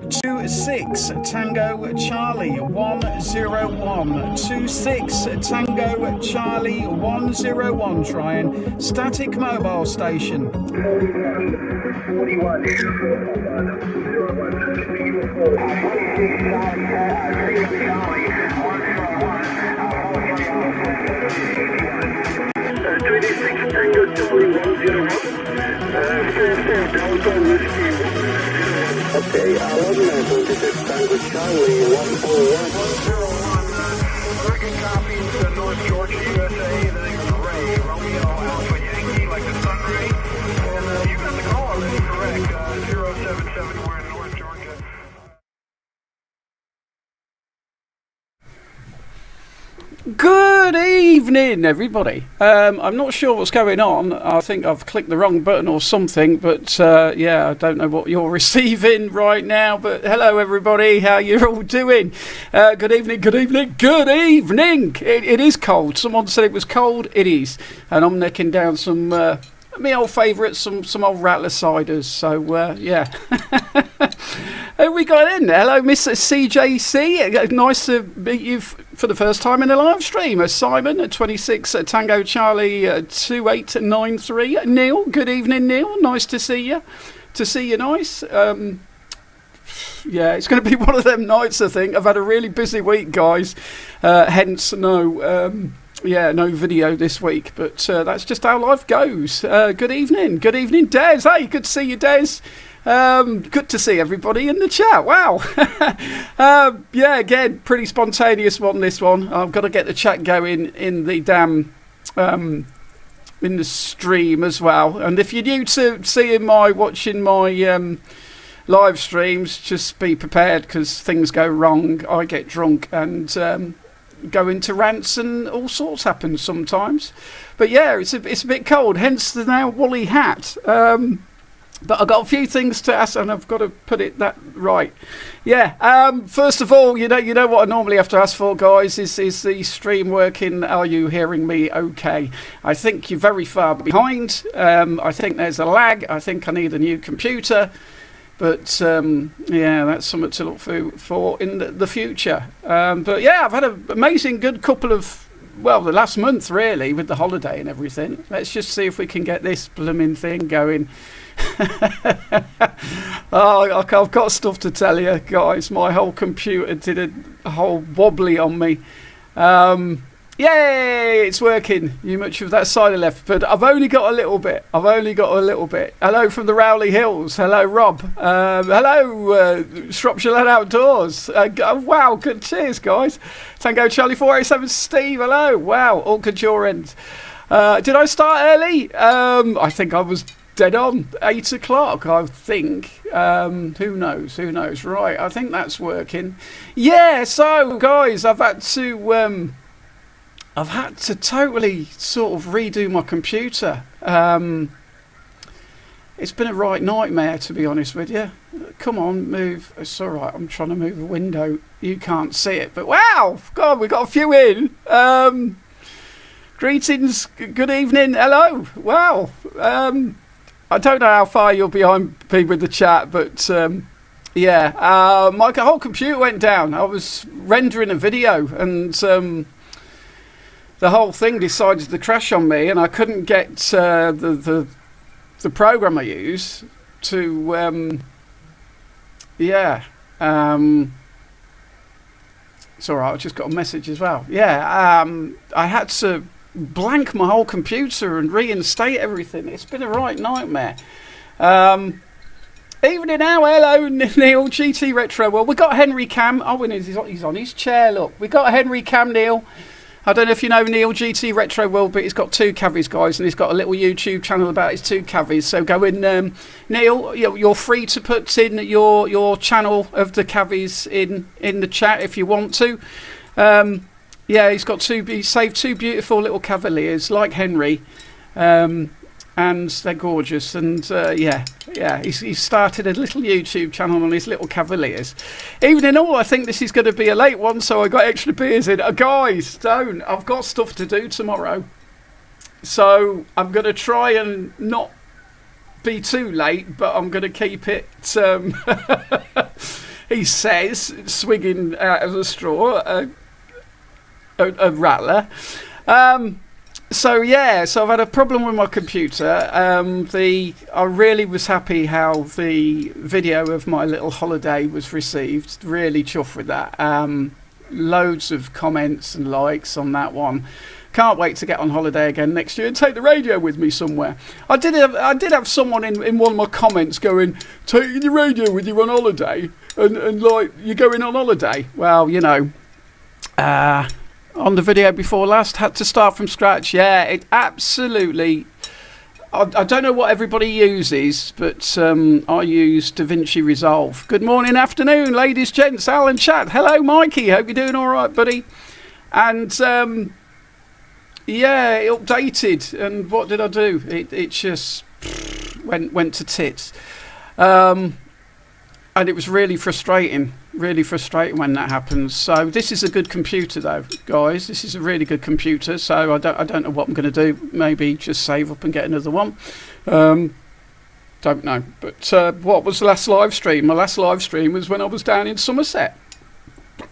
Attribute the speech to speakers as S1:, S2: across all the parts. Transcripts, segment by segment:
S1: 26 Tango Charlie 101. 26 Tango Charlie 101. Trying static mobile station.
S2: 41. 26 Tango Charlie 101. Okay, 26 Tango Charlie 101. 101, American copies to North Georgia, USA. The name is Ray, Romeo Alpha Yankee, like the sun ray. And you got the call already, correct. 077, we're in North Georgia.
S1: Good evening, everybody. I'm not sure what's going on. I think I've clicked the wrong button or something, but yeah, I don't know what you're receiving right now. But hello, everybody. How you all doing? Good evening, good evening, good evening. It is cold. Someone said it was cold. It is. And I'm necking down some my old favourites, some old Rattler ciders. So, yeah. Who we got in? Hello, Miss CJC. Nice to meet you for the first time in a live stream. Simon at 26 Tango Charlie 2893. Neil, good evening, Neil. Nice to see you. To see you, nice. Yeah, it's going to be one of them nights, I think. I've had a really busy week, guys. Hence, no video this week. But that's just how life goes. Good evening, Des. Hey, good to see you, Des. Good to see everybody in the chat. Wow. Yeah, again, pretty spontaneous one, this one. I've got to get the chat going in the damn in the stream as well. And if you're new to watching my live streams, just be prepared because things go wrong. I get drunk and go into rants and all sorts happen sometimes. But yeah, it's a bit cold, hence the now woolly hat. But I've got a few things to ask, and I've got to put it that right. Yeah. First of all, you know what I normally have to ask for, guys, is the stream working? Are you hearing me okay? I think you're very far behind. I think there's a lag. I think I need a new computer. But yeah, that's something to look for in the future. But yeah, I've had an amazing good couple of, well, the last month really, with the holiday and everything. Let's just see if we can get this blooming thing going. Oh, I've got stuff to tell you, guys. My whole computer did a whole wobbly on me. Yay, it's working. You much of that side of left, but I've only got a little bit. Hello from the Rowley Hills. Hello, Rob. Hello, Shropshire Lad Outdoors. Wow, good. Cheers, guys. Tango Charlie 487. Steve, hello. Wow, all good your end. Did I start early? I think I was dead on. 8 o'clock, I think. Who knows? Right, I think that's working. Yeah, so, guys, I've had to totally sort of redo my computer. It's been a right nightmare, to be honest with you. Come on, move. It's all right. I'm trying to move a window. You can't see it, but wow, God, we've got a few in. Greetings. Good evening. Hello. Wow. I don't know how far you're behind me with the chat, but yeah, my whole computer went down. I was rendering a video, and the whole thing decided to crash on me, and I couldn't get the program I use to yeah. It's all right. I just got a message as well. Yeah, I had to blank my whole computer and reinstate everything. It's been a right nightmare. Evening now, hello Neil, GT Retro. Well, we got Henry Cam. Oh, and he's on his chair. Look, we got Henry Cam, Neil. I don't know if you know Neil, GT Retro World, but he's got 2 cavies, guys, and he's got a little YouTube channel about his 2 cavies. So go in, Neil. You're free to put in your channel of the cavies in the chat if you want to. Yeah, he's got 2. He saved 2 beautiful little cavaliers like Henry, and they're gorgeous. And yeah, he's started a little YouTube channel on his little cavaliers. Even in all, I think this is going to be a late one, so I got extra beers in. Guys, I've got stuff to do tomorrow, so I'm going to try and not be too late, but I'm going to keep it. He says, swigging out of the straw, a rattler. So I've had a problem with my computer. I really was happy how the video of my little holiday was received. Really chuffed with that. Loads of comments and likes on that one. Can't wait to get on holiday again next year and take the radio with me somewhere. I did have someone in one of my comments going, taking the radio with you on holiday, and like, you're going on holiday. Well, you know, on the video before last, had to start from scratch. Yeah, it absolutely. I don't know what everybody uses, but I use DaVinci Resolve. Good morning, afternoon, ladies, gents, Alan, chat. Hello, Mikey. Hope you're doing all right, buddy. And yeah, it updated, and what did I do? It just went to tits, and it was really frustrating when that happens. So this is a good computer, though, guys. This is a really good computer. So I don't know what I'm going to do. Maybe just save up and get another one. Don't know. But what was the last live stream? My last live stream was when I was down in Somerset.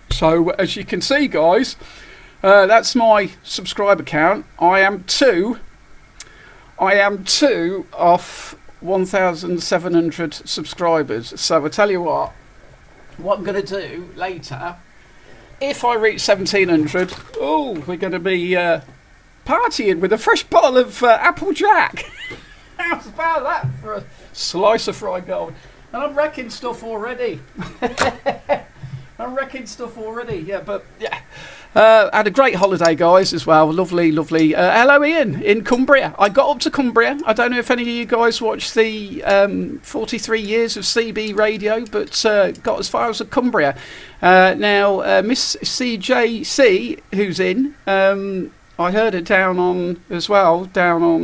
S1: So as you can see, guys. That's my subscriber count. I am two off 1,700 subscribers. So I tell you what I'm going to do later, if I reach 1,700, we're going to be partying with a fresh bottle of Applejack. How's about that for a slice of fried gold? And I'm wrecking stuff already. Yeah, but yeah. Had a great holiday, guys, as well. Lovely. Hello, Ian, in Cumbria. I got up to Cumbria. I don't know if any of you guys watched the 43 years of CB radio, but got as far as Cumbria. Now, Miss CJC, who's in, I heard her down on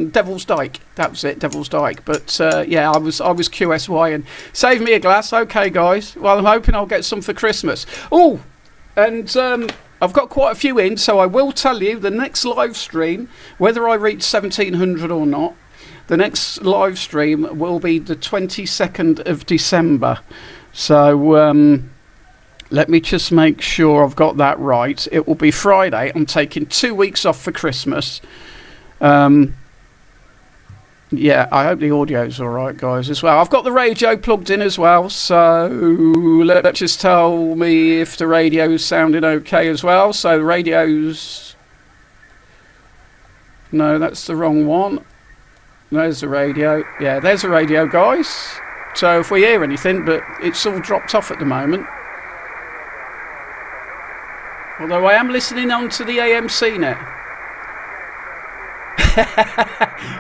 S1: Devil's Dyke. That was it, Devil's Dyke. But yeah, I was QSY and save me a glass. Okay, guys. Well, I'm hoping I'll get some for Christmas. Oh, and I've got quite a few in, so I will tell you the next live stream, whether I reach 1,700 or not. The next live stream will be the 22nd of December. So let me just make sure I've got that right. It will be Friday. I'm taking 2 weeks off for Christmas. Yeah, I hope the audio's all right, guys, as well. I've got the radio plugged in as well, so let's just tell me if the radio's sounding okay as well. So the radio's... No, that's the wrong one. There's the radio. Yeah, there's the radio, guys. So if we hear anything, but it's all dropped off at the moment. Although I am listening on to the AMC net.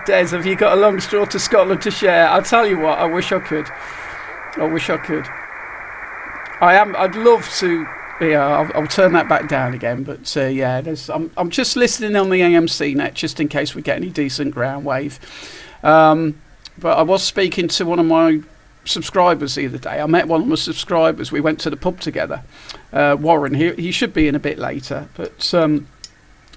S1: Des, have you got a long straw to Scotland to share? I'll tell you what, I wish I could. I'd love to. Yeah, I'll turn that back down again. But yeah, I'm just listening on the AMC net just in case we get any decent ground wave. But I was speaking to one of my subscribers the other day. I met one of my subscribers. We went to the pub together. Warren, he should be in a bit later, but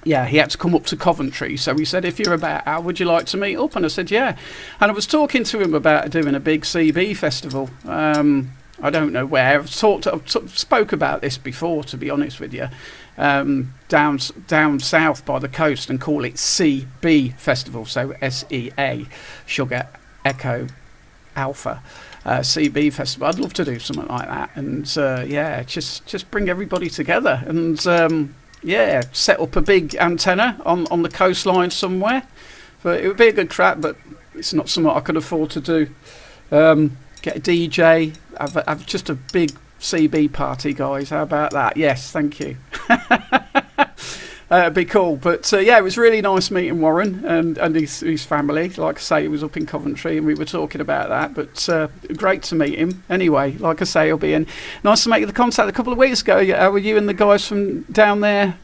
S1: yeah, he had to come up to Coventry, so he said, if you're about, how would you like to meet up? And I said, yeah. And I was talking to him about doing a big CB festival. I don't know where. I've spoke about this before, to be honest with you. Down south by the coast, and call it CB Festival, so SEA, Sugar Echo Alpha. CB Festival. I'd love to do something like that, and yeah, just bring everybody together, and yeah, set up a big antenna on the coastline somewhere. But it would be a good crack, but it's not something I could afford to do. Get a DJ, have just a big CB party, guys. How about that? Yes, thank you. It'd be cool. But yeah, it was really nice meeting Warren and his family. Like I say, he was up in Coventry and we were talking about that. But great to meet him. Anyway, like I say, he'll be in. Nice to make the contact a couple of weeks ago. How were you and the guys from down there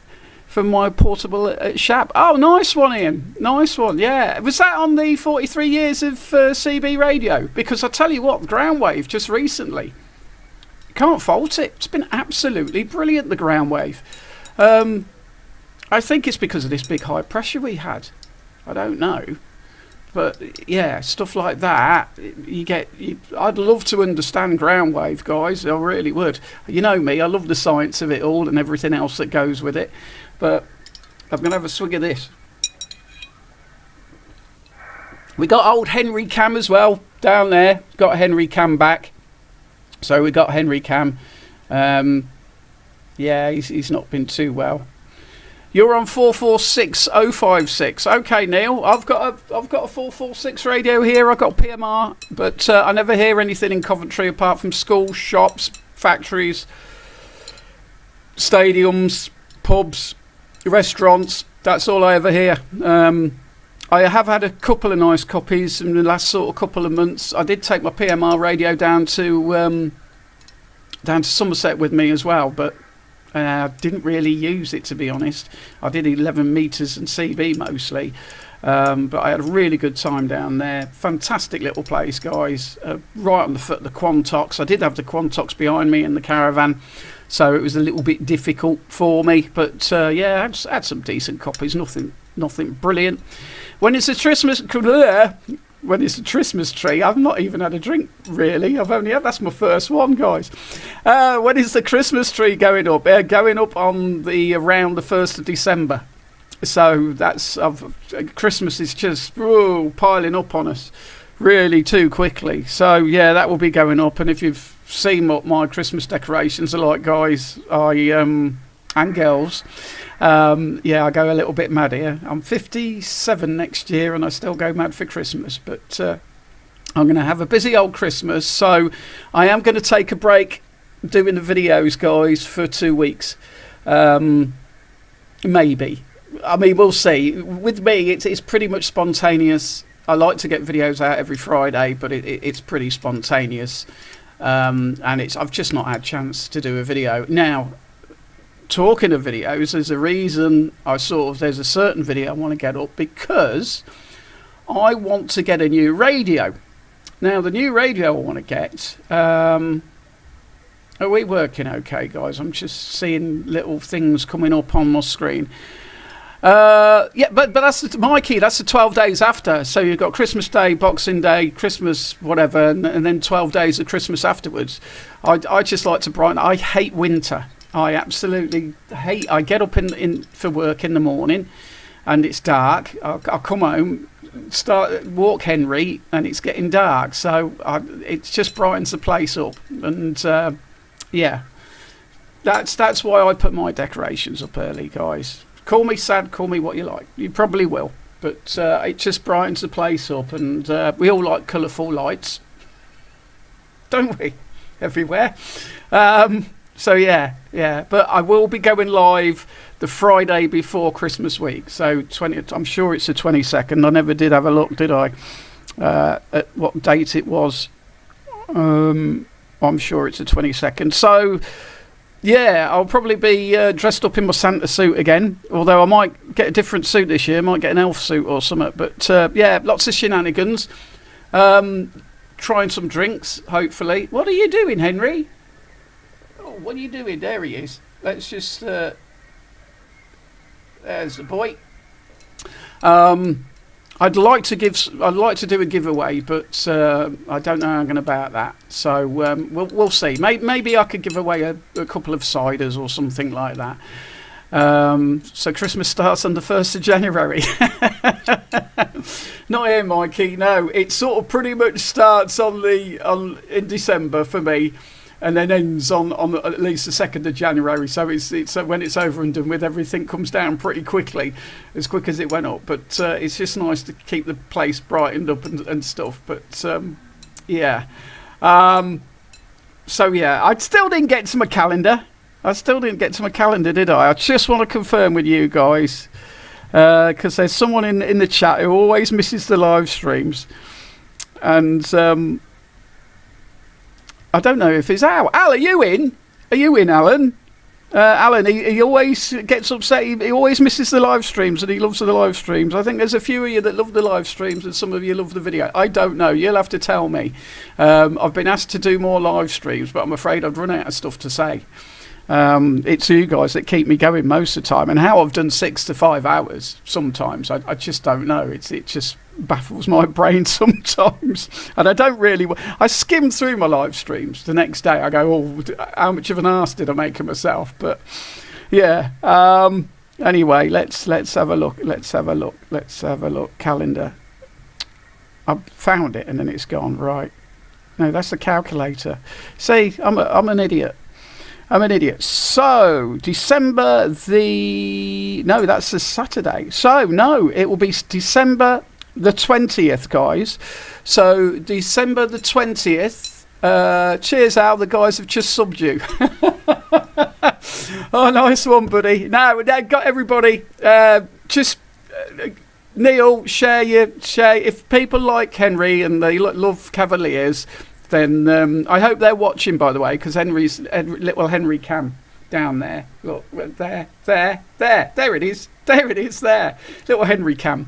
S1: from my portable shop? Oh, nice one, Ian. Nice one, yeah. Was that on the 43 years of CB radio? Because I tell you what, Groundwave just recently, can't fault it. It's been absolutely brilliant, the Groundwave. I think it's because of this big high pressure we had. I don't know. But yeah, stuff like that, I'd love to understand ground wave, guys. I really would. You know me, I love the science of it all and everything else that goes with it. But I'm going to have a swig of this. We got old Henry Cam as well down there. Got Henry Cam back. So we got Henry Cam. Yeah, he's not been too well. You're on 446056. Okay, Neil. I've got a 446 radio here. I've got PMR, but I never hear anything in Coventry apart from schools, shops, factories, stadiums, pubs, restaurants. That's all I ever hear. I have had a couple of nice copies in the last sort of couple of months. I did take my PMR radio down to Somerset with me as well, but I didn't really use it, to be honest. I did 11 metres and CB mostly, but I had a really good time down there. Fantastic little place, guys. Right on the foot of the Quantox. I did have the Quantox behind me in the caravan, so it was a little bit difficult for me. But yeah, I had some decent copies. Nothing brilliant. When it's a Christmas tree, I've not even had a drink, really. That's my first one, guys. When is the Christmas tree going up? Going up on around the 1st of December. So Christmas is just piling up on us really too quickly. So yeah, that will be going up. And if you've seen what my Christmas decorations are like, guys, and girls, yeah, I go a little bit mad here. I'm 57 next year and I still go mad for Christmas, but I'm going to have a busy old Christmas, so I am going to take a break doing the videos, guys, for 2 weeks. Maybe. I mean, we'll see. With me, it's pretty much spontaneous. I like to get videos out every Friday, but it's pretty spontaneous, and I've just not had a chance to do a video. Now, talking of videos, there's a reason there's a certain video I want to get up, because I want to get a new radio. Now, the new radio I want to get, are we working okay, guys? I'm just seeing little things coming up on my screen. Yeah, but that's Mikey, that's the 12 days after. So you've got Christmas Day, Boxing Day, Christmas, whatever, and then 12 days of Christmas afterwards. I just like to brighten. I hate winter. I absolutely hate. I get up in for work in the morning, and it's dark. I come home, walk Henry, and it's getting dark. So it just brightens the place up, and yeah, that's why I put my decorations up early, guys. Call me sad, call me what you like. You probably will, but it just brightens the place up, and we all like colourful lights, don't we? Everywhere. So yeah, but I will be going live the Friday before Christmas week. So I'm sure it's the 22nd. I never did have a look, did I? At what date it was. I'm sure it's the 22nd. So yeah, I'll probably be dressed up in my Santa suit again. Although I might get a different suit this year. Might get an elf suit or something. But yeah, lots of shenanigans. Trying some drinks, hopefully. What are you doing, Henry? What are you doing? There he is. Let's just there's the boy. I'd like to do a giveaway, but I don't know anything about that. So we'll see. Maybe I could give away a couple of ciders or something like that. So Christmas starts on the 1st of January. Not here, Mikey. No, it sort of pretty much starts in December for me, and then ends on at least the 2nd of January. So it's when it's over and done with, everything comes down pretty quickly, as quick as it went up. But it's just nice to keep the place brightened up and stuff. But yeah. So yeah, I still didn't get to my calendar. Did I? I just want to confirm with you guys, because there's someone in the chat who always misses the live streams, and I don't know if it's Al. Al, are you in? Are you in, Alan? Alan, he always gets upset. He always misses the live streams, and he loves the live streams. I think there's a few of you that love the live streams, and some of you love the video. I don't know. You'll have to tell me. I've been asked to do more live streams, but I'm afraid I've run out of stuff to say. It's you guys that keep me going most of the time, and how I've done 6 to 5 hours sometimes, I just don't know. It just baffles my brain sometimes. And I don't really. I skim through my live streams. The next day I go, oh, how much of an arse did I make of myself? But yeah. Anyway, let's have a look. Let's have a look. Calendar. I found it and then it's gone. Right. No, that's the calculator. See, I'm an idiot. So, December no, that's a Saturday. So, no, it will be December the 20th, guys. So, December the 20th. Cheers, Al. The guys have just subbed you. Oh, nice one, buddy. No, got everybody. Just... Neil, share. If people like Henry and they love Cavaliers, then I hope they're watching, by the way, because little Henry Cam down there. Look, there it is. There. Little Henry Cam.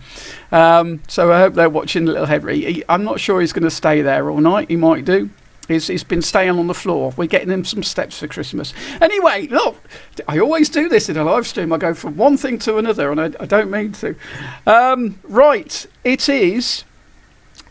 S1: So I hope they're watching little Henry. I'm not sure he's going to stay there all night. He might do. He's been staying on the floor. We're getting him some steps for Christmas. Anyway, look, I always do this in a live stream. I go from one thing to another, and I don't mean to. Right, it is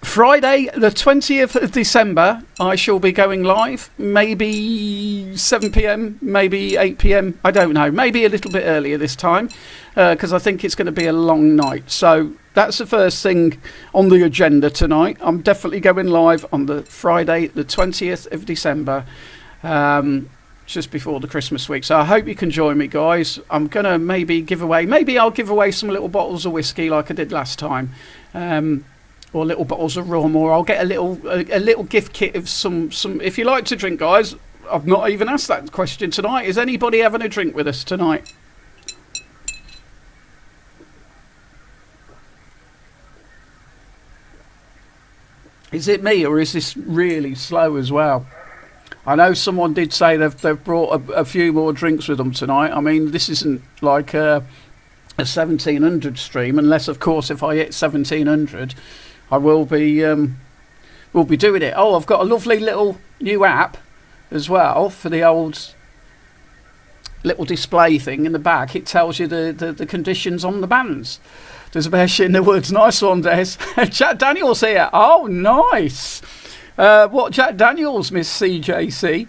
S1: Friday, the 20th of December. I shall be going live. Maybe 7 p.m, maybe 8 p.m. I don't know. Maybe a little bit earlier this time, because I think it's going to be a long night. So that's the first thing on the agenda tonight. I'm definitely going live on the Friday, the 20th of December, just before the Christmas week. So I hope you can join me, guys. I'm going to maybe I'll give away some little bottles of whiskey like I did last time, or little bottles of rum, or I'll get a little gift kit of some. If you like to drink, guys, I've not even asked that question tonight. Is anybody having a drink with us tonight? Is it me, or is this really slow as well? I know someone did say they've brought a few more drinks with them tonight. I mean, this isn't like a 1700 stream, unless, of course, if I hit 1700, I will be doing it. Oh, I've got a lovely little new app as well for the old little display thing in the back. It tells you the conditions on the bands. There's a bear shit in the woods. Nice one, Des. Jack Daniels here. Oh, nice. What Jack Daniels, Miss CJC?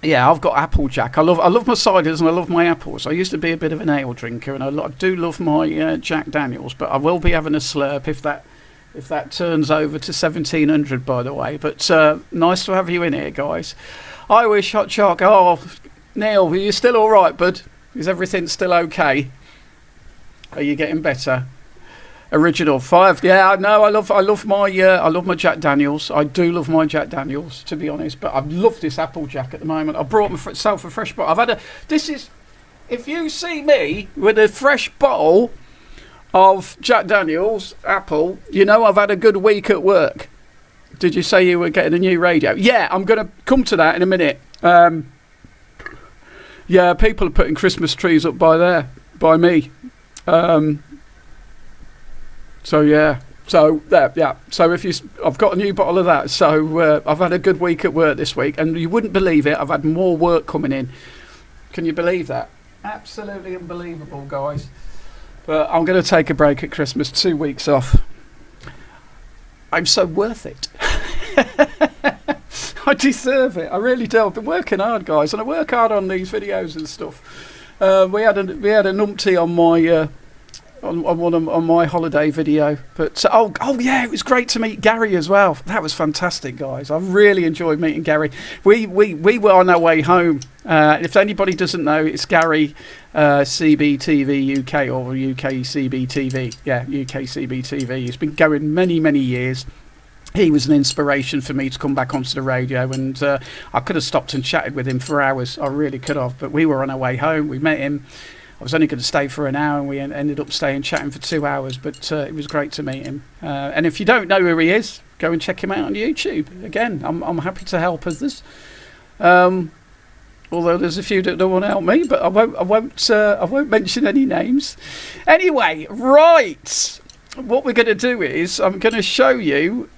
S1: Yeah, I've got Applejack. I love my ciders and I love my apples. I used to be a bit of an ale drinker, and I do love my Jack Daniels. But I will be having a slurp if that turns over to 1700, by the way. But nice to have you in here, guys. I wish Hot Shark. Oh, Neil, are you still all right, bud? Is everything still okay? Are you getting better? Original 5. Yeah, no, I love my Jack Daniels. I do love my Jack Daniels, to be honest. But I love this Applejack at the moment. I brought myself a fresh bottle. If you see me with a fresh bottle of Jack Daniels apple, you know I've had a good week at work. Did you say you were getting a new radio? Yeah, I'm going to come to that in a minute. Yeah, people are putting Christmas trees up by me. So yeah, so there, yeah. So I've got a new bottle of that. So I've had a good week at work this week, and you wouldn't believe it. I've had more work coming in. Can you believe that? Absolutely unbelievable, guys. But I'm going to take a break at Christmas. 2 weeks off. I'm so worth it. I deserve it. I really do. I've been working hard, guys, and I work hard on these videos and stuff. We had a numpty on my on my holiday video, but oh yeah, it was great to meet Gary as well. That was fantastic, guys. I really enjoyed meeting Gary. We were on our way home. If anybody doesn't know, it's Gary CBTV UK or UK CBTV. Yeah, UK CBTV. He's been going many years. He was an inspiration for me to come back onto the radio, and I could have stopped and chatted with him for hours. I really could have, but we were on our way home. We met him. I was only going to stay for an hour, and we ended up staying chatting for 2 hours, but it was great to meet him. And if you don't know who he is, go and check him out on YouTube. Again, I'm happy to help others. Although there's a few that don't want to help me, but I won't mention any names. Anyway, right. What we're going to do is I'm going to show you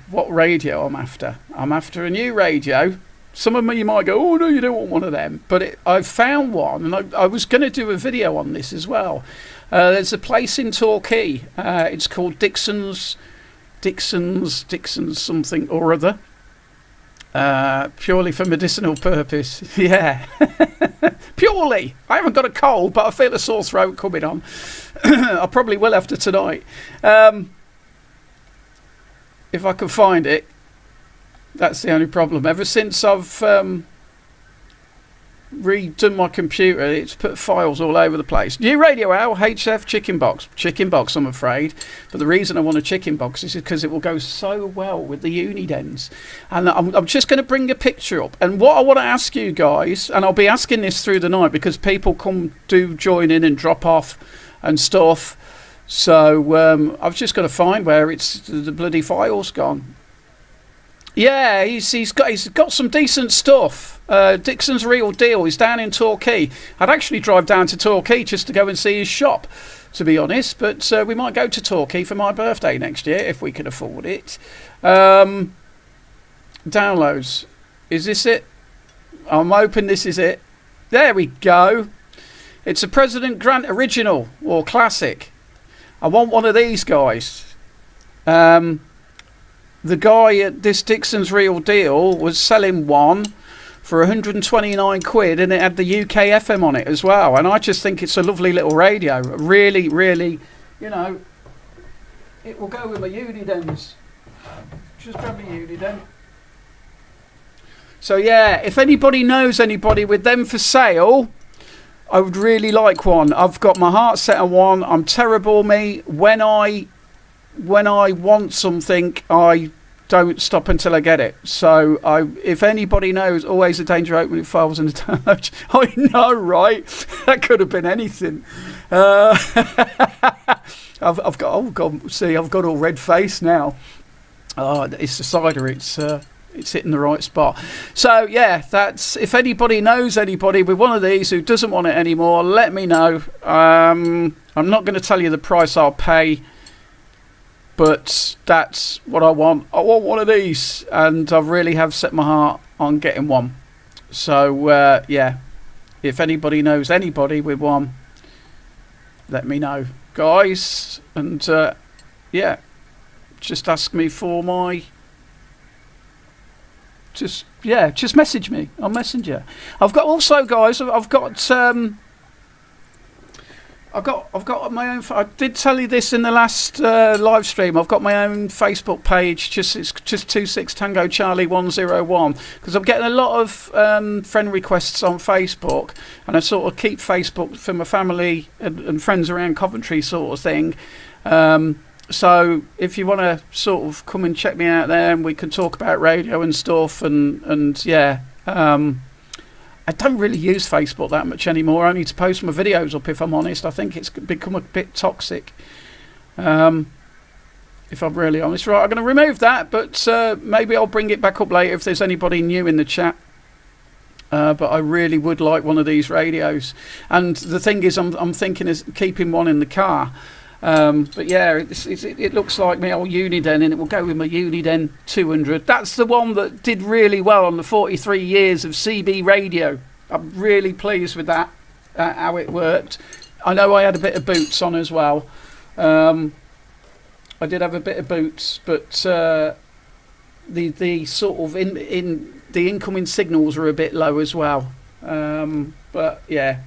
S1: what radio I'm after. I'm after a new radio Some of you might go, oh no, you don't want one of them. But I found one, and I was going to do a video on this as well. There's a place in Torquay. It's called Dixon's something or other. Purely for medicinal purpose. Yeah. Purely. I haven't got a cold, but I feel a sore throat coming on. I probably will after tonight. If I can find it. That's the only problem. Ever since I've redone my computer, it's put files all over the place. New radio hour, HF chicken box. Chicken box, I'm afraid. But the reason I want a chicken box is because it will go so well with the Unidens. And I'm just going to bring a picture up. And what I want to ask you guys, and I'll be asking this through the night because people do join in and drop off and stuff. So I've just got to find where the bloody file's gone. Yeah, he's got some decent stuff. Dixon's Real Deal. He's down in Torquay. I'd actually drive down to Torquay just to go and see his shop, to be honest. But we might go to Torquay for my birthday next year if we can afford it. Downloads. Is this it? I'm hoping this is it. There we go. It's a President Grant original or classic. I want one of these guys. The guy at this Dixon's Real Deal was selling one for 129 quid, and it had the UK FM on it as well. And I just think it's a lovely little radio. Really, really, you know, it will go with my Unidens. Just grab my Uniden. So yeah, if anybody knows anybody with them for sale, I would really like one. I've got my heart set on one. I'm terrible, me. When I want something, I don't stop until I get it. So if anybody knows, always a danger opening files in the download. I know, right? That could have been anything. I've got, oh God, see, I've got all red face now. Oh, it's the cider. It's hitting the right spot. So yeah, that's, if anybody knows anybody with one of these who doesn't want it anymore, let me know. I'm not going to tell you the price I'll pay, but that's what I want. I want one of these, and I really have set my heart on getting one. So yeah, if anybody knows anybody with one, let me know, guys. And yeah, just ask me for my, just message me on Messenger. I've got also, guys, I've got my own. I did tell you this in the last live stream. I've got my own Facebook page. It's just 26 Tango Charlie 101, because I'm getting a lot of friend requests on Facebook, and I sort of keep Facebook for my family and friends around Coventry, sort of thing. So if you want to sort of come and check me out there, and we can talk about radio and stuff, and yeah. I don't really use Facebook that much anymore, only to post my videos up, if I'm honest. I think it's become a bit toxic, if I'm really honest. Right, I'm going to remove that, but maybe I'll bring it back up later if there's anybody new in the chat. But I really would like one of these radios. And the thing is, I'm thinking of keeping one in the car. But yeah, it looks like my old Uniden, and it will go with my Uniden 200. That's the one that did really well on the 43 years of CB radio. I'm really pleased with that, how it worked. I know I had a bit of boots on as well. I did have a bit of boots, but the sort of in the incoming signals were a bit low as well. But yeah,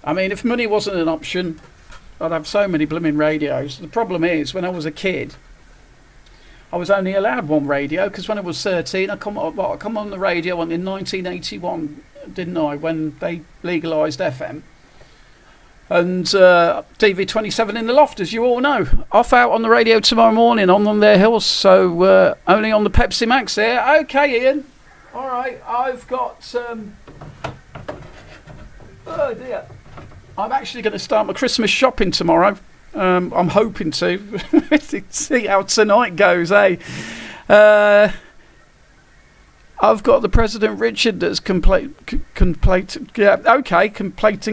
S1: I mean, if money wasn't an option, I'd have so many blooming radios. The problem is, when I was a kid, I was only allowed one radio, because when I was 13, I come on the radio in 1981, didn't I, when they legalised FM. And DV27 in the loft, as you all know. Off out on the radio tomorrow morning on their hills, so only on the Pepsi Max there. Okay, Ian. All right, I've got... oh dear. I'm actually going to start my Christmas shopping tomorrow. I'm hoping to. See how tonight goes, eh? I've got the President Richard that's completing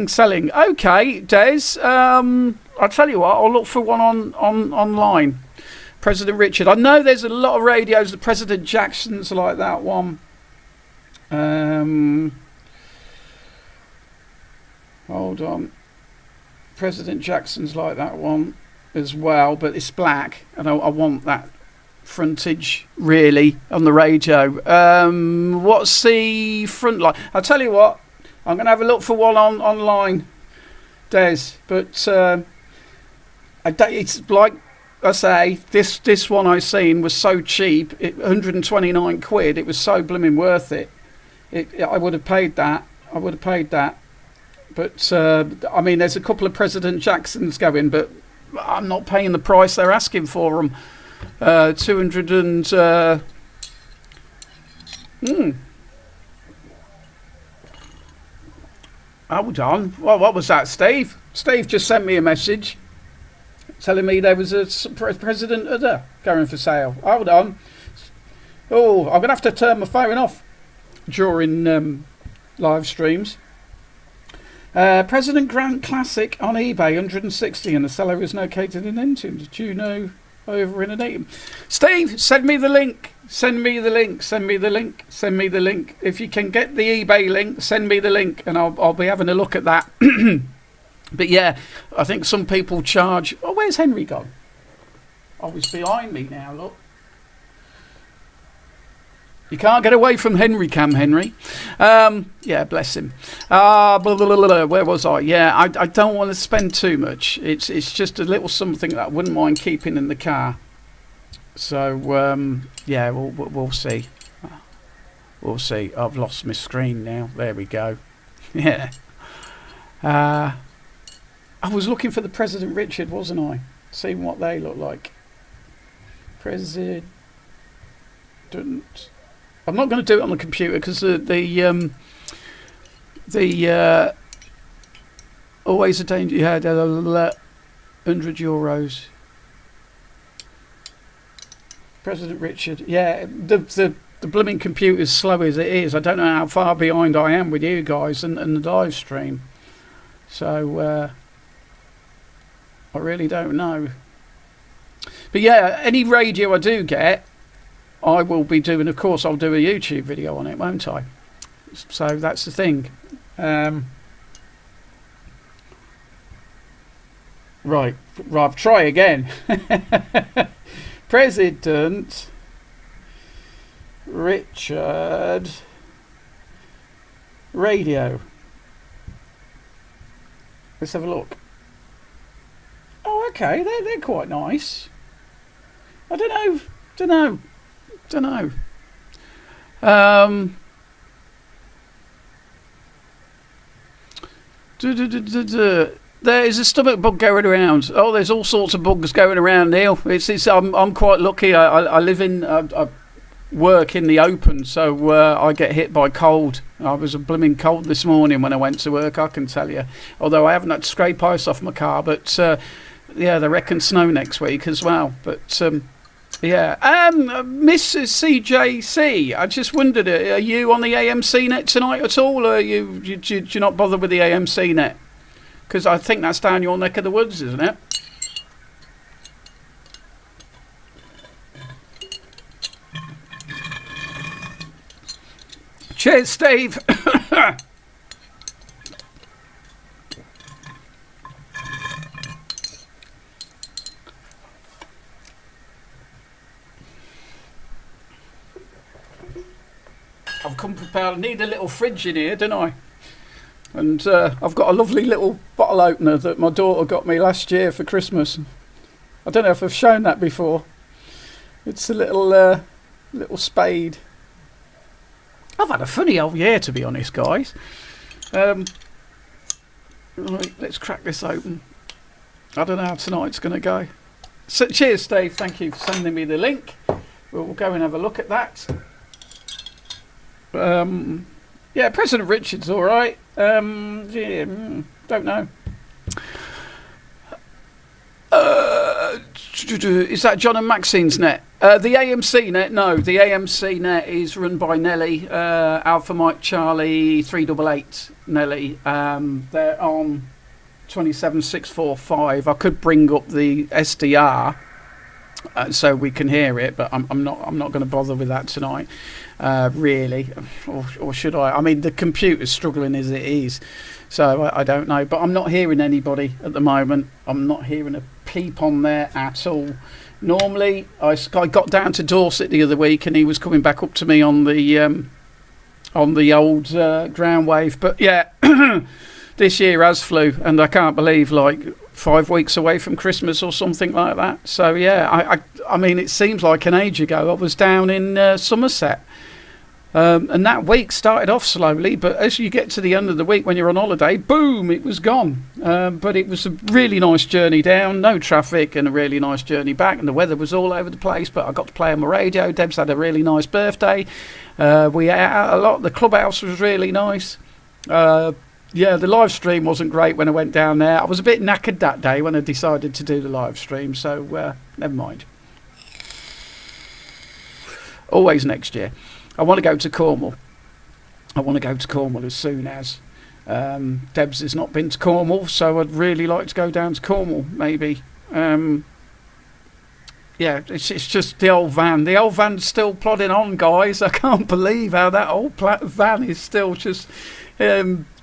S1: selling. Okay, Des. I'll tell you what, I'll look for one online. President Richard. I know there's a lot of radios, the President Jackson's like that one. Hold on. President Jackson's like that one as well, but it's black, and I want that frontage really on the radio. What's the front line? I'll tell you what, I'm going to have a look for one online, Des, but it's like I say, this one I seen was so cheap, 129 quid, it was so blooming worth it. I would have paid that. But I mean, there's a couple of President Jacksons going, but I'm not paying the price they're asking for them. 200 and hold on. Well, what was that, Steve? Steve just sent me a message telling me there was a President Udder going for sale. Hold on. Oh, I'm gonna have to turn my phone off during live streams. President Grant Classic on eBay, 160, and the seller is located in Enton. Did you know? Over in an Eton. Steve, send me the link. Send me the link. If you can get the eBay link, send me the link, and I'll be having a look at that. But yeah, I think some people charge. Oh, where's Henry gone? Oh, he's behind me now. Look. You can't get away from Henry, Henry. Yeah, bless him. Where was I? Yeah, I don't want to spend too much. It's just a little something that I wouldn't mind keeping in the car. So, yeah, we'll see. We'll see. I've lost my screen now. There we go. Yeah. I was looking for the President Richard, wasn't I? Seeing what they look like. President. I'm not going to do it on the computer because the always a danger. Yeah, €100. President Richard. Yeah, the blooming computer's slow as it is. I don't know how far behind I am with you guys and the live stream. So I really don't know. But yeah, any radio I do get, I will be doing, of course, I'll do a YouTube video on it, won't I? So that's the thing. Right, Rob, try again. President Richard Radio. Let's have a look. Oh, okay, they're quite nice. I don't know. There is a stomach bug going around. Oh, there's all sorts of bugs going around, Neil. I'm quite lucky. I live in, I work in the open, so I get hit by cold. I was a blooming cold this morning when I went to work, I can tell you. Although I haven't had to scrape ice off my car, but yeah, they reckon snow next week as well. But yeah, Mrs. CJC, I just wondered, are you on the AMC net tonight at all, or do you not bother with the AMC net? Because I think that's down your neck of the woods, isn't it? Cheers, Steve. I've come prepared. I need a little fridge in here, don't I? And I've got a lovely little bottle opener that my daughter got me last year for Christmas. I don't know if I've shown that before. It's a little spade. I've had a funny old year, to be honest, guys. Right, let's crack this open. I don't know how tonight's going to go. So, cheers, Steve. Thank you for sending me the link. We'll go and have a look at that. Yeah, President Richard's all right. Yeah, don't know. Is that John and Maxine's net? The AMC net, no. The AMC net is run by Nelly, Alpha Mike Charlie 388 Nelly. They're on 27645. I could bring up the SDR so we can hear it, but I'm not going to bother with that tonight. really, or should I? I mean, the computer's struggling as it is, so I don't know. But I'm not hearing anybody at the moment. I'm not hearing a peep on there at all. Normally, I got down to Dorset the other week, and he was coming back up to me on the old ground wave. But yeah, this year has flew, and I can't believe 5 weeks away from Christmas or something like that. So yeah, I mean, it seems like an age ago. I was down in Somerset. And that week started off slowly, but as you get to the end of the week when you're on holiday, boom, it was gone. But it was a really nice journey down, no traffic, and a really nice journey back. And the weather was all over the place, but I got to play on my radio. Deb's had a really nice birthday. We ate out a lot. The clubhouse was really nice. Yeah, the live stream wasn't great when I went down there. I was a bit knackered that day when I decided to do the live stream, so never mind. Always next year. I want to go to Cornwall. I want to go to Cornwall as soon as. Debs has not been to Cornwall, so I'd really like to go down to Cornwall, maybe. Yeah, it's just the old van. The old van's still plodding on, guys. I can't believe how that old van is still just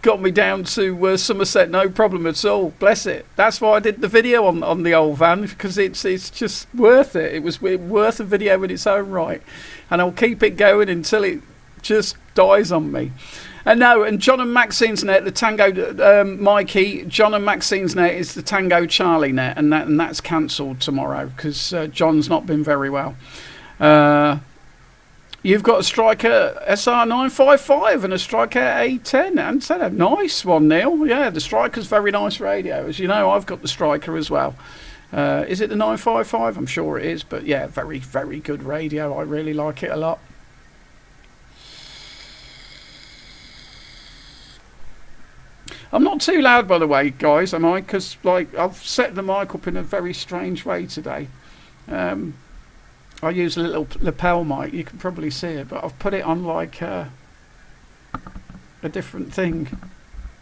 S1: got me down to Somerset, no problem at all. Bless it. That's why I did the video on the old van, because it's just worth it. It was worth a video in its own right. And I'll keep it going until it just dies on me. And John and Maxine's net, the Tango Mikey, John and Maxine's net is the Tango Charlie net, and that's cancelled tomorrow because John's not been very well. You've got a Striker SR955 and a Striker A10, and it's a nice one, Neil. Yeah, the Striker's very nice radio. As you know, I've got the Striker as well. Is it the 955? I'm sure it is, but yeah, very, very good radio. I really like it a lot. I'm not too loud, by the way, guys, am I? Because I've set the mic up in a very strange way today. I use a little lapel mic. You can probably see it, but I've put it on a different thing,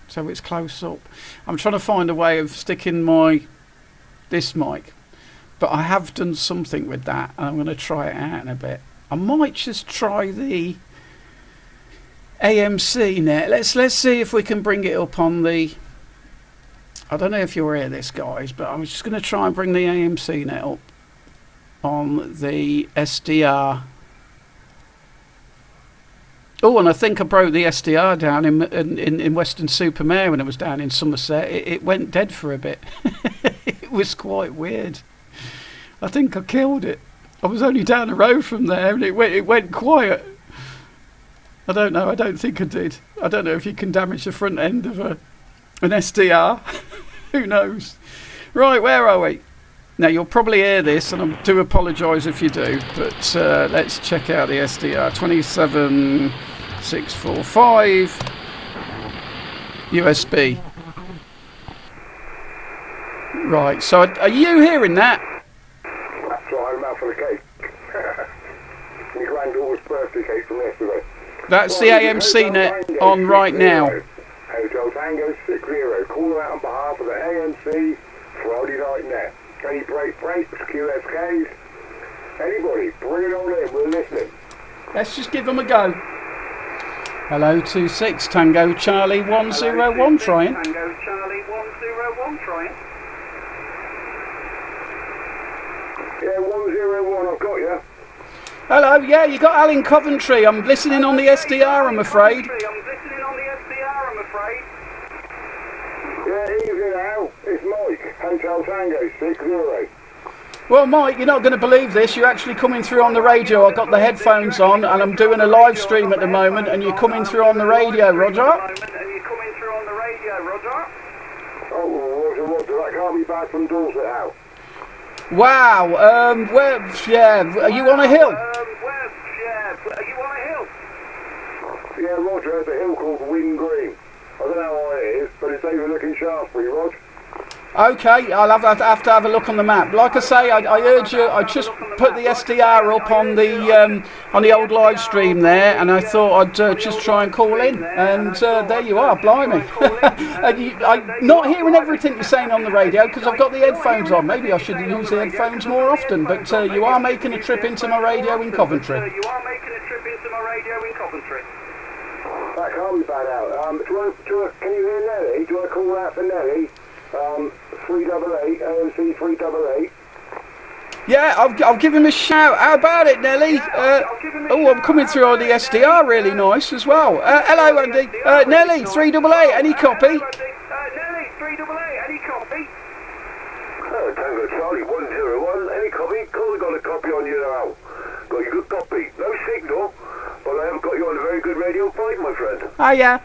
S1: so it's close up. I'm trying to find a way of sticking this mic, but I have done something with that, and I'm going to try it out in a bit. I might just try the AMC net. Let's see if we can bring it up on the. I don't know if you'll hear this, guys, but I'm just going to try and bring the AMC net up on the SDR. Oh, and I think I broke the SDR down in Weston-super-Mare when it was down in Somerset. It went dead for a bit. It was quite weird. I think I killed it. I was only down the road from there, and it went quiet. I don't know. I don't think I did. I don't know if you can damage the front end of an SDR. Who knows? Right, where are we? Now, you'll probably hear this, and I do apologise if you do, but let's check out the SDR. 27645 USB. Right, so are you hearing that?
S2: That's right, I'm out for the cake. My granddaughter's birthday cake from yesterday.
S1: That's the AMC net on right now.
S2: Hotel Tango 60. Call them out on behalf of the AMC Friday night net. Any breaks, QSKs, anybody, bring it on in, we're listening.
S1: Let's just give them a go. Hello, 26 Tango Charlie 101 trying.
S2: Tango Charlie 101 trying. Yeah, 101, I've got you.
S1: Hello, yeah, you got Al in Coventry. I'm listening on the SDR, I'm afraid.
S2: Yeah, easy now. It's Mike, Hotel Tango 60.
S1: Well, Mike, you're not going to believe this. You're actually coming through on the radio. I've got the headphones on, and I'm doing a live stream at the moment, and you're coming through on the radio, Roger.
S2: Oh, Roger, that can't be bad from Dorset out.
S1: Wow, are you on a hill?
S2: Yeah, Roger, there's a hill called Wing Green. I don't know how it is, but it's overlooking Shaftesbury, Rog.
S1: Okay, I'll have to have a look on the map. Like I say, I urge you. I just put the SDR up on the old live stream there, and I thought I'd just try and call in. And there you are, blimey! I'm not hearing everything you're saying on the radio because I've got the headphones on. Maybe I should use the headphones more often. But you are making a trip into my radio in Coventry.
S2: Coventry.
S3: That can't be bad out. Can you hear Nelly? Do you want to call out for Nelly? 388, AMC 388.
S1: Yeah, I'll give him a shout. How about it, Nelly? I'm coming through on the SDR, really nice as well. Hello, Andy. Nelly, 388, any copy?
S2: Nelly, 388, any copy?
S3: Tango Charlie 101, any copy? Cool, got a copy on you now. Got you good copy. No signal, but I have got you on a very good Radio 5, my friend.
S1: Oh, yeah.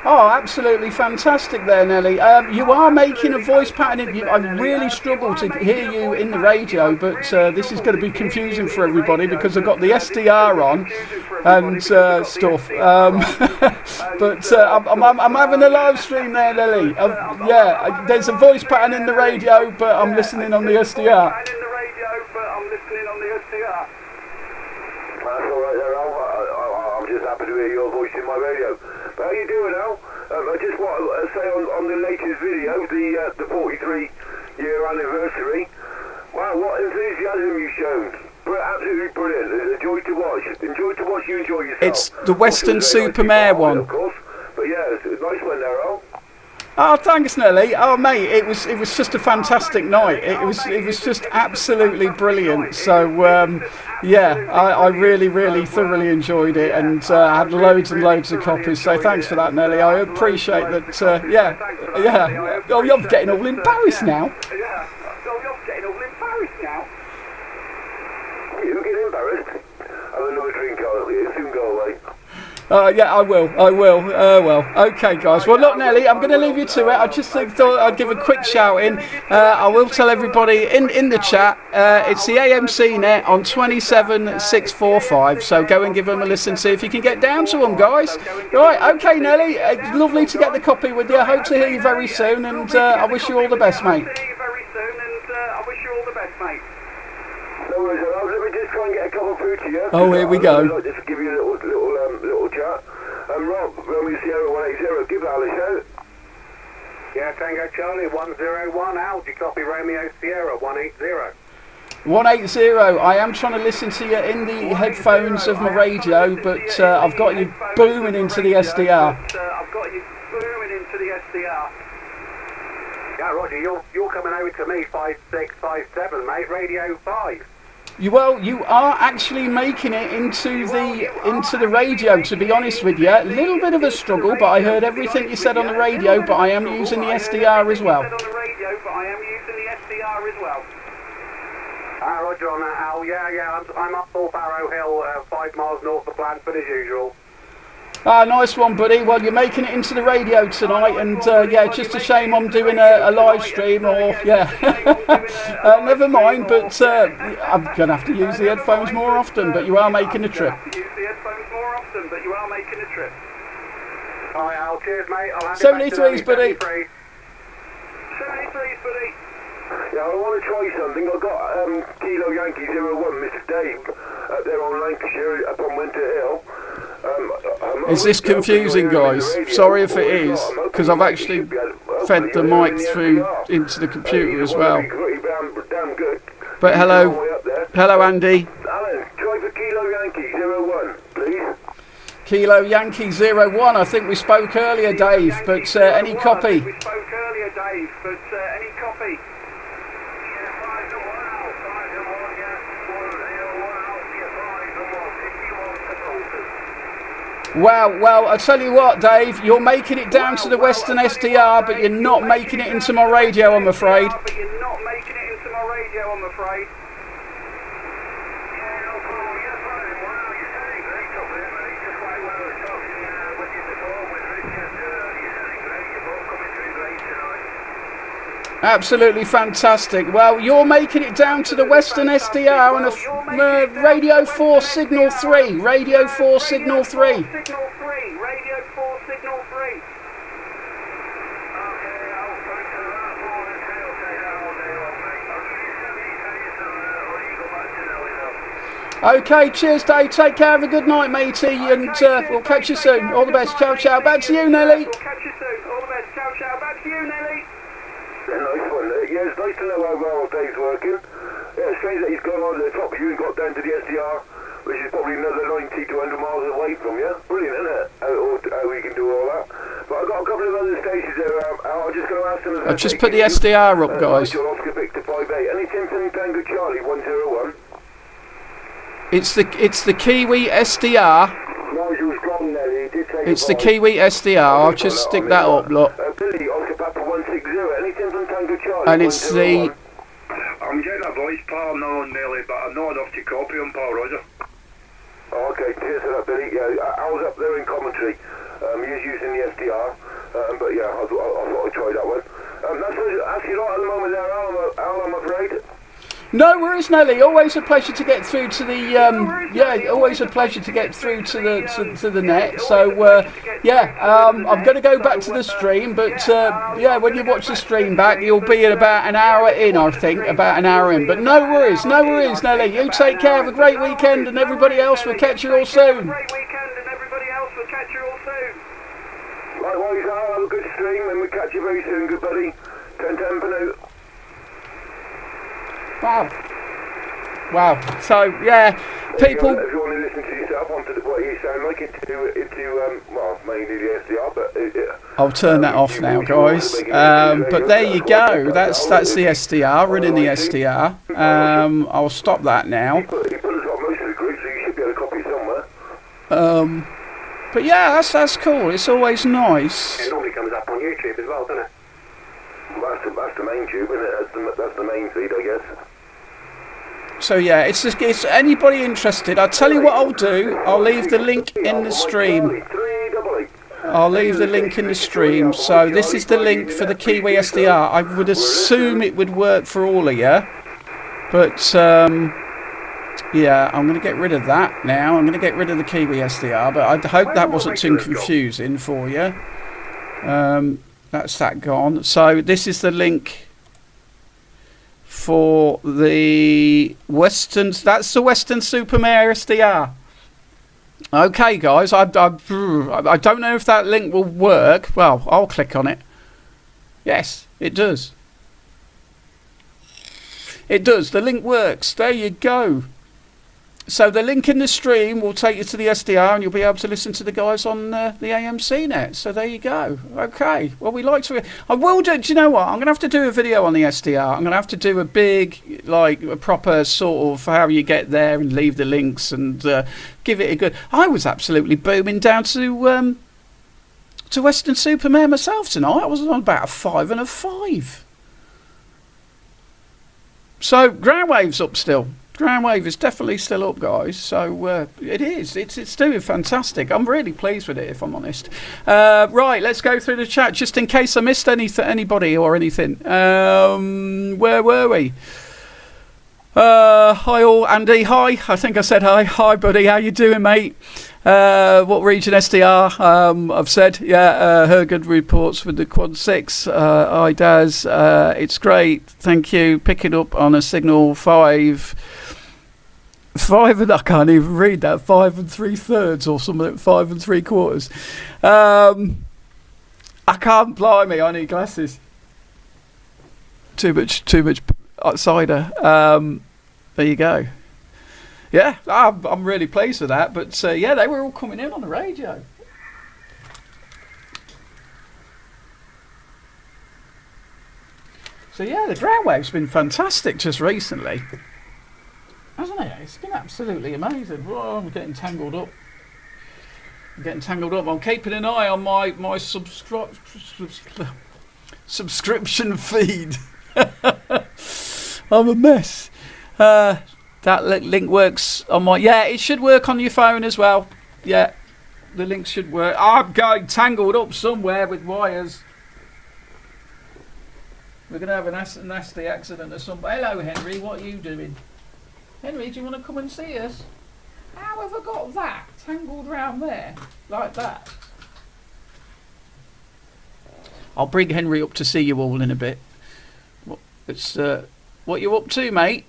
S1: Oh, absolutely fantastic there, Nelly. You are making a voice pattern. I really struggle to hear you in the radio, but this is going to be confusing for everybody because I've got the SDR on and stuff. But I'm having a live stream there, Nelly. Yeah, there's a voice pattern in the radio, but I'm listening on the SDR.
S3: That's all right there, Al. I'm just happy to hear your voice in my radio. But how you doing, Al? I just want to say on the latest video, the 43-year anniversary. Wow, what enthusiasm you've shown. Absolutely brilliant. It's a joy to watch. You enjoy yourself.
S1: It's the Western Supermare one.
S3: Of course. But yeah, it's a nice one there, Al.
S1: Oh, thanks, Nelly. Oh, mate, it was just a fantastic night. It was just absolutely brilliant. So, I really thoroughly enjoyed it, and I had loads and loads of copies. So, thanks for that, Nelly. I appreciate that. Oh, you're getting all embarrassed now.
S3: You get embarrassed. Have another drink, Al. It'll soon go away.
S1: I will. Well, okay, guys. Well, look, Nelly, I'm going to leave you to it. I just thought I'd give a quick shout in. I will tell everybody in the chat, it's the AMC net on 27645. So go and give them a listen, see if you can get down to them, guys. Right, okay, Nelly. Lovely to get the copy with you. I hope to hear you very soon, and I wish you all the best, mate.
S3: No worries, let me just try and get a couple of food to you.
S1: Oh, here we go.
S3: Just give you a little chat. Rob, Romeo Sierra 180, give Al a shout.
S2: Yeah, Tango Charlie 101, Al, do you copy Romeo Sierra 180?
S1: 180. I am trying to listen to you in the headphones of my radio, but I've got you booming into the SDR.
S2: Yeah, Roger, you're coming over to me 5657, mate. Radio 5.
S1: You are actually making it into the radio, to be honest with you. A little bit of a struggle, but I heard everything you said on the radio, but I am using the SDR as well.
S2: Roger on that, Al. Yeah, I'm up North Arrow Hill, 5 miles north of Blandford as usual.
S1: Nice one, buddy. Well, you're making it into the radio tonight, and just a shame I'm doing a live stream, or never mind, but I'm going to have to use the headphones more often, but you are making a trip.
S2: Alright, Al, cheers, mate. I'll
S1: 73s, buddy.
S2: 73s, buddy.
S3: Yeah, I want to try something. I've got Kilo Yankee 01, Mr. Dave, up there on Lancashire, up on Winter Hill.
S1: Is this confusing, guys? Sorry if it is, because I've actually fed the mic through into the computer as well. But hello, Andy.
S3: Alan, try for Kilo Yankee 01, please.
S1: Kilo Yankee 01. I think we spoke earlier, Dave. But any copy? Wow, well, I tell you what, Dave, you're making it down to the Western SDR, but you're not making it into my radio, I'm afraid. Absolutely fantastic. Well, you're making it down to the Western SDR on a Radio 4 Signal 3. Radio 4 Signal 3. Okay, cheers, Dave. Take care. Have a good night, matey, and we'll catch you soon. All the best. Ciao, ciao. Back to you, Nelly.
S3: Nice one. Yeah, it's nice to know how well Dave's working. Yeah, it's strange that he's gone on the top of you and got down to the SDR which is probably another 90 to 100 miles away from you. Brilliant, isn't it? How we can do all that. But I've got a couple of other stations there. I'm just going to ask them.
S1: I've just put the SDR up, guys.
S3: Oscar Victor 58. Anything from Tango Charlie 101?
S1: It's the Kiwi SDR.
S3: Nigel's gone there. He did say
S1: It's the
S3: goodbye.
S1: Kiwi SDR. I'll just stick that up, look.
S3: Billy, Oscar Papa 160. Anything from Tango Charlie?
S1: And it's the.
S2: I'm getting a voice, pal, now nearly, but I'm not enough to copy him, pal, Roger.
S3: Oh, okay, cheers for that, Billy. Yeah, I was up there in commentary. He's using the SDR, but yeah, I thought I'd try that one. That's your lot at the moment there, Al, I'm afraid.
S1: No worries, Nelly. Always a pleasure to get through to the always a pleasure to get through to the net. So I'm going to go back to the stream, but when you watch the stream back, you'll be at about an hour in, I think, about an hour in. But no worries, Nelly. You take care. Have a great weekend, and everybody else will catch you all soon.
S3: Likewise, Al, have a good stream, and we'll catch you very soon, good buddy. 10-10 for now.
S1: Wow. So yeah, people.
S3: If you want to listen to yourself onto what you sound like into mainly the SDR, but
S1: I'll turn that off now, guys. But there you go. That's the SDR, running the SDR. I'll stop that now.
S3: he put us on most of the group, so you should be able to copy somewhere.
S1: But yeah, that's cool. It's always nice.
S3: It normally comes up on YouTube as well, doesn't it? Well, that's the main tube, isn't it? That's the main feed, I guess.
S1: So yeah, it's anybody interested. I'll tell you what I'll do. I'll leave the link in the stream. I'll leave the link in the stream. So this is the link for the Kiwi SDR. I would assume it would work for all of you. But yeah, I'm going to get rid of that now. I'm going to get rid of the Kiwi SDR. But I hope that wasn't too confusing for you. That's that gone. So this is the link for the Western. That's the Western Supermare SDR. Okay, guys. I don't know if that link will work. Well, I'll click on it. Yes, it does. It does. The link works. There you go. So the link in the stream will take you to the SDR, and you'll be able to listen to the guys on the AMC net. So there you go. Okay. Well, we like to. I will do. Do you know what? I'm going to have to do a video on the SDR. I'm going to have to do a big, like, a proper sort of how you get there and leave the links and give it a good. I was absolutely booming down to Western Supermare myself tonight. I was on about a 5 and a 5. So Groundwave's up still. Groundwave is definitely still up, guys. So it is. It's doing fantastic. I'm really pleased with it, if I'm honest. Right, let's go through the chat just in case I missed anybody or anything. Where were we? Hi all, Andy. Hi. I think I said hi. Hi, buddy. How you doing, mate? What region SDR? I've said, yeah, heard good reports with the Quad 6. Hi, Daz. It's great. Thank you. Picking up on a signal 5. 5 and I can't even read that. 5 3/3 or something. 5 3/4. I can't, blimey. I need glasses. Too much cider. There you go. Yeah, I'm really pleased with that. But yeah, they were all coming in on the radio. So yeah, the Groundwave's been fantastic just recently, hasn't it? It's been absolutely amazing. Whoa, I'm getting tangled up. I'm keeping an eye on my subscription feed. I'm a mess. That link works on my... Yeah, it should work on your phone as well. Yeah, the link should work. I'm going tangled up somewhere with wires. We're going to have a nasty accident or something. Hello, Henry. What are you doing? Henry, do you want to come and see us? How have I got that tangled round there? Like that. I'll bring Henry up to see you all in a bit. What you up to, mate?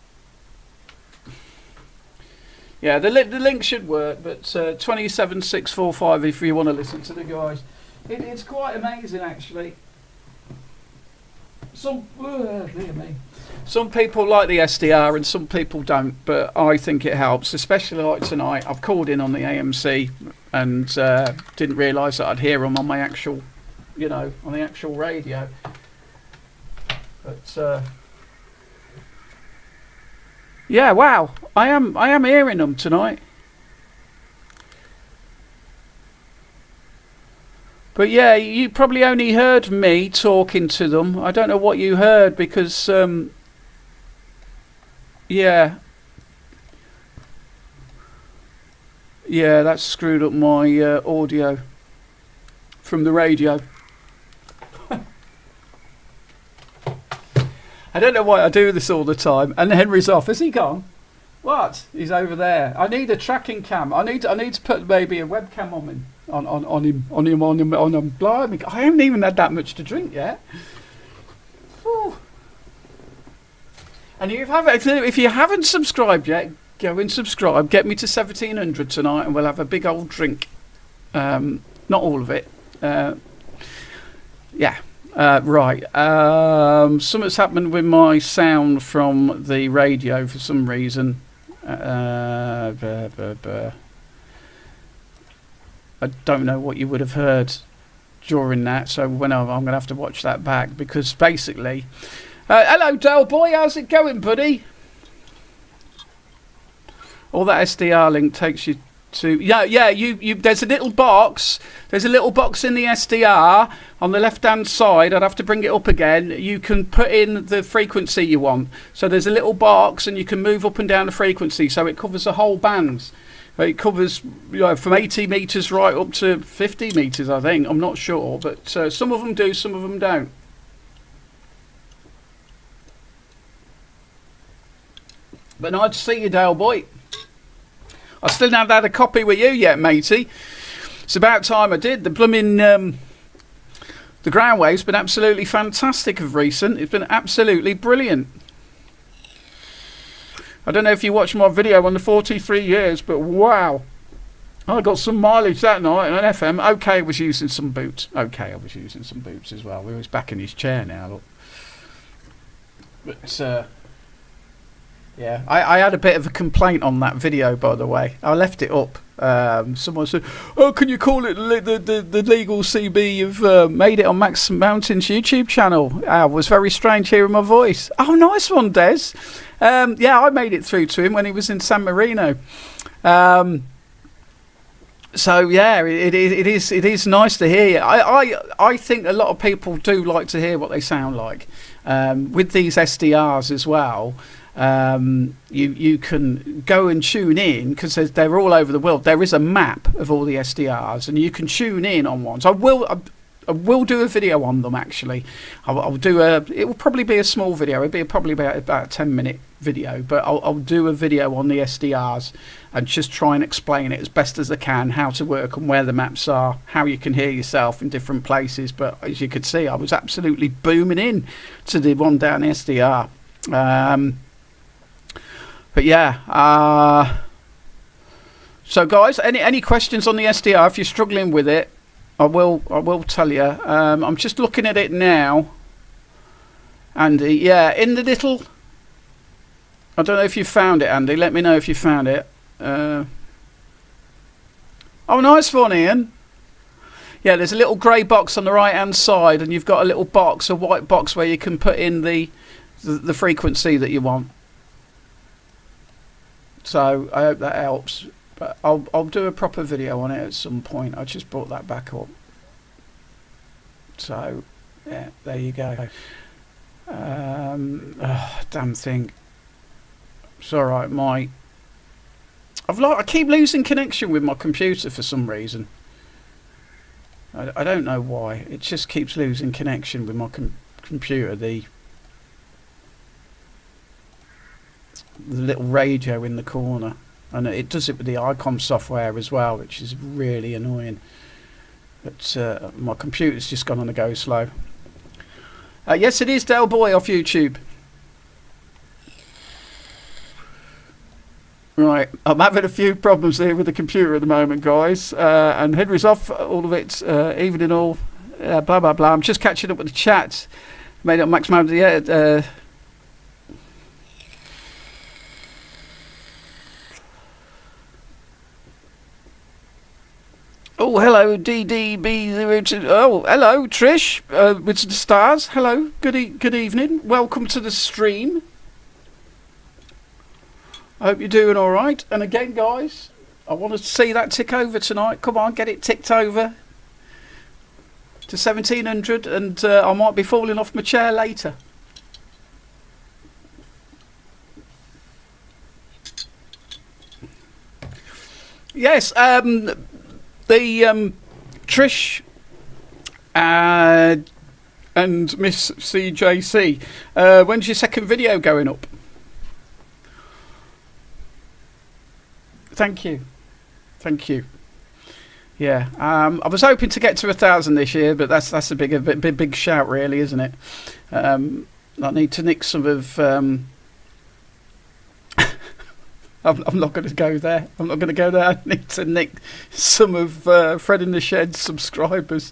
S1: Yeah, the link should work, but 27645 if you want to listen to the guys. It's quite amazing, actually. Dear me. Some people like the SDR and some people don't, but I think it helps, especially like tonight. I've called in on the AMC and didn't realise that I'd hear them on my actual, on the actual radio. But yeah, wow, I am hearing them tonight. But yeah, you probably only heard me talking to them. I don't know what you heard because yeah, that's screwed up my audio from the radio. I don't know why I do this all the time. And Henry's off. Has he gone? What? He's over there. I need a tracking cam. I need to put maybe a webcam on him. On him. Blimey, I haven't even had that much to drink yet. Whew. And if you haven't subscribed yet, go and subscribe. Get me to 1700 tonight, and we'll have a big old drink. Not all of it. Yeah. Right. Something's happened with my sound from the radio for some reason. I don't know what you would have heard during that, so I'm going to have to watch that back because basically... hello, Del Boy, how's it going, buddy? All that SDR link takes you to... Yeah, you there's a little box. There's a little box in the SDR on the left-hand side. I'd have to bring it up again. You can put in the frequency you want. So there's a little box and you can move up and down the frequency, so it covers the whole band. It covers from 80 metres right up to 50 metres, I think. I'm not sure, but some of them do, some of them don't. But nice to see you, Dale Boy. I still haven't had a copy with you yet, matey. It's about time I did. The blooming the ground wave's been absolutely fantastic of recent. It's been absolutely brilliant. I don't know if you watched my video on the 43 years, but wow. I got some mileage that night on an FM. OK, I was using some boots. OK, I was using some boots as well. We was back in his chair now, look. But, yeah, I had a bit of a complaint on that video, by the way. I left it up. Someone said, "Oh, can you call it the legal CB? You've made it on Max Mountain's YouTube channel." It was very strange hearing my voice. Oh, nice one, Des. Yeah, I made it through to him when he was in San Marino. So yeah, it is nice to hear you. I think a lot of people do like to hear what they sound like. With these SDRs as well. You can go and tune in because they're all over the world. There is a map of all the SDRs, and you can tune in on ones. I will do a video on them actually. I'll do it will probably be a small video. It'll be probably about a 10-minute video, but I'll do a video on the SDRs and just try and explain it as best as I can, how to work and where the maps are, how you can hear yourself in different places. But as you could see, I was absolutely booming in to the one down SDR. But yeah, so guys, any questions on the SDR? If you're struggling with it, I will tell you. I'm just looking at it now, Andy. Yeah, in the little. I don't know if you found it, Andy. Let me know if you found it. Oh, nice one, Ian. Yeah, there's a little grey box on the right-hand side, and you've got a little box, a white box, where you can put in the frequency that you want. So I hope that helps, but I'll do a proper video on it at some point. I just brought that back up. So yeah, there you go. Damn thing. It's all right. I keep losing connection with my computer for some reason. I don't know why. It just keeps losing connection with my computer. The little radio in the corner, and it does it with the ICOM software as well, which is really annoying. But my computer's just gone on the go slow. Yes, it is Del Boy off YouTube. Right, I'm having a few problems here with the computer at the moment, guys, and Henry's off. All of it, evening all, blah blah blah. I'm just catching up with the chat. Made up Max Mountain. Yeah. Oh, hello, DDB02. Oh, hello, Trish, with the stars. Hello, good evening. Welcome to the stream. I hope you're doing all right. And again, guys, I want to see that tick over tonight. Come on, get it ticked over to 1700, and I might be falling off my chair later. Yes, the Trish and Miss CJC. When's your second video going up? Thank you. Yeah, I was hoping to get to 1,000 this year, but that's a big shout, really, isn't it? I need to nick some of. I'm not going to go there. I need to nick some of Fred in the Shed's subscribers.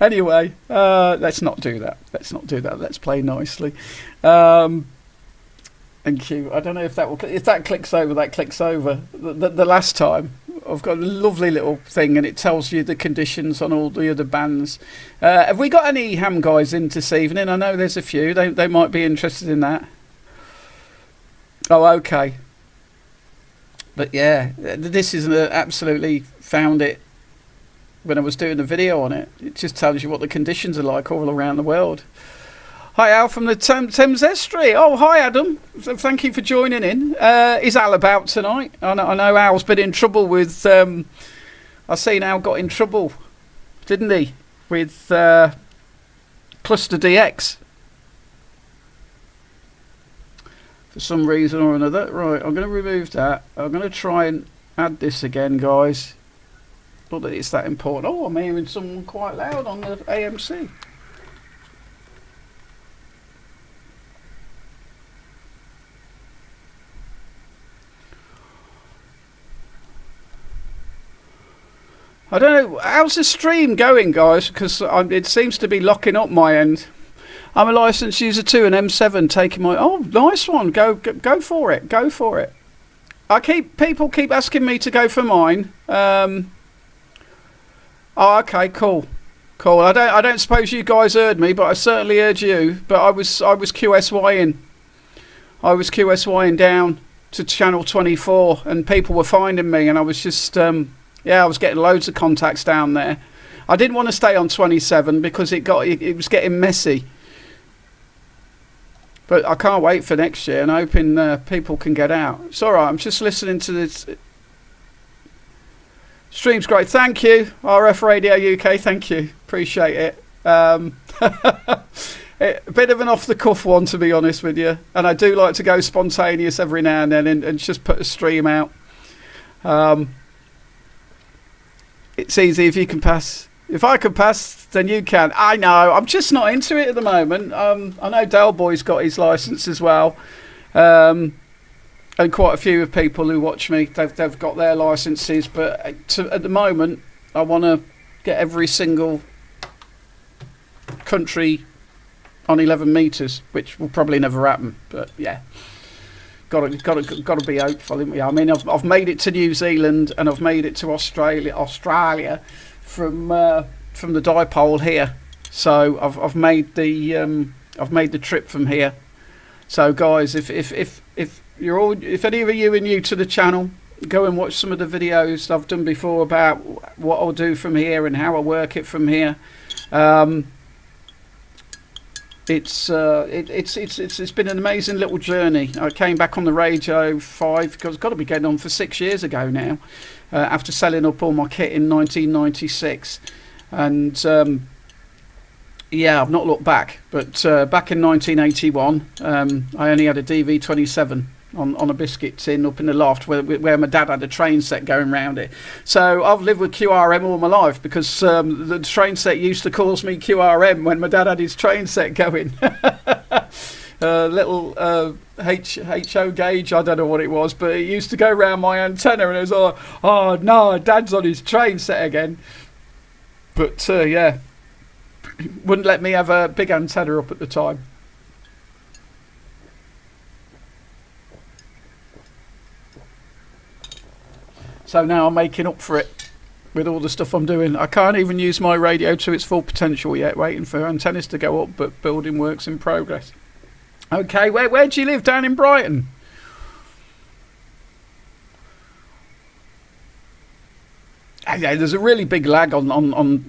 S1: Anyway, let's not do that. Let's play nicely. Thank you. I don't know if that clicks over. That clicks over. The last time I've got a lovely little thing, and it tells you the conditions on all the other bands. Have we got any ham guys in this evening? I know there's a few. They might be interested in that. Oh, okay. But yeah, this is absolutely found it when I was doing the video on it. It just tells you what the conditions are like all around the world. Hi, Al from the Thames Estuary. Oh, hi, Adam. Thank you for joining in. Is Al about tonight? I know Al's been in trouble with... I seen Al got in trouble, didn't he? With Cluster DX. For some reason or another. Right, I'm going to remove that. I'm going to try and add this again, guys. Not that it's that important. Oh, I'm hearing someone quite loud on the AMC. I don't know. How's the stream going, guys? Because it seems to be locking up my end. I'm a licensed user too, an M7 taking my... Oh, nice one. Go for it. Go for it. People keep asking me to go for mine. Oh, okay, cool. I don't suppose you guys heard me, but I certainly heard you. But I was QSYing. I was QSYing down to channel 24, and people were finding me, and I was just... I was getting loads of contacts down there. I didn't want to stay on 27 because it was getting messy. But I can't wait for next year and hoping people can get out. It's all right. I'm just listening to this. Stream's great. Thank you, RF Radio UK. Thank you. Appreciate it. A bit of an off-the-cuff one, to be honest with you. And I do like to go spontaneous every now and then and just put a stream out. It's easy if you can pass. If I can pass, then you can. I know. I'm just not into it at the moment. I know Dale Boy's got his licence as well. And quite a few of people who watch me, they've got their licences. But at the moment, I want to get every single country on 11 metres, which will probably never happen. But yeah. Got to be hopeful, haven't we? I mean, I've made it to New Zealand and I've made it to Australia from the dipole here. So I've made the trip from here. So guys, if any of you are new to the channel, go and watch some of the videos I've done before about what I'll do from here and how I work it from here. It's been an amazing little journey. I came back on the radio it's got to be getting on for 6 years ago now, after selling up all my kit in 1996, and I've not looked back. But back in 1981, I only had a DV27 on a biscuit tin up in the loft where my dad had a train set going round it. So I've lived with QRM all my life because the train set used to call me QRM when my dad had his train set going. Little HO gauge, I don't know what it was, but it used to go round my antenna and it was like, oh no, Dad's on his train set again. But wouldn't let me have a big antenna up at the time. So now I'm making up for it with all the stuff I'm doing. I can't even use my radio to its full potential yet, waiting for antennas to go up, but building work's in progress. Okay, where do you live? Down in Brighton? Yeah, there's a really big lag on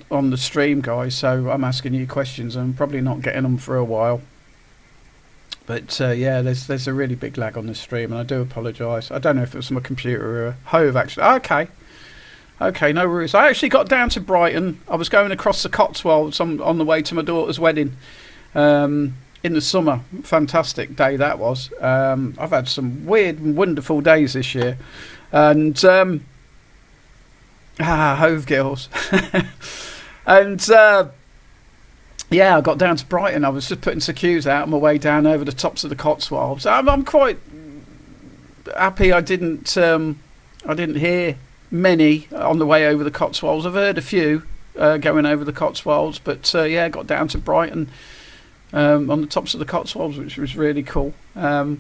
S1: the stream, guys, so I'm asking you questions. I'm probably not getting them for a while. But yeah, there's a really big lag on the stream, and I do apologise. I don't know if it was my computer or a Hove, actually. Okay, no worries. I actually got down to Brighton. I was going across the Cotswolds on the way to my daughter's wedding in the summer. Fantastic day that was. I've had some weird and wonderful days this year. And Hove girls. And yeah, I got down to Brighton. I was just putting some cues out on my way down over the tops of the Cotswolds. I'm quite happy I didn't hear many on the way over the Cotswolds. I've heard a few going over the Cotswolds, but yeah, got down to Brighton on the tops of the Cotswolds, which was really cool. Yeah,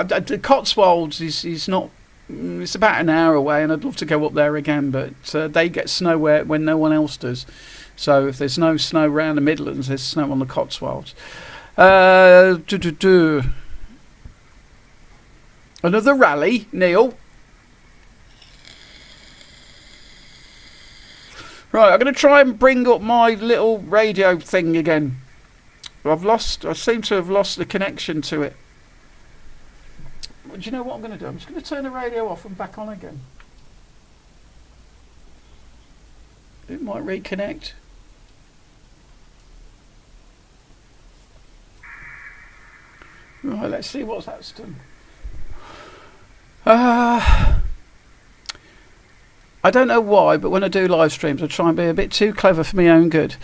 S1: the Cotswolds is not. It's about an hour away, and I'd love to go up there again, but they get snow when no one else does. So if there's no snow around the Midlands, there's snow on the Cotswolds. Another rally, Neil. Right, I'm going to try and bring up my little radio thing again. I seem to have lost the connection to it. Do you know what I'm going to do? I'm just going to turn the radio off and back on again. It might reconnect. Right, let's see what that's done. I don't know why, but when I do live streams, I try and be a bit too clever for my own good.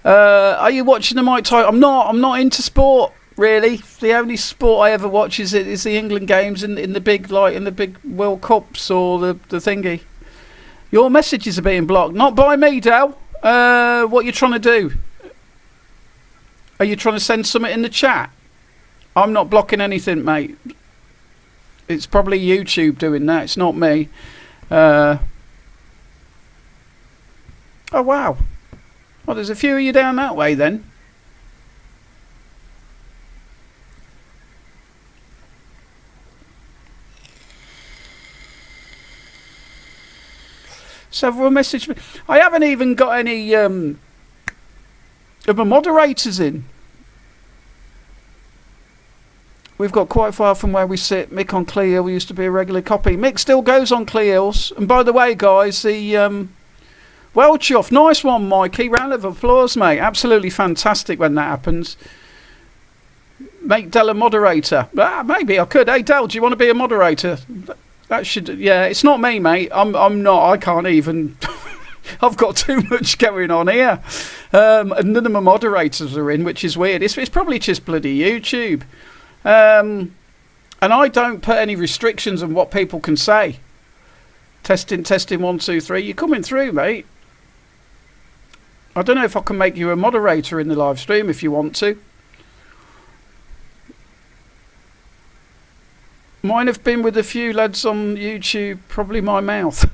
S1: Are you watching the Mike Tyson? I'm not into sport, really. The only sport I ever watch is the England games in the big World Cups or the thingy. Your messages are being blocked, not by me, Dal. What are you trying to do? Are you trying to send something in the chat? I'm not blocking anything, mate. It's probably YouTube doing that. It's not me. Oh, wow. Well, there's a few of you down that way, then. Several message me. I haven't even got any of my moderators in. We've got quite far from where we sit. Mick on Clee Hill used to be a regular copy. Mick still goes on Clee Hills. And by the way, guys, the Welch off. Nice one, Mikey. Round of applause, mate. Absolutely fantastic when that happens. Make Dell a moderator. Maybe I could. Hey, Dell, do you want to be a moderator? That should. Yeah, it's not me, mate. I'm not. I can't even. I've got too much going on here. And none of my moderators are in, which is weird. It's probably just bloody YouTube. And I don't put any restrictions on what people can say. Testing 1 2 3. You're coming through, mate. I don't know if I can make you a moderator in the live stream if you want to. Mine have been with a few lads on YouTube, probably my mouth.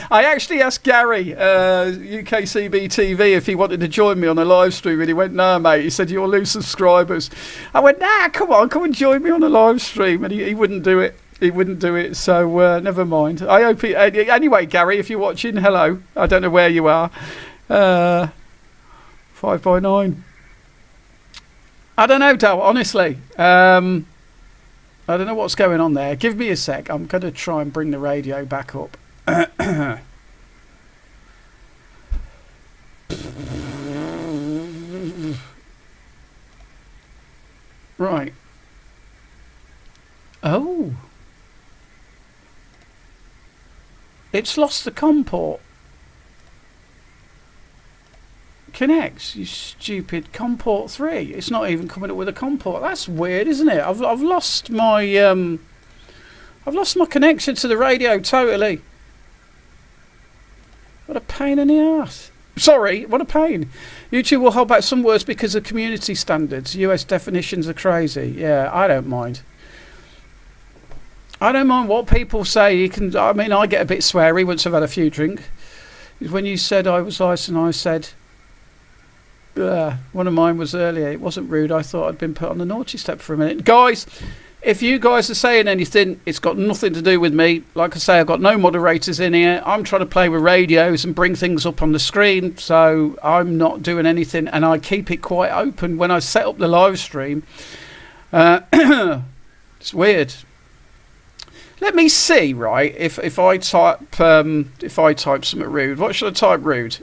S1: I actually asked Gary, UKCB TV, if he wanted to join me on a live stream, and he went, no, mate. He said, you'll lose subscribers. I went, nah, come and join me on a live stream. And he wouldn't do it. He wouldn't do it, so never mind. I hope anyway, Gary, if you're watching, hello. I don't know where you are. 5x9. I don't know, Dal, honestly. I don't know what's going on there. Give me a sec. I'm going to try and bring the radio back up. Right. Oh. It's lost the COM port. Connects, you stupid COM port 3. It's not even coming up with a COM port. That's weird, isn't it? I've lost my connection to the radio totally. What a pain in the ass. Sorry, what a pain. YouTube will hold back some words because of community standards. US definitions are crazy. Yeah, I don't mind. I don't mind what people say. You can. I mean, I get a bit sweary once I've had a few drinks. When you said I was nice and I said, one of mine was earlier, it wasn't rude. I thought I'd been put on the naughty step for a minute. Guys, if you guys are saying anything, it's got nothing to do with me. Like I say, I've got no moderators in here. I'm trying to play with radios and bring things up on the screen. So I'm not doing anything. And I keep it quite open when I set up the live stream. It's weird. Let me see, right? If I type something rude, what should I type rude?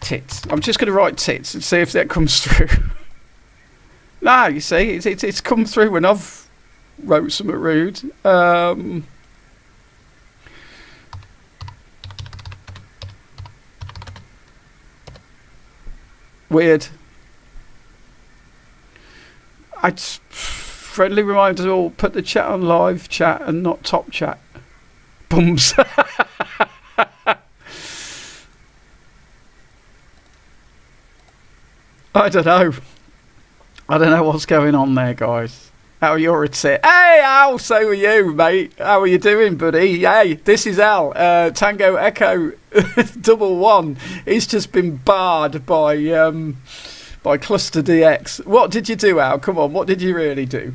S1: Tits. I'm just going to write tits and see if that comes through. Nah, you see, it's come through when I've wrote something rude. Weird. Friendly reminder all, put the chat on live chat and not top chat. Bums. I don't know what's going on there, guys. How you're at it? Hey, Al, so are you, mate? How are you doing, buddy? Hey, this is Al. Tango Echo 11. He's just been barred by Cluster DX. What did you do, Al? Come on, what did you really do?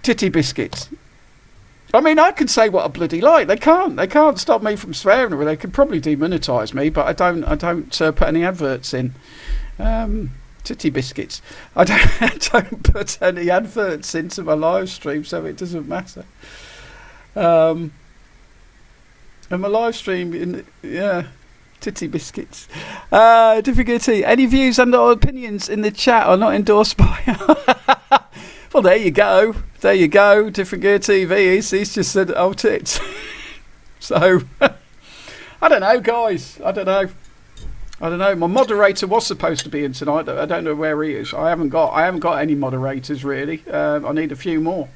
S1: Titty biscuits. I mean, I can say what I bloody like. They can't stop me from swearing. Or they could probably demonetise me, but I don't put any adverts in. Titty biscuits. I don't put any adverts into my live stream, so it doesn't matter. And my live stream, titty biscuits. Difficulty. Any views and or opinions in the chat are not endorsed by. Well, there you go. There you go. Different Gear TV. He's just said, oh, tits. So, I don't know, guys. I don't know. My moderator was supposed to be in tonight. I don't know where he is. I haven't got any moderators, really. I need a few more.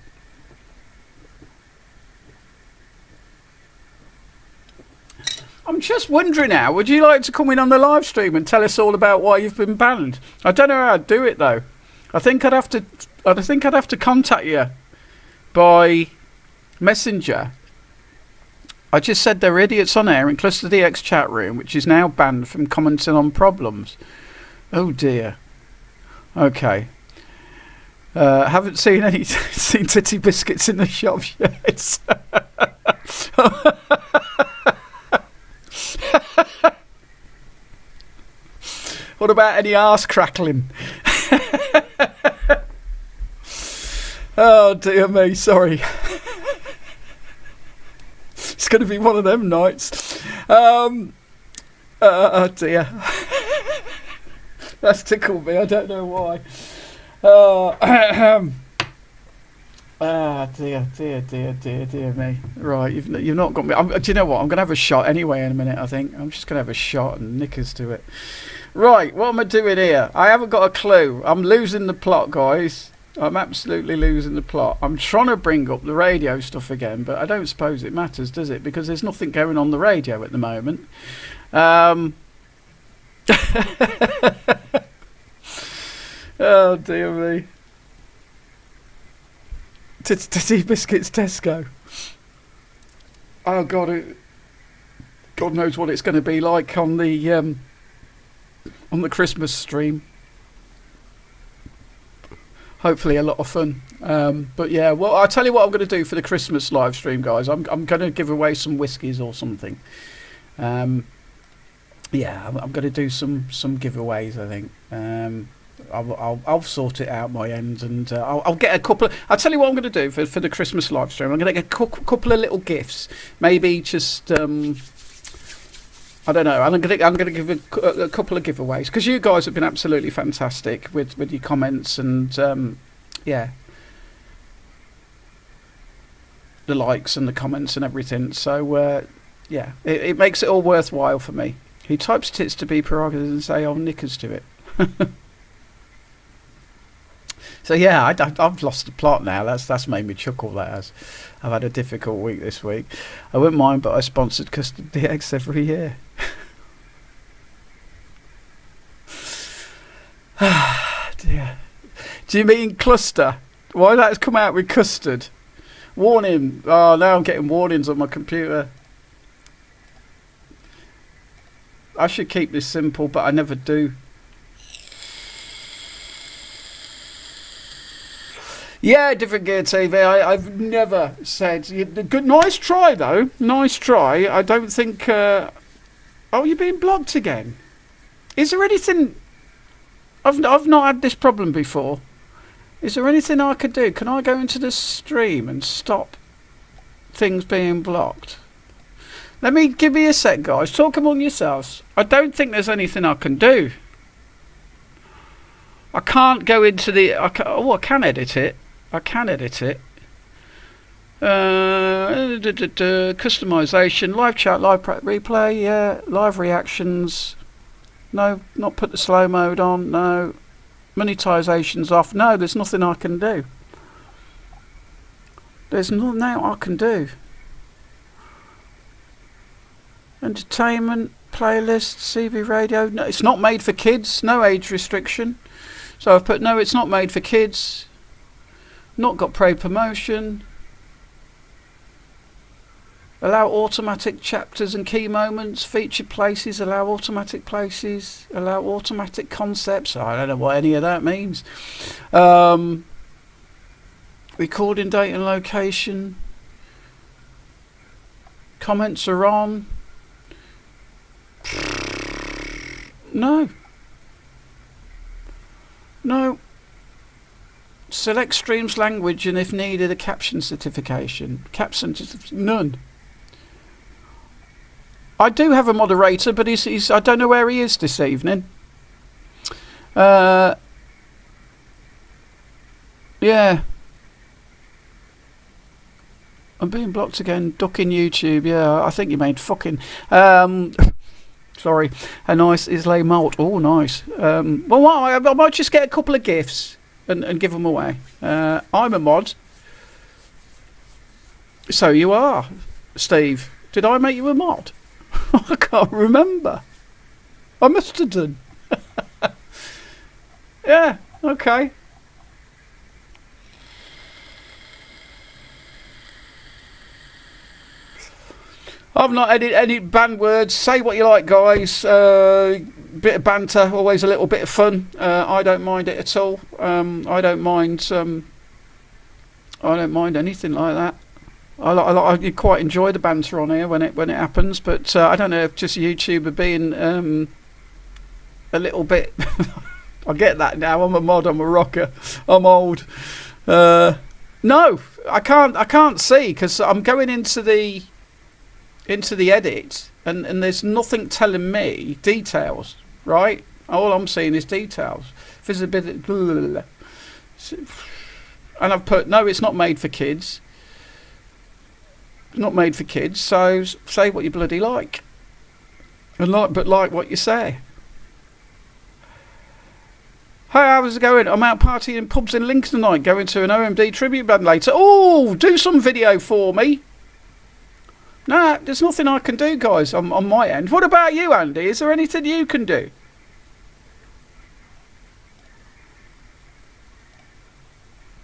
S1: I'm just wondering now, would you like to come in on the live stream and tell us all about why you've been banned? I don't know how I'd do it, though. I think I'd have to contact you by messenger. I just said there are idiots on air in Cluster DX chat room, which is now banned from commenting on problems. Oh dear. Okay. Haven't seen titty biscuits in the shop yet. What about any arse crackling? Oh dear me, sorry. It's going to be one of them nights. Oh dear. That's tickled me, I don't know why. Dear me. Right, you've not got me. Do you know what? I'm going to have a shot anyway in a minute, I think. I'm just going to have a shot and knickers to it. Right, what am I doing here? I haven't got a clue. I'm losing the plot, guys. I'm absolutely losing the plot. I'm trying to bring up the radio stuff again, but I don't suppose it matters, does it? Because there's nothing going on the radio at the moment. Oh, dear me. Titty biscuits Tesco. Oh, God. God knows what it's going to be like on the Christmas stream. Hopefully a lot of fun. But yeah, well, I'll tell you what I'm going to do for the Christmas live stream, guys. I'm going to give away some whiskies or something. Yeah, I'm going to do some giveaways, I think. I'll sort it out my end, and I'll get a couple of, I'll tell you what I'm going to do for the Christmas live stream. I'm going to get a couple of little gifts. Maybe just... I don't know. I'm going to give a couple of giveaways because you guys have been absolutely fantastic with your comments and yeah, the likes and the comments and everything. So yeah, it makes it all worthwhile for me. He types tits to be prerogative and say, "Oh, knickers to it." So yeah, I've lost the plot now. That's made me chuckle. That has. I've had a difficult week this week. I wouldn't mind, but I sponsored custard DX every year. Dear. Do you mean cluster? Why that's come out with custard? Warning. Oh, now I'm getting warnings on my computer. I should keep this simple, but I never do. Yeah, different gear TV. I've never said. Good, nice try though. Nice try. I don't think. Oh, you're being blocked again. Is there anything? I've not had this problem before. Is there anything I could do? Can I go into the stream and stop things being blocked? Give me a sec, guys. Talk among yourselves. I don't think there's anything I can do. I can't go into the. I can edit it. I can edit it. Customization, live chat, live replay, yeah, live reactions. No, not put the slow mode on. No, monetization's off. No, there's nothing I can do. There's nothing I can do. Entertainment, playlist, CB radio. No, it's not made for kids. No age restriction. So I've put no, it's not made for kids. Not got paid promotion. Allow automatic chapters and key moments. Featured places. Allow automatic places. Allow automatic concepts. I don't know what any of that means. Recording date and location. Comments are on. No. No. Select streams language and if needed a caption certification. None. I do have a moderator, but he's I don't know where he is this evening. Yeah. I'm being blocked again. Ducking YouTube. Yeah, I think you made fucking. Sorry. A nice Islay malt. Oh, nice. Well, I might just get a couple of gifts and give them away. I'm a mod. So you are, Steve. Did I make you a mod? I can't remember. I must have done. Yeah, okay. I've not edited any banned words. Say what you like, guys. Bit of banter, always a little bit of fun. I don't mind it at all. I don't mind. I don't mind anything like that. I quite enjoy the banter on here when it happens. But I don't know if just YouTube are being a little bit. I get that now. I'm a mod. I'm a rocker. I'm old. No, I can't see because I'm going into the edit and there's nothing telling me details, right? All I'm seeing is details. Visibility. Blah, and I've put, no, it's not made for kids. Not made for kids, so say what you bloody like. And like what you say. Hi, how's it going? I'm out partying in pubs in Lincoln tonight, going to an OMD tribute band later. Oh, do some video for me. Nah, there's nothing I can do, guys, on my end. What about you, Andy? Is there anything you can do?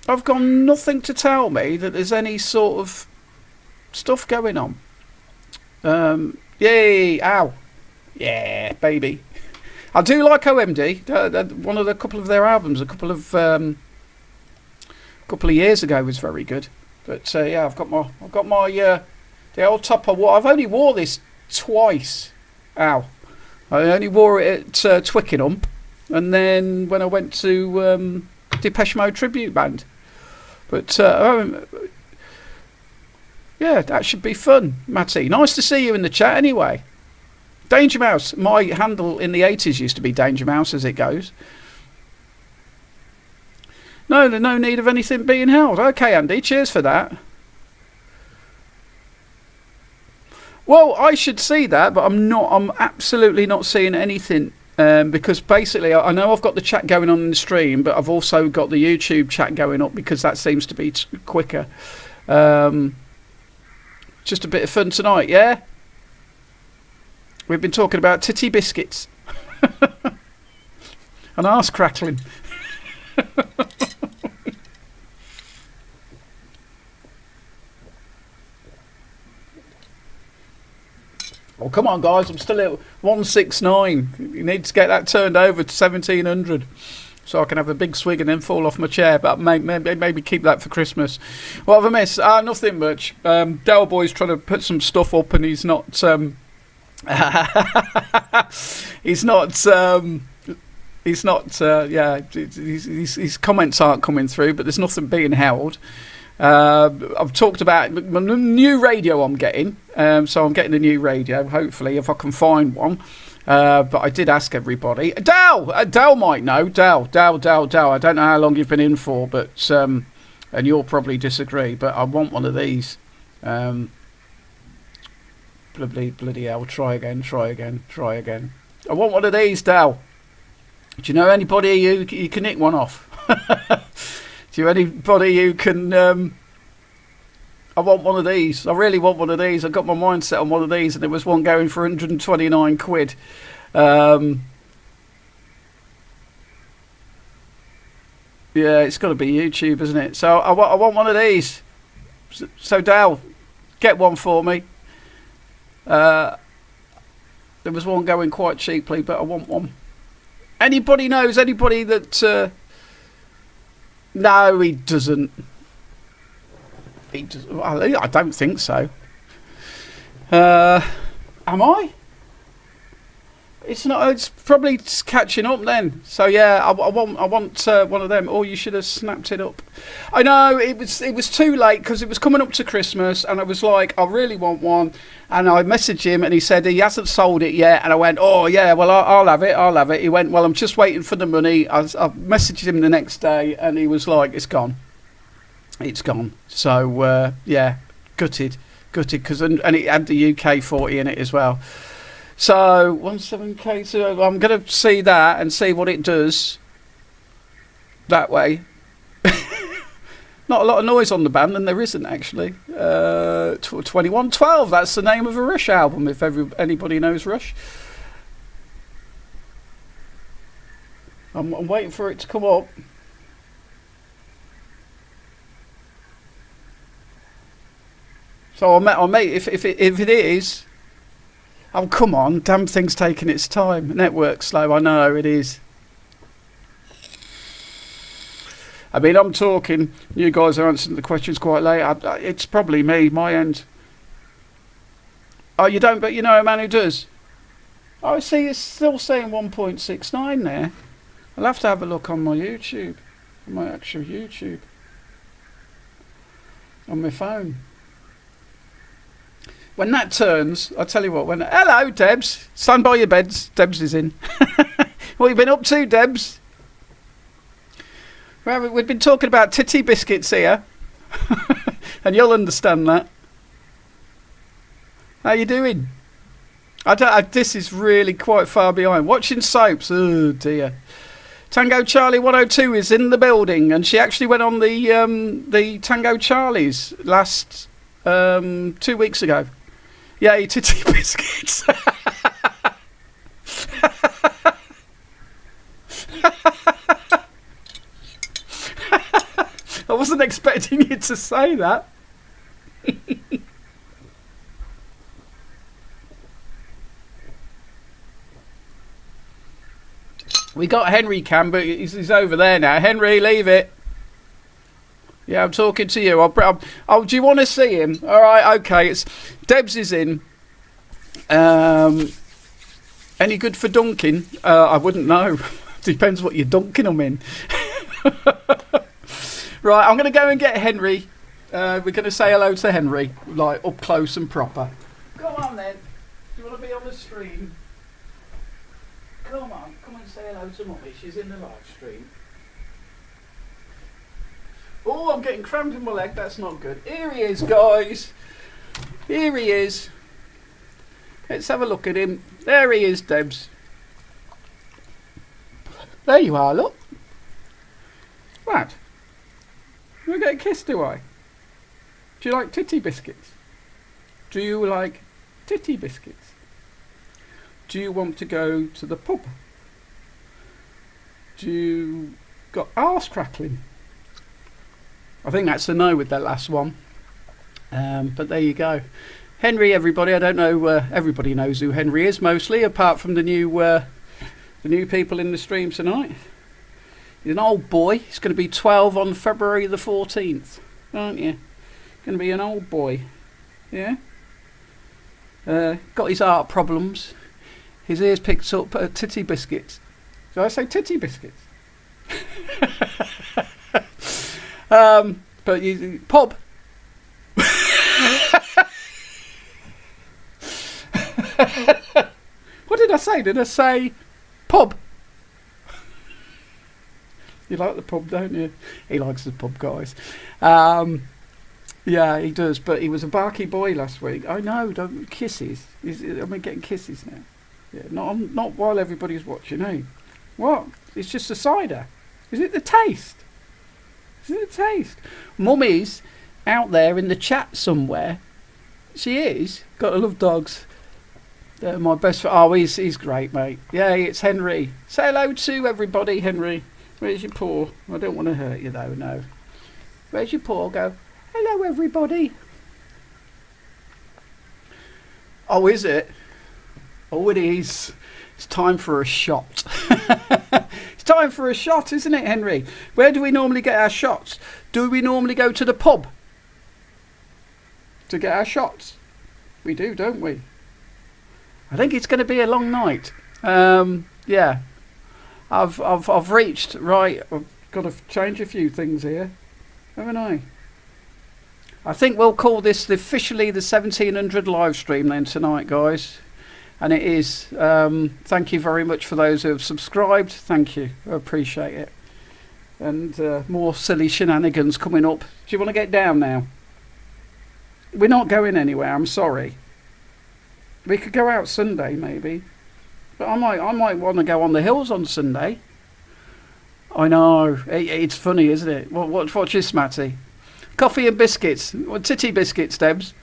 S1: I've got nothing to tell me that there's any sort of stuff going on. Yay, ow. Yeah, baby. I do like OMD. One of the couple of their albums, a couple of years ago was very good. But yeah, I've got my the old topper. I've only wore this twice. Ow. I only wore it at Twickenham, and then when I went to Depeche Mode tribute band. But yeah, that should be fun, Matty. Nice to see you in the chat anyway. Danger Mouse. My handle in the 80s used to be Danger Mouse as it goes. No, there's no need of anything being held. Okay, Andy, cheers for that. Well, I should see that, but I'm absolutely not seeing anything because basically I know I've got the chat going on in the stream, but I've also got the YouTube chat going up because that seems to be quicker. Just a bit of fun tonight, yeah? We've been talking about titty biscuits and arse crackling. Oh, come on, guys. I'm still at 169. You need to get that turned over to 1700 so I can have a big swig and then fall off my chair. But maybe keep that for Christmas. What have I missed? Nothing much. Del Boy's trying to put some stuff up and he's not... he's his comments aren't coming through, but there's nothing being held. I've talked about my new radio I'm getting, so I'm getting a new radio, hopefully, if I can find one. But I did ask everybody. Dal might know. Dal. I don't know how long you've been in for, but and you'll probably disagree, but I want one of these. Bloody hell, try again. I want one of these, Dal. Do you know anybody you can nick one off? Do you know anybody who can... I want one of these. I really want one of these. I got my mind set on one of these and there was one going for 129 quid. Yeah, it's got to be YouTube, isn't it? So I want one of these. So Dal, get one for me. There was one going quite cheaply, but I want one. Anybody knows anybody that... No, he doesn't. I don't think so. Am I? It's not. It's probably catching up then. So yeah, I want one of them. Or you should have snapped it up. I know it was too late because it was coming up to Christmas, and I was like, I really want one. And I messaged him, and he said he hasn't sold it yet. And I went, oh yeah, well I'll have it. He went, well I'm just waiting for the money. I messaged him the next day, and he was like, it's gone. So yeah, gutted because and it had the UK 40 in it as well. So 17K. So I'm going to see that and see what it does that way. Not a lot of noise on the band, and there isn't actually. 2112. That's the name of a Rush album. If anybody knows Rush. I'm waiting for it to come up. So I'll make if it is. Oh come on! Damn thing's taking its time. Network's slow. I know it is. I mean, I'm talking. You guys are answering the questions quite late. It's probably me, my end. Oh, you don't, but you know a man who does. Oh, see, it's still saying 1.69 there. I'll have to have a look on my YouTube, on my actual YouTube, on my phone. When that turns, I'll tell you what. Hello, Debs. Stand by your beds. Debs is in. What have you been up to, Debs? Well, we've been talking about titty biscuits here, and you'll understand that. How you doing? This is really quite far behind. Watching soaps. Oh dear. Tango Charlie 102 is in the building, and she actually went on the Tango Charlies last 2 weeks ago. Yay, titty biscuits. I wasn't expecting you to say that. We got Henry Cam, but he's over there now. Henry, leave it. Yeah, I'm talking to you. Oh, do you want to see him? All right, okay. Debs is in. Any good for dunking? I wouldn't know. Depends what you're dunking them in. Right, I'm going to go and get Henry. We're going to say hello to Henry, like up close and proper. Come on then. Do you want to be on the stream? Come on, come and say hello to Mummy. She's in the live stream. Oh, I'm getting cramp in my leg. That's not good. Here he is, guys. Here he is. Let's have a look at him. There he is, Debs. There you are, look. What? You get a kiss, do I? Do you like titty biscuits? Do you like titty biscuits? Do you want to go to the pub? Do you got arse crackling? I think that's a no with that last one. But there you go. Henry, everybody. I don't know. Everybody knows who Henry is mostly, apart from the new people in the stream tonight. He's an old boy. He's going to be 12 on February the 14th, aren't you? Going to be an old boy. Yeah. Got his heart problems. His ears picked up titty biscuits. Did I say titty biscuits? But you pub. What did I say? Did I say pub? You like the pub, don't you? He likes the pub, guys. Yeah, he does. But he was a barky boy last week. I know. Don't kisses. Am I getting kisses now? Yeah, not while everybody's watching. Hey, what? It's just a cider. Is it the taste? Is it the taste? Mummy's out there in the chat somewhere. She is. Gotta love dogs. My best friend. Oh, he's great, mate. Yeah, it's Henry. Say hello to everybody, Henry. Where's your paw? I don't want to hurt you though, no. Where's your paw? Go, hello everybody. Oh, is it? Oh, it is. It's time for a shot. It's time for a shot, isn't it, Henry? Where do we normally get our shots? Do we normally go to the pub to get our shots? We do, don't we? I think it's going to be a long night. Yeah. I've reached right. I've got to change a few things here, haven't I? I think we'll call this officially the 1700 live stream then tonight, guys. And it is. Thank you very much for those who have subscribed. Thank you. I appreciate it. And more silly shenanigans coming up. Do you want to get down now? We're not going anywhere. I'm sorry. We could go out Sunday maybe. But I might want to go on the hills on Sunday. I know. It's funny, isn't it? Watch this, Matty. Coffee and biscuits. What, titty biscuits, Debs?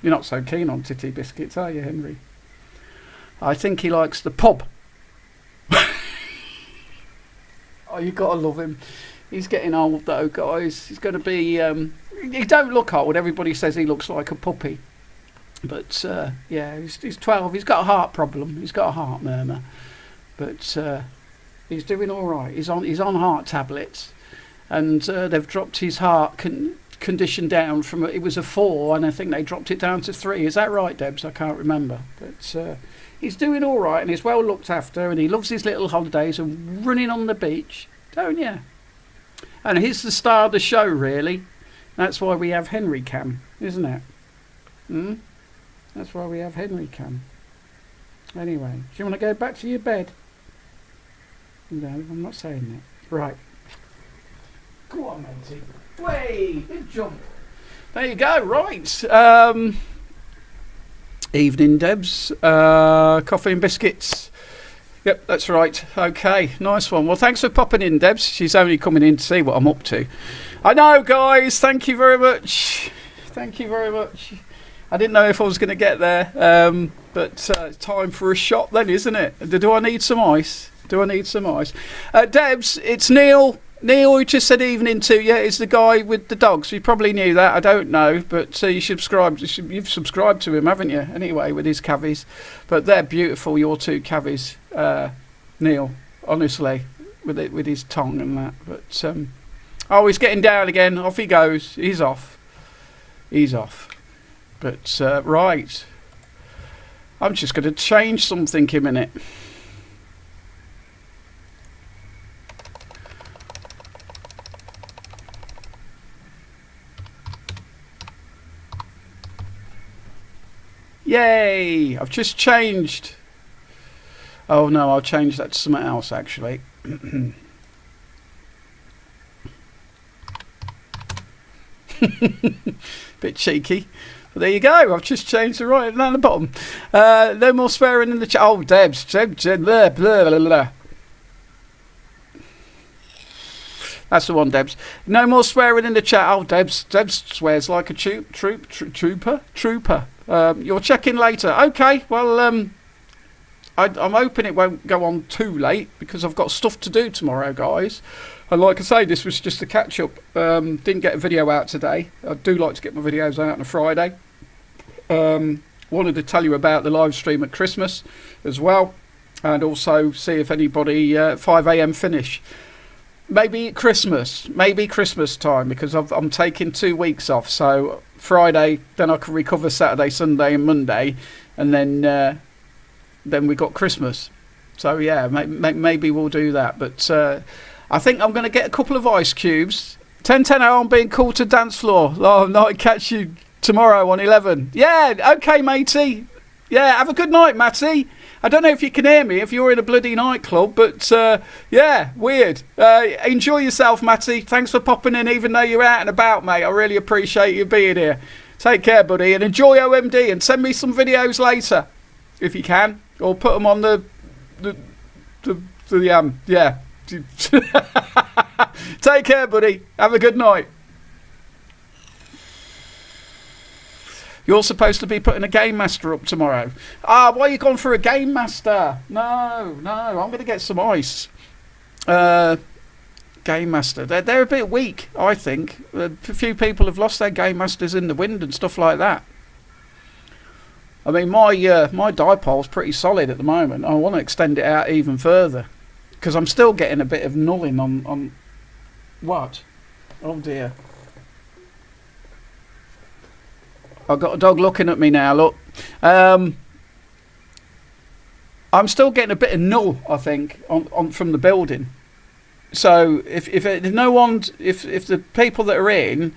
S1: You're not so keen on titty biscuits, are you, Henry? I think he likes the pub. Oh, you got to love him. He's getting old, though, guys. He's going to be... he don't look old. Everybody says he looks like a puppy. But, yeah, he's 12. He's got a heart problem. He's got a heart murmur. But he's doing all right. He's on heart tablets. And they've dropped his heart condition down from... It was a 4, and I think they dropped it down to 3. Is that right, Debs? I can't remember. But he's doing all right, and he's well looked after, and he loves his little holidays and running on the beach. Don't you? And he's the star of the show, really. That's why we have Henry Cam, isn't it? That's why we have Henry Cam. Anyway, do you want to go back to your bed? No, I'm not saying that. Right. Go on, matey. Way, big jump. There you go. Right. Evening, Debs. Coffee and biscuits. Yep, that's right. Okay, nice one. Well, thanks for popping in, Debs. She's only coming in to see what I'm up to. I know, guys. Thank you very much. Thank you very much. I didn't know if I was going to get there, but it's time for a shot then, isn't it? Do I need some ice? Do I need some ice? Debs, it's Neil. Neil, who just said evening to you, is the guy with the dogs. You probably knew that. I don't know, but you subscribed. You've subscribed to him, haven't you? Anyway, with his cavies. But they're beautiful, your two cavies, Neil, honestly, with his tongue and that. But, oh, he's getting down again. Off he goes. He's off. He's off. But, right. I'm just going to change something a minute. Yay! I've just changed. Oh no, I'll change that to something else actually. Bit cheeky. Well, there you go. I've just changed the right down the bottom. No more swearing in the chat. Oh, Debs. Blah, blah, blah, blah. That's the one, Debs. No more swearing in the chat. Oh, Debs swears like a trooper. You'll check in later. Okay, well, I'm hoping it won't go on too late because I've got stuff to do tomorrow, guys. And like I say, this was just a catch-up. Didn't get a video out today. I do like to get my videos out on a Friday. Wanted to tell you about the live stream at Christmas as well. And also see if anybody 5 a.m. finish. Maybe Christmas time, because I'm taking 2 weeks off. So Friday, then I can recover Saturday, Sunday, and Monday, and then we got Christmas. So yeah, maybe we'll do that. But I think I'm going to get a couple of ice cubes. 10:10 hour, I'm being called to dance floor. Oh, no, I catch you tomorrow on 11. Yeah, okay, matey. Yeah, have a good night, Matty. I don't know if you can hear me if you're in a bloody nightclub, but yeah, weird. Enjoy yourself, Matty. Thanks for popping in, even though you're out and about, mate. I really appreciate you being here. Take care, buddy, and enjoy OMD, and send me some videos later, if you can, or put them on the yeah. Take care, buddy. Have a good night. You're supposed to be putting a Game Master up tomorrow. Why are you gone for a Game Master? No, I'm going to get some ice. Game Master. They're a bit weak, I think. A few people have lost their Game Masters in the wind and stuff like that. I mean, my dipole's pretty solid at the moment. I want to extend it out even further, because I'm still getting a bit of nulling on what? Oh dear. I've got a dog looking at me now, look. I'm still getting a bit of null, I think, on from the building. So if the people that are in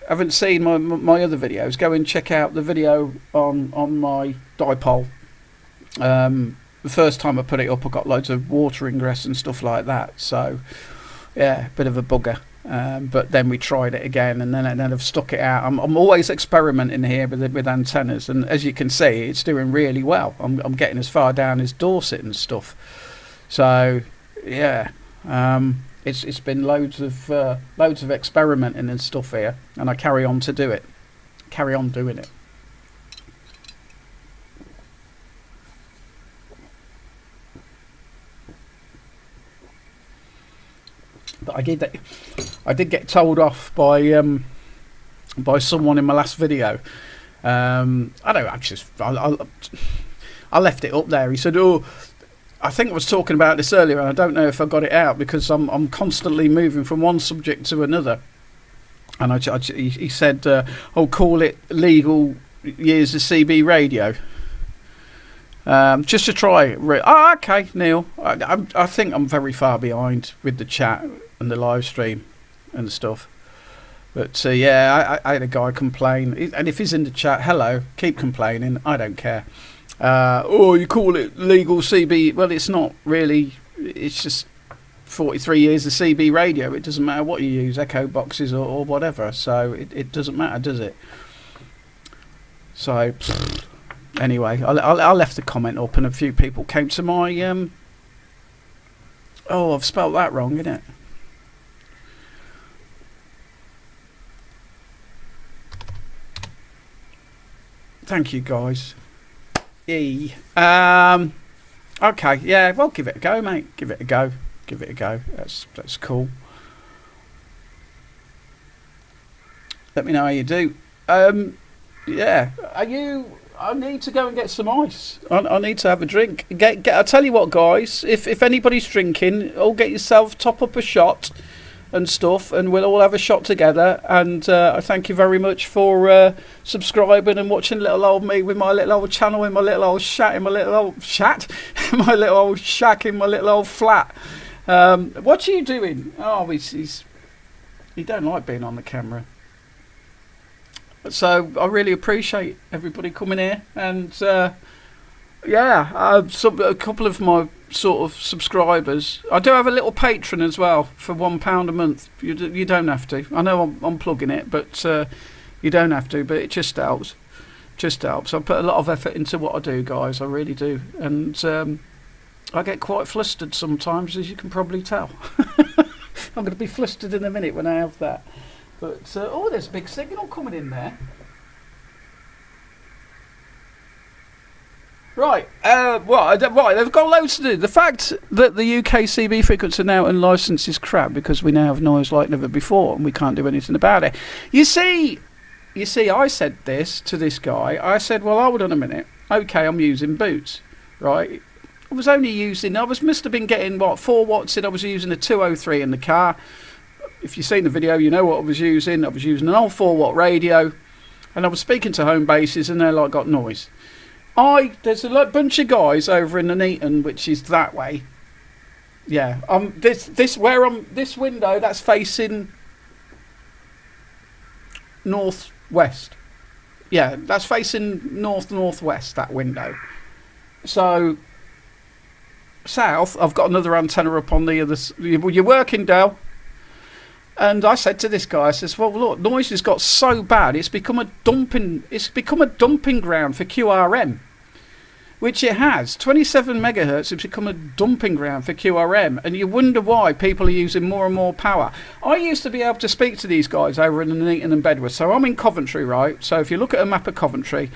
S1: haven't seen my other videos, go and check out the video on my dipole. The first time I put it up, I got loads of water ingress and stuff like that. So yeah, bit of a bugger. But then we tried it again, and then I've stuck it out. I'm always experimenting here with antennas, and as you can see, it's doing really well. I'm getting as far down as Dorset and stuff. So yeah, it's been loads of experimenting and stuff here, and I carry on to do it. Carry on doing it. But I did get told off by someone in my last video. I left it up there. He said, "Oh, I think I was talking about this earlier, and I don't know if I got it out because I'm constantly moving from one subject to another." And he said, "Oh, call it legal years of CB radio." Just to try. Okay, Neil. I think I'm very far behind with the chat and the live stream and stuff. But yeah, I had a guy complain, and if he's in the chat, hello, keep complaining. I don't care. You call it legal CB? Well, it's not really. It's just 43 years of CB radio. It doesn't matter what you use, echo boxes or whatever. So it doesn't matter, does it? So. Anyway, I left the comment up, and a few people came to my I've spelled that wrong, innit? Thank you, guys. Okay, yeah, well, give it a go, mate. Give it a go. That's cool. Let me know how you do. Yeah, I need to go and get some ice. I need to have a drink. I'll tell you what, guys. If anybody's drinking, all get yourself, top up a shot and stuff, and we'll all have a shot together. And I thank you very much for subscribing and watching little old me with my little old channel, in my little old shat, in my little old shat, my little old shack in my little old flat. What are you doing? Oh, he don't like being on the camera. So I really appreciate everybody coming here, and yeah, a couple of my sort of subscribers. I do have a little Patreon as well for £1 a month. You don't have to. I know I'm plugging it, but You don't have to, but it just helps. Just helps. I put a lot of effort into what I do, guys. I really do. And I get quite flustered sometimes, as you can probably tell. I'm going to be flustered in a minute when I have that. But, oh, there's a big signal coming in there. Right, right, they've got loads to do. The fact that the UK CB frequency now unlicensed is crap because we now have noise like never before and we can't do anything about it. You see, I said this to this guy. I said, well, hold on a minute. Okay, I'm using boots, right? I was only using, must have been getting, 4 watts in. I was using a 203 in the car. If you've seen the video, you know what I was using. I was using an old 4 watt radio and I was speaking to home bases and they're like, got noise. There's a bunch of guys over in the Nuneaton, which is that way. Yeah, this window that's facing northwest. Yeah, that's facing northwest. That window. So south, I've got another antenna up on the other. You're working, Dale. And I said to this guy, I says, well, look, noise has got so bad, it's become a dumping ground for QRM, which it has. 27 megahertz has become a dumping ground for QRM, and you wonder why people are using more and more power. I used to be able to speak to these guys over in the Nuneaton and Bedworth, so I'm in Coventry, right? So if you look at a map of Coventry,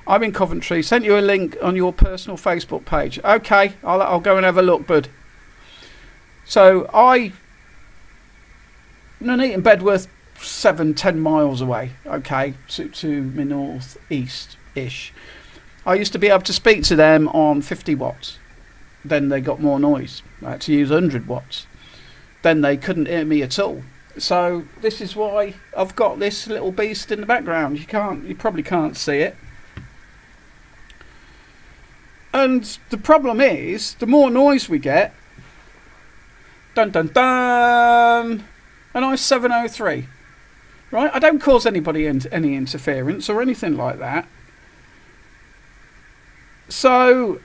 S1: I'm in Coventry, sent you a link on your personal Facebook page. Okay, I'll go and have a look, bud. So Nuneaton, Bedworth, 7-10 miles away, okay, to my north-east-ish. I used to be able to speak to them on 50 watts. Then they got more noise. I had to use 100 watts. Then they couldn't hear me at all. So this is why I've got this little beast in the background. You probably can't see it. And the problem is, the more noise we get, dun dun dun, a nice 703, right? I don't cause anybody any interference or anything like that. So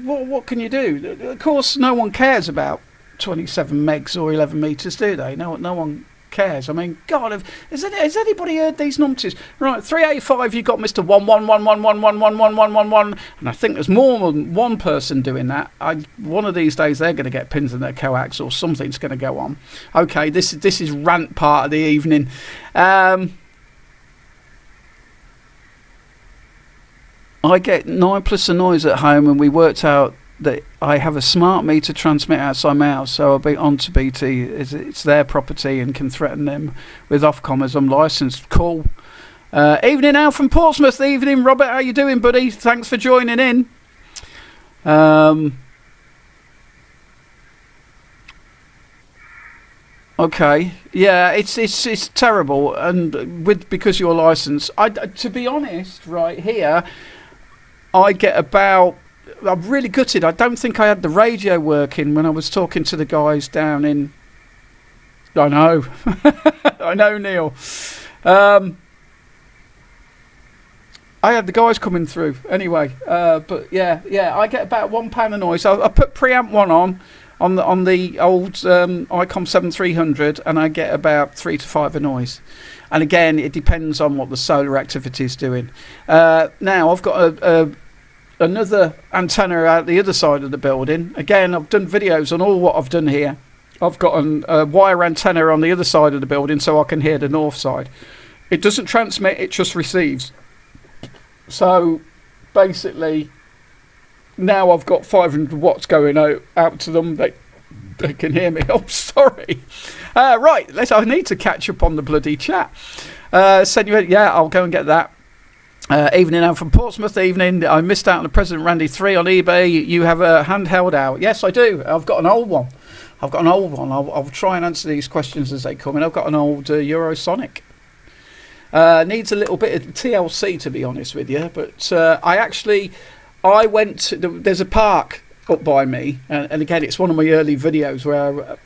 S1: what can you do? Of course, no one cares about 27 megs or 11 meters, do they? No one cares. I mean, God, has anybody heard these numbers? Right, 385. You got Mr. 11111111111, and I think there's more than one person doing that. One of these days they're going to get pins in their coax or something's going to go on. Okay, this is rant part of the evening. I get 9 plus a noise at home, and we worked out that I have a smart meter transmit outside my house, so I'll be on to BT. It's their property and can threaten them with Ofcom as I'm licensed. Cool. Evening Al from Portsmouth. Evening Robert, how you doing, buddy? Thanks for joining in. Okay, yeah, it's terrible, and because you're licensed, to be honest, right here, I get about. I'm really gutted. I don't think I had the radio working when I was talking to the guys down in. I know, I know, Neil. I had the guys coming through anyway. But yeah, I get about £1 of noise. I put preamp one on the old ICOM 7300, and I get about 3 to 5 of noise. And again, it depends on what the solar activity is doing. Now I've got another antenna out the other side of the building. Again, I've done videos on all what I've done here. I've got a wire antenna on the other side of the building so I can hear the north side. It doesn't transmit, it just receives. So basically now I've got 500 watts going out to them. They can hear me. I'm sorry. Right, I need to catch up on the bloody chat. Yeah, I'll go and get that. Evening out from Portsmouth. Evening. I missed out on the President Randy 3 on eBay. You have a handheld out? Yes, I do. I've got an old one. I'll try and answer these questions as they come in. I've got an old Eurosonic. Needs a little bit of TLC, to be honest with you. But I went to, there's a park up by me, and again, it's one of my early videos where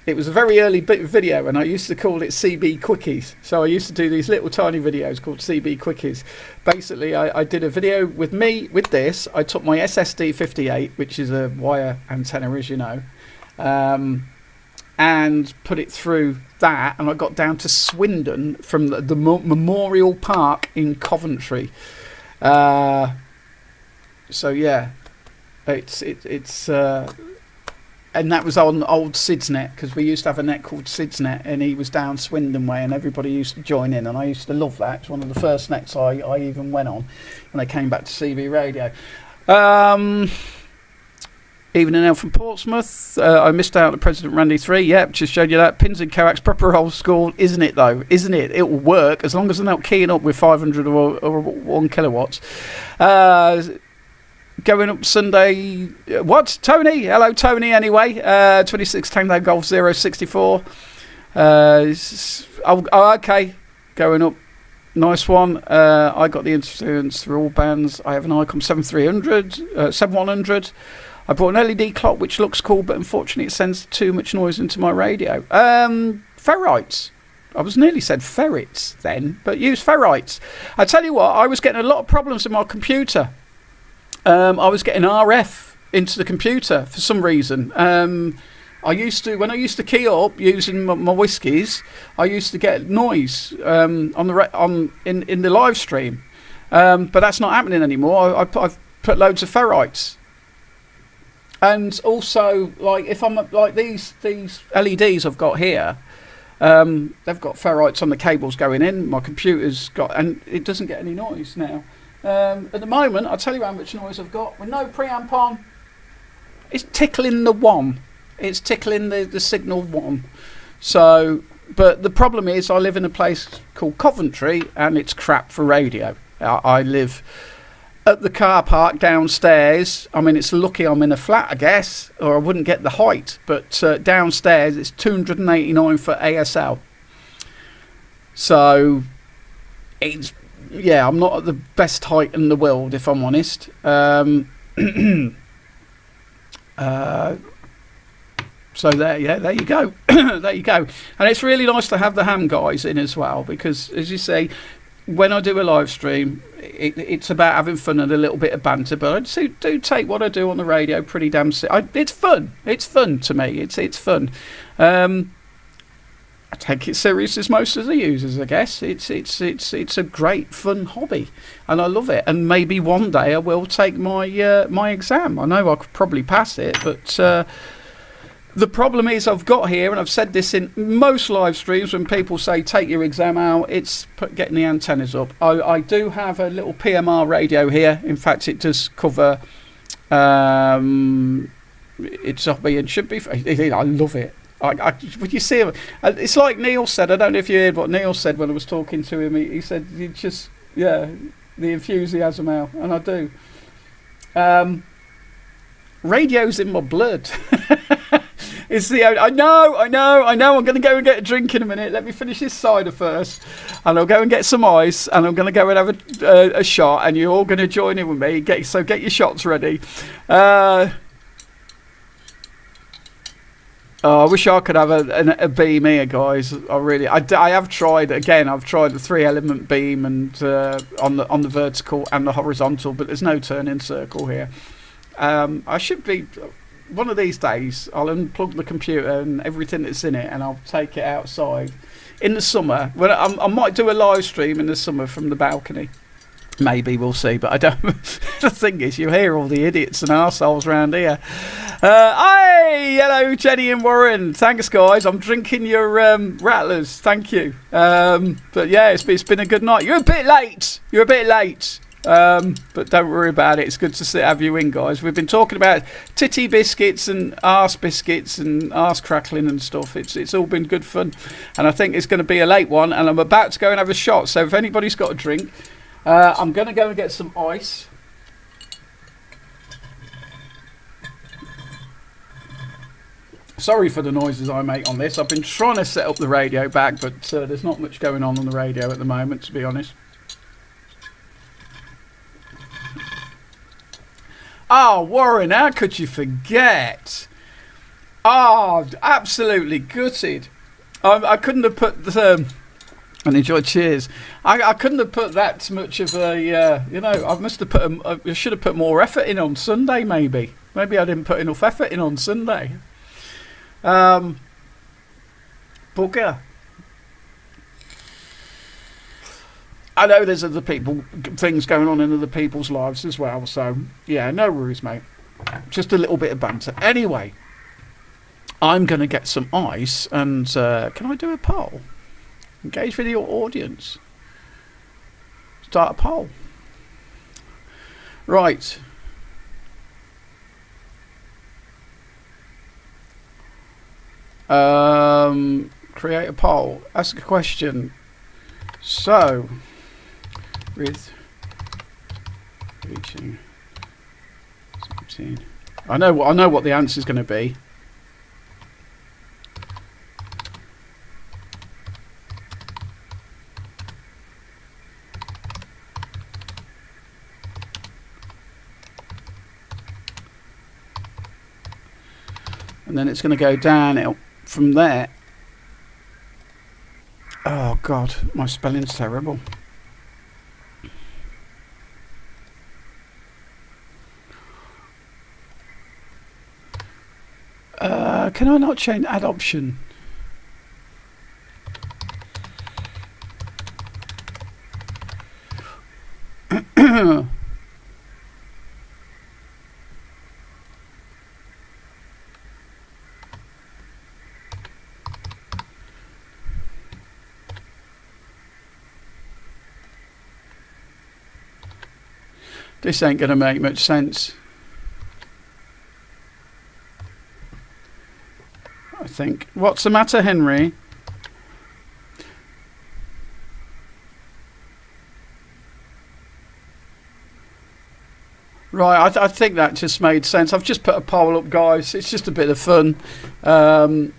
S1: it was a very early video, and I used to call it CB Quickies. So I used to do these little tiny videos called CB Quickies. Basically, I did a video with this. I took my SSD 58, which is a wire antenna, as you know, and put it through that, and I got down to Swindon from the Memorial Park in Coventry. So yeah, it's and that was on old Sid's net, because we used to have a net called Sid's net, and he was down Swindon way, and everybody used to join in, and I used to love that. It's one of the first nets I even went on when I came back to CB Radio. Evening out from Portsmouth. I missed out on President Randy 3. Yep, just showed you that. Pins and coax, proper old school, isn't it though? Isn't it? It will work as long as they're not keying up with 500 or 1 kilowatts. Going up Sunday. What? Tony? Hello, Tony, anyway. 26 Tango Golf 064. Okay. Going up. Nice one. I got the interference through all bands. I have an Icom 7100. I bought an LED clock which looks cool, but unfortunately it sends too much noise into my radio. Ferrites. I was nearly said ferrets then, but use ferrites. I tell you what, I was getting a lot of problems in my computer. I was getting RF into the computer for some reason. When I used to key up using my whiskies, I used to get noise in the live stream, but that's not happening anymore. I've put loads of ferrites, and also like if I'm like these LEDs I've got here, they've got ferrites on the cables going in. My computer's got, and it doesn't get any noise now. At the moment, I'll tell you how much noise I've got with no preamp on. It's tickling the one. It's tickling the signal one. So, but the problem is I live in a place called Coventry and it's crap for radio. I live at the car park downstairs. I mean, it's lucky I'm in a flat, I guess, or I wouldn't get the height. But downstairs, it's 289 for ASL. So, I'm not at the best height in the world, if I'm honest. So there you go. There you go. And it's really nice to have the ham guys in as well, because as you say, when I do a live stream, it's about having fun and a little bit of banter, but I do take what I do on the radio pretty damn it's fun. It's fun to me. It's fun. I take it serious as most of the users, I guess. It's a great fun hobby, and I love it. And maybe one day I will take my my exam. I know I could probably pass it, but the problem is I've got here, and I've said this in most live streams when people say take your exam out, it's getting the antennas up. I do have a little PMR radio here. In fact, it does cover it's hobby and should be. I love it. Would you see him? It's like Neil said. I don't know if you heard what Neil said when I was talking to him. He said, "You just, the enthusiasm out," and I do. Radio's in my blood. It's the I know. I'm going to go and get a drink in a minute. Let me finish this cider first, and I'll go and get some ice, and I'm going to go and have a shot, and you're all going to join in with me. Get your shots ready. I wish I could have a beam here, guys. I have tried again. I've tried the 3-element beam and on the vertical and the horizontal, but there's no turning circle here. I should be one of these days. I'll unplug the computer and everything that's in it, and I'll take it outside in the summer. When I might do a live stream in the summer from the balcony. Maybe, we'll see, but I don't. The thing is, you hear all the idiots and arseholes around here. Hey, hello, Jenny and Warren. Thanks, guys. I'm drinking your rattlers. Thank you. But yeah, it's been a good night. You're a bit late. But don't worry about it. It's good to have you in, guys. We've been talking about titty biscuits and arse biscuits and arse crackling and stuff. It's all been good fun, and I think it's going to be a late one. And I'm about to go and have a shot. So if anybody's got a drink. I'm going to go and get some ice. Sorry for the noises I make on this. I've been trying to set up the radio back, but there's not much going on the radio at the moment, to be honest. Oh, Warren, how could you forget? Oh, absolutely gutted. I couldn't have put the... and enjoy. Cheers. I couldn't have put that much of a, I must have I should have put more effort in on Sunday, maybe. Maybe I didn't put enough effort in on Sunday. Bugger. I know there's other people, things going on in other people's lives as well. So, yeah, no worries, mate. Just a little bit of banter. Anyway, I'm going to get some ice and can I do a poll? Engage with your audience. Start a poll. Right. Create a poll. Ask a question. So, with reaching 17, I know what the answer is going to be. And then it's going to go downhill from there. Oh God, my spelling's terrible. Can I not change add option? This ain't going to make much sense. I think. What's the matter, Henry? Right, I think that just made sense. I've just put a poll up, guys. It's just a bit of fun. And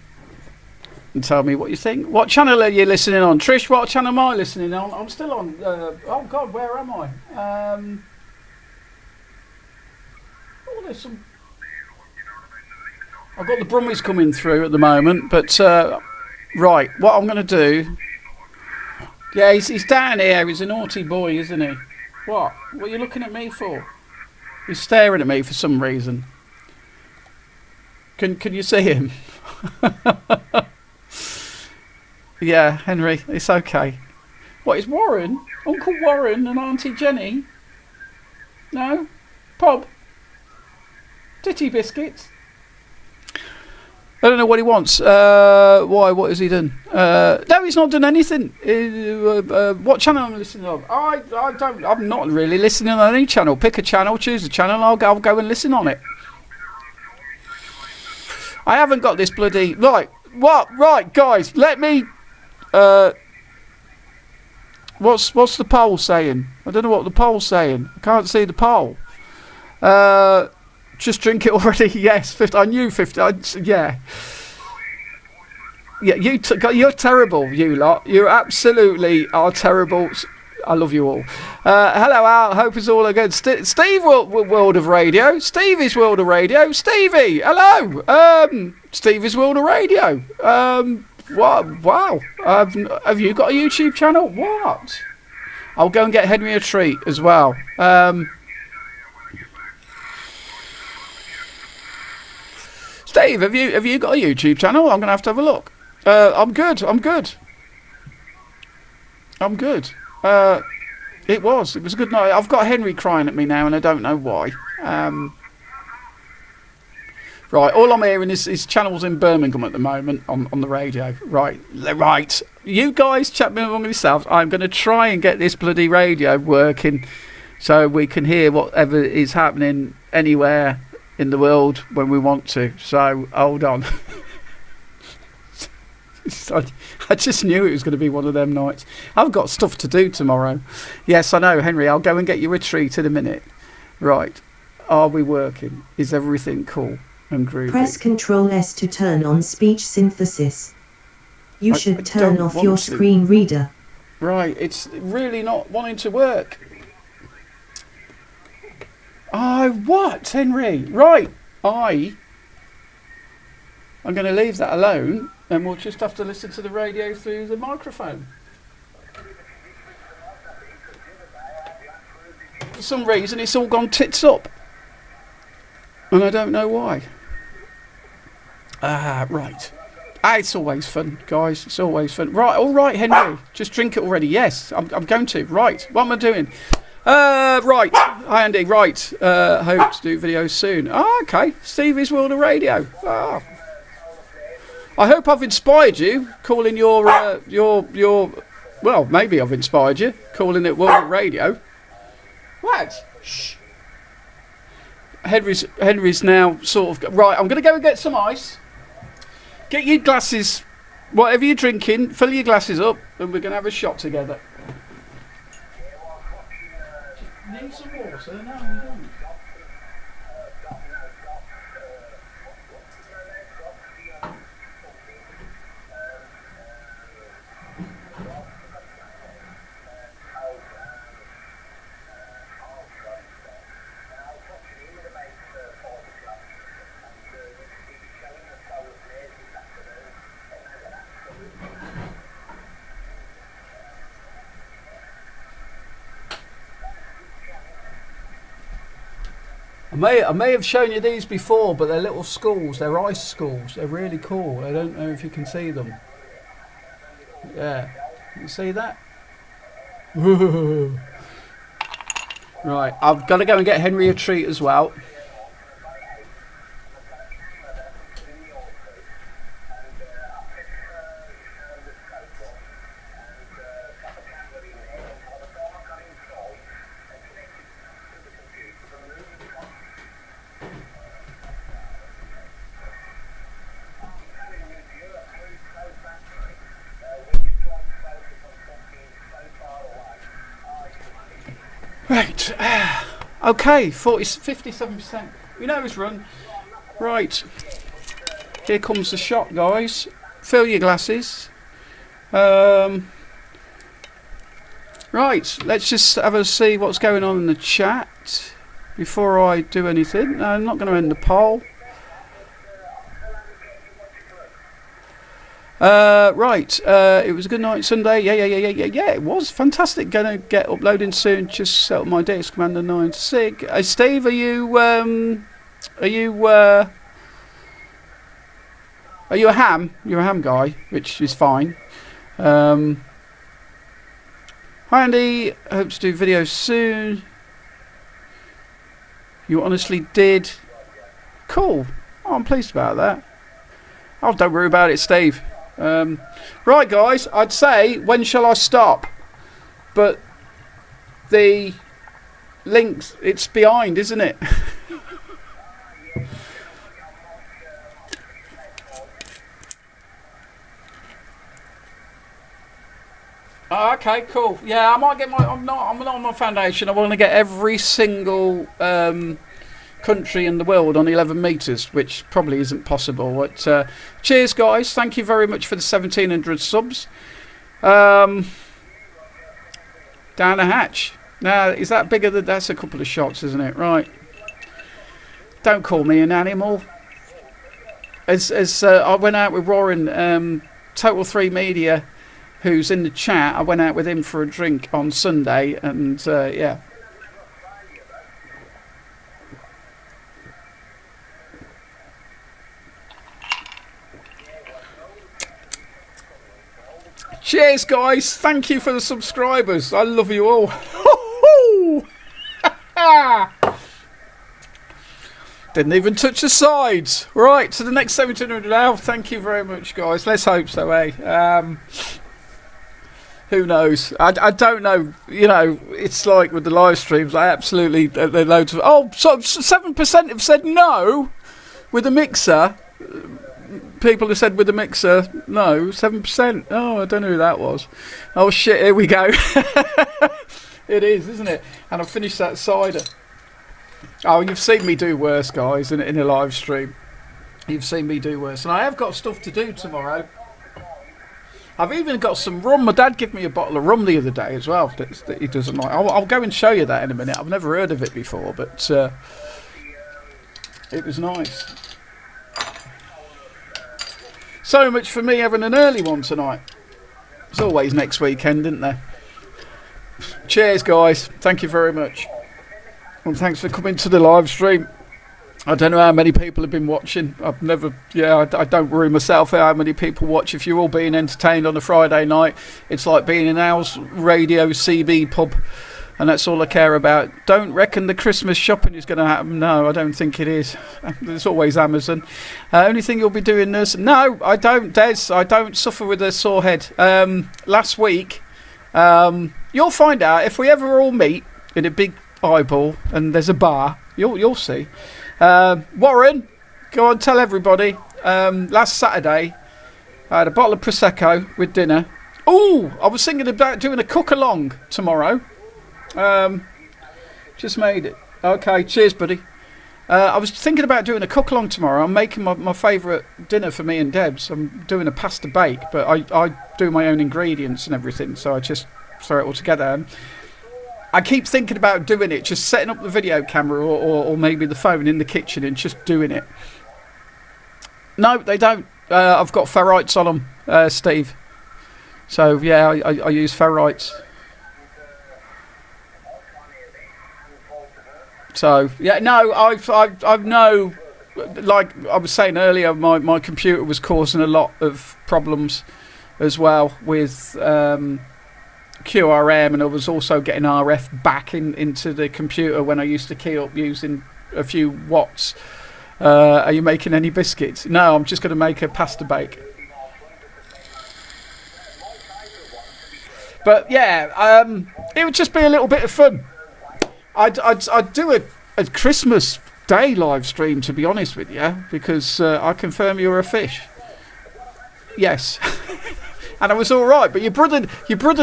S1: tell me what you think. What channel are you listening on? Trish, what channel am I listening on? I'm still on... oh, God, where am I? Oh, there's some... I've got the Brummies coming through at the moment, but... right, what I'm going to do... Yeah, he's down here. He's a naughty boy, isn't he? What? What are you looking at me for? He's staring at me for some reason. Can you see him? Yeah, Henry, it's okay. What, is Warren? Uncle Warren and Auntie Jenny? No? Pob? Titty biscuits? I don't know what he wants. Why? What has he done? No, he's not done anything. What channel am I listening on? I'm not really listening on any channel. Pick a channel, choose a channel, I'll go and listen on it. I haven't got this bloody... Right, what? Right, guys, let me... What's the poll saying? I don't know what the poll's saying. I can't see the poll. Just drink it already. Yes, 50. I knew 50. Yeah. Yeah, you're terrible, you lot. You absolutely are terrible. I love you all. Hello, Al. Hope it's all good. Steve, World of Radio. Stevie's World of Radio. Stevie, hello. Stevie's World of Radio. Wow. Have you got a YouTube channel? What? I'll go and get Henry a treat as well. Steve, have you got a YouTube channel? I'm gonna have a look. I'm good. It was a good night. I've got Henry crying at me now, and I don't know why. Right, all I'm hearing is channels in Birmingham at the moment on the radio. Right. You guys chat me among yourselves. I'm going to try and get this bloody radio working so we can hear whatever is happening anywhere in the world when we want to. So, hold on. I just knew it was going to be one of them nights. I've got stuff to do tomorrow. Yes, I know, Henry. I'll go and get you a treat in a minute. Right. Are we working? Is everything cool and groovy?
S4: Press Ctrl S to turn on speech synthesis. You should turn off your screen reader.
S1: Right. It's really not wanting to work. What, Henry? Right. I'm going to leave that alone, and we'll just have to listen to the radio through the microphone. For some reason, it's all gone tits up, and I don't know why. Right. It's always fun, guys. It's always fun. Right, all right, Henry. Just drink it already. Yes, I'm going to. Right, what am I doing? Right. Hi, Andy. Right. Hope to do videos soon. Oh, okay. Stevie's World of Radio. Oh. I hope I've inspired you, calling your well, maybe I've inspired you, calling it World of Radio. What? Shh. Henry's now sort of... Right, I'm going to go and get some ice. Get your glasses, whatever you're drinking, fill your glasses up, and we're going to have a shot together. Need some water? No, you don't. I may have shown you these before, but they're little skulls. They're ice skulls. They're really cool. I don't know if you can see them. Yeah, you see that? Right, I've got to go and get Henry a treat as well. Right, okay, 57%. We know it's run. Right, here comes the shot, guys. Fill your glasses. Right, let's just have a see what's going on in the chat before I do anything. No, I'm not going to end the poll. Right, it was a good night Sunday. Yeah, it was fantastic. Gonna get uploading soon. Just set up my disc, Commander 9 Sig. Steve, are you a ham? You're a ham guy, which is fine. Hi Andy, I hope to do videos soon. You honestly did. Cool. Oh, I'm pleased about that. Oh, don't worry about it, Steve. Right, guys, I'd say, when shall I stop? But the links, it's behind, isn't it? Oh, okay, cool. Yeah, I might get my... I'm not on my foundation. I want to get every single... country in the world on 11 metres, which probably isn't possible. But cheers, guys. Thank you very much for the 1,700 subs. Down a hatch. Now, is that bigger than... That's a couple of shots, isn't it? Right. Don't call me an animal. As I went out with Warren, Total 3 Media, who's in the chat. I went out with him for a drink on Sunday, and yeah. Cheers, guys. Thank you for the subscribers. I love you all. Didn't even touch the sides. Right, to the next 1,700 now. Thank you very much, guys. Let's hope so, eh? Who knows? I don't know. You know, it's like with the live streams. I absolutely... There are loads of... Oh, so 7% have said no with the mixer. People have said with the mixer, no, 7%. Oh, I don't know who that was. Oh, shit, here we go. It is, isn't it? And I've finished that cider. Oh, you've seen me do worse, guys, in a live stream. You've seen me do worse. And I have got stuff to do tomorrow. I've even got some rum. My dad gave me a bottle of rum the other day as well that he doesn't like. I'll go and show you that in a minute. I've never heard of it before, but it was nice. So much for me having an early one tonight. It's always next weekend, isn't there? Cheers, guys. Thank you very much. And thanks for coming to the live stream. I don't know how many people have been watching. I've never, I don't worry myself how many people watch. If you're all being entertained on a Friday night, it's like being in Al's Radio CB pub, and that's all I care about. Don't reckon the Christmas shopping is going to happen. No, I don't think it is. There's always Amazon. Only thing you'll be doing is... No, I don't, Des. I don't suffer with a sore head. Last week, you'll find out if we ever all meet in a big eyeball and there's a bar, you'll see. Warren, go on, tell everybody. Last Saturday, I had a bottle of Prosecco with dinner. Oh, I was thinking about doing a cook-along tomorrow. Just made it. Okay, cheers, buddy. I was thinking about doing a cook-along tomorrow. I'm making my favourite dinner for me and Debs. I'm doing a pasta bake, but I do my own ingredients and everything, so I just throw it all together. And I keep thinking about doing it, just setting up the video camera or maybe the phone in the kitchen and just doing it. No, they don't. I've got ferrites on them, Steve. So, yeah, I use ferrites. So, yeah, no, I've no... Like I was saying earlier, my computer was causing a lot of problems as well with... QRM, and I was also getting RF back into the computer when I used to key up using a few watts. Are you making any biscuits? No, I'm just going to make a pasta bake. But yeah, it would just be a little bit of fun. I'd do a Christmas Day live stream, to be honest with you, because I confirm you're a fish. Yes. And I was all right, but your brother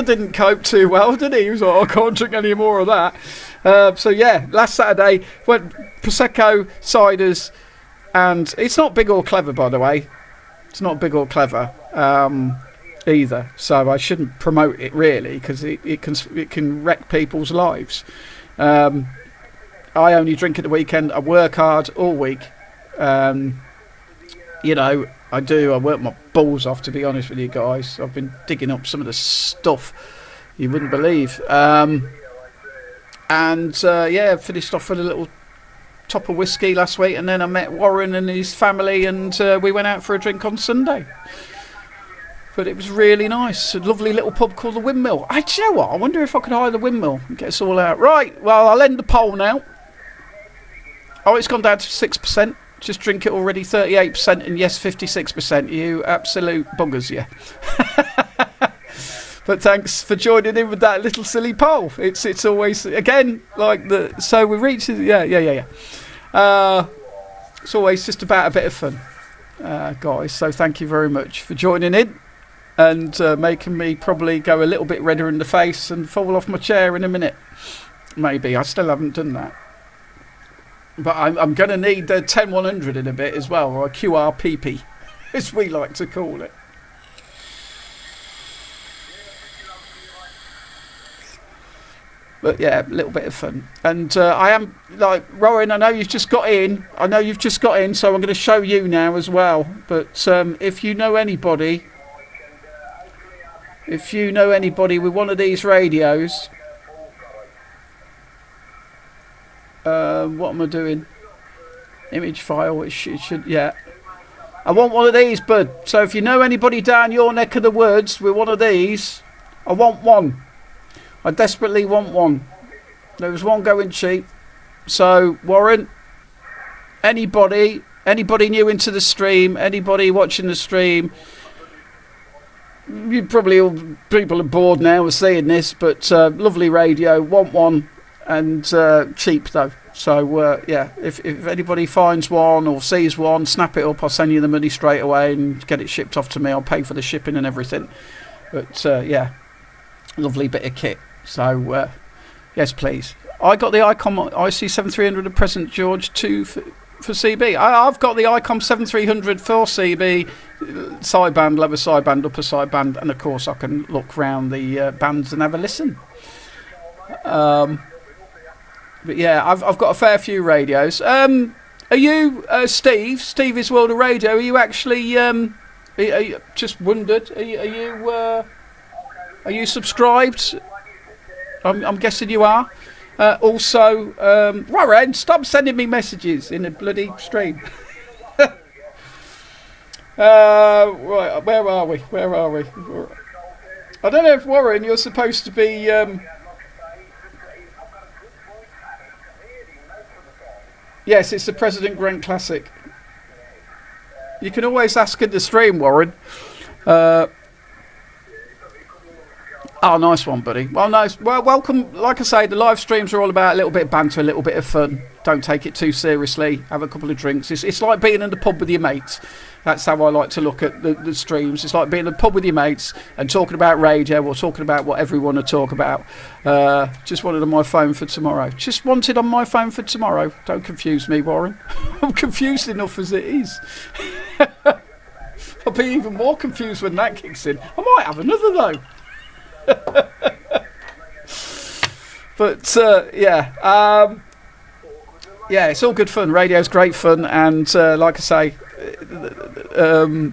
S1: didn't cope too well, did he? He was like, I can't drink any more of that. So yeah, last Saturday went Prosecco, ciders, and it's not big or clever, by the way. It's not big or clever either. So I shouldn't promote it really, because it can wreck people's lives. I only drink at the weekend. I work hard all week. You know, I do. I work my balls off, to be honest with you guys. I've been digging up some of the stuff you wouldn't believe. Yeah, finished off with a little top of whiskey last week, and then I met Warren and his family, and we went out for a drink on Sunday. But it was really nice. A lovely little pub called the Windmill. Do you know what? I wonder if I could hire the Windmill and get us all out. Right, well, I'll end the poll now. Oh, it's gone down to 6%. Just drink it already, 38%, and yes, 56%. You absolute buggers, yeah. But thanks for joining in with that little silly poll. It's always, again, like the... So we reached... Yeah. It's always just about a bit of fun, guys. So thank you very much for joining in and making me probably go a little bit redder in the face and fall off my chair in a minute. Maybe. I still haven't done that. But I'm going to need the 10100 in a bit as well, or a QRPP, as we like to call it. But yeah, a little bit of fun. And I am, like, Rowan, I know you've just got in, so I'm going to show you now as well. But if you know anybody with one of these radios... what am I doing? Image file, it should, yeah. I want one of these, bud. So if you know anybody down your neck of the woods with one of these, I want one. I desperately want one. There was one going cheap. So, Warren, anybody new into the stream, anybody watching the stream, you probably all people are bored now of seeing this, but lovely radio, want one. And cheap though, so yeah, if anybody finds one or sees one, snap it up. I'll send you the money straight away and get it shipped off to me. I'll pay for the shipping and everything. But yeah, lovely bit of kit. So yes, please. I got the ICOM IC7300 at present, George, too, for CB. I've got the ICOM 7300 for CB, sideband, lower sideband, upper sideband, and of course I can look round the bands and have a listen. But yeah, I've got a fair few radios. Are you Steve's World of Radio? Are you actually? Are you, just wondered. Are you subscribed? I'm guessing you are. Also, Warren, stop sending me messages in a bloody stream. Right, where are we? I don't know if, Warren, you're supposed to be... Yes, it's the President Grant Classic. You can always ask in the stream, Warren. Oh, nice one, buddy. Well, nice. Well, welcome. Like I say, the live streams are all about a little bit of banter, a little bit of fun. Don't take it too seriously. Have a couple of drinks. It's like being in the pub with your mates. That's how I like to look at the streams. It's like being in the pub with your mates and talking about radio or talking about what everyone to talk about. Just wanted on my phone for tomorrow. Just wanted on my phone for tomorrow. Don't confuse me, Warren. I'm confused enough as it is. I'll be even more confused when that kicks in. I might have another, though. But yeah, it's all good fun. Radio's great fun, and like I say, the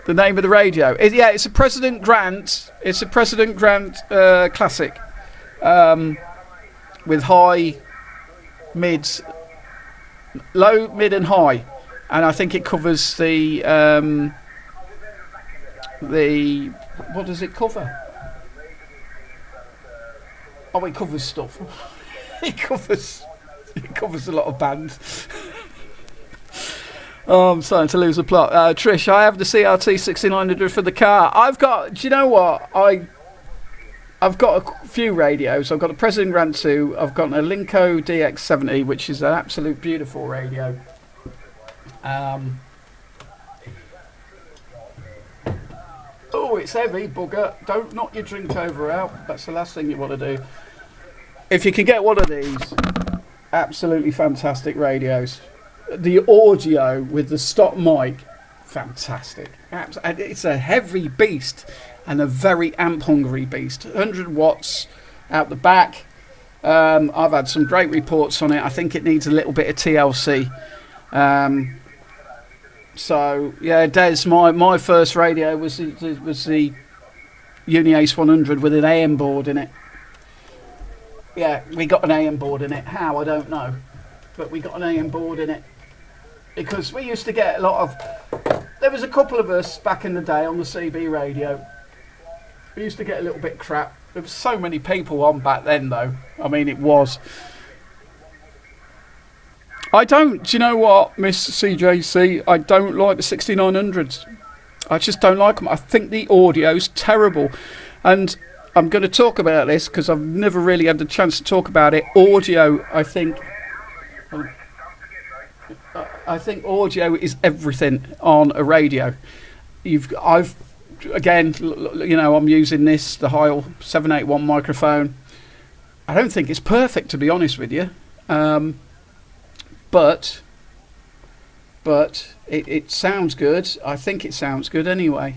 S1: name of the radio, it's a President Grant. It's a President Grant classic, with high, mids, low, mid, and high, and I think it covers the what does it cover? Oh, it covers stuff. It covers a lot of bands. Oh, I'm starting to lose the plot. Trish, I have the CRT 6900 for the car. Do you know what? I've got a few radios. I've got a President Grant 2. I've got an Alinco DX70, which is an absolute beautiful radio. Oh, it's heavy, bugger. Don't knock your drink over out. That's the last thing you want to do. If you can get one of these, absolutely fantastic radios. The audio with the stock mic, fantastic. And it's a heavy beast and a very amp-hungry beast. 100 watts out the back. I've had some great reports on it. I think it needs a little bit of TLC. So yeah, Des, my first radio was the Uni Ace 100 with an AM board in it. Yeah, we got an AM board in it. How, I don't know, but we got an AM board in it because we used to get a lot of. There was a couple of us back in the day on the CB radio. We used to get a little bit crap. There was so many people on back then, though. I mean, it was. Do you know what, Miss CJC? I don't like the 6900s. I just don't like them. I think the audio's terrible. And I'm going to talk about this because I've never really had the chance to talk about it. Audio, I think audio is everything on a radio. I'm using the Heil 781 microphone. I don't think it's perfect, to be honest with you. But it sounds good. I think it sounds good anyway.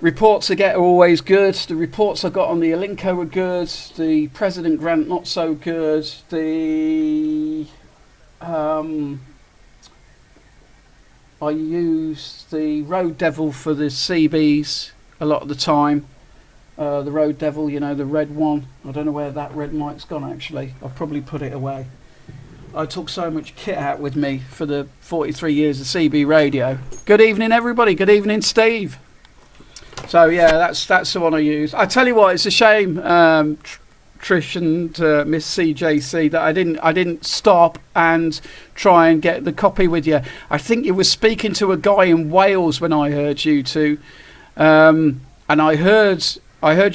S1: Reports I get are always good. The reports I got on the Alinco are good. The President Grant not so good. The I use the Road Devil for the CBs a lot of the time. The Road Devil, the red one. I don't know where that red mic's gone, actually. I've probably put it away. I took so much kit out with me for the 43 years of CB radio. Good evening, everybody. Good evening, Steve. So, yeah, that's the one I use. I tell you what, it's a shame, Trish and Miss CJC, that I didn't stop and try and get the copy with you. I think you were speaking to a guy in Wales when I heard you two. And I heard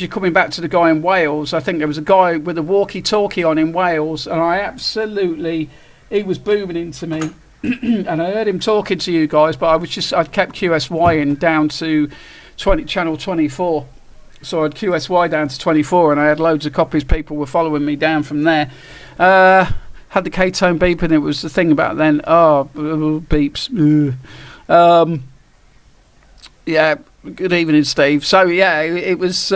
S1: you coming back to the guy in Wales. I think there was a guy with a walkie-talkie on in Wales, and he was booming into me, and I heard him talking to you guys, but I'd kept QSYing down to channel 24, so I'd QSY down to 24, and I had loads of copies. People were following me down from there. Had the K-tone beep, and it was the thing about then. Beeps. Yeah. Good evening, Steve. So yeah, it was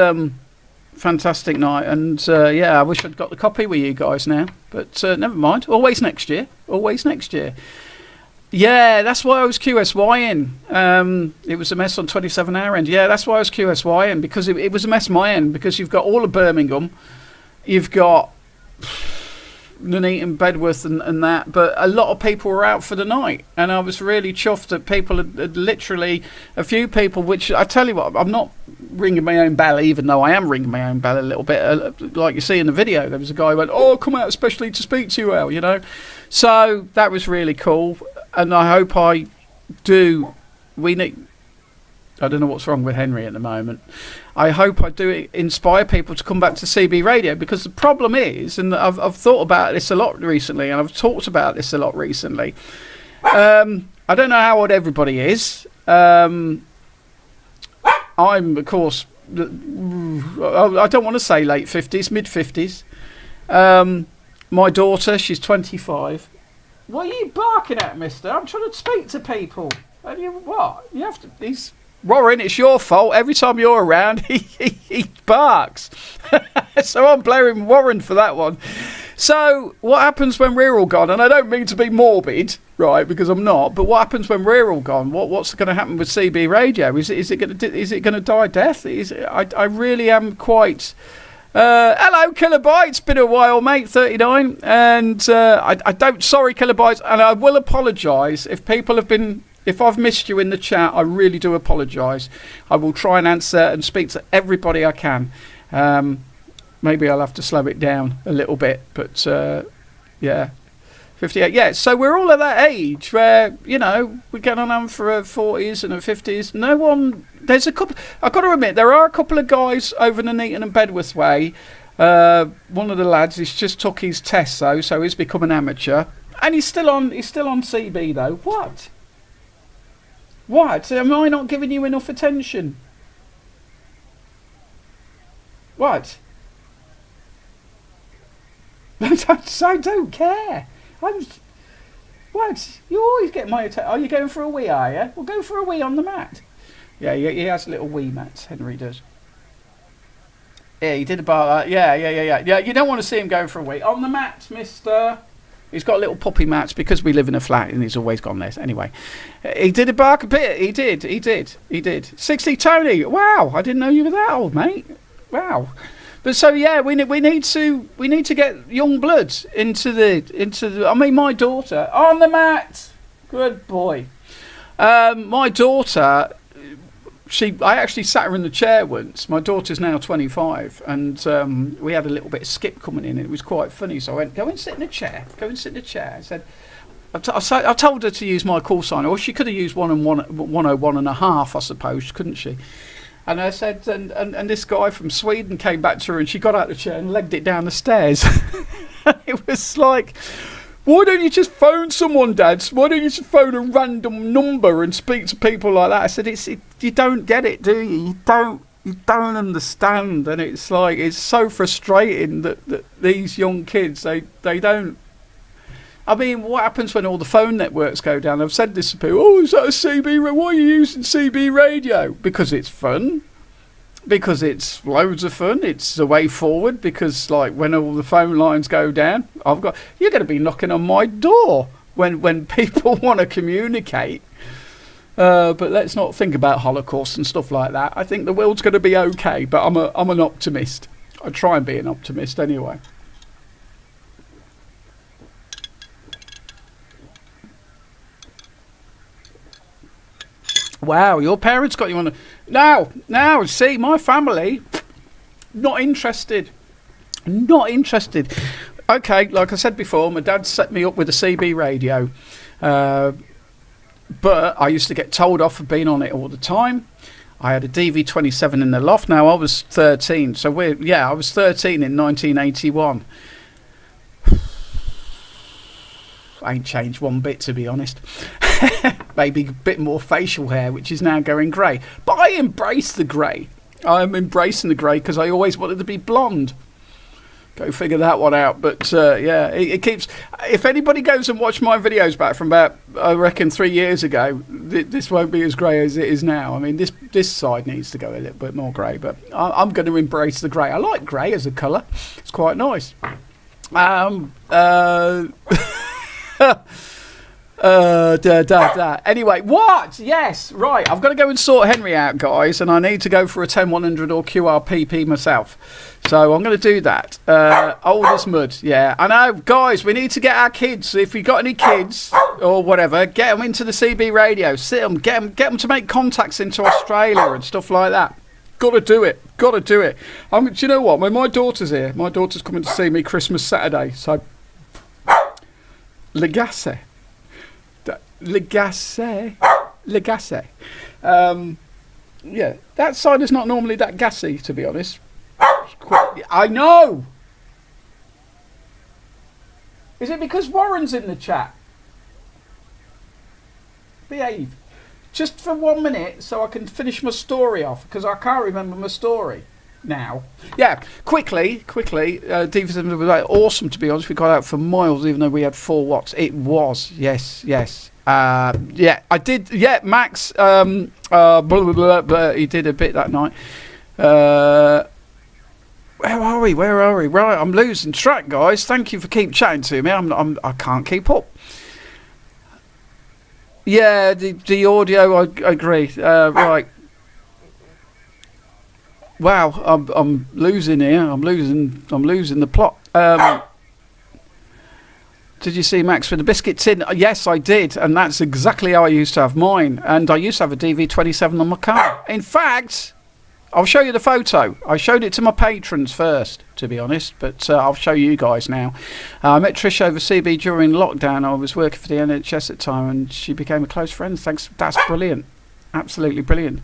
S1: fantastic night, and I wish I'd got the copy with you guys now, but never mind. Always next year. Yeah, that's why I was QSYing. It was a mess on 27 our end. Yeah, that's why I was QSYing, because it was a mess my end, because you've got all of Birmingham, you've got Nuneaton, Bedworth and that, but a lot of people were out for the night, and I was really chuffed that people had literally, a few people, which I tell you what, I'm not ringing my own bell, even though I am ringing my own bell a little bit, like you see in the video. There was a guy who went, "Oh, come out especially to speak to you, Al," you know. So that was really cool, and I hope I do. I don't know what's wrong with Henry at the moment. I hope I do inspire people to come back to CB radio, because the problem is, and I've thought about this a lot recently, and I've talked about this a lot recently. I don't know how old everybody is. I'm, of course, I don't want to say late 50s, mid 50s. My daughter, she's 25. What are you barking at, mister? I'm trying to speak to people. And you, what? You have to... Warren, it's your fault. Every time you're around, he barks. So I'm blaming Warren for that one. So what happens when we're all gone? And I don't mean to be morbid, right? Because I'm not. But what happens when we're all gone? What's going to happen with CB radio? Is it going to die a death? I really am quite. Hello, Kilobyte. It's been a while, mate. 39, and I don't. Sorry, Kilobytes, and I will apologise if people have been. If I've missed you in the chat, I really do apologise. I will try and answer and speak to everybody I can. Maybe I'll have to slow it down a little bit, but yeah, 58. Yeah, so we're all at that age where, you know, we get on for our 40s and our 50s. No one. There's a couple. I've got to admit, there are a couple of guys over in the Nuneaton and Bedworth way. One of the lads, he's just took his test though, so he's become an amateur, and he's still on CB though. What? What? Am I not giving you enough attention? What? I don't care. What? You always get my attention. Are you going for a wee, are you? Well, go for a wee on the mat. Yeah, he has little wee mats, Henry does. Yeah, he did about that. Yeah, you don't want to see him going for a wee. On the mat, mister. He's got little puppy mats because we live in a flat and he's always gone there. Anyway, he did a bark a bit. He did. 60 Tony. Wow, I didn't know you were that old, mate. Wow. But so yeah, we need to get young bloods into the. I mean, my daughter on the mat. Good boy. My daughter. I actually sat her in the chair once. My daughter's now 25, and we had a little bit of skip coming in, and it was quite funny. So I went, "Go and sit in the chair. Go and sit in the chair." I said, I told her to use my call sign, or she could have used 101.5, I suppose, couldn't she? And I said, and this guy from Sweden came back to her, and she got out of the chair and legged it down the stairs. It was like, why don't you just phone someone, Dad? Why don't you just phone a random number and speak to people like that? I said, you don't get it, do you? You don't understand. And it's like, it's so frustrating that these young kids, they don't. I mean, what happens when all the phone networks go down? I've said this to people. Oh, is that a CB? Why are you using CB radio? Because it's fun. Because it's loads of fun. It's the way forward. Because like when all the phone lines go down, you're going to be knocking on my door when people want to communicate. But let's not think about Holocaust and stuff like that. I think the world's going to be okay. But I'm an optimist. I try and be an optimist anyway. Wow, your parents got you on now, see, my family, not interested. Okay, like I said before, my dad set me up with a CB radio. But I used to get told off for being on it all the time. I had a DV27 in the loft. Now, I was 13. So, I was 13 in 1981. I ain't changed one bit, to be honest. Maybe a bit more facial hair, which is now going grey. But I embrace the grey. I'm embracing the grey because I always wanted to be blonde. Go figure that one out. But it keeps. If anybody goes and watch my videos back from about, I reckon, 3 years ago, this won't be as grey as it is now. I mean, this side needs to go a little bit more grey. But I'm going to embrace the grey. I like grey as a colour. It's quite nice. Anyway, what? Yes, right. I've got to go and sort Henry out, guys, and I need to go for a 10100 or QRPP myself. So I'm going to do that. Old as mud. Yeah, I know, guys. We need to get our kids. If we got any kids or whatever, get them into the CB radio. Sit them, get them to make contacts into Australia and stuff like that. Got to do it. Got to do it. Do you know what? When my daughter's here, my daughter's coming to see me Christmas Saturday. So, Legasse. Yeah, that side is not normally that gassy, to be honest. I know. Is it because Warren's in the chat? Behave. Just for 1 minute, so I can finish my story off, because I can't remember my story now. Yeah, quickly. Divas was awesome, to be honest. We got out for miles, even though we had 4 watts. It was, yes. Yeah, I did. Yeah, Max. He did a bit that night. Where are we? Right, I'm losing track, guys. Thank you for keep chatting to me. I can't keep up. Yeah, the audio. I agree. Right. Wow, I'm losing here. I'm losing the plot. Did you see Max with the biscuit tin? Yes, I did, and that's exactly how I used to have mine. And I used to have a DV27 on my car. In fact, I'll show you the photo. I showed it to my patrons first, to be honest, but I'll show you guys now. I met Trish over CB during lockdown. I was working for the NHS at the time, and she became a close friend. Thanks. That's brilliant. Absolutely brilliant.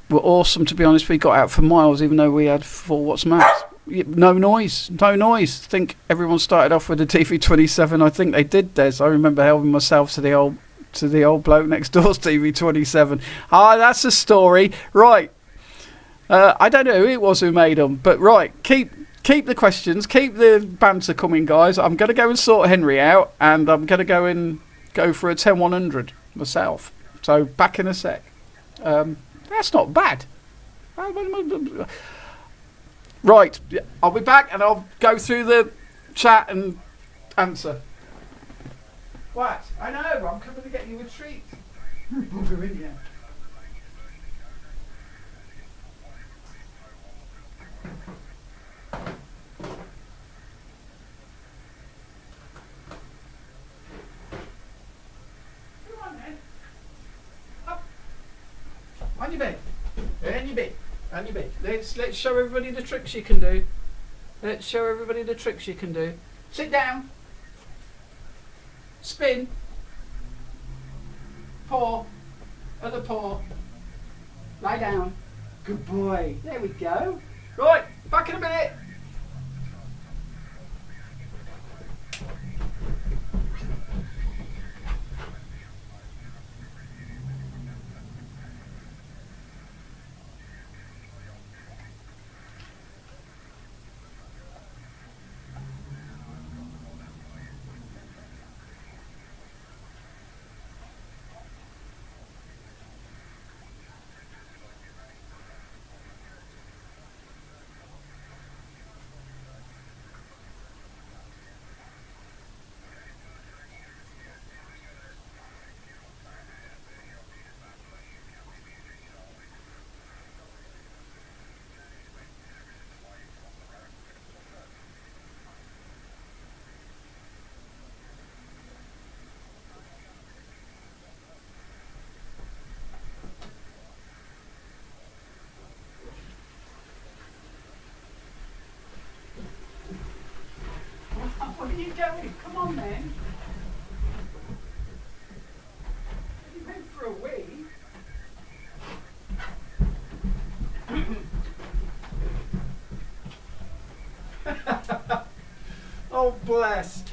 S1: We're awesome, to be honest. We got out for miles, even though we had 4 watts max. No noise. I think everyone started off with a TV27. I think they did, Des. I remember helping myself to the old bloke next door's TV27. That's a story. Right. I don't know who it was who made them, but right. Keep the questions, keep the banter coming, guys. I'm going to go and sort Henry out, and I'm going to go for a 10100 myself. So back in a sec. That's not bad. Right, I'll be back and I'll go through the chat and answer. What? I know, I'm coming to get you a treat. Bugger in here. Come on then. Up. On your bed. On your bed. On your bed. Let's show everybody the tricks you can do. Sit down. Spin. Paw. Other paw. Lie down. Good boy. There we go. Right, back in a minute. Where are you going? Come on then. You went for a wee. Oh bless.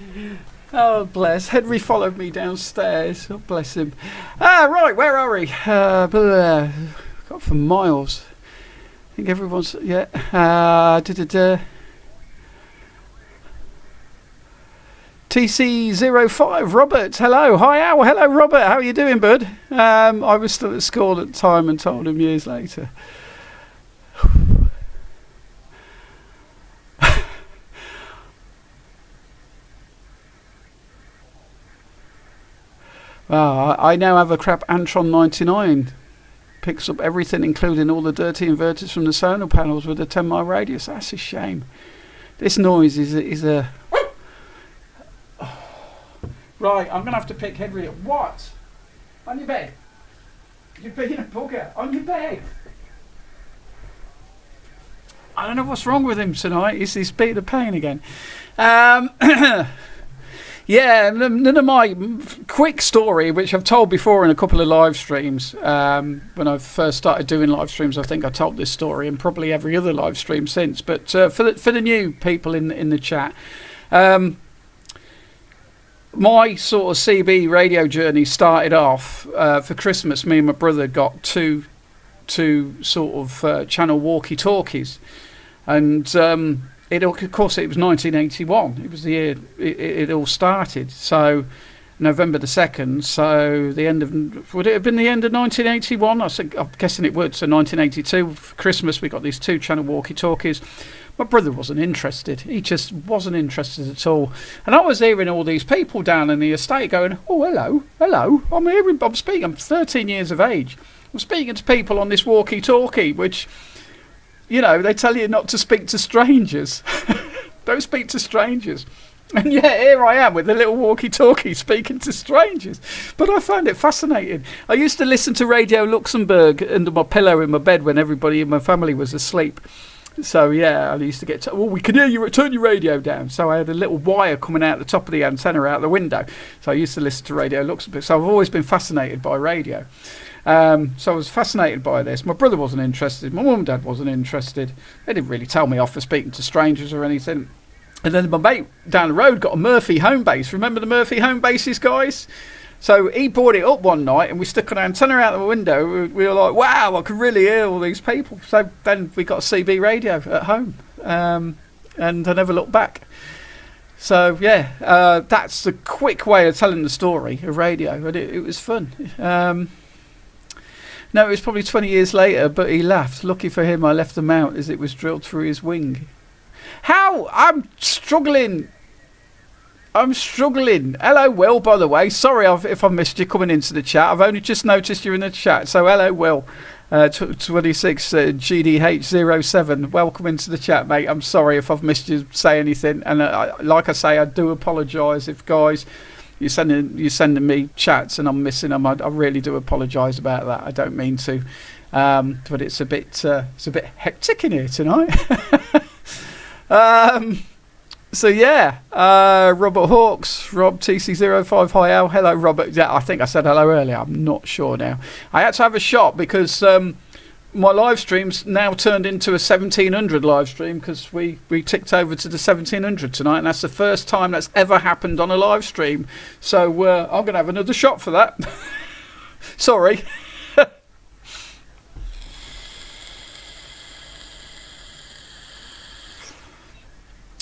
S1: Oh bless. Henry followed me downstairs. Oh bless him. Right, where are we? Got for miles. I think everyone's TC05, Robert, hello. Hi, Al. Hello, Robert. How are you doing, bud? I was still at school at the time and told him years later. I now have a crap Antron 99. Picks up everything, including all the dirty inverters from the solar panels with a 10-mile radius. That's a shame. This noise is a... Right, I'm going to have to pick Henry up. What? On your bed? You're being a bugger. On your bed? I don't know what's wrong with him tonight. He's being a pain again. Yeah, none of my quick story, which I've told before in a couple of live streams. When I first started doing live streams, I think I told this story, and probably every other live stream since. But for the new people in the chat, my sort of CB radio journey started off for Christmas. Me and my brother got two sort of channel walkie-talkies, and of course it was 1981. It was the year it all started. So November the 2nd. So the end of, would it have been the end of 1981? I'm guessing it would. So 1982 for Christmas we got these 2 channel walkie-talkies. My brother wasn't interested. He just wasn't interested at all. And I was hearing all these people down in the estate going, "Oh, hello. I'm speaking. I'm 13 years of age. I'm speaking to people on this walkie-talkie, which, you know, they tell you not to speak to strangers. Don't speak to strangers." And yeah, here I am with a little walkie-talkie speaking to strangers. But I found it fascinating. I used to listen to Radio Luxembourg under my pillow in my bed when everybody in my family was asleep. So yeah, I used to get we can hear you, turn your radio down. So I had a little wire coming out the top of the antenna out the window. So I used to listen to Radio Luxembourg. So I've always been fascinated by radio. So I was fascinated by this. My brother wasn't interested. My mum and dad wasn't interested. They didn't really tell me off for speaking to strangers or anything. And then my mate down the road got a Murphy home base. Remember the Murphy home bases, guys? So he brought it up one night and we stuck an antenna out the window. We were like, wow, I can really hear all these people. So then we got a CB radio at home. And I never looked back. So yeah, that's the quick way of telling the story of radio. But it was fun. No, it was probably 20 years later, but he laughed. Lucky for him, I left the mount as it was drilled through his wing. How? I'm struggling. Hello, Will, by the way. Sorry if I missed you coming into the chat. I've only just noticed you're in the chat. So hello, Will. 26 GDH07. Welcome into the chat, mate. I'm sorry if I've missed you say anything. And like I say, I do apologise if, guys, you're sending me chats and I'm missing them. I really do apologise about that. I don't mean to. But it's a bit hectic in here tonight. So yeah, Robert Hawks, Rob TC05 Hi Al. Hello, Robert. Yeah, I think I said hello earlier. I'm not sure now. I had to have a shot because my live stream's now turned into a 1700 live stream because we ticked over to the 1700 tonight, and that's the first time that's ever happened on a live stream. So I'm going to have another shot for that. Sorry.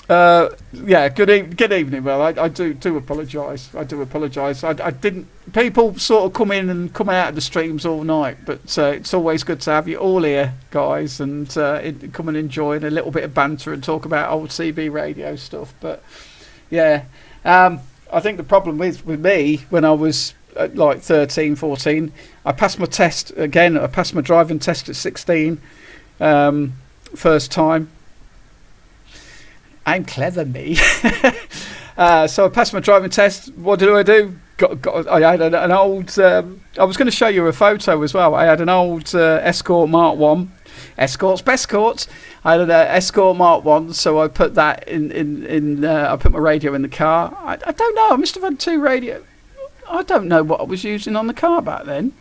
S1: Yeah, good evening. Well, I do apologise. I do apologise. I didn't. People sort of come in and come out of the streams all night, but it's always good to have you all here, guys, and come and enjoy a little bit of banter and talk about old CB radio stuff. But yeah, I think the problem with me when I was like 13, 14, I passed my test again. I passed my driving test at 16, first time. I'm clever, me. So I passed my driving test. What do? I had an old... I was going to show you a photo as well. I had an old Escort Mark 1. Escorts, Bestcorts. I had an Escort Mark 1, so I put that in I put my radio in the car. I don't know. I must have had 2 radio. I don't know what I was using on the car back then.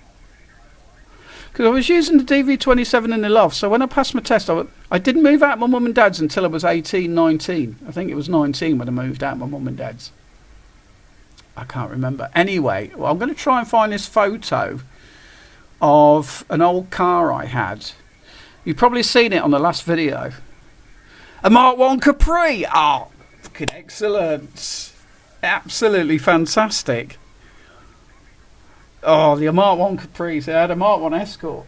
S1: Because I was using the DV27 in the loft, so when I passed my test, I didn't move out my mum and dad's until I was 18, 19. I think it was 19 when I moved out my mum and dad's. I can't remember. Anyway, well, I'm going to try and find this photo of an old car I had. You've probably seen it on the last video. A Mark 1 Capri! Oh, fucking excellent. Absolutely fantastic. Oh, the Mark 1 Caprice. I had a Mark 1 Escort.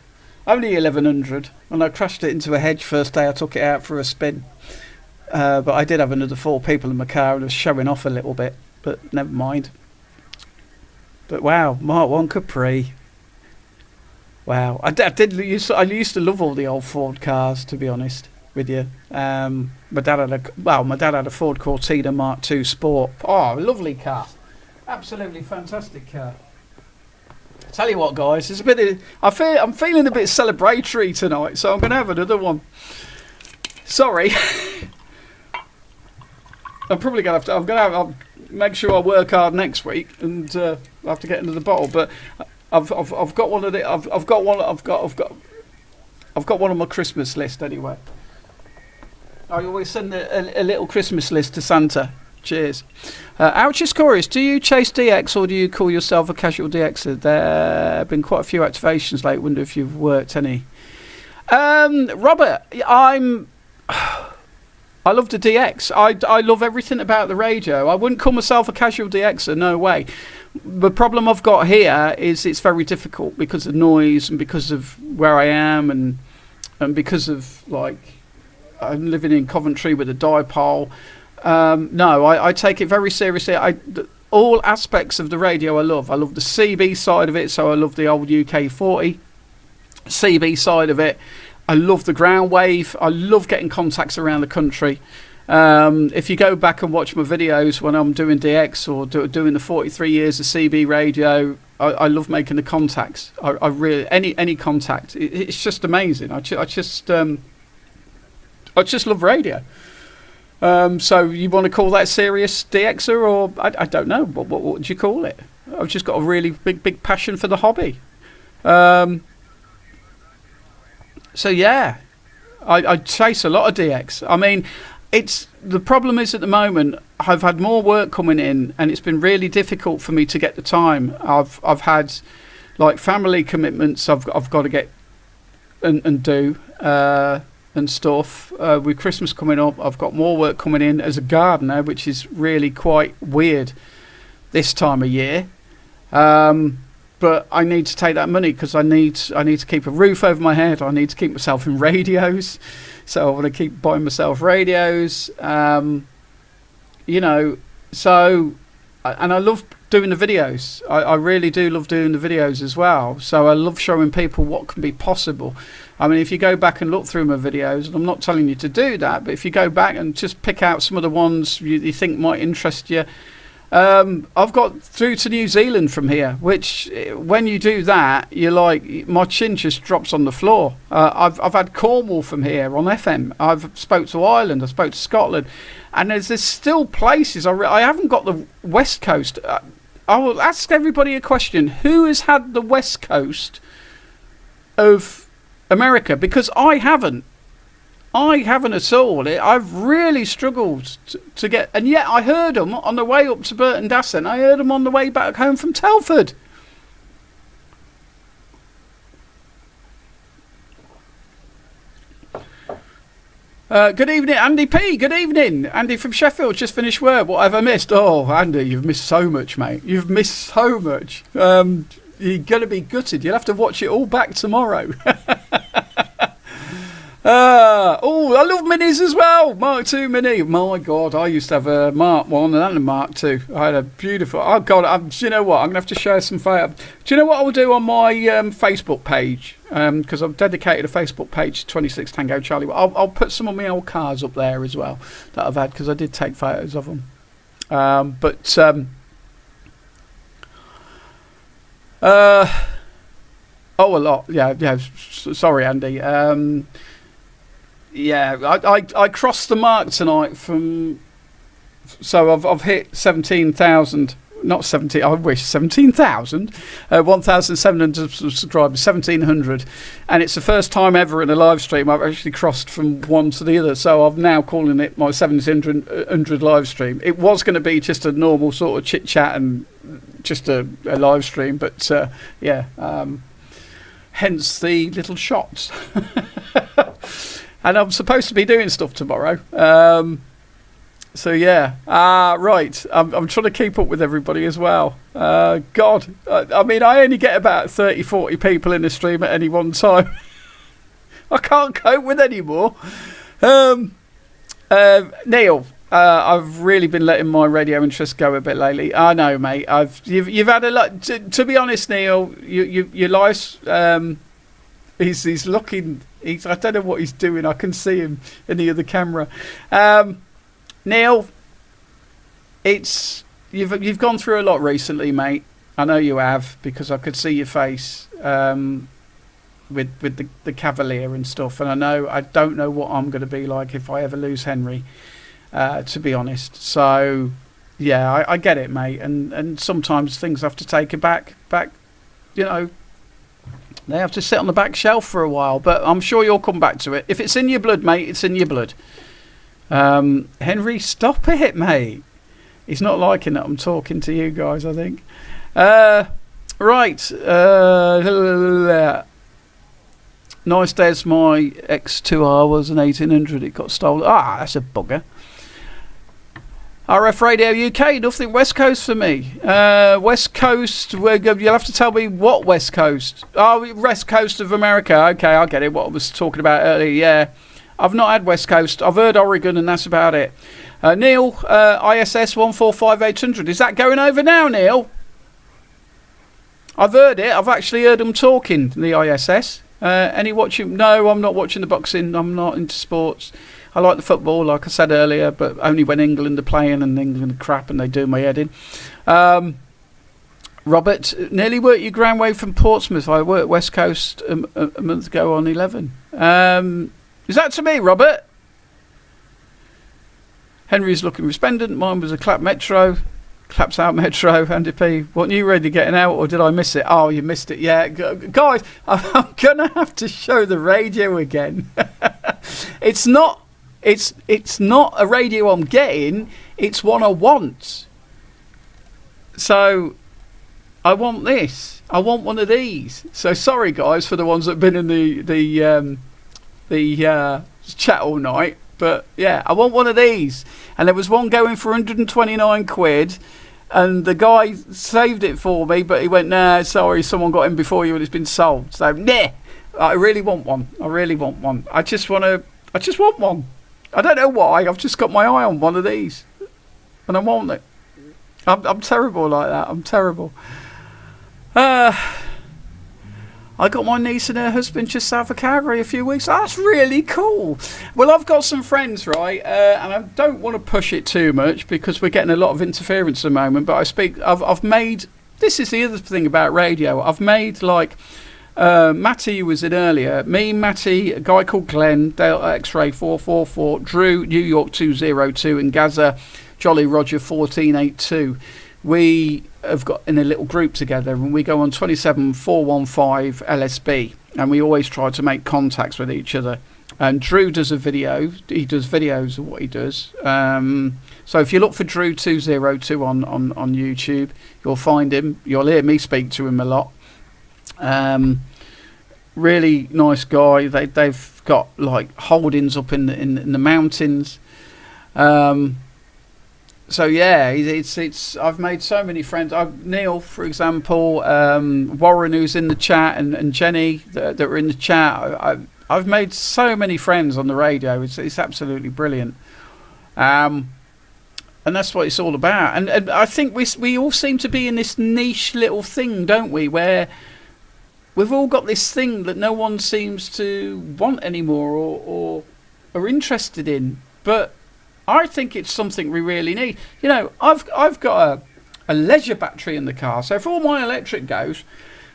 S1: Only 1100. And I crashed it into a hedge first day I took it out for a spin. But I did have another 4 people in my car and I was showing off a little bit. But never mind. But wow, Mark 1 Capri. Wow, I used to love all the old Ford cars, to be honest with you. My dad had a Ford Cortina Mark II Sport. Oh, lovely car, absolutely fantastic car. Tell you what, guys, it's a bit. I'm feeling a bit celebratory tonight, so I'm going to have another one. Sorry, I'm probably going to have to. I'll make sure I work hard next week, and I'll have to get into the bottle, but. I've got one of the I've got one on my Christmas list anyway. I always send a little Christmas list to Santa. Cheers. Ouch's Chorus, do you chase DX or do you call yourself a casual DXer? There have been quite a few activations late. Wonder if you've worked any. Robert, I love the DX. I love everything about the radio. I wouldn't call myself a casual DXer, no way. The problem I've got here is it's very difficult because of noise and because of where I am and because of, like, I'm living in Coventry with a dipole. No, I take it very seriously. All aspects of the radio I love. I love the CB side of it, so I love the old UK 40. CB side of it. I love the ground wave. I love getting contacts around the country. If you go back and watch my videos when I'm doing DX or doing the 43 years of CB radio, I love making the contacts. I really any contact. It's just amazing. I just love radio. So you want to call that serious DXer or I don't know. What would you call it? I've just got a really big passion for the hobby. So yeah, I chase a lot of DX. I mean, the problem is at the moment I've had more work coming in, and it's been really difficult for me to get the time. I've had like family commitments I've got to get and do and stuff. With Christmas coming up, I've got more work coming in as a gardener, which is really quite weird this time of year. But I need to take that money because I need to keep a roof over my head. I need to keep myself in radios, so I want to keep buying myself radios. You know, so and I love doing the videos. I really do love doing the videos as well. So I love showing people what can be possible. I mean, if you go back and look through my videos, and I'm not telling you to do that, but if you go back and just pick out some of the ones you think might interest you. I've got through to New Zealand from here, which when you do that, you're like, my chin just drops on the floor. I've had Cornwall from here on FM. I've spoke to Ireland. I spoke to Scotland, and there's still places. I haven't got the West Coast. I will ask everybody a question: who has had the West Coast of America? Because I haven't. I haven't at all. I've really struggled to get... And yet I heard them on the way up to Burton Dasson. I heard them on the way back home from Telford. Good evening, Andy P. Good evening. Andy from Sheffield, just finished work. What have I missed? Oh, Andy, you've missed so much, mate. You've missed so much. You're going to be gutted. You'll have to watch it all back tomorrow. I love minis as well. Mark II Mini. My God, I used to have a Mark 1 and a Mark II. I had a beautiful... Oh, God, do you know what? I'm going to have to share some photos. Do you know what I'll do on my Facebook page? Because I've dedicated a Facebook page to 26 Tango Charlie. I'll put some of my old cars up there as well that I've had, because I did take photos of them. A lot. Yeah. Sorry, Andy. Yeah, I crossed the mark tonight so I've hit 17,000, not 17, I wish 17,000, 1,700 subscribers, 1,700, and it's the first time ever in a live stream I've actually crossed from one to the other, so I'm now calling it my 1,700 live stream. It was going to be just a normal sort of chit chat and just a live stream, but hence the little shots. And I'm supposed to be doing stuff tomorrow. So yeah. Right. I'm trying to keep up with everybody as well. God. I mean, I only get about 30, 40 people in the stream at any one time. I can't cope with any more. Neil, I've really been letting my radio interest go a bit lately. I know, mate. You've had a lot. To be honest, Neil, your life's he's looking. I don't know what he's doing. I can see him in the other camera. Neil, you've gone through a lot recently, mate. I know you have, because I could see your face with the Cavalier and stuff. And I don't know what I'm going to be like if I ever lose Henry. To be honest. So, yeah, I get it, mate. And sometimes things have to take a back, you know, they have to sit on the back shelf for a while. But I'm sure you'll come back to it. If it's in your blood, mate, it's in your blood. Henry, stop it, mate. He's not liking that I'm talking to you guys, I think. Right. Nice Des, my X2R was an 1800. It got stolen. That's a bugger. RF Radio UK, nothing West Coast for me. West Coast, you'll have to tell me what West Coast. Oh, West Coast of America. Okay, I get it, what I was talking about earlier. Yeah, I've not had West Coast. I've heard Oregon, and that's about it. Neil, ISS 145800. Is that going over now, Neil? I've heard it. I've actually heard them talking, the ISS. Any watching? No, I'm not watching the boxing. I'm not into sports. I like the football, like I said earlier, but only when England are playing, and England are crap and they do my head in. Robert, nearly worked your ground way from Portsmouth. I worked West Coast a month ago on 11. Is that to me, Robert? Henry's looking resplendent. Mine was a Clap Metro. Claps out Metro. Andy P. What new radio getting out, or did I miss it? Oh, you missed it. Yeah, guys, I'm gonna have to show the radio again. It's not a radio I'm getting. It's one I want. So I want this. I want one of these. So sorry, guys, for the ones that've been in the chat all night. But yeah, I want one of these. And there was one going for 129 quid. And the guy saved it for me, but he went, nah, sorry, someone got in before you and it's been sold. So, nah, I really want one. I just want one. I don't know why. I've just got my eye on one of these. And I want it. I'm terrible like that. I'm terrible. I got my niece and her husband just south of Calgary a few weeks. That's really cool. Well, I've got some friends, right? And I don't want to push it too much because we're getting a lot of interference at the moment. But I've made. This is the other thing about radio. I've made like Matty was in earlier. Me, Matty, a guy called Glenn, Delta X-Ray 444, Drew, New York 202, and Gaza, Jolly Roger 1482. We have got in a little group together, and we go on 27415 LSB, and we always try to make contacts with each other. And Drew does a video. He does videos of what he does. So if you look for Drew 202 on YouTube, you'll find him. You'll hear me speak to him a lot. Really nice guy. They've got like holdings up in the mountains. So yeah, it's. I've made so many friends. Neil, for example, Warren, who's in the chat, and Jenny that were in the chat. I've made so many friends on the radio. It's absolutely brilliant, and that's what it's all about. And I think we all seem to be in this niche little thing, don't we? Where we've all got this thing that no one seems to want anymore or are interested in, but I think it's something we really need. You know, I've got a leisure battery in the car, so if all my electric goes,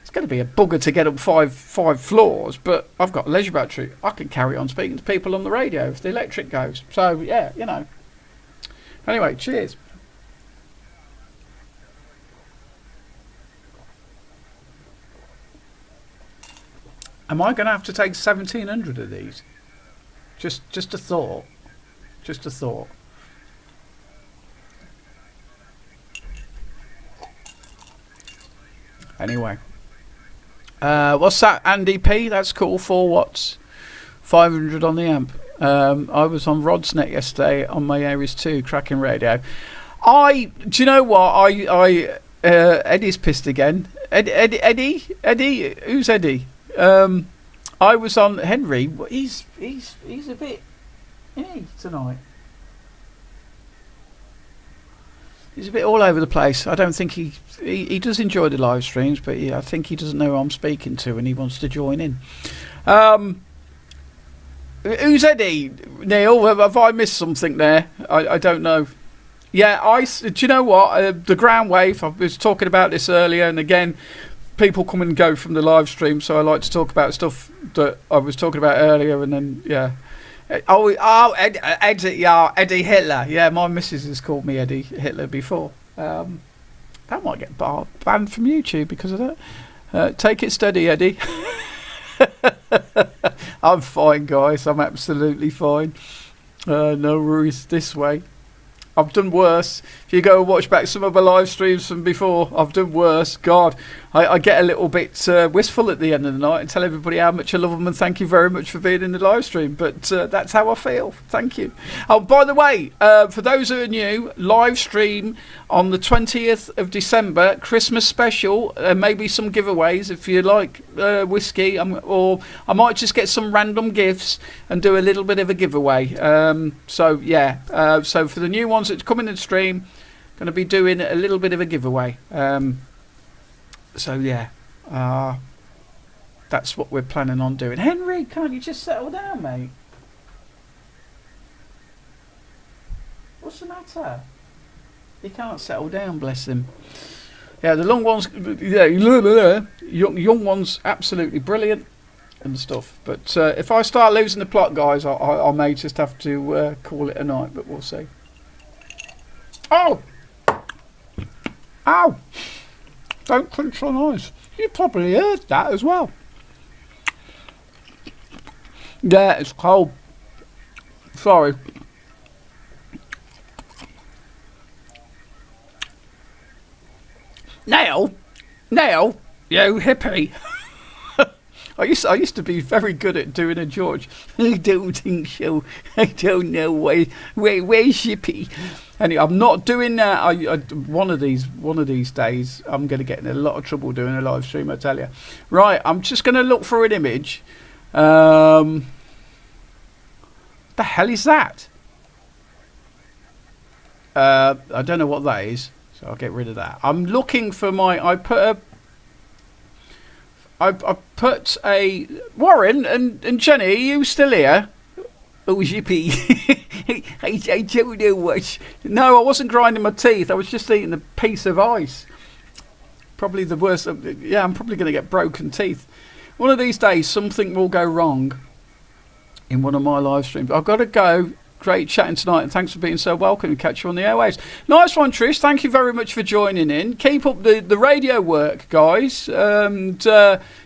S1: it's going to be a bugger to get up five floors, but I've got a leisure battery. I can carry on speaking to people on the radio if the electric goes. So, yeah, you know. Anyway, cheers. Am I going to have to take 1,700 of these? Just a thought. Just a thought. Anyway. What's that, Andy P? That's cool. 4 watts. 500 on the amp. I was on Rodsnet yesterday on my Aries 2 cracking radio. Do you know what? Eddie's pissed again. Eddie? Who's Eddie? I was on Henry. He's a bit tonight. He's a bit all over the place. I don't think he does enjoy the live streams, but I think he doesn't know who I'm speaking to and he wants to join in. Who's Eddie? Neil, have I missed something there? I don't know. Yeah, do you know what? The ground wave, I was talking about this earlier, and again, people come and go from the live stream, so I like to talk about stuff that I was talking about earlier, and then, yeah. Eddie Hitler. Yeah, my missus has called me Eddie Hitler before. That might get banned from YouTube because of that. Take it steady, Eddie. I'm fine, guys. I'm absolutely fine. No worries this way. I've done worse. If you go and watch back some of my live streams from before, I've done worse. God, I get a little bit wistful at the end of the night and tell everybody how much I love them and thank you very much for being in the live stream. But that's how I feel. Thank you. Oh, by the way, for those who are new, live stream on the 20th of December, Christmas special, maybe some giveaways if you like whiskey, or I might just get some random gifts and do a little bit of a giveaway. So yeah, so for the new ones that's coming in the stream, going to be doing a little bit of a giveaway. So yeah, that's what we're planning on doing. Henry, can't you just settle down, mate? What's the matter? He can't settle down, bless him. Yeah, the long ones, yeah, young ones, absolutely brilliant and stuff. But if I start losing the plot, guys, I may just have to call it a night, but we'll see. Oh! Ow! Don't clench on eyes. You probably heard that as well. Yeah, it's cold. Sorry. Now, you hippie. I used to be very good at doing a George. I don't think so. I don't know where's Shippy. Anyway, I'm not doing that. One of these days, I'm going to get in a lot of trouble doing a live stream. I tell you. Right, I'm just going to look for an image. The hell is that? I don't know what that is, so I'll get rid of that. I'm looking for I put a Warren and Jenny. Are you still here? Oh, Zippy. I don't know what. No, I wasn't grinding my teeth. I was just eating a piece of ice. Probably the worst. Yeah, I'm probably going to get broken teeth. One of these days, something will go wrong in one of my live streams. I've got to go. Great chatting tonight, and thanks for being so welcome. Catch you on the airwaves. Nice one, Trish. Thank you very much for joining in. Keep up the radio work, guys. And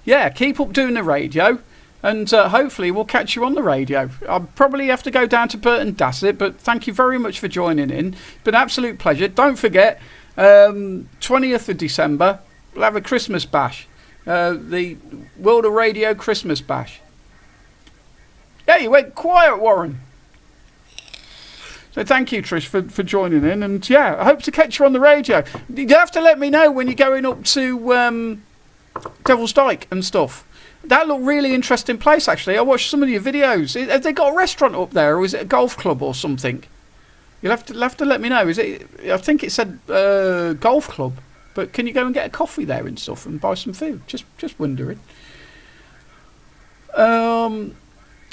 S1: yeah, keep up doing the radio. And hopefully we'll catch you on the radio. I'll probably have to go down to Burton Dassett, but thank you very much for joining in. It's been an absolute pleasure. Don't forget, 20th of December, we'll have a Christmas bash. The World of Radio Christmas bash. Yeah, you went quiet, Warren. So thank you, Trish, for joining in. And yeah, I hope to catch you on the radio. You have to let me know when you're going up to Devil's Dyke and stuff. That looked really interesting place, actually. I watched some of your videos. Have they got a restaurant up there, or is it a golf club or something? You'll have to let me know. Is it? I think it said golf club. But can you go and get a coffee there and stuff and buy some food? Just wondering.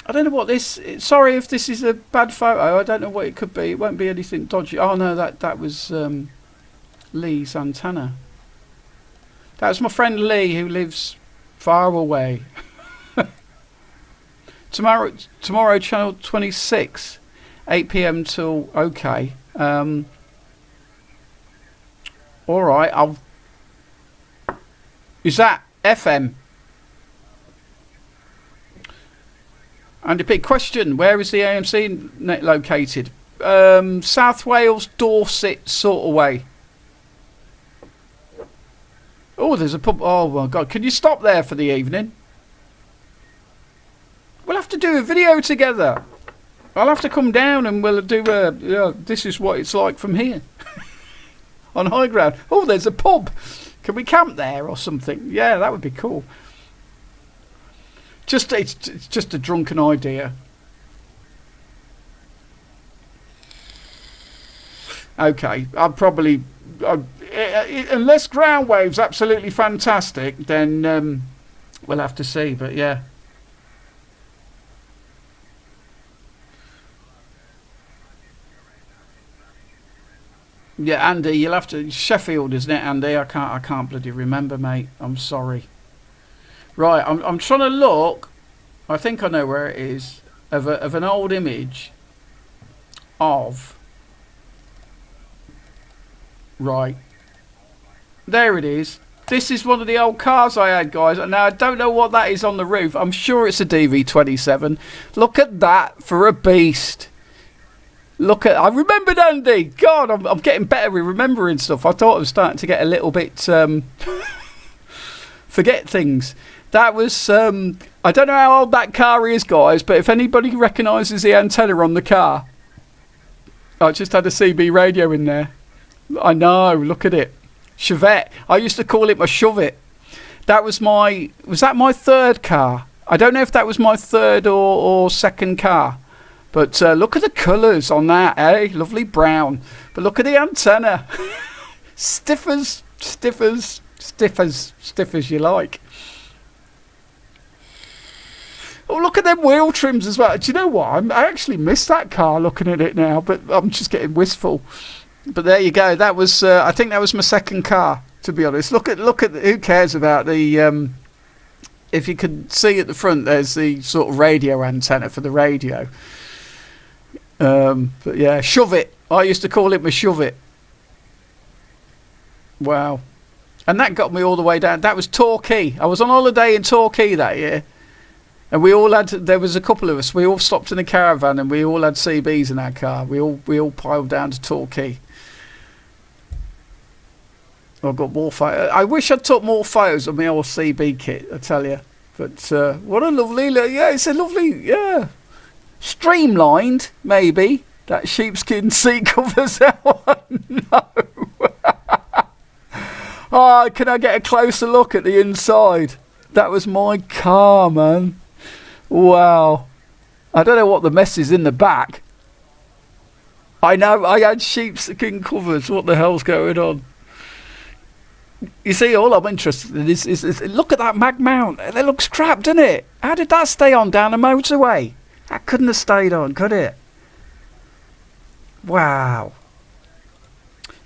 S1: I don't know what this. Sorry if this is a bad photo. I don't know what it could be. It won't be anything dodgy. Oh no, that was Lee Santana. That's my friend Lee who lives far away. Tomorrow, channel 26, 8 p.m. till okay. All right. Is that FM? And a big question, where is the AMC net located? South Wales, Dorset sort of way. Oh, there's a pub. Oh, my God. Can you stop there for the evening? We'll have to do a video together. I'll have to come down and we'll do this is what it's like from here. On high ground. Oh, there's a pub. Can we camp there or something? Yeah, that would be cool. It's just a drunken idea. Okay, I'll probably... unless ground wave's absolutely fantastic, then we'll have to see, but yeah. Yeah, Andy, you'll have to... Sheffield, isn't it, Andy? I can't bloody remember, mate. I'm sorry. Right, I'm trying to look. I think I know where it is. Of an old image of... Right. There it is. This is one of the old cars I had, guys. Now, I don't know what that is on the roof. I'm sure it's a DV27. Look at that for a beast. Look at... I remembered Andy. God, I'm getting better with remembering stuff. I thought I was starting to get a little bit... forget things. That was... I don't know how old that car is, guys, but if anybody recognises the antenna on the car... I just had a CB radio in there. I know, look at it. Chevette. I used to call it my shove-it. That was my... Was that my third car? I don't know if that was my third or second car. But look at the colours on that, eh? Lovely brown. But look at the antenna. Stiff as you like. Oh, look at them wheel trims as well. Do you know what? I actually miss that car looking at it now, but I'm just getting wistful. But there you go. That was, I think that was my second car, to be honest. Look at. Who cares about the? If you can see at the front, there's the sort of radio antenna for the radio. But yeah, shove it. I used to call it my shove it. Wow, and that got me all the way down. That was Torquay. I was on holiday in Torquay that year, and we all had. There was a couple of us. We all stopped in a caravan, and we all had CBs in our car. We all piled down to Torquay. I've got more photos. I wish I'd took more photos of my old CB kit, I tell you. But what a lovely... Yeah, it's a lovely... Yeah. Streamlined, maybe. That sheepskin seat covers that one. No. Oh, can I get a closer look at the inside? That was my car, man. Wow. I don't know what the mess is in the back. I know, I had sheepskin covers. What the hell's going on? You see, all I'm interested in is look at that mag mount. It looks crap, doesn't it? How did that stay on down the motorway? That couldn't have stayed on, could it? Wow.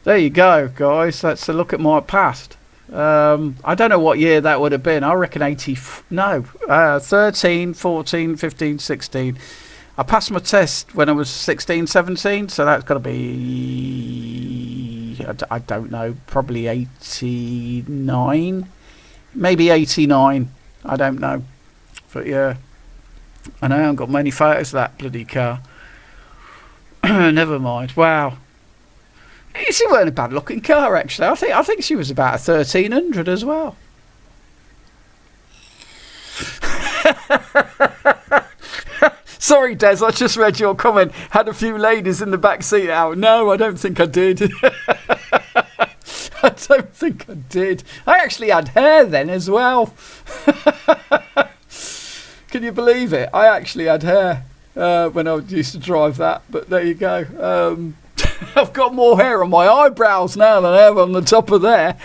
S1: There you go, guys. That's a look at my past. I don't know what year that would have been. I reckon 13, 14, 15, 16. I passed my test when I was 16, 17, so that's got to be, I don't know, probably 89, maybe 89, I don't know. But yeah, I know I haven't got many photos of that bloody car. Never mind. Wow. She weren't a bad looking car, actually. I think she was about a 1300 as well. Sorry, Des, I just read your comment. Had a few ladies in the back seat out. No, I don't think I did. I don't think I did. I actually had hair then as well. Can you believe it? I actually had hair when I used to drive that. But there you go. I've got more hair on my eyebrows now than I have on the top of there.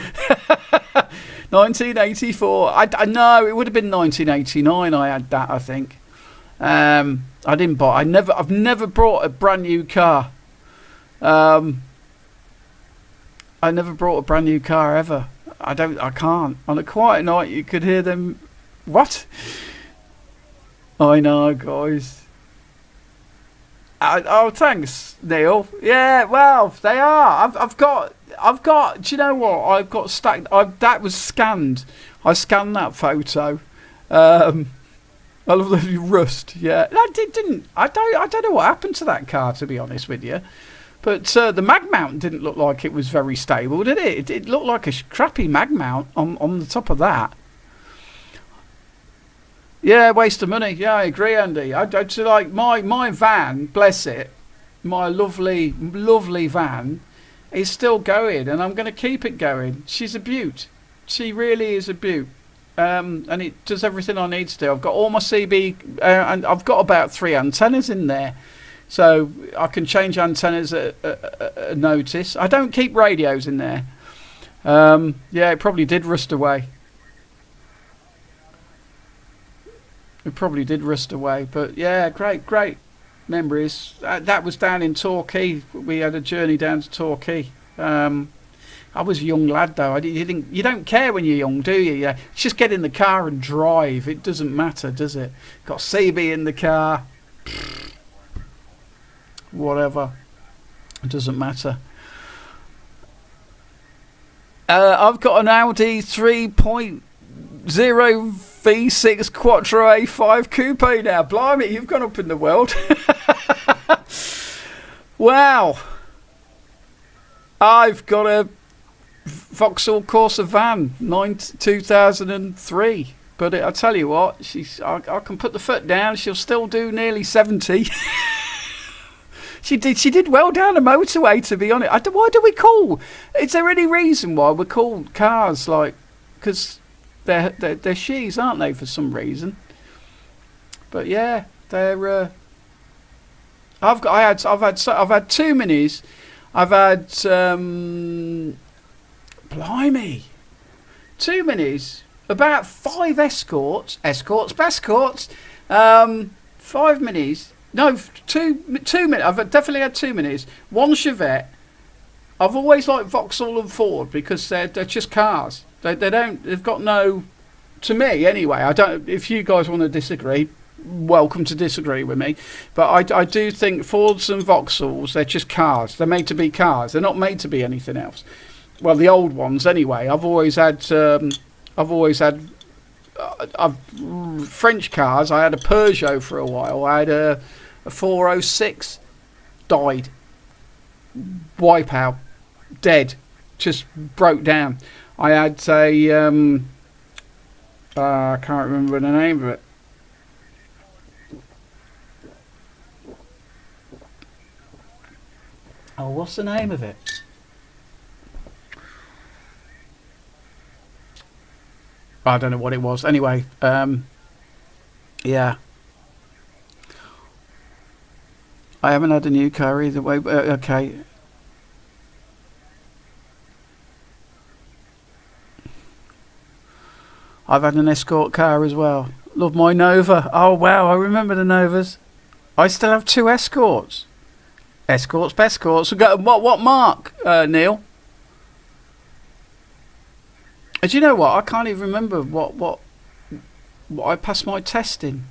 S1: 1984. I know it would have been 1989. I had that, I think. I didn't buy. I've never brought a brand new car. I never brought a brand new car ever. I can't. On a quiet night, you could hear them. What? I know, guys. Oh, thanks, Neil. Yeah, well, they are. I've got. Do you know what? I've got stacked. That was scanned. I scanned that photo. I love the rust. Yeah, I didn't. I don't know what happened to that car, to be honest with you. But the mag mount didn't look like it was very stable, did it? It looked like a crappy mag mount on the top of that. Yeah, waste of money. Yeah, I agree, Andy. I like my van, bless it, my lovely van, is still going, and I'm going to keep it going. She's a beaut. She really is a beaut. And it does everything I need to do. I've got all my CB, and I've got about 3 antennas in there. So I can change antennas at a notice. I don't keep radios in there. Yeah, it probably did rust away. It probably did rust away. But yeah, great memories. That was down in Torquay. We had a journey down to Torquay. I was a young lad though. You don't care when you're young, do you? Yeah, just get in the car and drive. It doesn't matter, does it? Got CB in the car. Whatever. It doesn't matter. I've got an Audi 3.0 V6 Quattro A5 Coupe now. Blimey, you've gone up in the world. Wow. I've got a Vauxhall Corsa van, 2003. But I tell you what, I can put the foot down. She'll still do nearly 70. She did well down the motorway, to be honest. Why do we call? Is there any reason why we call cars like? Because they're she's, aren't they, for some reason? But yeah, they're. I've had two minis. I've had blimey, two minis, about 5 escorts, Bescorts, 5 minis. No, two minis. I've definitely had 2 minis. 1 Chevette. I've always liked Vauxhall and Ford because they're just cars. They've got no, to me anyway. I don't. If you guys want to disagree, welcome to disagree with me. But I do think Fords and Vauxhalls, they're just cars. They're made to be cars. They're not made to be anything else. Well, the old ones anyway. I've always had French cars. I had a Peugeot for a while. I had a 406, died, wipeout, dead, just broke down. I had a I can't remember the name of it. Oh, what's the name of it? I don't know what it was. Anyway, yeah. I haven't had a new car either way. Okay. I've had an Escort car as well. Love my Nova. Oh wow, I remember the Novas. I still have 2 Escorts. Escorts, Bescorts. What mark, Neil? Do you know what? I can't even remember what I passed my test in.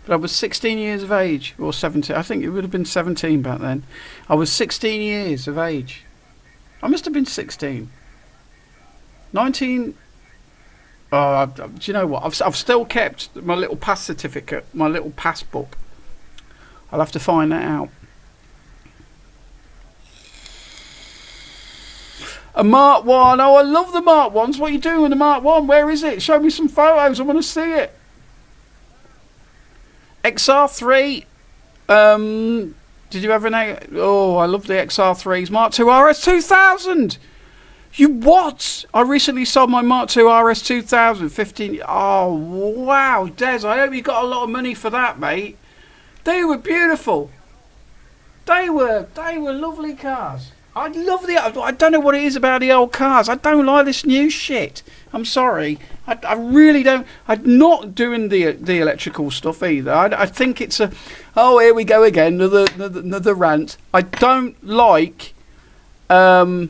S1: But I was 16 years of age, or 17. I think it would have been 17 back then. I was 16 years of age. I must have been 16. 19. Oh, do you know what? I've still kept my little pass certificate, my little pass book. I'll have to find that out. A Mark 1. Oh, I love the Mark 1s. What are you doing with the Mark 1? Where is it? Show me some photos. I want to see it. XR3. Did you ever know? Oh, I love the XR3s. Mark II RS 2000. You what? I recently sold my Mark II RS 2000. 15. Oh, wow. Des, I hope you got a lot of money for that, mate. They were beautiful. They were lovely cars. I love I don't know what it is about the old cars. I don't like this new shit. I'm sorry. I really don't. I'm not doing the electrical stuff either. I think it's a... Oh, here we go again. Another rant. I don't like... Oh,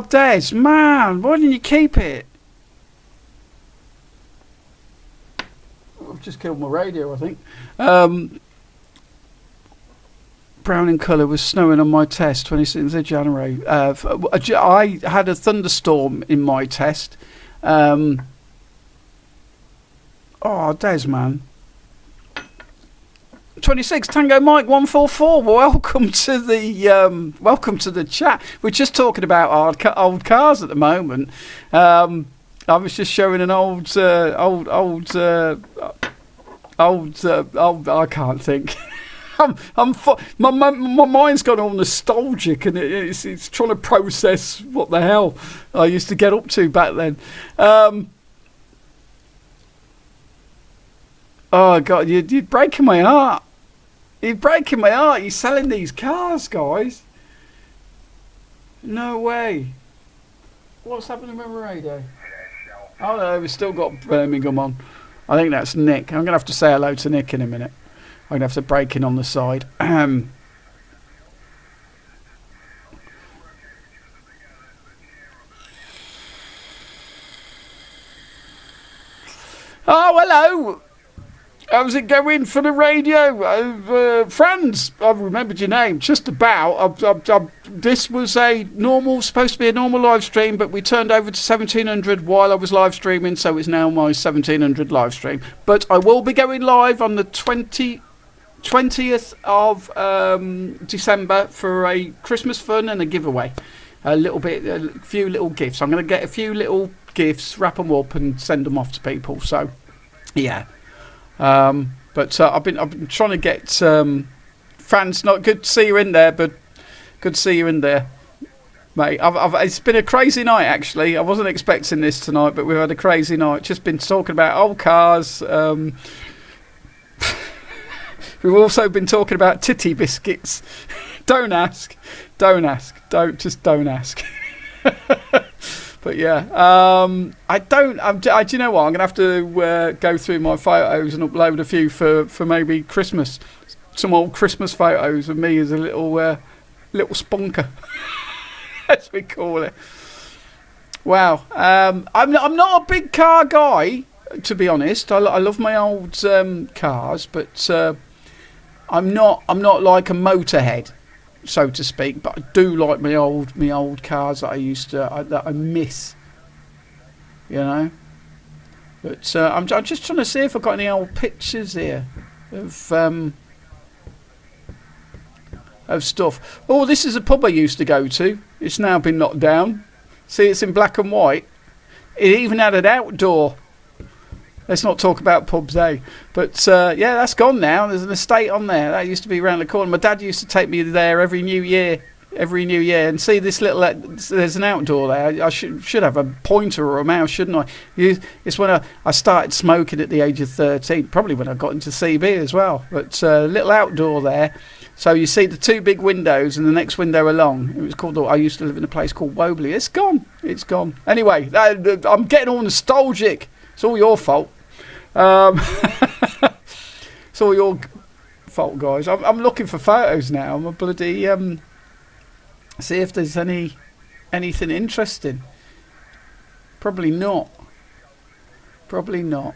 S1: Des, man. Why didn't you keep it? I've just killed my radio, I think. Brown in colour was snowing on my test, 26th of January. I had a thunderstorm in my test. Oh, Des, man. 26 Tango Mike 144. Welcome to the chat. We're just talking about old cars at the moment. I was just showing an old. I can't think. My mind's gone all nostalgic, and it's trying to process what the hell I used to get up to back then. Oh God, you're breaking my heart. You're breaking my heart. You're selling these cars, guys. No way. What's happening with my radio? Oh no, we've still got Birmingham on. I think that's Nick. I'm going to have to say hello to Nick in a minute. I'm going to have to break in on the side. Oh, hello. How's it going for the radio? Franz, I've remembered your name. Just about. This was supposed to be a normal live stream, but we turned over to 1700 while I was live streaming, so it's now my 1700 live stream. But I will be going live on the 20th of December for a Christmas fun and a giveaway. A few little gifts. I'm going to get a few little gifts, wrap them up, and send them off to people. So, yeah. But I've been trying to get Franz. Not good to see you in there, but good to see you in there, mate. It's been a crazy night actually. I wasn't expecting this tonight, but we've had a crazy night. Just been talking about old cars. We've also been talking about titty biscuits. Don't ask. Don't ask. Don't ask. But yeah, do you know what? I'm going to have to go through my photos and upload a few for maybe Christmas. Some old Christmas photos of me as a little spunker, as we call it. Wow. I'm not a big car guy, to be honest. I love my old cars, but I'm not like a motorhead, so to speak, but I do like my old cars that I miss, you know. But I'm just trying to see if I've got any old pictures here of stuff. Oh, this is a pub I used to go to. It's now been knocked down. See, it's in black and white. It even had an outdoor. Let's not talk about pubs, eh? But yeah, that's gone now. There's an estate on there. That used to be around the corner. My dad used to take me there every New Year, and see this little. There's an outdoor there. I should have a pointer or a mouse, shouldn't I? It's when I started smoking at the age of 13. Probably when I got into CB as well. But little outdoor there. So you see the two big windows and the next window along. It was called. I used to live in a place called Wobley. It's gone. It's gone. Anyway, I'm getting all nostalgic. It's all your fault. It's all your fault, guys. I'm looking for photos now. I'm a bloody see if there's anything interesting. Probably not. Probably not.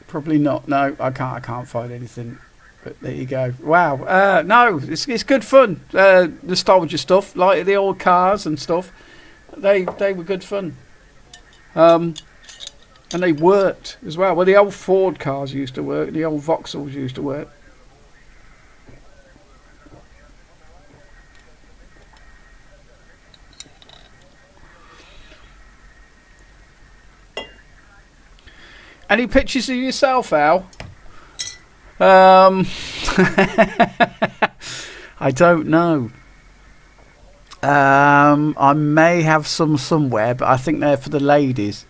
S1: Probably not. No, I can't find anything. But there you go. Wow. No, it's good fun. Nostalgia stuff, like the old cars and stuff. They were good fun. And they worked as well. Well, the old Ford cars used to work. The old Vauxhalls used to work. Any pictures of yourself, Al? I don't know. I may have some somewhere, but I think they're for the ladies.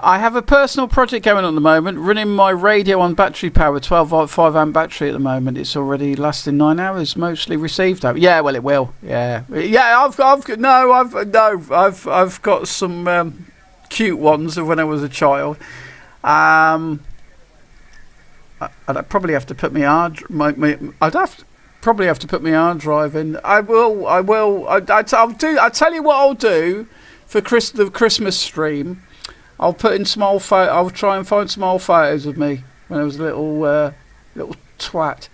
S1: I have a personal project going on at the moment, running my radio on battery power, 12-volt 5-amp battery at the moment. It's already lasting 9 hours, mostly received. Yeah, well, it will. Yeah. I've got some cute ones of when I was a child. I'd probably have to put probably have to put my hard drive in. I'll tell you what I'll do for the Christmas stream. I'll put in I'll try and find small photos of me when I was a little twat,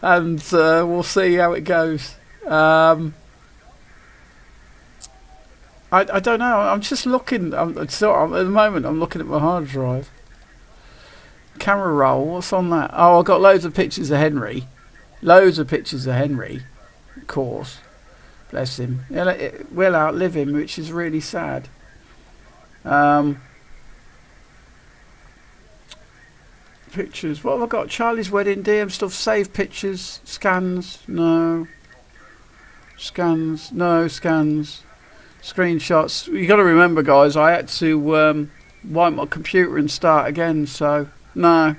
S1: and we'll see how it goes. I don't know. I'm just looking. At the moment, I'm looking at my hard drive. Camera roll. What's on that? Oh, I've got loads of pictures of Henry. Of course. Bless him. We'll outlive him, which is really sad. Pictures. What have I got? Charlie's wedding, DM stuff, save pictures, scans. No. Scans. No, scans. Screenshots. You got to remember, guys, I had to wipe my computer and start again, so no.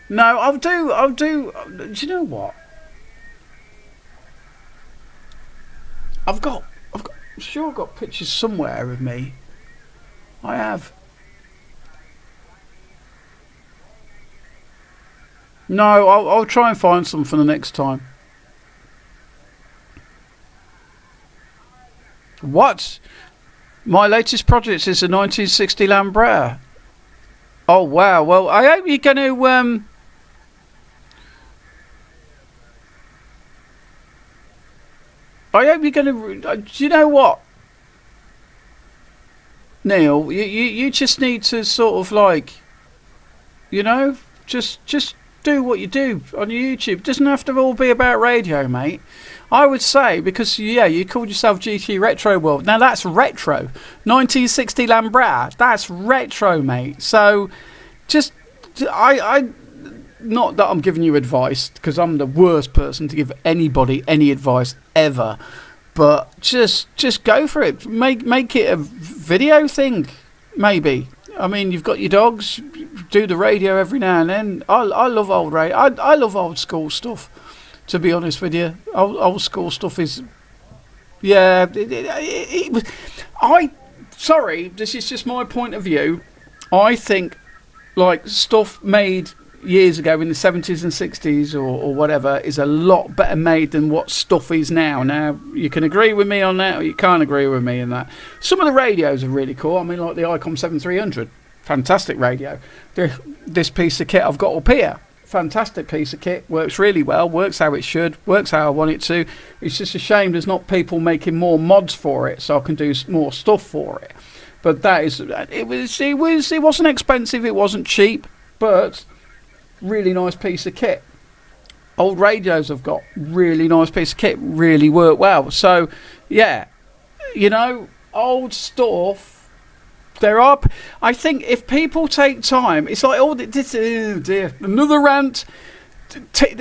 S1: No, I'll do. Do you know what? I'm sure I've got pictures somewhere of me. I have. No, I'll try and find some for the next time. What? My latest project is a 1960 Lambretta. Oh wow! Well, I hope you're going to. I hope you're going to. Do you know what, Neil? You just need to sort of like, just do what you do on YouTube. It doesn't have to all be about radio, mate. I would say, because you called yourself GT Retro World. Now that's retro. 1960 Lambretta. That's retro, mate. So just I not that I'm giving you advice, because I'm the worst person to give anybody any advice ever. But just go for it. Make it a video thing, maybe. I mean, you've got your dogs. Do the radio every now and then. I love old radio. I love old school stuff. To be honest with you, old school stuff is. Yeah, sorry, this is just my point of view. I think like stuff made years ago in the 70s and 60s or whatever is a lot better made than what stuff is now. Now, you can agree with me on that or you can't agree with me in that. Some of the radios are really cool. I mean, like the ICOM 7300. Fantastic radio. This piece of kit I've got up here. Fantastic piece of kit. Works really well. Works how it should. Works how I want it to. It's just a shame there's not people making more mods for it so I can do more stuff for it. But it wasn't expensive. It wasn't cheap. But really nice piece of kit. Old radios I've got, really nice piece of kit, really work well. So yeah, old stuff. I think if people take time, it's like oh dear, another rant.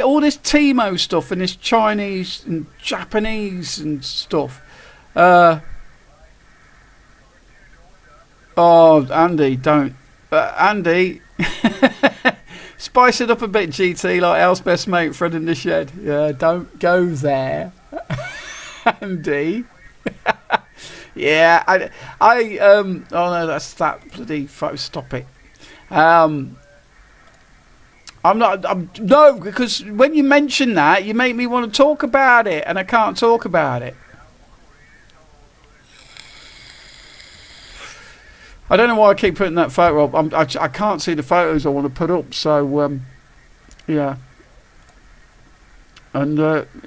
S1: All this Timo stuff and this Chinese and Japanese and stuff. Oh, Andy, don't, Andy. Spice it up a bit, GT, like Al's best mate, Fred in the shed. Yeah, don't go there, Andy. Yeah, oh no, that's that bloody photo. Stop it. No, because when you mention that, you make me want to talk about it, and I can't talk about it. I don't know why I keep putting that photo up. I can't see the photos I want to put up, so yeah. And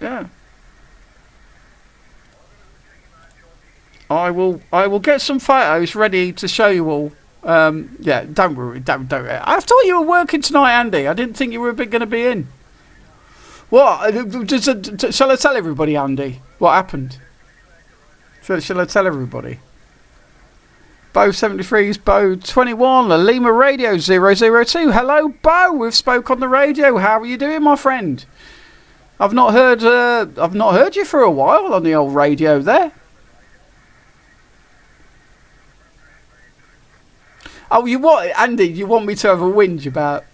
S1: yeah. I will get some photos ready to show you all. Yeah, don't worry, don't. I thought you were working tonight, Andy. I didn't think you were going to be in. What? Shall I tell everybody, Andy, what happened? Shall I tell everybody? Bo 73's Bo 21, the Lima Radio 002. Hello, Bo. We've spoke on the radio. How are you doing, my friend? I've not heard you for a while on the old radio there. Oh, you what, Andy? You want me to have a whinge about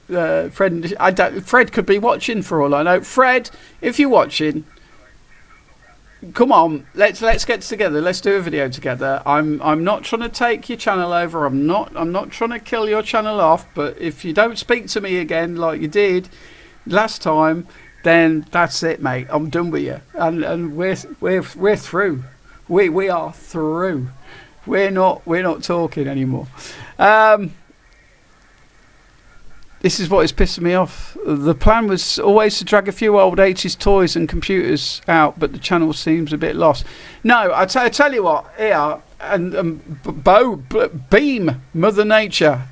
S1: Fred? Fred could be watching for all I know. Fred, if you're watching, come on, let's get together. Let's do a video together. I'm not trying to take your channel over. I'm not trying to kill your channel off. But if you don't speak to me again like you did last time, then that's it, mate. I'm done with you, and we're through. We are through. We're not talking anymore. This is what is pissing me off. The plan was always to drag a few old 80s toys and computers out, but the channel seems a bit lost. No, I tell you what, here, Beam, Mother Nature.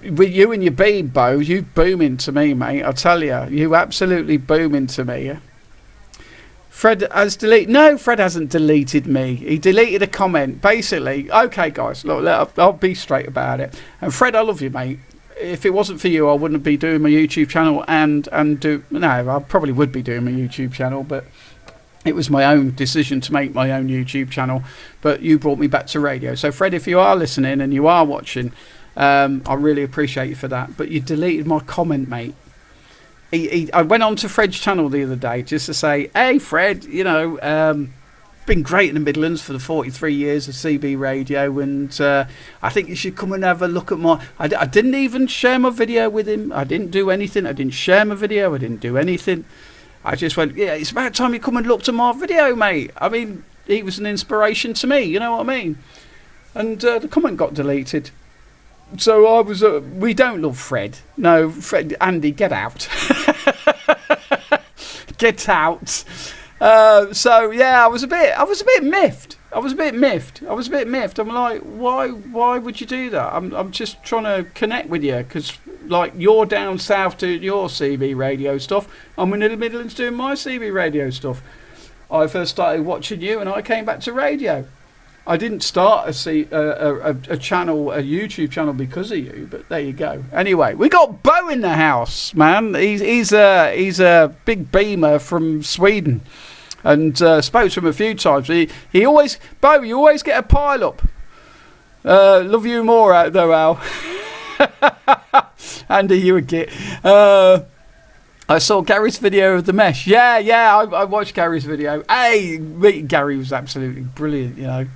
S1: With you and your beam, Bo, you booming to me, mate. I tell you absolutely booming to me. Fred has deleted. No, Fred hasn't deleted me. He deleted a comment. Basically, okay, guys, look, I'll be straight about it. And Fred, I love you, mate. If it wasn't for you, I wouldn't be doing my YouTube channel I probably would be doing my YouTube channel, but It was my own decision to make my own YouTube channel, but you brought me back to radio. So, Fred, if you are listening and you are watching, I really appreciate you for that. But you deleted my comment, mate. I went on to Fred's channel the other day just to say, hey, Fred, you know, been great in the Midlands for the 43 years of CB radio, and I think you should come and have a look at my... I didn't even share my video with him. I didn't do anything. I didn't share my video. I didn't do anything. I just went, yeah, it's about time you come and look to my video, mate. I mean, he was an inspiration to me, you know what I mean? And the comment got deleted. So I was, we don't love Fred. No, Fred, Andy, get out. Get out. So yeah, I was a bit miffed. I'm like, why would you do that? I'm just trying to connect with you, because like you're down south doing your CB radio stuff. I'm in the Midlands doing my CB radio stuff. I first started watching you, and I came back to radio. I didn't start a channel, a YouTube channel, because of you, but there you go. Anyway, we got Bo in the house, man. He's a big beamer from Sweden, and spoke to him a few times. He always, Bo, you always get a pile up. Love you more out though, Al. Andy, you a git. I saw Gary's video of the mesh. Yeah, I watched Gary's video. Hey, Gary was absolutely brilliant, you know.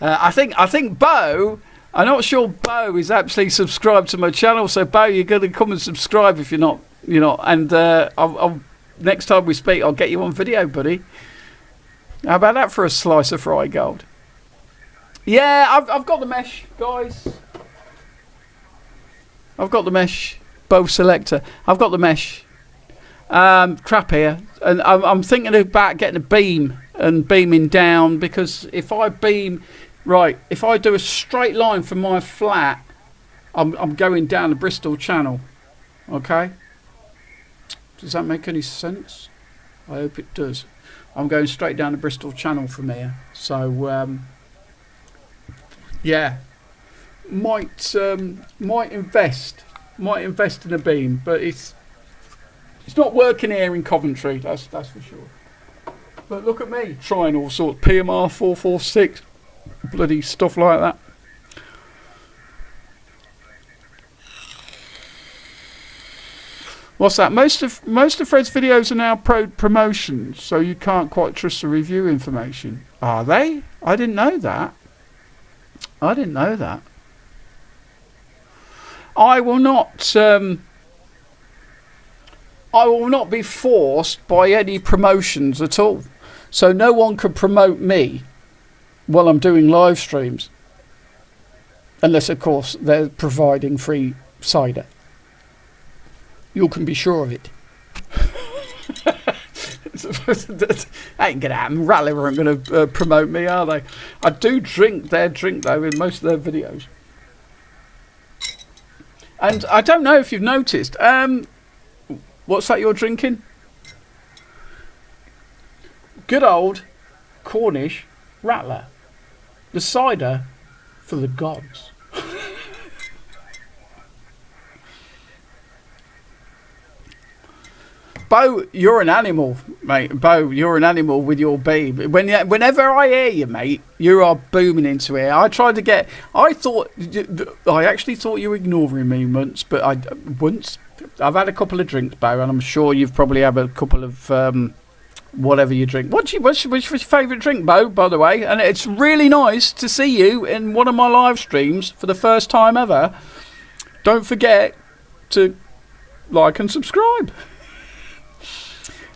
S1: I think Bo, I'm not sure Bo is actually subscribed to my channel, so Bo, you're going to come and subscribe if you're not, and I'll next time we speak, I'll get you on video, buddy. How about that for a slice of fried gold? Yeah, I've got the mesh, guys. I've got the mesh, Bo Selector. I've got the mesh. Crap here, and I'm thinking about getting a beam and beaming down, because if I beam right, if I do a straight line from my flat, I'm going down the Bristol Channel. Okay, does that make any sense? I hope it does. I'm going straight down the Bristol Channel from here, so yeah, might invest in a beam, but it's not working here in Coventry, that's for sure. But look at me, trying all sorts, PMR 446, bloody stuff like that. What's that? Most of Fred's videos are now promotions, so you can't quite trust the review information. Are they? I didn't know that. I will not be forced by any promotions at all. So no one can promote me while I'm doing live streams. Unless, of course, they're providing free cider. You can be sure of it. That ain't going to happen. Rattler aren't going to promote me, are they? I do drink their drink, though, in most of their videos. And I don't know if you've noticed. What's that you're drinking? Good old Cornish Rattler. The cider for the gods. Bo, you're an animal, mate. Bo, you're an animal with your beam. Whenever I hear you, mate, you are booming into here. I actually thought you were ignoring me once, but I've had a couple of drinks, Bo, and I'm sure you've probably had a couple of whatever you drink. What's your favourite drink, Bo, by the way? And it's really nice to see you in one of my live streams for the first time ever. Don't forget to like and subscribe.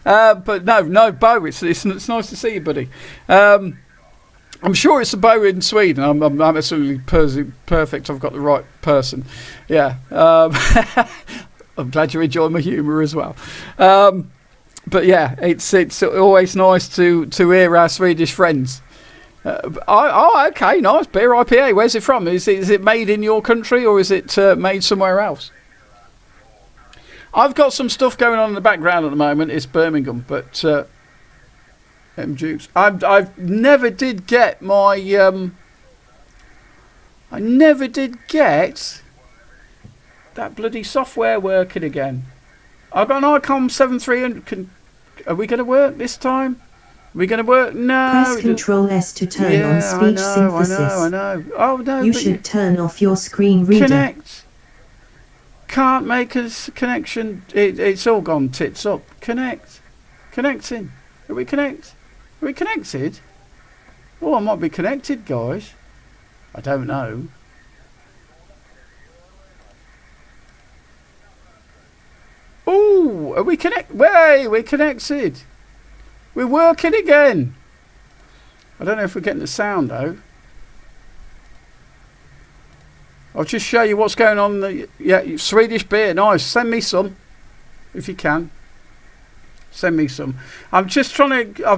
S1: But no, Bo, it's nice to see you, buddy. I'm sure it's a Bo in Sweden. I'm absolutely perfect. I've got the right person. Yeah. I'm glad you enjoy my humour as well. But yeah, it's always nice to hear our Swedish friends. Okay, nice beer IPA. Where's it from? Is it made in your country, or is it made somewhere else? I've got some stuff going on in the background at the moment. It's Birmingham, but Jukes. I never did get my. I never did get that bloody software working again. I've got an ICOM 7300. Are we going to work this time? We're going to work? No.
S4: Press Control S to turn on speech synthesis.
S1: I know. Oh, no.
S4: You should turn off your screen reader.
S1: Connect. Can't make a connection. It's all gone tits up. Connect. Connecting. Are we connected? Oh, I might be connected, guys. I don't know. Oh, are we we're connected. We're working again. I don't know if we're getting the sound though. I'll just show you what's going on. Yeah, Swedish beer, nice. Send me some, if you can. Send me some. I'm just trying to.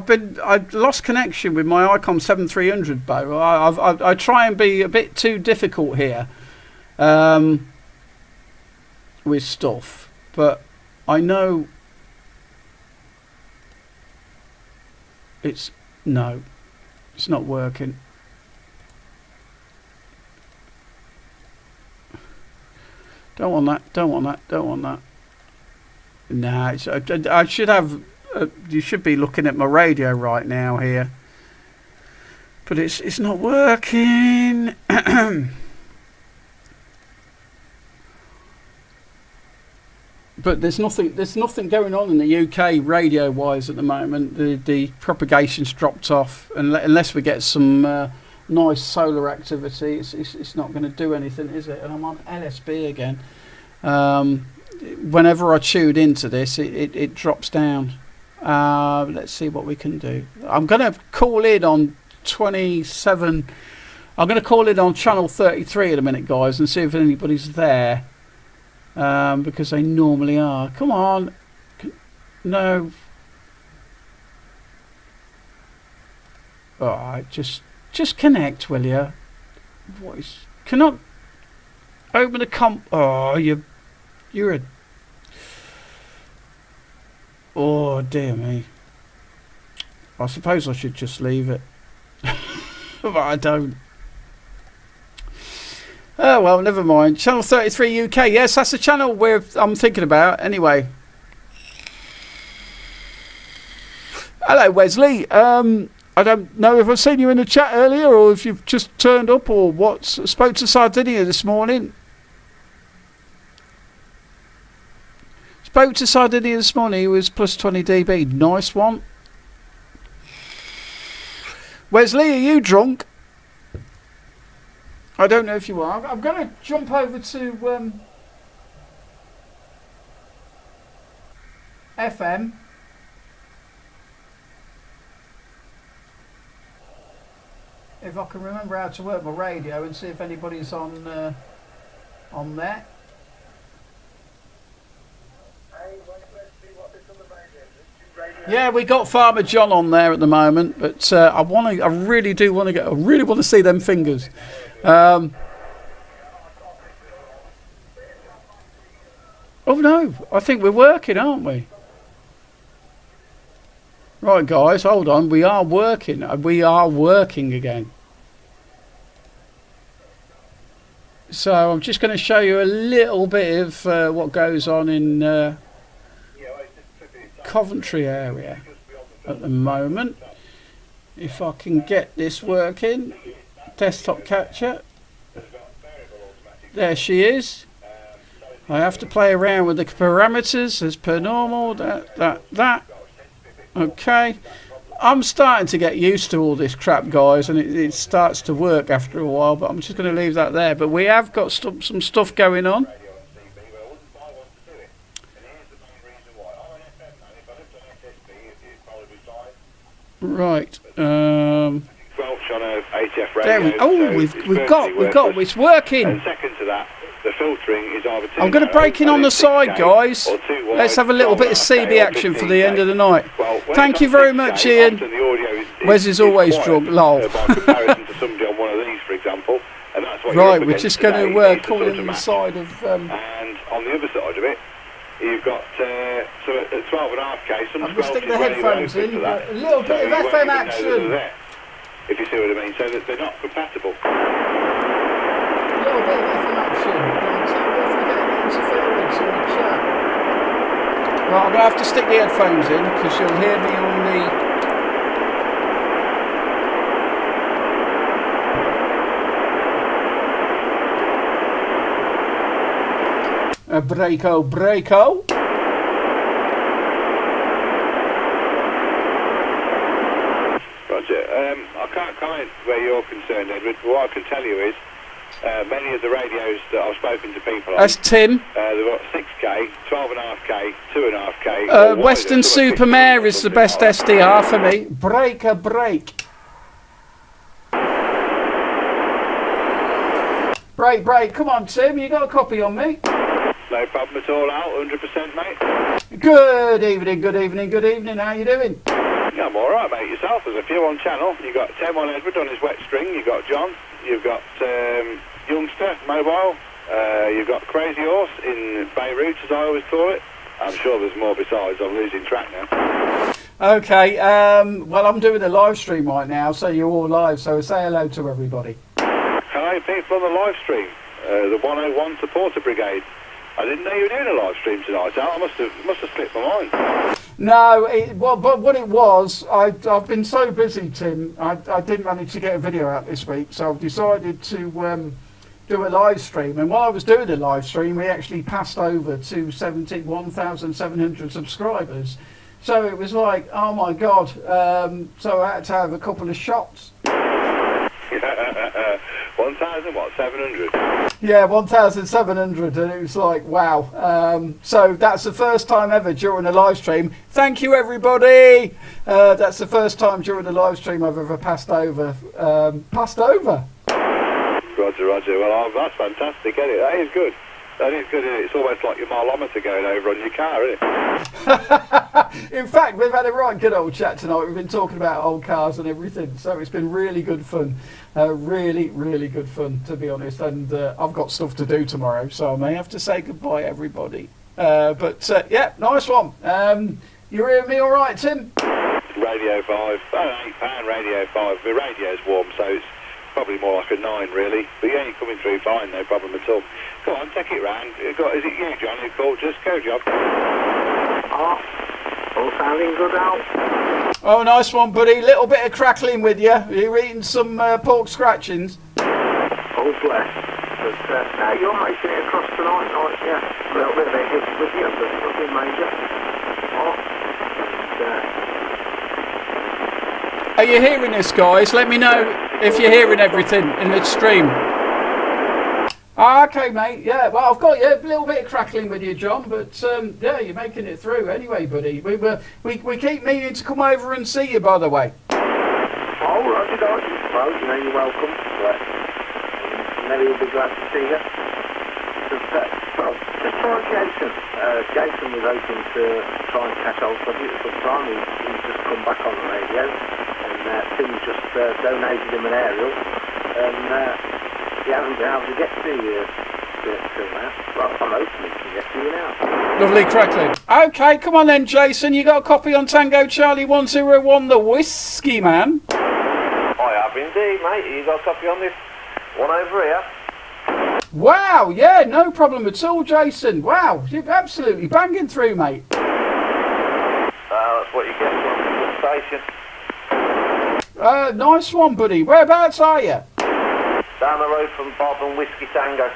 S1: I've lost connection with my Icon 7300 bow. I try and be a bit too difficult here, with stuff, but I know it's not working. Don't want that. Nah, I should have. You should be looking at my radio right now here, but it's not working. But there's nothing going on in the UK radio wise at the moment. The propagation's dropped off, unless we get some nice solar activity. It's not going to do anything, is it? And I'm on LSB again. Whenever I tuned into this, it drops down. Let's see what we can do. I'm going to call in on 27. I'm going to call in on channel 33 in a minute, guys, and see if anybody's there. Because they normally are. Come on. No. Alright, just connect, will you? Cannot open the Oh, you're a... Oh, dear me. I suppose I should just leave it. But I don't. Oh, well, never mind. Channel 33 UK. Yes, that's the channel I'm thinking about. Anyway. Hello, Wesley. I don't know if I've seen you in the chat earlier or if you've just turned up or what. Spoke to Sardinia this morning. He was plus 20 dB. Nice one. Wesley, are you drunk? I don't know if you are. I'm going to jump over to FM. If I can remember how to work my radio and see if anybody's on there. Yeah, we got Farmer John on there at the moment, but I really want to see them fingers. Oh no, I think we're working, aren't we? Right, guys, hold on. We are working. We are working again. So I'm just going to show you a little bit of what goes on in Coventry area at the moment. If I can get this working. Desktop capture. There she is. I have to play around with the parameters as per normal. That. Okay. I'm starting to get used to all this crap, guys, and it starts to work after a while, but I'm just going to leave that there. But we have got some stuff going on. Right. There we've got it's working.
S5: And second to that, the filtering is either
S1: I'm going to break in on the side, guys. Let's have a little bit of CB action for the end of the night. Thank you very much, Ian. Wes is always drunk, lol. Right, we're just going to call in the side of...
S5: And on the other side of it, you've got so at 12.5k, some
S1: I'm going to stick the headphones in, a little bit of FM action.
S5: If you see what I mean, so that they're not compatible.
S1: A little bit of FM action. Tell me if we get any interference in the chat. Right, I'm going to have to stick the headphones in because you'll hear me on the Breako.
S5: Roger. I can't comment where you're concerned, Edward, but what I can tell you is many of the radios that I've spoken to people on,
S1: That's Tim.
S5: they've got 6K, 12.5K, 2.5K.
S1: Western Supermare is the best SDR for me. Break. Break. Come on, Tim. You got a copy on me?
S5: No problem at all, Al. 100%, mate.
S1: Good evening. How you doing?
S5: Yeah, I'm all right, mate. Yourself? There's a few on channel. You've got Tim on Edward on his wet string. You've got John. You've got Youngster Mobile. You've got Crazy Horse in Beirut, as I always call it. I'm sure there's more besides. I'm losing track now.
S1: Okay. Well, I'm doing a live stream right now, so you're all live. So say hello to everybody.
S5: Hello, people on the live stream. The 101 Supporter Brigade. I didn't know you were doing a live stream tonight, Al. I must have slipped my mind.
S1: No, but what it was, I've been so busy, Tim. I didn't manage to get a video out this week, so I've decided to do a live stream. And while I was doing the live stream, we actually passed over to 1,700 subscribers. So it was like, oh my God. So I had to have a couple of shots.
S5: 1,700?
S1: Yeah, 1,700, and it was like, wow. So that's the first time ever during a live stream. Thank you, everybody. That's the first time during a live stream I've ever passed over.
S5: Roger. Well, that's fantastic, isn't it? That is good. That is good, isn't it? It's almost like your mileometer going over on your car, isn't it?
S1: In fact, we've had a right good old chat tonight. We've been talking about old cars and everything, so it's been really good fun. Really good fun, to be honest. And I've got stuff to do tomorrow, so I may have to say goodbye, everybody. But yeah, nice one. You hearing me all right, Tim?
S5: Radio 5, £8 Radio 5. The radio's warm, so it's probably more like a 9, really. But yeah, you're coming through fine, no problem at all. Go on, take it round. Is it you, John, who called? Just go, John.
S2: All sounding good, Al.
S1: Oh, nice one, buddy. Little bit of crackling with you. You're eating some pork scratchings.
S2: Oh, bless. But now you're making it across tonight, night, yeah. A little bit of a hit with you, but nothing major.
S1: Are you hearing this, guys? Let me know if you're hearing everything in the stream. Okay, mate. Yeah, well, I've got you a little bit of crackling with you, John, but yeah, you're making it through anyway, buddy. We keep meaning to come over and see you, by the way.
S2: Oh, Roger, well, you're welcome. But Nelly will be glad to see you. Well, just try Jason. Jason was hoping to try and catch hold of you at some time. He's just come back on the radio, and Tim's just donated him an aerial, and he hasn't been able to get to you till now. Well, I'm hoping he can get to you now.
S1: Lovely crackling. Okay, come on then, Jason. You got a copy on Tango Charlie 101, the Whiskey Man?
S6: I have indeed, mate. You got a copy on this one over here?
S1: Wow, yeah, no problem at all, Jason. Wow, you're absolutely banging through, mate.
S6: That's what you get from the station.
S1: Nice one, buddy. Whereabouts are you?
S6: Down the road from Bob and Whiskey Tango.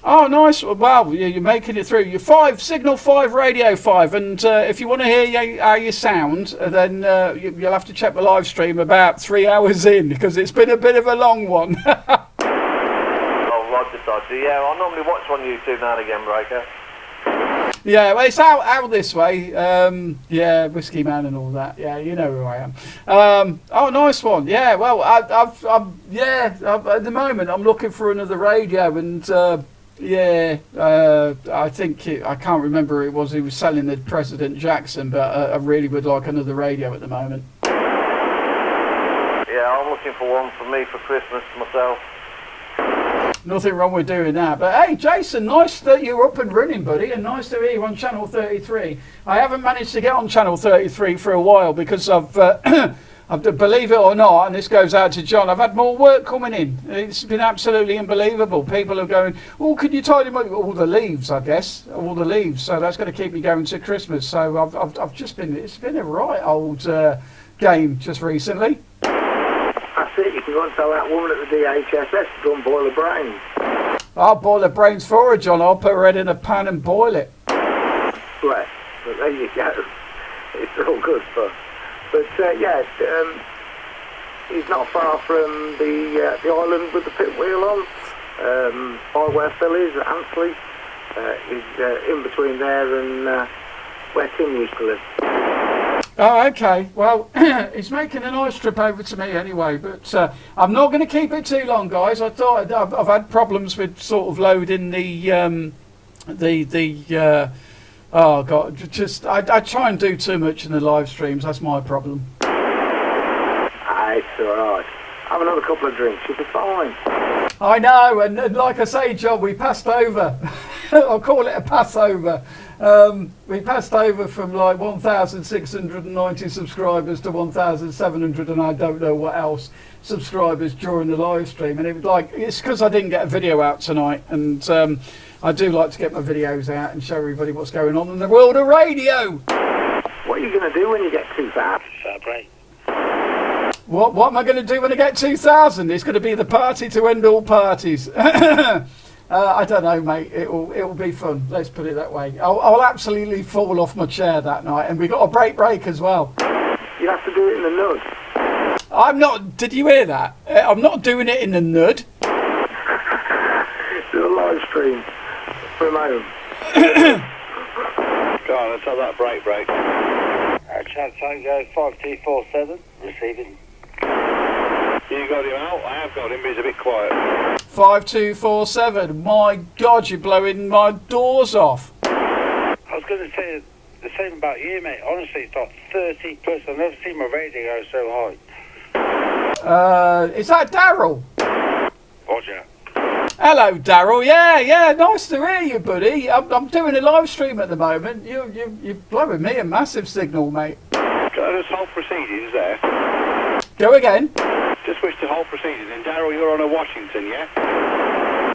S1: Oh, nice. Wow, you're making it through. You're 5, Signal 5, Radio 5. And if you want to hear how you sound, then you'll have to check the live stream about 3 hours in, because it's been a bit of a long one.
S6: Yeah, I normally watch on YouTube now and again, Breaker.
S1: Yeah, well, it's out this way. Yeah, Whiskey Man and all that. Yeah, you know who I am. Oh, nice one. Yeah, well, at the moment I'm looking for another radio, and I think I can't remember who it was who was selling the President Jackson, but I really would like another radio at the moment.
S6: Yeah, I'm looking for one for me for Christmas myself.
S1: Nothing wrong with doing that. But hey, Jason, nice that you're up and running, buddy, and nice to hear you on Channel 33. I haven't managed to get on Channel 33 for a while because I've believe it or not, and this goes out to John, I've had more work coming in. It's been absolutely unbelievable. People are going, oh, could you tidy up all the leaves, I guess, all the leaves. So that's going to keep me going to Christmas. So I've just been, it's been a right old game just recently.
S2: That's it, you can go and tell that woman at the DHSS to go and boil her brains.
S1: I'll boil the brains for her, John. I'll put her head in a pan and boil it.
S7: Well, there you go. It's all good fun. But he's not far from the island with the pit wheel on. By where Phil is, Ansley. He's in between there and where Tim used to live.
S1: Oh, okay. Well, he's making a nice trip over to me anyway, but I'm not going to keep it too long, guys. I thought I've had problems with sort of loading oh God, just I try and do too much in the live streams. That's my problem.
S7: It's alright. Have another couple of drinks, you'll be fine.
S1: I know, and like I say, John, we passed over. I'll call it a passover. We passed over from like 1,690 subscribers to 1,700 and I don't know what else subscribers during the live stream. And it was like, it's because I didn't get a video out tonight, and I do like to get my videos out and show everybody what's going on in the world of radio.
S7: What are you going to do when you get 2,000?
S5: Celebrate.
S1: What am I going to do when I get 2,000? It's going to be the party to end all parties. I don't know, mate. It'll be fun. Let's put it that way. I'll absolutely fall off my chair that night, and we got a break as well.
S7: You have to do it in the nud.
S1: I'm not. Did you hear that? I'm not doing it in the nud.
S7: Do a live stream from home.
S5: Go on, let's have that break.
S8: Chad Tango 5247, receiving.
S5: You got him out? I have got him, but he's a bit quiet.
S1: 5247. My God, you're blowing my doors off.
S8: I was going to say the same about you, mate. Honestly, it's like 30 plus. I've never seen my radio go so high.
S1: Is that Daryl?
S8: Roger.
S1: Hello, Daryl. Yeah. Nice to hear you, buddy. I'm doing a live stream at the moment. You're blowing me a massive signal, mate.
S5: Just hold proceedings there.
S1: Go again.
S5: Just wish to hold proceedings. And Daryl, you're on a Washington, yeah?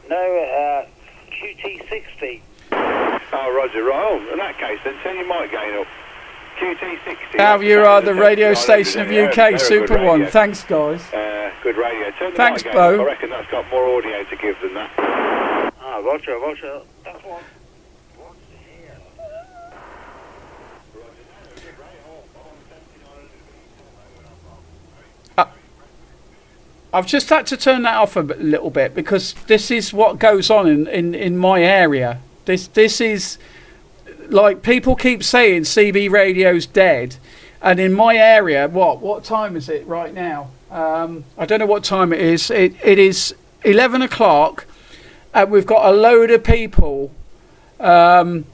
S8: No, QT60.
S5: Oh, Roger. Right. Oh, in that case, then turn your mic gain up. QT60.
S1: Now you are the radio station of UK, Super One. Thanks, guys.
S5: Good radio. Turn the
S1: Thanks,
S5: mic
S1: Bo.
S5: gain up. I reckon that's got more audio to give than that.
S8: Ah, Roger. That's one.
S1: I've just had to turn that off a little bit because this is what goes on in my area. This is like people keep saying CB radio's dead, and in my area, what time is it right now? I don't know what time it is. It is 11 o'clock, and we've got a load of people on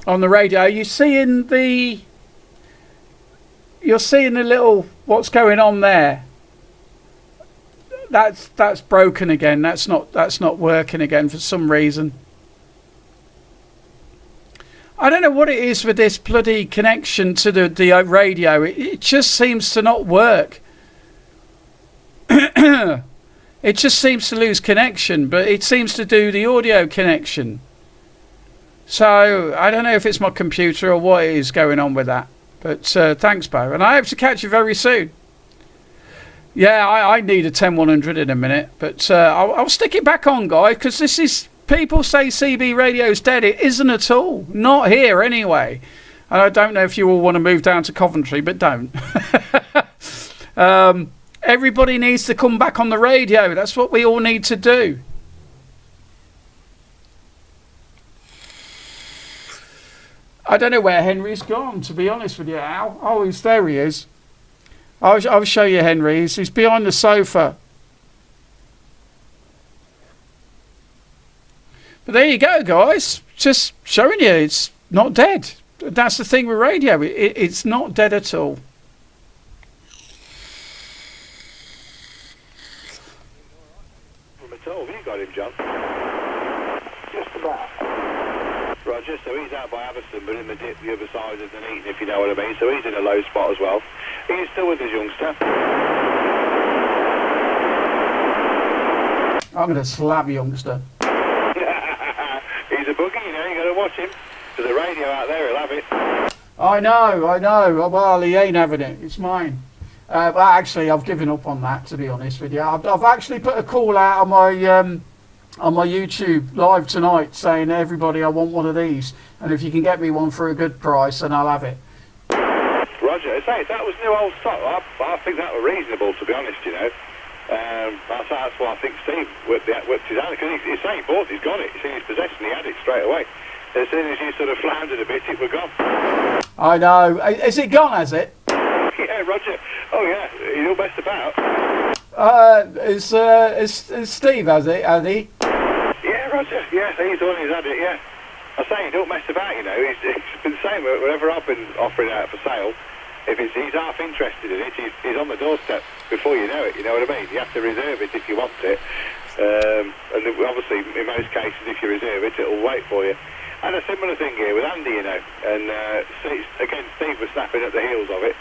S1: the radio. You're seeing the little what's going on there. That's broken again. That's not working again for some reason. I don't know what it is with this bloody connection to the radio. It just seems to not work. It just seems to lose connection, but it seems to do the audio connection. So I don't know if it's my computer or what is going on with that. But thanks, Bo, and I hope to catch you very soon. Yeah, I need a 10100 in a minute, but I'll stick it back on, guys, because this is... People say CB radio's dead. It isn't at all. Not here, anyway. And I don't know if you all want to move down to Coventry, but don't. Everybody needs to come back on the radio. That's what we all need to do. I don't know where Henry's gone, to be honest with you, Al. Oh, there he is. I'll show you Henry. He's behind the sofa. But there you go, guys. Just showing you it's not dead. That's the thing with radio. It's not dead at all.
S5: Have you got him, John?
S7: Just about.
S5: Roger, so he's out by Aberson, but in the dip the other side of Dunedin, if you know what I mean. So he's in a low spot as well. He's still with us, youngster.
S1: I'm going to slap youngster.
S5: He's a boogie, you know, you got to watch him. There's a radio out there, he'll have it.
S1: I know. Well, he ain't having it. It's mine. Well, actually, I've given up on that, to be honest with you. I've actually put a call out on my on my YouTube live tonight saying, everybody, I want one of these. And if you can get me one for a good price, then I'll have it.
S5: Roger. I say, that was new old stock. I think that was reasonable, to be honest, you know. That's why I think Steve whipped his hand, because he's saying he bought it, he's got it. It's in his possession, he had it straight away. As soon as you sort of floundered a bit, it was gone.
S1: I know. Is it gone, has it?
S5: Yeah, Roger. Oh, yeah, he's all best about.
S1: Is Steve, has he?
S5: Yeah, Roger. Yeah, he's the one who's had it, yeah. I say, he don't mess about, you know. He's been saying whenever I've been offering it out for sale, if he's half interested in it, he's on the doorstep before you know it, you know what I mean? You have to reserve it if you want it. And obviously, in most cases, if you reserve it, it'll wait for you. And a similar thing here with Andy, you know. And again, Steve was snapping at the heels of it.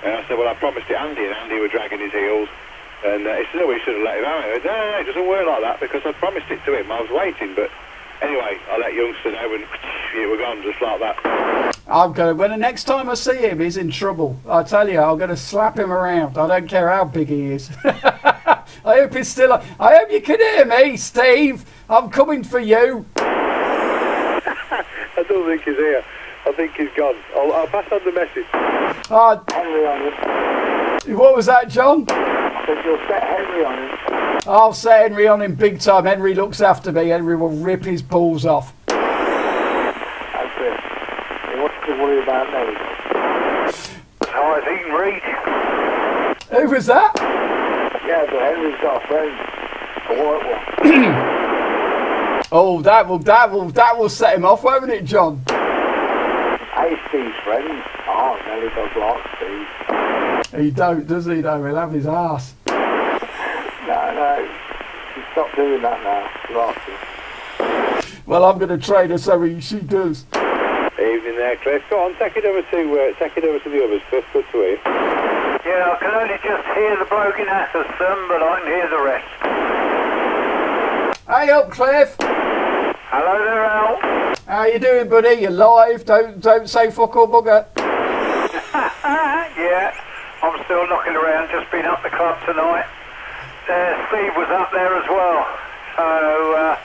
S5: And I said, well, I promised it Andy, and Andy were dragging his heels. And he said, no, we should have let him out. I went, no, it doesn't work like that, because I promised it to him. I was waiting, but anyway, I let youngster know, and it was gone just like that.
S1: When the next time I see him, he's in trouble. I tell you, I'm going to slap him around. I don't care how big he is. I hope he's still. I hope you can hear me, Steve. I'm coming for you.
S5: I don't think he's here. I think he's gone. I'll pass on the message.
S7: Henry on him.
S1: What was that, John?
S7: I said you'll set Henry on him.
S1: I'll set Henry on him big time. Henry looks after me. Henry will rip his balls off.
S7: That's it. He wants to worry about me.
S2: Oh, I think reach.
S1: Who was that?
S7: Yeah, but Henry's got a friend. A white one.
S1: Oh, that will set him off, won't it, John?
S7: Hey, Steve's friend. Oh, Nelly does like Steve.
S1: He don't, does he? Though he'll have his arse.
S7: No. She's stopped doing that now. Right.
S1: Well, I'm going to train her so she does.
S5: Evening there, Cliff. Go on, take it over to the others, Cliff. Good to hear.
S2: Yeah, I can only just hear the bloke in Atherstone, but I can hear the rest.
S1: Hey up, Cliff.
S2: Hello there, Al.
S1: How you doing, buddy? You live? Don't say fuck or bugger.
S2: Yeah, I'm still knocking around. Just been up the club tonight. Steve was up there as well. So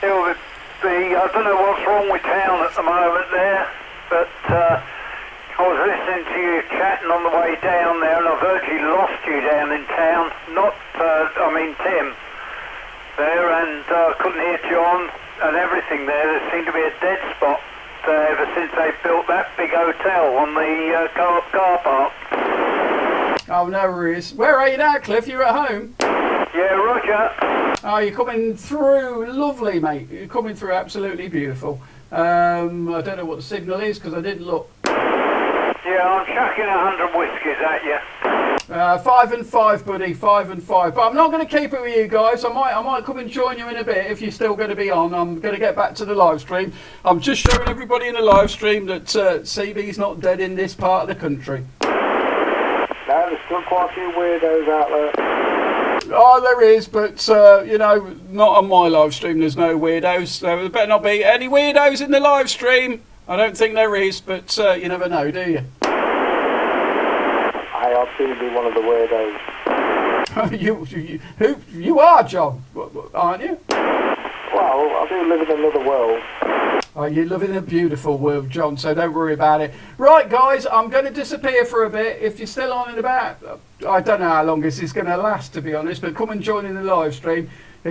S2: it'll be. I don't know what's wrong with town at the moment there, but I was listening to you chatting on the way down there, and I virtually lost you down in town. Tim there, and couldn't hear John and everything there. There seemed to be a dead spot ever since they built that big hotel on the car park.
S1: Oh, no worries. Where are you now, Cliff? You're at home?
S2: Yeah, Roger.
S1: Oh, you're coming through lovely, mate. You're coming through absolutely beautiful. I don't know what the signal is because I didn't look.
S2: Yeah, I'm chucking 100 whiskies at you.
S1: 5 and 5, buddy. 5 and 5. But I'm not going to keep it with you guys. I might come and join you in a bit if you're still going to be on. I'm going to get back to the live stream. I'm just showing everybody in the live stream that CB's not dead in this part of the country.
S7: No, there's still quite a few weirdos out there.
S1: Oh, there is, but not on my live stream. There's no weirdos. So there better not be any weirdos in the live stream. I don't think there is, but you never know, do you?
S7: I'll soon be one of the weirdos.
S1: you are, John, aren't you?
S7: Well, I do live in another world.
S1: Oh, you live in a beautiful world, John, so don't worry about it. Right, guys, I'm going to disappear for a bit. If you're still on in about, I don't know how long this is going to last, to be honest, but come and join in the live stream. It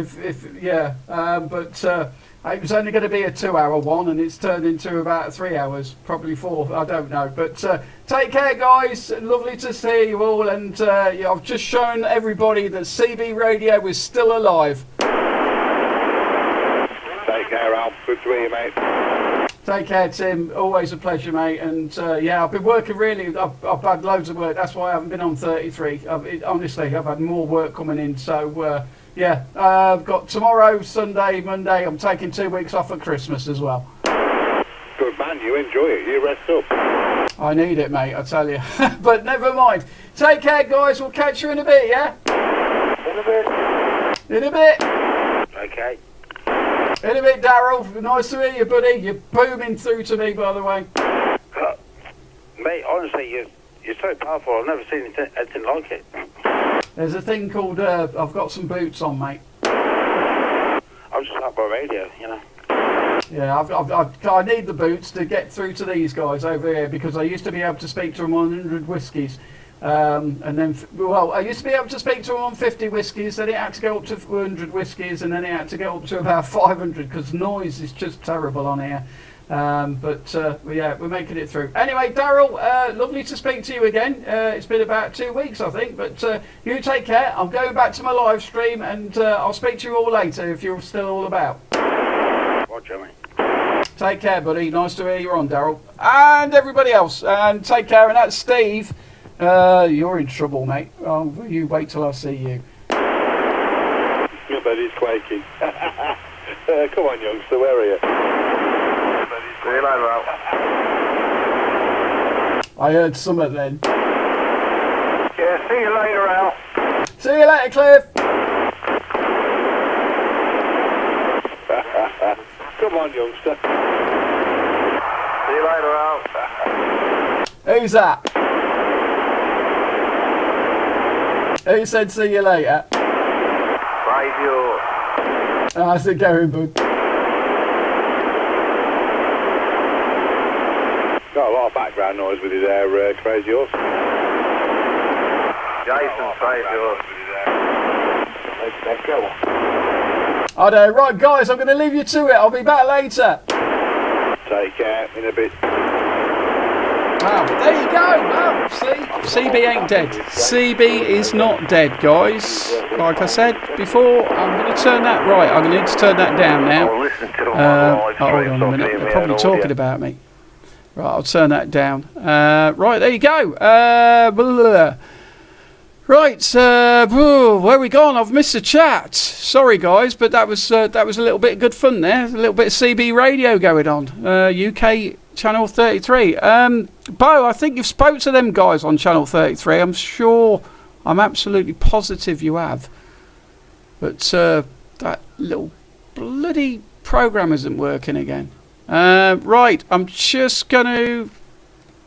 S1: was only going to be a 2-hour one, and it's turned into about 3 hours, probably 4. I don't know. But take care, guys. Lovely to see you all. And I've just shown everybody that CB Radio is still alive.
S5: Take care, Al. Good to hear you, mate.
S1: Take care, Tim. Always a pleasure, mate. And I've been working really. I've had loads of work. That's why I haven't been on 33. Honestly, I've had more work coming in. So. I've got tomorrow, Sunday, Monday. I'm taking 2 weeks off at Christmas as well.
S5: Good man, you enjoy it. You rest up.
S1: I need it, mate, I tell you. But never mind. Take care, guys. We'll catch you in a bit, yeah? In a bit.
S8: Okay.
S1: In a bit, Daryl. Nice to hear you, buddy. You're booming through to me, by the way.
S8: Mate, honestly, you're so powerful. I've never seen anything like it.
S1: There's a thing called, I've got some boots on, mate.
S8: I I just have a radio, you know.
S1: Yeah, I need the boots to get through to these guys over here because I used to be able to speak to them on 100 whiskies. And then, I used to be able to speak to them on 50 whiskies, then it had to go up to 100 whiskies, and then it had to go up to about 500 because noise is just terrible on here. But yeah, we're making it through. Anyway, Daryl, lovely to speak to you again. It's been about 2 weeks, I think, but you take care. I'm going back to my live stream, and I'll speak to you all later if you're still all about.
S8: Roger, mate.
S1: Take care, buddy. Nice to hear you're on, Daryl. And everybody else. And take care. And that's Steve. You're in trouble, mate. Oh, you wait till I see you.
S5: Your buddy's quaking. Come on, youngster, where are you?
S6: See you later, Al.
S1: I heard something then.
S6: Yeah, see you later, Al.
S1: See you later, Cliff.
S5: Come on, youngster.
S6: See you later, Al.
S1: Who's that? Who said see you later?
S6: Radio.
S1: How's it going, bud?
S5: Got a lot of background noise with you there, Crazy Horse.
S6: Jason, Crazy Horse. Let's go.
S1: I know. Right, guys, I'm going to leave you to it. I'll be back later.
S5: Take care in a bit.
S1: Wow, there you go. Well, see, CB ain't dead. CB is not dead, guys. Like I said before, I'm going to turn that right. I'm going to need to turn that down now. Hold on a minute. They're probably talking about me. Right, I'll turn that down. Right, there you go. Right, where are we gone? I've missed the chat. Sorry, guys, but that was a little bit of good fun there. A little bit of CB radio going on. UK Channel 33. Bo, I think you've spoke to them guys on Channel 33. I'm sure, I'm absolutely positive you have. But that little bloody program isn't working again. Right, I'm just going to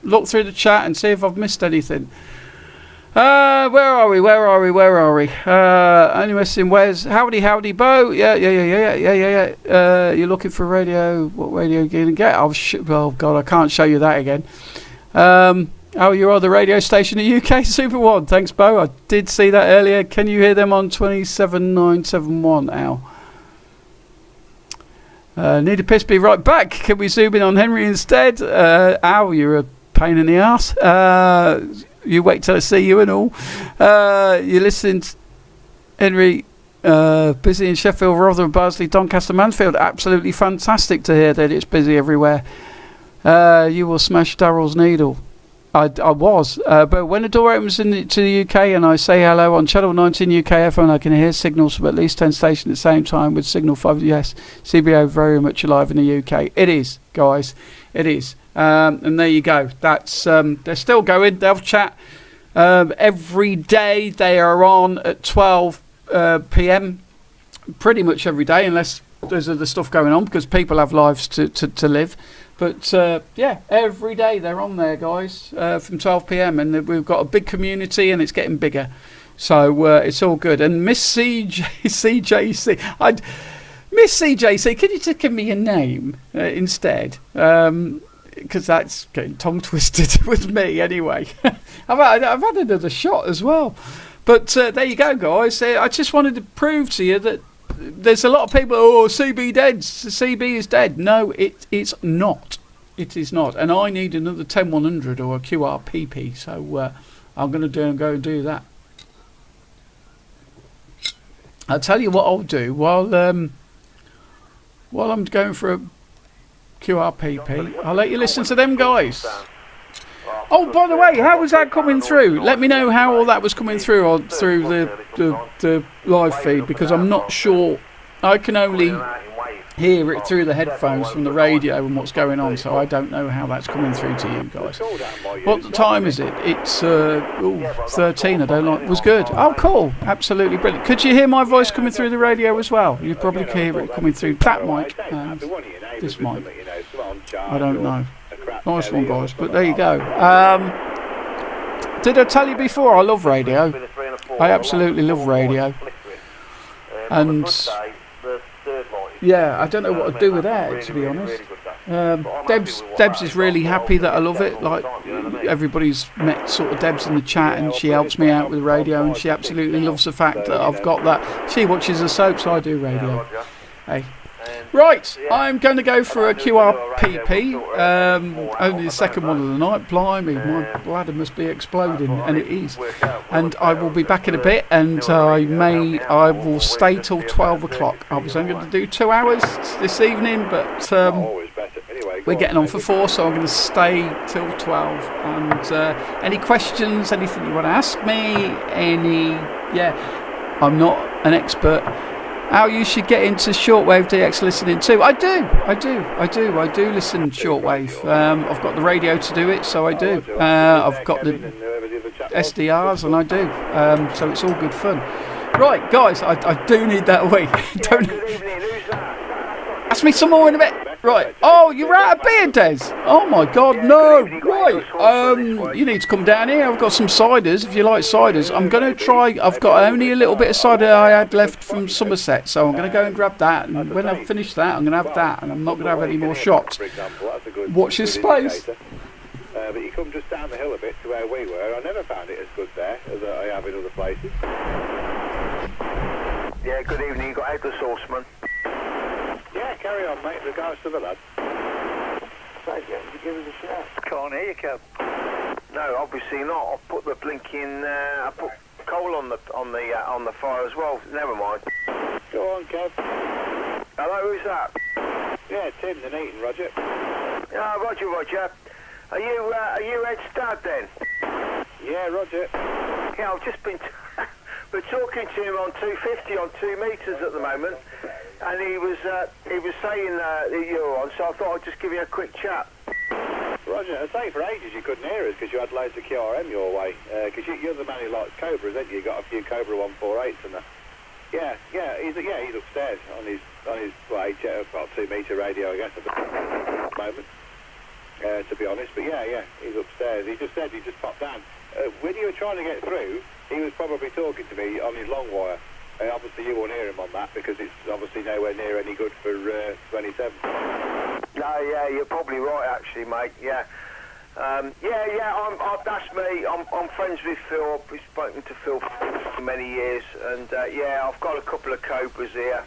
S1: look through the chat and see if I've missed anything. Where are we? Interesting. Where's howdy, Bo? Yeah. You're looking for radio. What radio are you going to get? Oh God, I can't show you that again. You're on the radio station at UK Super One. Thanks, Bo. I did see that earlier. Can you hear them on 27971? Al. Need a piss. Be right back. Can we zoom in on Henry instead? Al, you're a pain in the arse. You wait till I see you and all. You listened, Henry, busy in Sheffield, Rotherham, Barnsley, Doncaster, Mansfield. Absolutely fantastic to hear that it's busy everywhere. You will smash Daryl's needle. I was. But when the door opens to the UK and I say hello on Channel 19 UK FM, I can hear signals from at least 10 stations at the same time with Signal 5. Yes, CBO very much alive in the UK. It is, guys. It is. And there you go. That's they're still going. They'll chat every day. They are on at 12 p.m. pretty much every day, unless there's other stuff going on because people have lives to live. But yeah, every day they're on there, guys, from 12 p.m. and we've got a big community and it's getting bigger. So it's all good. And Miss CJC, Miss CJC, could you just give me a name instead? Because that's getting tongue twisted with me anyway. I've had another shot as well. But there you go, guys. I just wanted to prove to you that there's a lot of people, CB dead, CB is dead. No, it's not. It is not. And I need another 10100 or a QRPP, so I'm going to go and do that. I'll tell you what I'll do while I'm going for a QRPP. I'll let you listen to them guys. Oh, by the way, how was that coming through? Let me know how all that was coming through through the live feed, because I'm not sure. I can only hear it through the headphones from the radio and what's going on, so I don't know how that's coming through to you guys. What time is it? It's 13. I don't like. Was good. Oh, cool. Absolutely brilliant. Could you hear my voice coming through the radio as well? You probably can hear it coming through that mic and this mic. I don't know. Nice one, guys. But there you go. Did I tell you before I love radio? I absolutely love radio. And Yeah, I don't know what to do with that, to be honest. Debs is really happy that I love it. Like, everybody's met sort of Debs in the chat, and she helps me out with the radio, and she absolutely loves the fact that I've got that. She watches the soaps, I do radio. Hey. Right, I'm going to go for a QRPP, only the second one of the night. Blimey, my bladder must be exploding, and it is. And I will be back in a bit, and I will stay till 12 o'clock. I was only going to do 2 hours this evening, but we're getting on for 4, so I'm going to stay till 12. And any questions, anything you want to ask me, I'm not an expert. How you should get into shortwave DX listening too. I do listen shortwave. I've got the radio to do it, so I do. I've got the SDRs, and I do. So it's all good fun. Right, guys, I do need that away. Don't ask me some more in a bit. Right. Oh, you're out of beer, Des. Oh my God, no. Right. You need to come down here. I've got some ciders. If you like ciders, I'm going to try. I've got only a little bit of cider I had left from Somerset, so I'm going to go and grab that. And when I finish that, I'm going to have that, and I'm not going to have any more shots. Watch this space.
S5: But you come just down the hill a bit to where we were. I never found it as good there as I have in other places.
S3: Yeah, good evening. You got out the sauceman.
S5: Yeah, carry on, mate. Regards to the lad.
S3: Thank you. Give us a shout.
S8: Can't hear you, Kev.
S3: No, obviously not. I put the blinking. I put coal on the fire as well. Never mind.
S5: Go on, Kev.
S3: Hello, who's that?
S5: Yeah, Tim, the Neaton, Roger.
S3: Yeah, Roger. Are you Ed Stad then?
S5: Yeah, Roger.
S3: Yeah, I've just been. We're talking to him on 250 on 2 metres at the moment, and he was saying that you're on, so I thought I'd just give you a quick chat.
S5: Roger, I say for ages you couldn't hear us because you had loads of QRM your way. Because you're the man who likes Cobras, ain't you? You got a few Cobra 148s and that. Yeah, he's upstairs on his 2 metre radio, I guess, at the moment. To be honest, but yeah, he's upstairs. He just popped down. When you were trying to get through, he was probably talking to me on his long wire. Obviously you won't hear him on that because it's obviously nowhere near any good for 27.
S3: No, yeah, you're probably right actually, mate. Yeah. That's me. I'm friends with Phil. I've spoken to Phil for many years, and I've got a couple of Cobras here.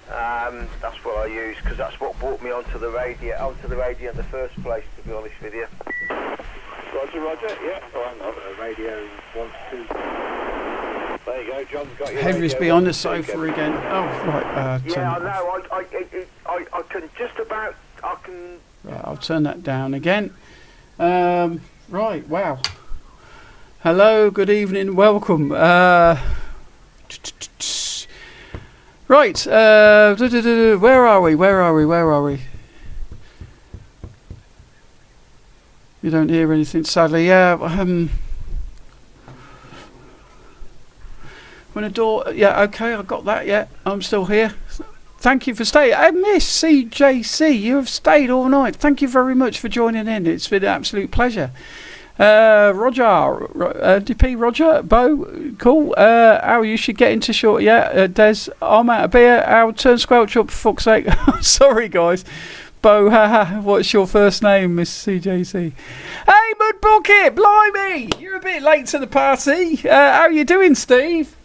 S3: That's what I use because that's what brought me onto the radio in the first place. To be honest with you.
S5: Roger. Yeah. Oh, hang on. Radio 1 2. There you go. John's got your.
S1: Henry's behind the sofa again. Oh, right.
S3: Yeah, I know. I can just about.
S1: Right, I'll turn that down again. Right. Wow. Hello. Good evening. Welcome. Right, where are we? You don't hear anything, sadly. Yeah, when a door... Yeah, okay, I got that, yeah. I'm still here. Thank you for staying. Miss CJC, you have stayed all night. Thank you very much for joining in. It's been an absolute pleasure. Roger, DP Roger, Bo, cool. Al, you should get into short. Yeah, Des, I'm out of beer. Al, turn Squelch up for fuck's sake. Sorry, guys. Bo, what's your first name, Miss CJC? Hey, Mud Bucket, blimey, you're a bit late to the party. How are you doing, Steve?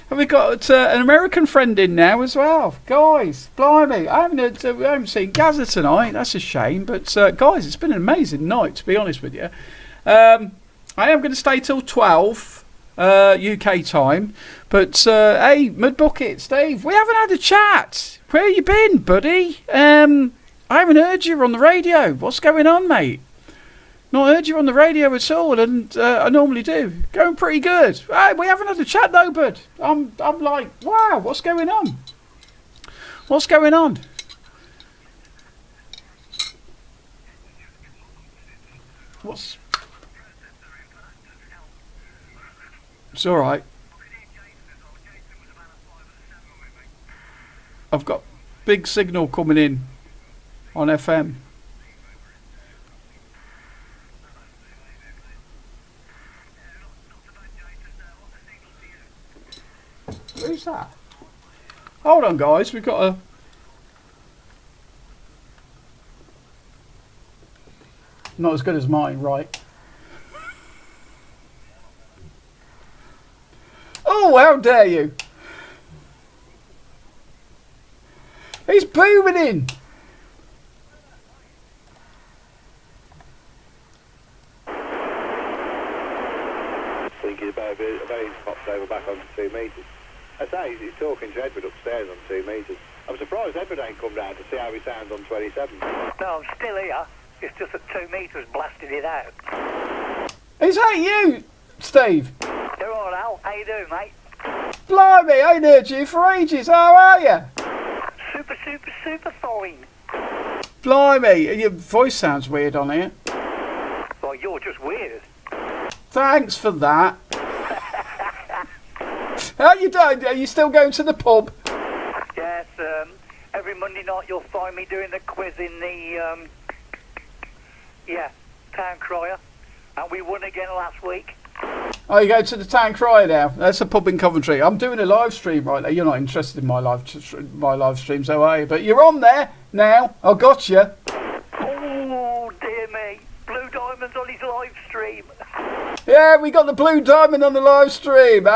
S1: Have we got an American friend in now as well? Guys, blimey, I haven't seen Gaza tonight. That's a shame. But, guys, it's been an amazing night, to be honest with you. I am going to stay till 12 UK time. But, hey, Mud Bucket, Steve, we haven't had a chat. Where you been, buddy? I haven't heard you on the radio. What's going on, mate? Not heard you on the radio at all, and I normally do. Going pretty good. Hey, we haven't had a chat though, bud. I'm like, wow, what's going on? What's going on? It's all right. I've got big signal coming in on FM. Who's that? Hold on, guys. We've got Not as good as mine, right? Oh, how dare you! He's booming in!
S5: Thinking about he popped over back on 2 metres. I say, he's talking to Edward upstairs on 2 metres. I'm surprised Edward ain't come down to see how he sounds on 27.
S9: No, I'm still here. It's just that 2 metres blasted it out.
S1: Is that you, Steve?
S9: They're all out. How you doing, mate?
S1: Blimey, I ain't heard you for ages. How are you?
S9: Super, super, super fine.
S1: Blimey, your voice sounds weird on here.
S9: Well, you're just weird.
S1: Thanks for that. How you doing? Are you still going to the pub?
S9: Yes, every Monday night you'll find me doing the quiz in the, town crier. And we won again last week.
S1: Oh, you go to the Town Crier now. That's a pub in Coventry. I'm doing a live stream right now. You're not interested in my live stream, so are you? But you're on there now. I got you.
S9: Oh, dear me. Blue Diamond's on his live stream.
S1: Yeah, we got the Blue Diamond on the live stream.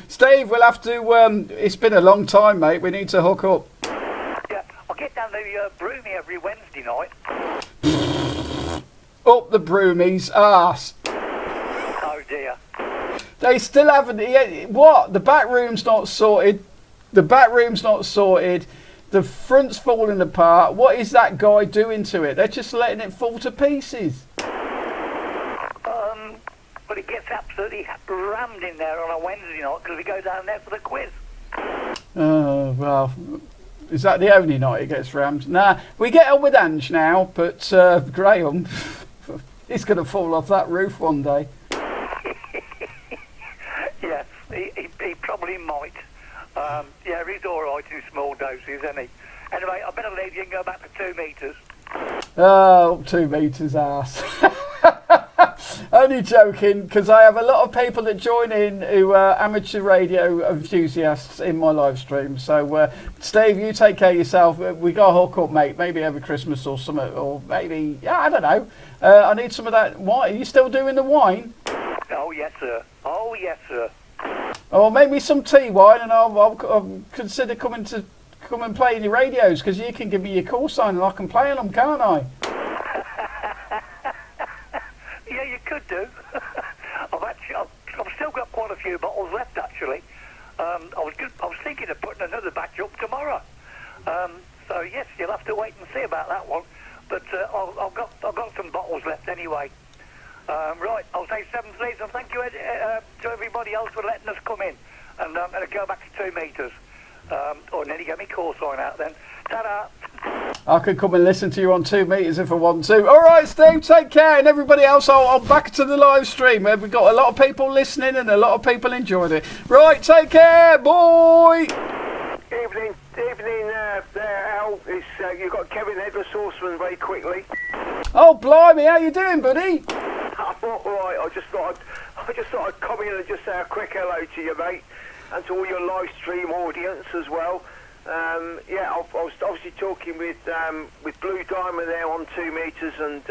S1: Steve, we'll have to... it's been a long time, mate. We need to hook up.
S9: Yeah, I'll get down to Broomy every Wednesday night.
S1: Up the Broomy's arse.
S9: Oh, dear.
S1: They still haven't... What? The back room's not sorted. The back room's not sorted. The front's falling apart. What is that guy doing to it? They're just letting it fall to pieces.
S9: But it gets absolutely rammed in there on a Wednesday night because we go down there for the quiz.
S1: Oh, well, is that the only night it gets rammed? Nah, we get on with Ange now, but Graham, he's going to fall off that roof one day.
S9: Yes, he probably might. Yeah, he's all right in small doses, isn't he? Anyway, I better leave you and go back to 2 metres.
S1: Oh, 2 metres arse. Only joking, because I have a lot of people that join in who are amateur radio enthusiasts in my live stream. So, Steve, you take care of yourself. We got to hook up, mate. Maybe over Christmas or something, or maybe, I don't know. I need some of that wine. Are you still doing the wine?
S9: Oh, yes, sir. Oh, yes, sir.
S1: Oh, make me some tea wine, and I'll consider coming and play in your radios, because you can give me your call sign and I can play on them, can't I?
S9: Yeah, you could do. I've still got quite a few bottles left, actually. I was thinking of putting another batch up tomorrow. So yes, you'll have to wait and see about that one. But I've got some bottles left anyway. Right, I'll say 7 please, and thank you to everybody else for letting us come in. And I'm going to go back to 2 metres. Nearly get me call sign out then. Ta-da!
S1: I could come and listen to you on 2 metres if I want to. All right, Steve, take care. And everybody else, I'll back to the live stream. We've got a lot of people listening and a lot of people enjoyed it. Right, take care, boy.
S3: Evening there, Al. You've got Kevin Edward Sauceman very quickly.
S1: Oh, blimey, how you doing, buddy?
S3: I'm all right. I just thought I'd come in and just say a quick hello to you, mate, and to all your live stream audience as well. I was obviously talking with Blue Diamond there on 2 metres and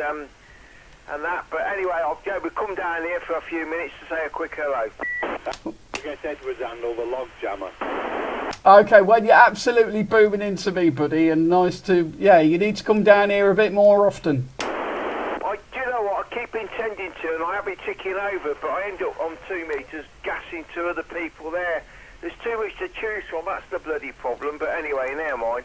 S3: that. But anyway, we've come down here for a few minutes to say a quick hello.
S5: I guess Edward's handle the log jammer.
S1: Okay, well, you're absolutely booming into me, buddy, and nice to... Yeah, you need to come down here a bit more often.
S3: Do you know what? I keep intending to, and I have been ticking over, but I end up on 2 metres gassing 2 other people there. There's too much to choose from, that's the bloody problem, but anyway, never mind.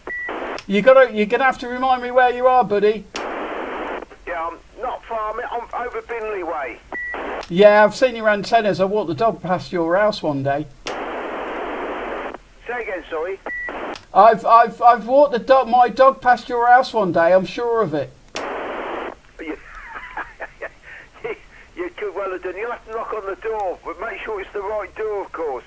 S1: You're gonna have to remind me where you are, buddy.
S3: Yeah, I'm not far, I'm over Binley Way.
S1: Yeah, I've seen your antennas. I walked the dog past your house one day.
S3: Say again, sorry.
S1: I've walked my dog past your house one day, I'm sure of it.
S3: You could well have done. You'll have to knock on the door, but make sure it's the right door, of course.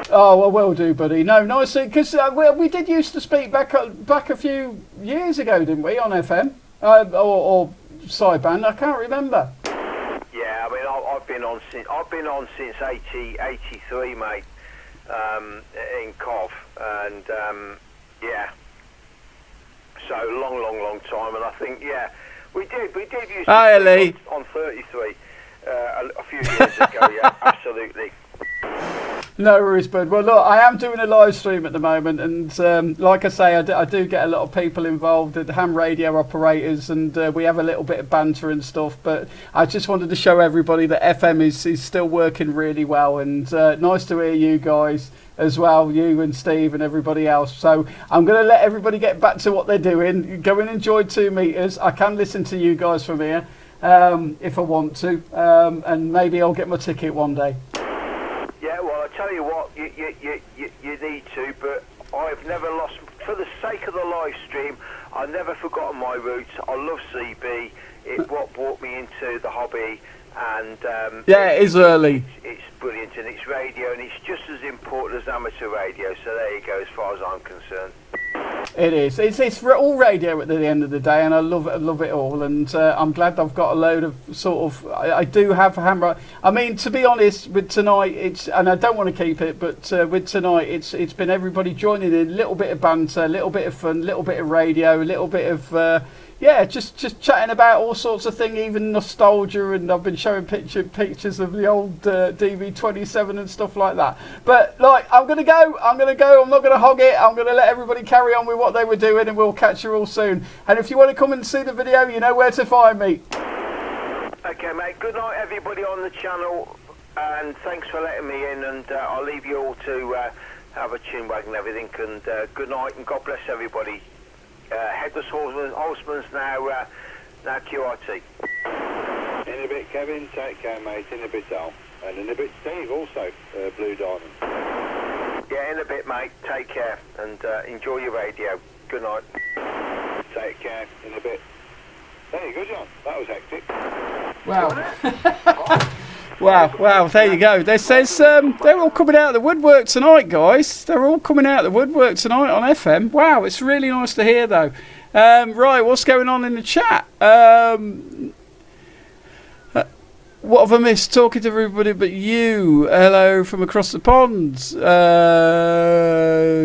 S1: Oh, I will do, buddy. No, nice, because we did used to speak back a few years ago, didn't we, on FM? Or sideband, I can't remember.
S3: Yeah, I mean, I've been on since 83, mate, in Cov, and yeah, so long time, and I think, yeah,
S6: We did use
S1: Hi,
S6: it
S1: Lee.
S6: on 33 a few years ago, yeah, absolutely.
S1: No worries, bud. Well, look, I am doing a live stream at the moment, and like I say, I do get a lot of people involved, the ham radio operators, and we have a little bit of banter and stuff. But I just wanted to show everybody that FM is still working really well, and nice to hear you guys as well, you and Steve and everybody else. So I'm going to let everybody get back to what they're doing. Go and enjoy 2 meters. I can listen to you guys from here if I want to, and maybe I'll get my ticket one day.
S6: Yeah, well, I tell you what, you need to, but I've never lost, for the sake of the live stream, I've never forgotten my roots. I love CB. It's what brought me into the hobby, and
S1: yeah, it is early.
S6: It's brilliant, and it's radio, and it's just as important as amateur radio. So there you go, as far as I'm concerned.
S1: It is. It's all radio at the end of the day, and I love it all. And I'm glad I've got a load of sort of. I do have a hammer. I mean, to be honest, with tonight, and I don't want to keep it, but with tonight, it's been everybody joining in, a little bit of banter, a little bit of fun, a little bit of radio, a little bit of. Yeah, just chatting about all sorts of things, even nostalgia, and I've been showing pictures of the old DV27 and stuff like that. But like, I'm gonna go. I'm not gonna hog it. I'm gonna let everybody carry on with what they were doing, and we'll catch you all soon. And if you want to come and see the video, you know where to find me.
S6: Okay, mate. Good night, everybody on the channel, and thanks for letting me in. And I'll leave you all to have a chin wag and everything. And good night, and God bless everybody. Headless Horseman's now QRT.
S5: In a bit, Kevin. Take care, mate. In a bit, Al. And in a bit, Steve, also. Blue Diamond.
S6: Yeah, in a bit, mate. Take care, and enjoy your radio. Good night.
S5: Take care. In a bit. There you go, John. That was hectic.
S1: Wow. Wow, there you go. They says they're all coming out of the woodwork tonight, guys. They're all coming out of the woodwork tonight on FM. Wow, it's really nice to hear, though. Right, what's going on in the chat? What have I missed? Talking to everybody but you. Hello from across the pond.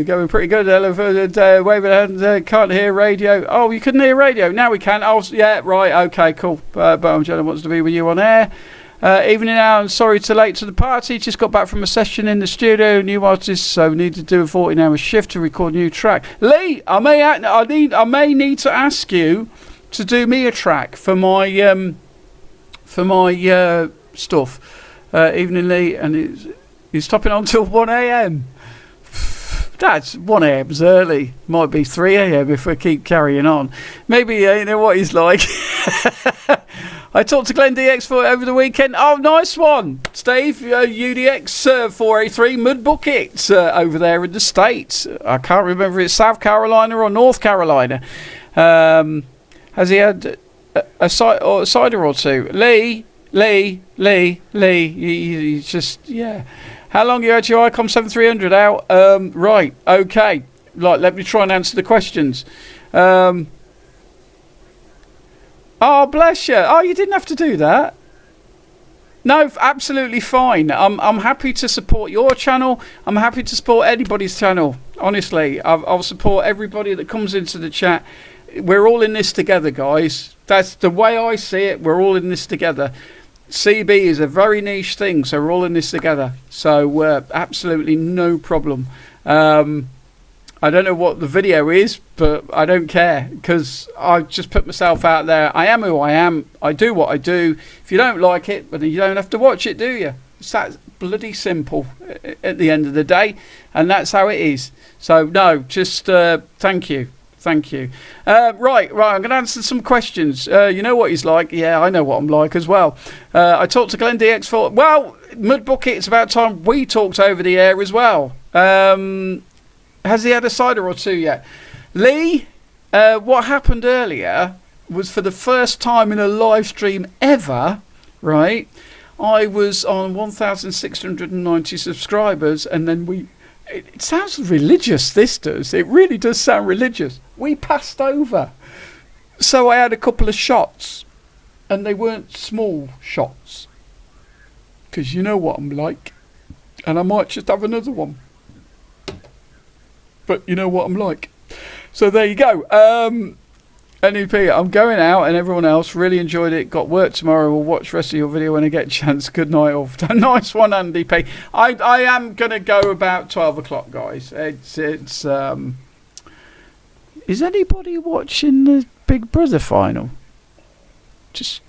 S1: Going pretty good. Hello, waving hand. Can't hear radio. Oh, you couldn't hear radio. Now we can. Oh, yeah, right. Okay, cool. But Jenna wants to be with you on air. Evening now, I'm sorry to late to the party. Just got back from a session in the studio. New artist, so need to do a 14-hour shift to record a new track. Lee, I may need to ask you to do me a track for my stuff. Evening, Lee, and he's stopping on till 1 a.m. That's 1 a.m.'s early. Might be 3 a.m. if we keep carrying on. Maybe you know what he's like. I talked to Glenn DX over the weekend. Oh, nice one, Steve. UDX 483 Mud Bucket over there in the States. I can't remember if it's South Carolina or North Carolina. Has he had a cider or two? Lee, he's just, yeah. How long you had your ICOM 7300 out? Right, okay. Right, let me try and answer the questions. Oh, bless you. Oh, you didn't have to do that. No, absolutely fine. I'm happy to support your channel. I'm happy to support anybody's channel. Honestly, I'll support everybody that comes into the chat. We're all in this together, guys. That's the way I see it. We're all in this together. CB is a very niche thing, so we're all in this together. So absolutely no problem. I don't know what the video is, but I don't care because I just put myself out there. I am who I am. I do what I do. If you don't like it, but you don't have to watch it, do you? It's that bloody simple at the end of the day, and that's how it is. So no, just thank you. Right, I'm going to answer some questions. You know what he's like? Yeah, I know what I'm like as well. I talked to Glenn DX for, well, Mud Bucket, it's about time we talked over the air as well. Has he had a cider or two yet? Lee, what happened earlier was for the first time in a live stream ever, right? I was on 1,690 subscribers, and then it sounds religious, this does. It really does sound religious. We passed over. So I had a couple of shots, and they weren't small shots. Because you know what I'm like. And I might just have another one. But you know what I'm like. So there you go. NEP, I'm going out and everyone else really enjoyed it. Got work tomorrow. We'll watch the rest of your video when I get a chance. Good night all. Nice one, Andy P. I am going to go about 12 o'clock, guys. It's is anybody watching the Big Brother final? Just,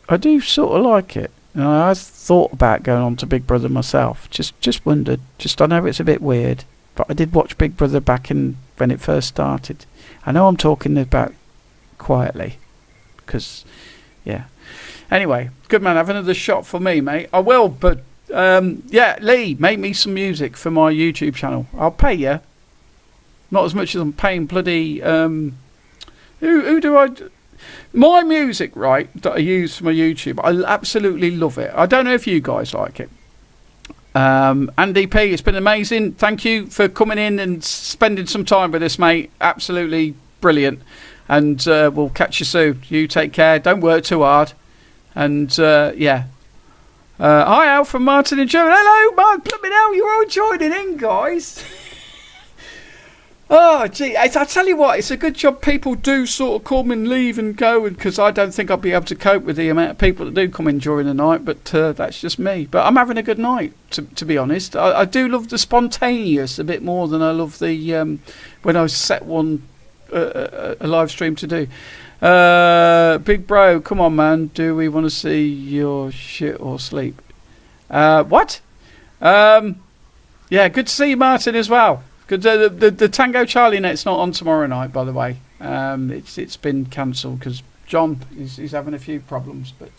S1: I do sort of like it. And I have thought about going on to Big Brother myself. Just wondered. I know it's a bit weird, but I did watch Big Brother back in when it first started. I know I'm talking about quietly, because, yeah. Anyway, good man. Have another shot for me, mate. I will, but yeah, Lee, make me some music for my YouTube channel. I'll pay you. Not as much as I'm paying bloody. Who do I? My music, right, that I use for my YouTube, I absolutely love it. I don't know if you guys like it. Andy P, it's been amazing. Thank you for coming in and spending some time with us, mate. Absolutely brilliant. And we'll catch you soon. You take care. Don't work too hard. And yeah. Hi, Al from Martin and Joe. Hello, Mark. Blooming hell, you're all joining in, guys. Oh, gee, I tell you what, it's a good job people do sort of come and leave and go, because I don't think I'll be able to cope with the amount of people that do come in during the night, but that's just me. But I'm having a good night, to be honest. I do love the spontaneous a bit more than I love the when I set one a live stream to do. Big bro, come on, man. Do we want to see your shit or sleep? What? Yeah, good to see you, Martin, as well. Good. The Tango Charlie net's not on tomorrow night, by the way. It's been cancelled because John is having a few problems, but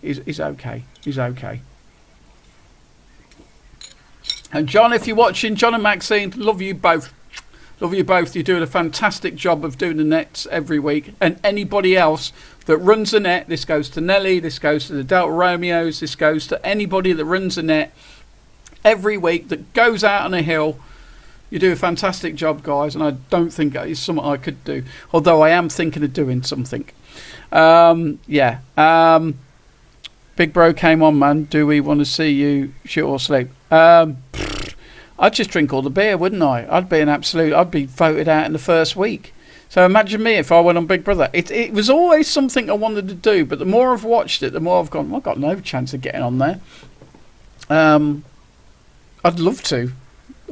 S1: he's okay. He's okay. And John, if you're watching, John and Maxine, love you both. Love you both. You're doing a fantastic job of doing the nets every week. And anybody else that runs a net, this goes to Nelly, this goes to the Delta Romeos, this goes to anybody that runs a net every week that goes out on a hill. You do a fantastic job, guys, and I don't think it's something I could do, although I am thinking of doing something. Yeah. Big bro came on, man. Do we want to see you shit or sleep? I'd just drink all the beer, wouldn't I? I'd be voted out in the first week. So imagine me if I went on Big Brother. It was always something I wanted to do, but the more I've watched it, the more I've gone, well, I've got no chance of getting on there. I'd love to.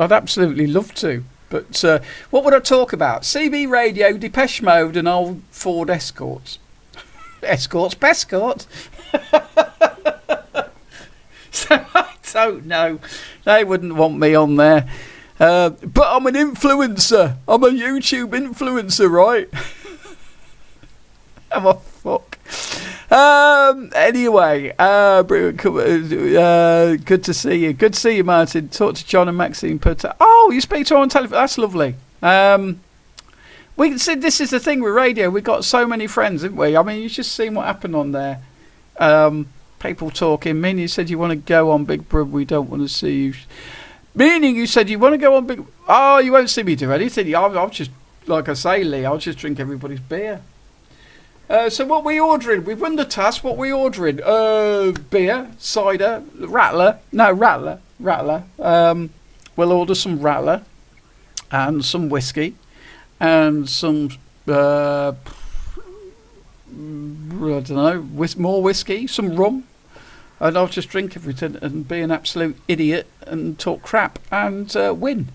S1: I'd absolutely love to. But what would I talk about? CB radio, Depeche Mode, and old Ford Escorts. Escorts, Bescorts. So I don't know. They wouldn't want me on there. But I'm an influencer. I'm a YouTube influencer, right? I'm a fuck. Anyway, good to see you. Good to see you, Martin. Talk to John and Maxine. Oh, you speak to her on telephone. That's lovely. We can see, this is the thing with radio. We've got so many friends, haven't we? I mean, you just seen what happened on there. People talking. Meaning you said you want to go on Big Brother. We don't want to see you. Meaning you said you want to go on Big. Oh, you won't see me do anything. I'll just, like I say, Lee, I'll just drink everybody's beer. So what we ordering? We've won the task. What we ordering? Beer, cider, rattler. No, rattler. We'll order some rattler and some whiskey and some I don't know, more whiskey, some rum, and I'll just drink everything and be an absolute idiot and talk crap and win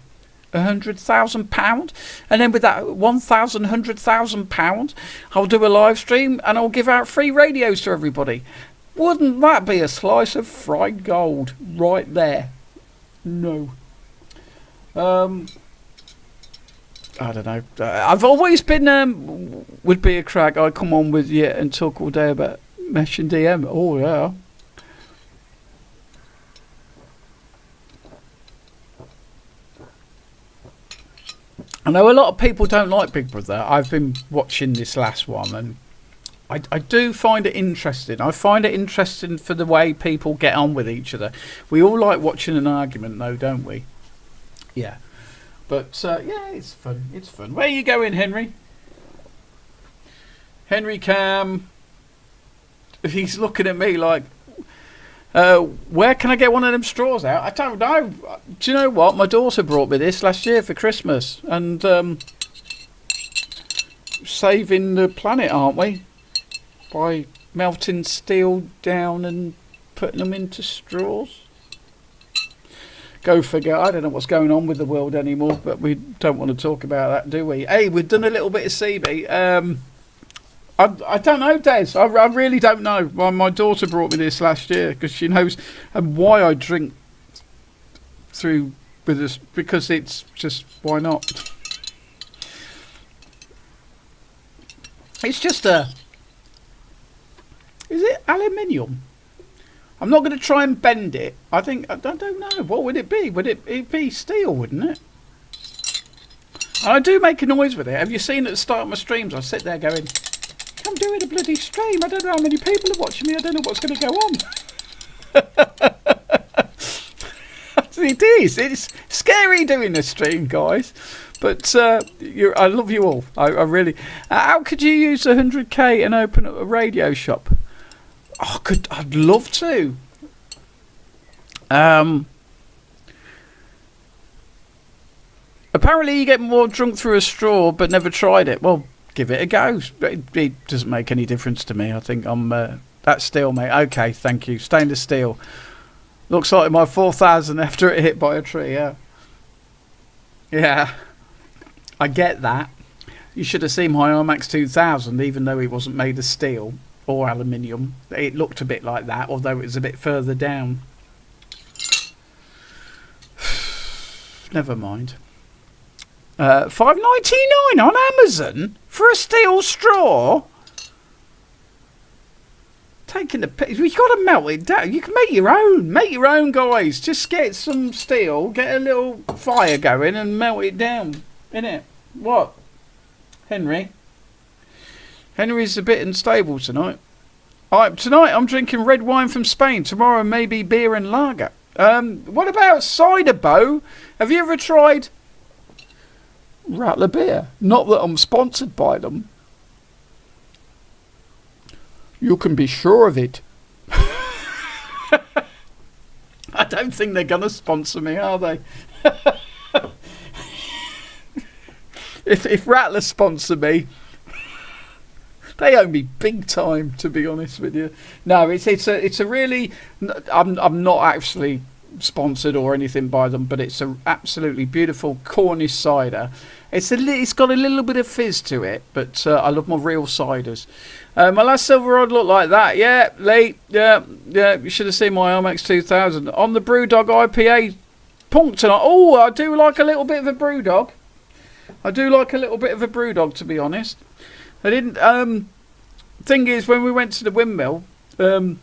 S1: £100,000, and then with that £1,100,000, I'll do a live stream and I'll give out free radios to everybody. Wouldn't that be a slice of fried gold right there? No. I don't know. I've always been would be a crack. I come on with you and talk all day about Mesh and DM. Oh yeah. I know a lot of people don't like Big Brother. I've been watching this last one and I do find it interesting. I find it interesting for the way people get on with each other. We all like watching an argument though, don't we? Yeah. But yeah, it's fun. It's fun. Where are you going, Henry? Henry Cam. He's looking at me like, where can I get one of them straws out? I don't know. Do you know what? My daughter brought me this last year for Christmas, and saving the planet, aren't we? By melting steel down and putting them into straws. Go figure. I don't know what's going on with the world anymore, but we don't want to talk about that, do we? Hey, we've done a little bit of CB. I don't know, Des. I really don't know. My daughter brought me this last year because she knows why I drink through with this, because it's just, why not? It's just is it aluminium? I'm not going to try and bend it. I don't know. What would it be? It'd be steel, wouldn't it? And I do make a noise with it. Have you seen at the start of my streams? I sit there going, I'm doing a bloody stream. I don't know how many people are watching me. I don't know what's going to go on. It is. It's scary doing this stream, guys. But I love you all. I really. How could you use 100k and open up a radio shop? Oh, I'd love to. Apparently you get more drunk through a straw, but never tried it. Well, give it a go. It doesn't make any difference to me. I think I'm that's steel, mate. Okay, thank you. Stainless steel. Looks like my 4000 after it hit by a tree. Yeah. I get that. You should have seen my IMAX 2000, even though it wasn't made of steel or aluminium. It looked a bit like that, although it was a bit further down. Never mind. $5.99 on Amazon for a steel straw. Taking the piss. You've got to melt it down. You can make your own. Make your own, guys. Just get some steel, get a little fire going, and melt it down. Innit? What? Henry's a bit unstable tonight. Tonight I'm drinking red wine from Spain. Tomorrow maybe beer and lager. What about cider, Bo? Have you ever tried Rattler beer? Not that I'm sponsored by them. You can be sure of it. I don't think they're going to sponsor me, are they? If Rattler sponsor me, they owe me big time, to be honest with you. No, it's a really. I'm not actually sponsored or anything by them, but it's an absolutely beautiful Cornish cider. It's got a little bit of fizz to it, but I love my real ciders. My last silver rod looked like that. Yeah, Lee. Yeah. You should have seen my IMAX 2000 on the Brewdog IPA punk tonight. Oh, I do like a little bit of a Brewdog. To be honest. I didn't. Thing is, when we went to the windmill, they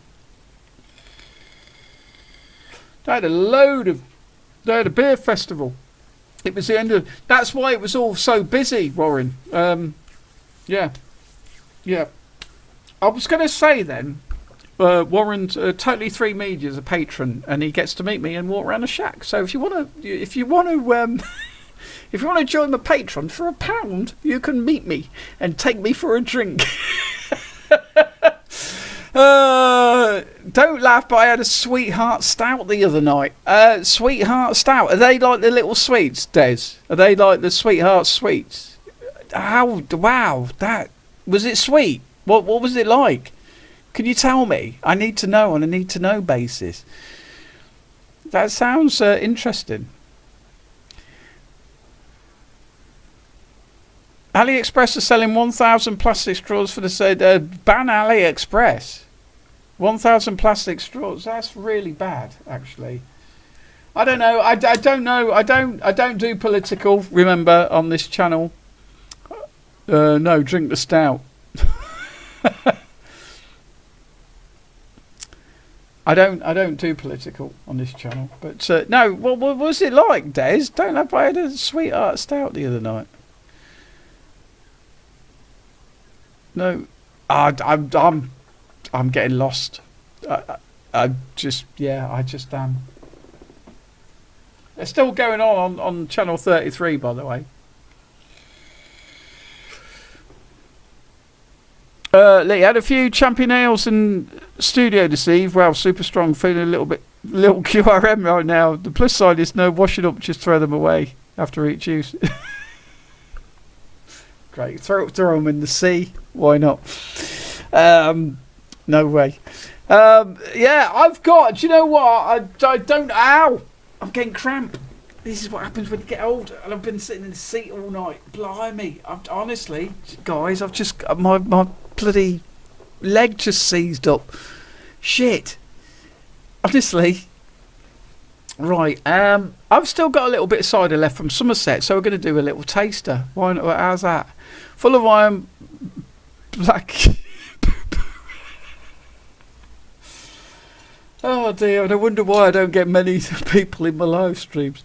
S1: had a beer festival. It was the end of. That's why it was all so busy, Warren. Yeah. I was going to say then, Warren's Totally 3 Media is a patron, and he gets to meet me and walk around the shack. So if you want to, if you want to join my Patreon for £1, you can meet me and take me for a drink. Don't laugh, but I had a Sweetheart Stout the other night. Sweetheart Stout. Are they like the little sweets, Des? Are they like the Sweetheart sweets? Wow, that was it sweet? What was it like? Can you tell me? I need to know on a need to know basis. That sounds interesting. AliExpress are selling 1,000 plastic straws for the said ban AliExpress. 1,000 plastic straws. That's really bad, actually. I don't know. I don't know. I don't do political. Remember, on this channel. No, drink the stout. I don't do political on this channel. But no. What was it like, Des? Don't know if I had a Sweetheart Stout the other night. No, I'm getting lost. I just am. They're still going on channel 33, by the way. Lee had a few champion ales in studio this eve. Well, super strong, feeling a little QRM right now. The plus side is no washing up, just throw them away after each use. Great. Throw them in the sea. Why not? No way. Yeah, I've got. Do you know what? I don't. Ow! I'm getting cramp. This is what happens when you get older. And I've been sitting in the seat all night. Blimey. Honestly, guys, I've just my bloody leg just seized up. Shit. Honestly. Right. I've still got a little bit of cider left from Somerset, so we're going to do a little taster. Why not? How's that? Full of iron, black. Oh dear, and I wonder why I don't get many people in my live streams.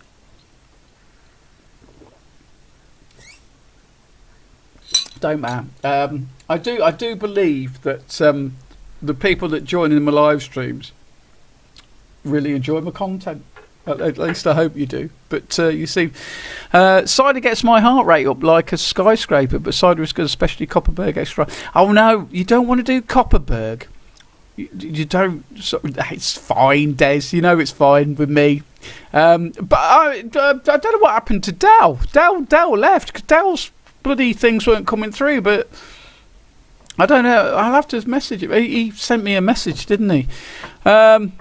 S1: Don't matter. I do believe that the people that join in my live streams really enjoy my content. At least I hope you do. But you see, cider gets my heart rate up like a skyscraper, but cider is good, especially Copperberg Extra. Oh no, you don't want to do Copperberg. You don't. It's fine, Des. You know it's fine with me. But I don't know what happened to Dal. Dal left because Dal's bloody things weren't coming through. But I don't know. I'll have to message him. He sent me a message, didn't he? But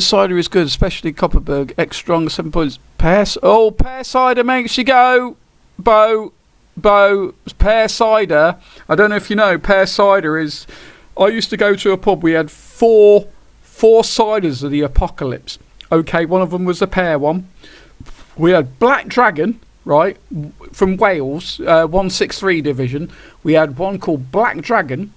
S1: cider is good, especially Copperberg. X strong 7 points. Pear cider makes you go. Bo. Pear cider. I don't know if you know. Pear cider is. I used to go to a pub. We had four ciders of the apocalypse. Okay, one of them was a pear one. We had Black Dragon, right, from Wales, 163 division. We had one called Black Dragon,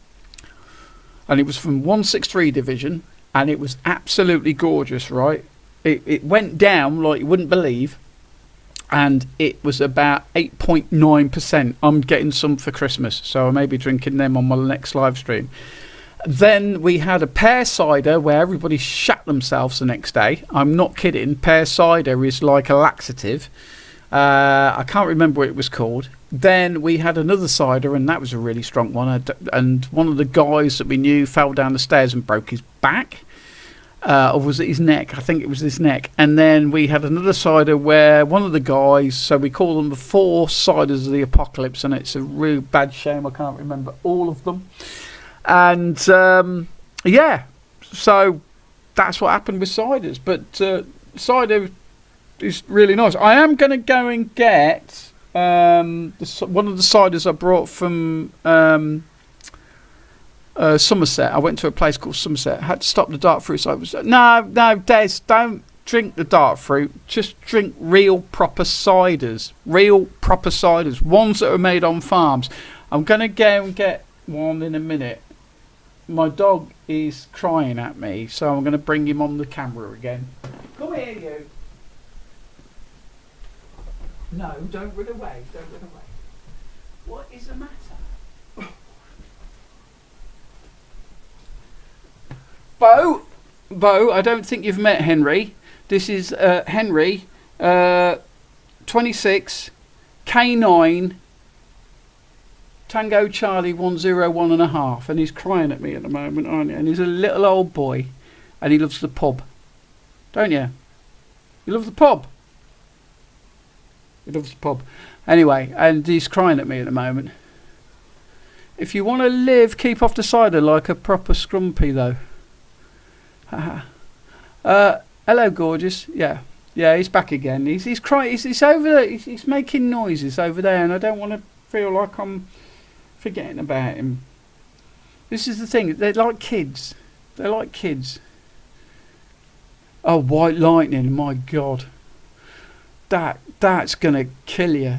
S1: and it was from 163 division, and it was absolutely gorgeous, right? It went down like you wouldn't believe, and it was about 8.9%. I'm getting some for Christmas, so I may be drinking them on my next live stream. Then we had a pear cider where everybody shat themselves the next day. I'm not kidding. Pear cider is like a laxative. I can't remember what it was called. Then we had another cider, and that was a really strong one. And one of the guys that we knew fell down the stairs and broke his back. Or was it his neck? I think it was his neck. And then we had another cider where one of the guys, so we call them the 4 ciders of the apocalypse, and it's a real bad shame I can't remember all of them. And yeah, so that's what happened with ciders. But cider is really nice. I am going to go and get one of the ciders I brought from Somerset. I went to a place called Somerset. I had to stop the dark fruit. So I was no, Des, don't drink the dark fruit. Just drink real proper ciders. Real proper ciders. Ones that are made on farms. I'm going to go and get one in a minute. My dog is crying at me, so I'm going to bring him on the camera again. Come here, you. No, don't run away. Don't run away. What is the matter? Bo, I don't think you've met Henry. This is Henry, 26, K9, Tango Charlie 101.5, and he's crying at me at the moment, aren't you? And he's a little old boy, and he loves the pub, don't you? You love the pub. He loves the pub. Anyway, and he's crying at me at the moment. If you want to live, keep off the cider like a proper scrumpy, though. Hello, gorgeous. Yeah, he's back again. He's crying. He's over there. He's making noises over there, and I don't want to feel like I'm forgetting about him. This is the thing. They're like kids. They're like kids. Oh, white lightning! My God, that's gonna kill you.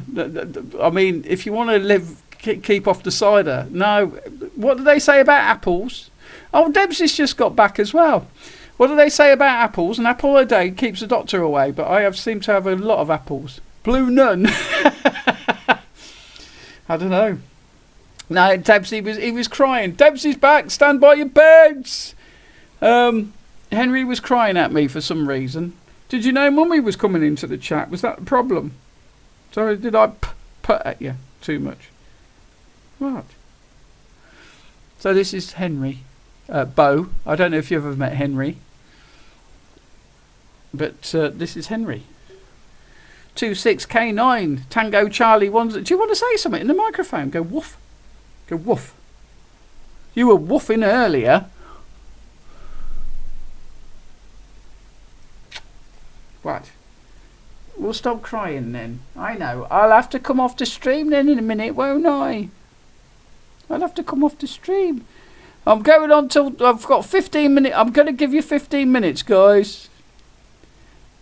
S1: I mean, if you want to live, keep off the cider. No, what do they say about apples? Oh, Debs has just got back as well. What do they say about apples? An apple a day keeps the doctor away, but I seem to have a lot of apples. Blue nun. I don't know. No, Debs, he was crying. Debs is back. Stand by your beds. Henry was crying at me for some reason. Did you know Mummy was coming into the chat? Was that the problem? Sorry, did I put at you too much? What? So this is Henry. Bo. I don't know if you've ever met Henry. But this is Henry. 26K9 Tango Charlie ones. Do you want to say something in the microphone? Go woof. Go woof. You were woofing earlier. What? We'll stop crying then. I know. I'll have to come off the stream then in a minute, won't I? I'll have to come off the stream. I'm going on till I've got 15 minutes. I'm going to give you 15 minutes, guys.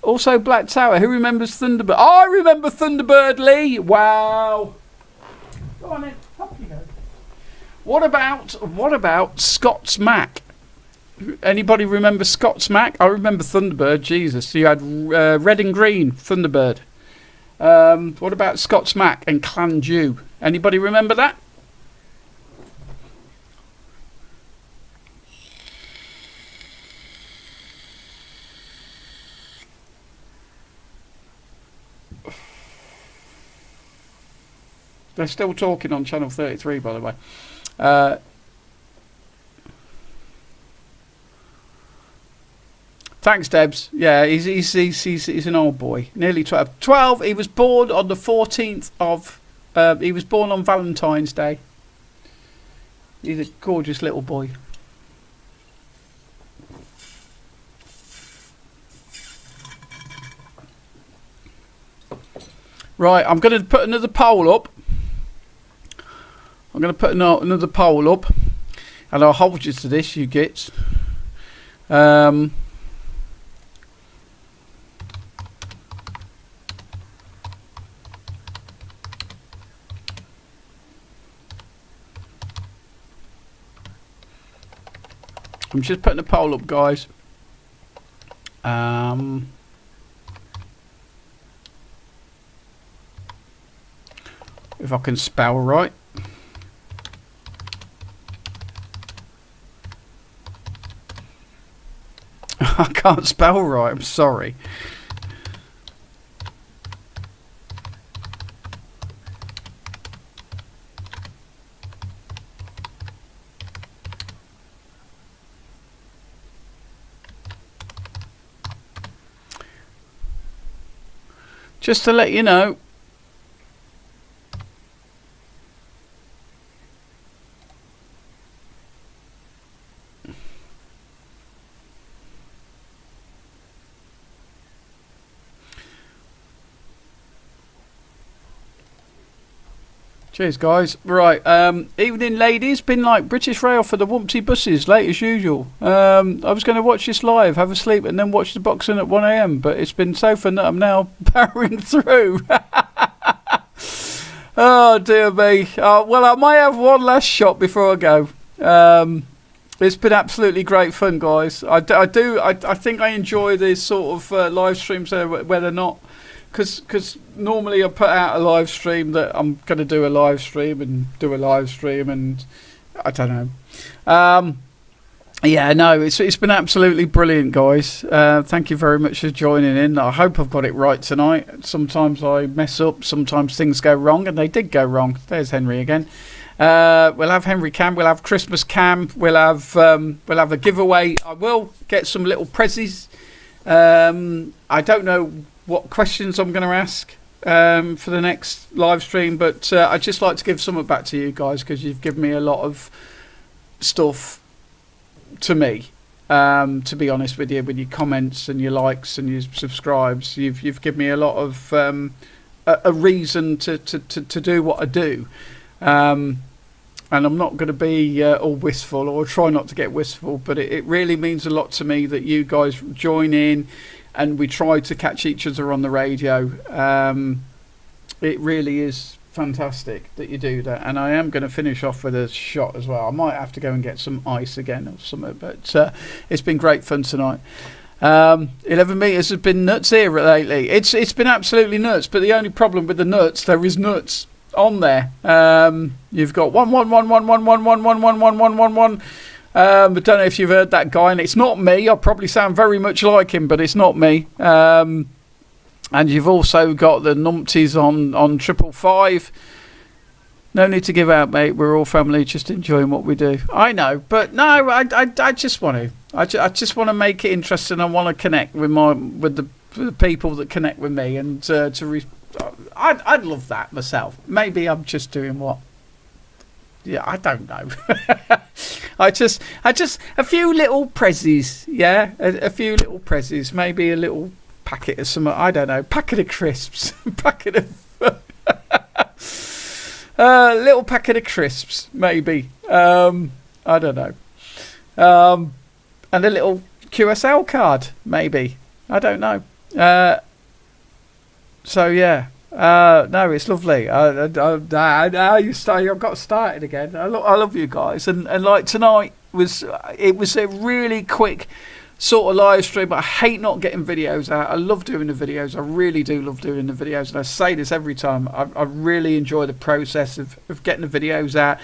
S1: Also, Black Tower. Who remembers Thunderbird? I remember Thunderbird Lee. Wow. Go on then. Up you go. What about Scott's Mac? Anybody remember Scott's Mac? I remember Thunderbird. Jesus, you had red and green Thunderbird. What about Scott's Mac and Clan Jew? Anybody remember that? They're still talking on channel 33, by the way. Thanks, Debs. Yeah, he's an old boy. Nearly 12. 12. He was born on the 14th of. He was born on Valentine's Day. He's a gorgeous little boy. Right, I'm going to put another poll up. I'm going to put another poll up, and I'll hold you to this, you gits. I'm just putting a poll up, guys. If I can spell right. I can't spell right, I'm sorry. Just to let you know, cheers, guys. Right, evening, ladies. Been like British Rail for the Wumpty buses, late as usual. I was going to watch this live, have a sleep, and then watch the boxing at 1 a.m. But it's been so fun that I'm now powering through. Oh dear me. Well, I might have one last shot before I go. It's been absolutely great fun, guys. I think I enjoy these sort of live streams where they're not. Because normally I put out a live stream that I'm going to do a live stream and I don't know. Yeah, no, it's been absolutely brilliant, guys. Thank you very much for joining in. I hope I've got it right tonight. Sometimes I mess up, sometimes things go wrong, and they did go wrong. There's Henry again. We'll have Henry Cam, we'll have Christmas Cam, we'll have a giveaway. I will get some little prezzies. I don't know what questions I'm going to ask for the next live stream, but I'd just like to give something back to you guys, because you've given me a lot of stuff to me, to be honest with you, with your comments and your likes and your subscribes. You've given me a lot of a reason to do what I do, and I'm not going to be all wistful, or try not to get wistful, but it really means a lot to me that you guys join in and we try to catch each other on the radio. It really is fantastic that you do that, and I am going to finish off with a shot as well. I might have to go and get some ice again or something, but it's been great fun tonight. 11 metres has been nuts here lately. It's been absolutely nuts, but the only problem with the nuts, there is nuts on there. You've got 11111111111. I don't know if you've heard that guy, and it's not me. I probably sound very much like him, but it's not me. And you've also got the numpties on 555. No need to give out, mate. We're all family, just enjoying what we do. I know, but no, I just want to. I just want to make it interesting. I want to connect with the for the people that connect with me, and I'd love that myself. Maybe I'm just doing what. Yeah, I don't know. I just a few little prezzies, yeah, a few little prezzies, maybe a little packet of some, I don't know, packet of crisps, packet of little packet of crisps, maybe. I don't know, and a little QSL card, maybe. I don't know. So yeah. No, it's lovely. I got started again. I love you guys, and like tonight was a really quick sort of live stream. But I hate not getting videos out. I love doing the videos. I really do love doing the videos, and I say this every time. I really enjoy the process of getting the videos out.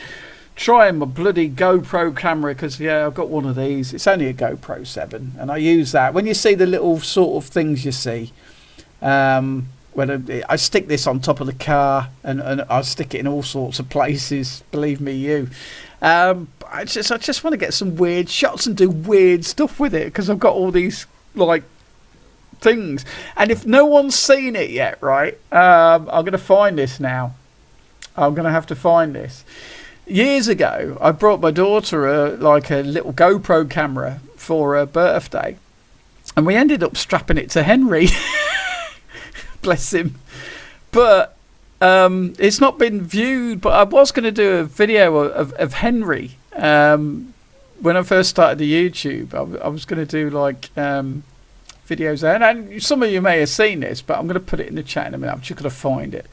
S1: Trying my bloody GoPro camera, because yeah, I've got one of these. It's only a GoPro 7, and I use that. When you see the little sort of things you see. When I stick this on top of the car, and I stick it in all sorts of places. Believe me, you. I just want to get some weird shots and do weird stuff with it, because I've got all these like things. And if no one's seen it yet, right? I'm going to find this now. I'm going to have to find this. Years ago, I brought my daughter a little GoPro camera for her birthday, and we ended up strapping it to Henry. Bless him. But it's not been viewed, but I was going to do a video of Henry when I first started the YouTube. I was going to do like videos there, and some of you may have seen this, but I'm going to put it in the chat in a minute. I'm just going to find it,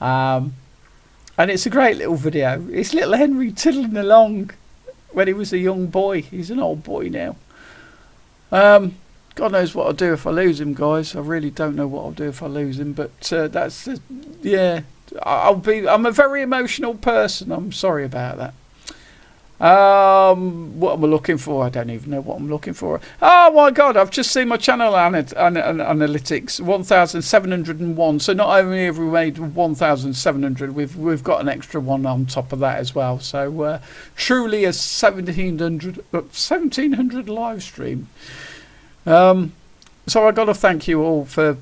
S1: and it's a great little video. It's little Henry tiddling along when he was a young boy. He's an old boy now. God knows what I'll do if I lose him, guys. I really don't know what I'll do if I lose him. But that's yeah. I'm a very emotional person. I'm sorry about that. What am I looking for? I don't even know what I'm looking for. Oh my God! I've just seen my channel analytics 1,701. So not only have we made 1,700, we've got an extra one on top of that as well. So truly a 1,700 live stream. So I got to thank you all for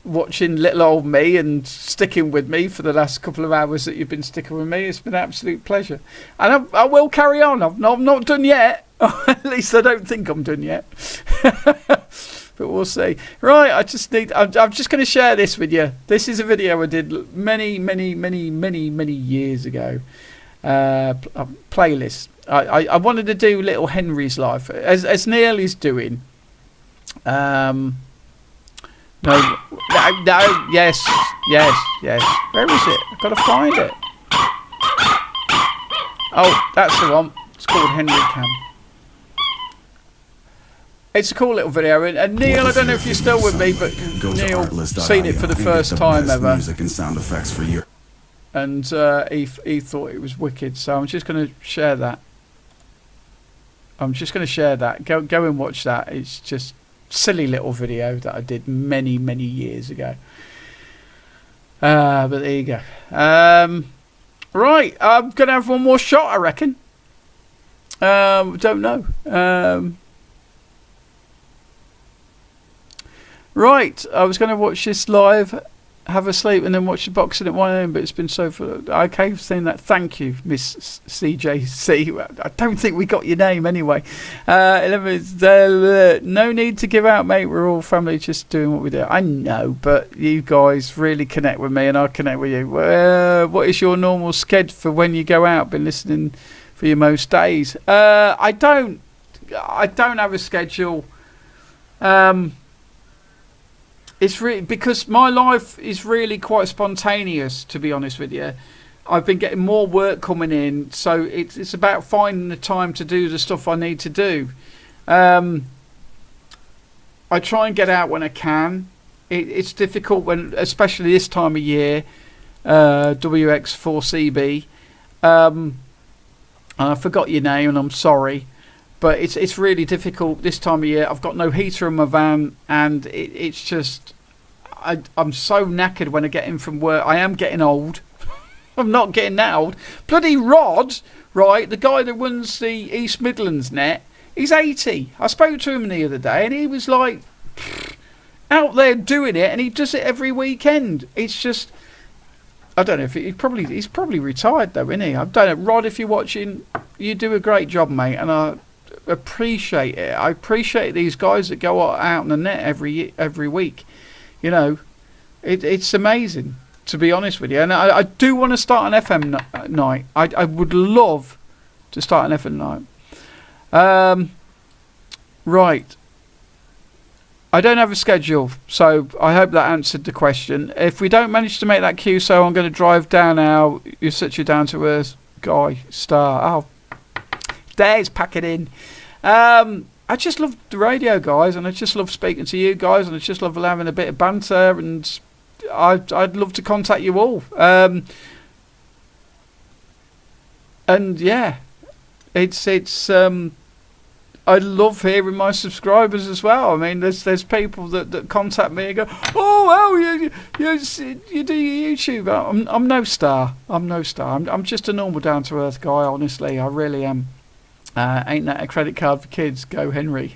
S1: watching little old me and sticking with me for the last couple of hours that you've been sticking with me. It's been an absolute pleasure, and I will carry on. I'm not done yet. At least I don't think I'm done yet. But we'll see. Right, I'm just going to share this with you. This is a video I did many years ago. Playlist. I wanted to do little Henry's life as Neil is doing. No, yes. Where is it? I've got to find it. Oh, that's the one. It's called Henry Cam. It's a cool little video, and Neil, I don't know if you're still with me, but Neil seen it for the first time ever, music and sound effects for you. And he thought it was wicked. So I'm just going to share that. Go and watch that. It's just silly little video that I did many years ago. But there you go. Right, I'm gonna have one more shot, I reckon. Don't know. Right, I was gonna watch this live, have a sleep, and then watch the boxing at 1 a.m. But it's been so full. Okay, saying that. Thank you, Miss CJC. I don't think we got your name anyway. 11. No need to give out, mate. We're all family, just doing what we do. I know, but you guys really connect with me, and I connect with you. What is your normal schedule for when you go out? Been listening for you most days. I don't have a schedule. It's really because my life is really quite spontaneous, to be honest with you. I've been getting more work coming in, so it's about finding the time to do the stuff I need to do. I try and get out when I can. It's difficult when, especially this time of year, WX4CB. I forgot your name, and I'm sorry. But it's really difficult this time of year. I've got no heater in my van, and it's just I'm so knackered when I get in from work. I am getting old. I'm not getting that old. Bloody Rod, right? The guy that runs the East Midlands net, he's 80. I spoke to him the other day, and he was like out there doing it, and he does it every weekend. It's just, I don't know if he's probably retired though, isn't he? I don't know. Rod, if you're watching, you do a great job, mate, and I appreciate it. I appreciate these guys that go out on the net every week. You know, it's amazing, to be honest with you. And I do want to start an FM night. I would love to start an FM night. Right. I don't have a schedule, so I hope that answered the question. If we don't manage to make that queue, so I'm going to drive down now. You're such a down-to-earth guy, star. Oh, there's packing in. I just love the radio, guys, and I just love speaking to you guys, and I just love having a bit of banter, and I'd love to contact you all. And yeah, it's I love hearing my subscribers as well. I mean, there's people that contact me and go, oh well, you do your YouTube. I'm no star. I'm just a normal down to earth guy. Honestly, I really am. Ain't that a credit card for kids? Go Henry.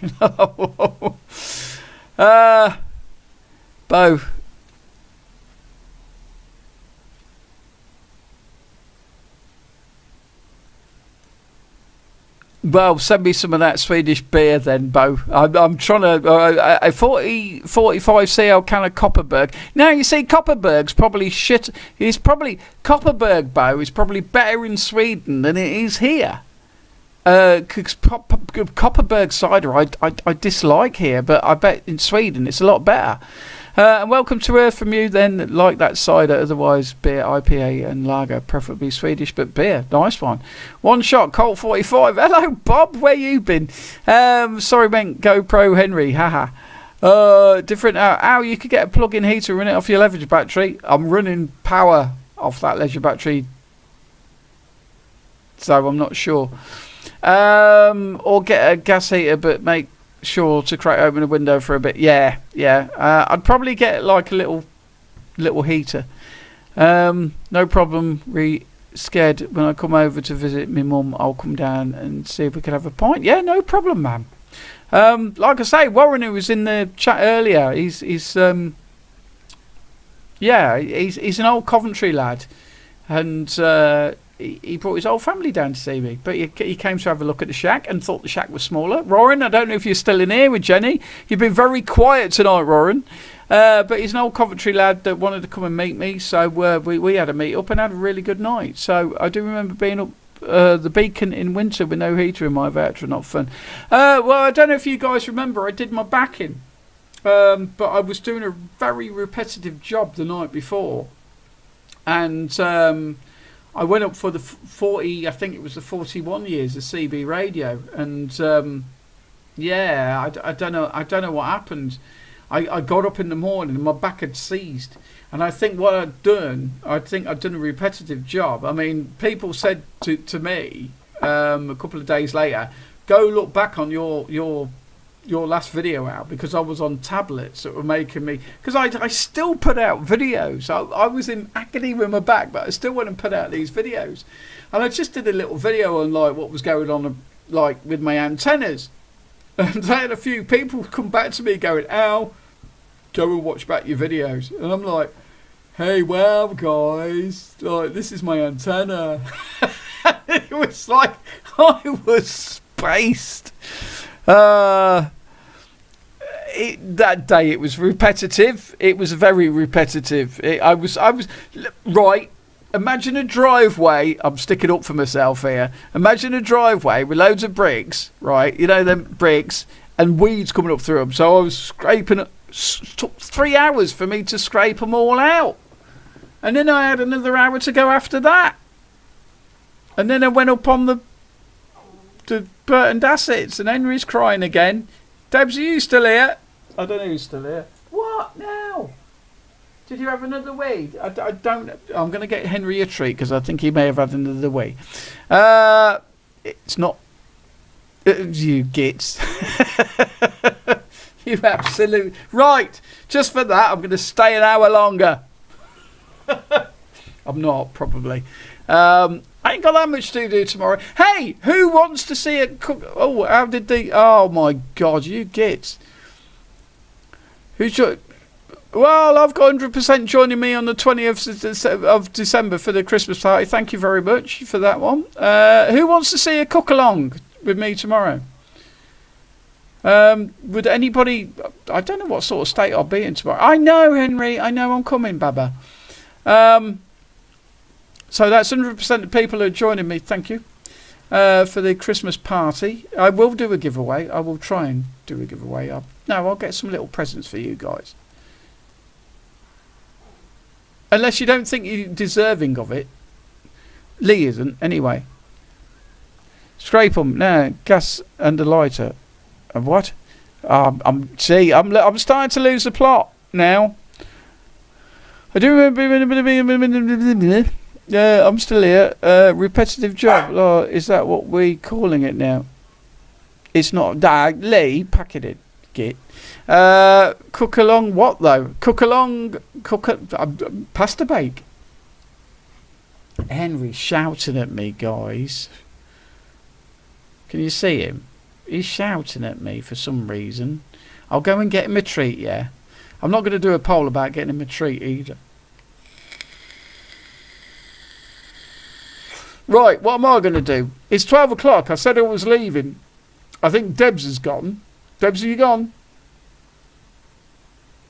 S1: Bo. Well, send me some of that Swedish beer then, Bo. I'm trying to... a 45 CL can of Copperberg. Now, you see, Copperberg's probably shit. Copperberg, Bo, is probably better in Sweden than it is here. Copperberg cider I dislike here, but I bet in Sweden it's a lot better. And welcome to Earth from you then, like that cider, otherwise beer, IPA and lager, preferably Swedish, but beer, nice one. One shot, Colt 45. Hello Bob, where you been? Sorry meant GoPro Henry, haha. Different, how you could get a plug-in heater and run it off your leverage battery. I'm running power off that leisure battery, so I'm not sure. Or get a gas heater, but make sure to crack open a window for a bit. Yeah. I'd probably get like a little heater. No problem. Scared when I come over to visit my mum, I'll come down and see if we can have a pint. Yeah, no problem, ma'am. Like I say, Warren, who was in the chat earlier, he's an old Coventry lad, and he brought his whole family down to see me, but he came to have a look at the shack and thought the shack was smaller. Roran, I don't know if you're still in here with Jenny. You've been very quiet tonight, Roran. But he's an old Coventry lad that wanted to come and meet me, so we had a meet up and had a really good night. So I do remember being up the Beacon in winter with no heater in my Vectra, not fun. Well, I don't know if you guys remember, I did my backing, but I was doing a very repetitive job the night before, and I went up for the 40, I think it was the 41 years of CB radio, and I don't know what happened. I got up in the morning and my back had seized, and I think what I'd done a repetitive job. I mean, people said to me a couple of days later, go look back on your last video out, because I was on tablets that were making me, because I still put out videos. I was in agony with my back, but I still went and put out these videos, and I just did a little video on like what was going on like with my antennas, and I had a few people come back to me going, Al, go and watch back your videos, and I'm like, hey, well guys, like, this is my antenna. It was like I was spaced. That day it was repetitive. It was very repetitive. I was right. Imagine a driveway. I'm sticking up for myself here. Imagine a driveway with loads of bricks, right? You know, them bricks and weeds coming up through them. So I was scraping. Took 3 hours for me to scrape them all out, and then I had another hour to go after that, and then I went up on the Burton Dassets, and Henry's crying again. Debs, are you still here? I don't know who's still here. What now? Did you have another wee? I don't. I'm going to get Henry a treat, because I think he may have had another wee. It's not. You gits. You absolute. Right. Just for that, I'm going to stay an hour longer. I'm not, probably. I ain't got that much to do tomorrow. Hey, who wants to see it cook? Oh, how did the... Oh, my God, you gits. Who's your... Well, I've got 100% joining me on the 20th of December for the Christmas party. Thank you very much for that one. Who wants to see a cook-along with me tomorrow? Would anybody... I don't know what sort of state I'll be in tomorrow. I know, Henry. I know I'm coming, Baba. So that's 100% of people who are joining me. Thank you. For the Christmas party. I will do a giveaway. I will try and do a giveaway. I'll get some little presents for you guys. Unless you don't think you're deserving of it. Lee isn't, anyway. Scrape 'em. No, gas and a lighter. What? I'm starting to lose the plot now. I do remember... Yeah, I'm still here. Repetitive job. Oh, is that what we're calling it now? It's not. Lee, pack it in. Git. Cook along what though? Cook along. Pasta bake. Henry's shouting at me, guys. Can you see him? He's shouting at me for some reason. I'll go and get him a treat, yeah? I'm not going to do a poll about getting him a treat either. Right, what am I going to do? It's 12 o'clock. I said I was leaving. I think Debs has gone. Debs, are you gone?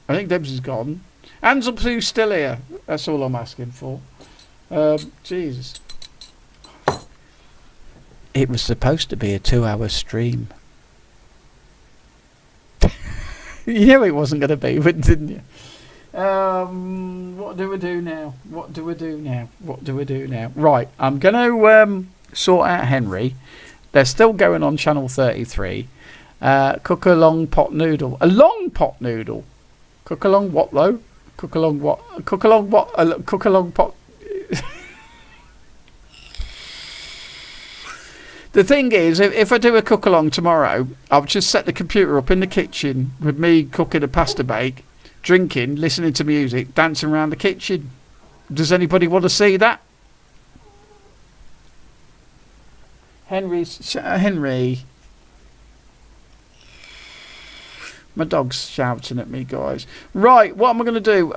S1: I think Debs is gone. Hands up who's still here. That's all I'm asking for. Jesus. It was supposed to be a 2-hour stream. You knew it wasn't going to be, didn't you? What do we do now? What do we do now? What do we do now? Right, I'm going to sort out Henry. They're still going on channel 33. Cook a long pot noodle. A long pot noodle. Cook along what though? Cook along what? Cook along what? Cook along pot. The thing is, if I do a cook along tomorrow, I'll just set the computer up in the kitchen with me cooking a pasta bake, drinking, listening to music, dancing around the kitchen. Does anybody want to see that? Henry. My dog's shouting at me, guys. Right, what am I going to do?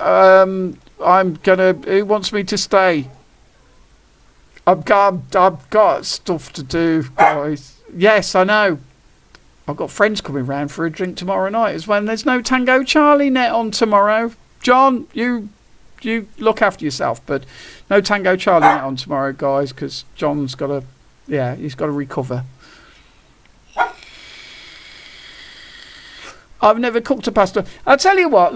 S1: Who wants me to stay? I've got stuff to do, guys. Yes, I know. I've got friends coming round for a drink tomorrow night as well. There's no Tango Charlie net on tomorrow. John, you look after yourself, but no Tango Charlie net on tomorrow, guys, because John's got to, he's got to recover. I've never cooked a pasta. I'll tell you what.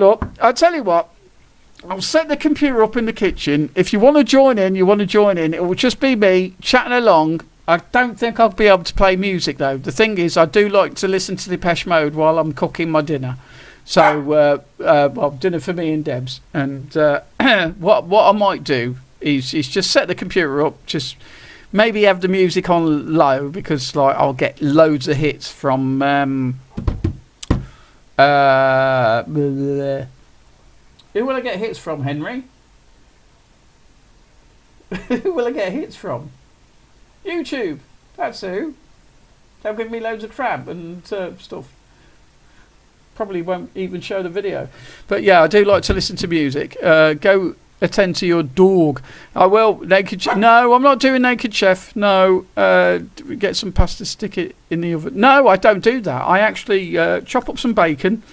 S1: I'll set the computer up in the kitchen. If you want to join in, you want to join in. It will just be me chatting along. I don't think I'll be able to play music, though. The thing is, I do like to listen to Depeche Mode while I'm cooking my dinner. So, dinner for me and Debs. And what I might do is just set the computer up, just maybe have the music on low, because I'll get loads of hits from... Who will I get hits from, Henry? Who will I get hits from? YouTube. That's who. They'll give me loads of crap and stuff. Probably won't even show the video. But yeah, I do like to listen to music. Go attend to your dog. I will. No, I'm not doing Naked Chef. No. Get some pasta, stick it in the oven. No, I don't do that. I actually chop up some bacon.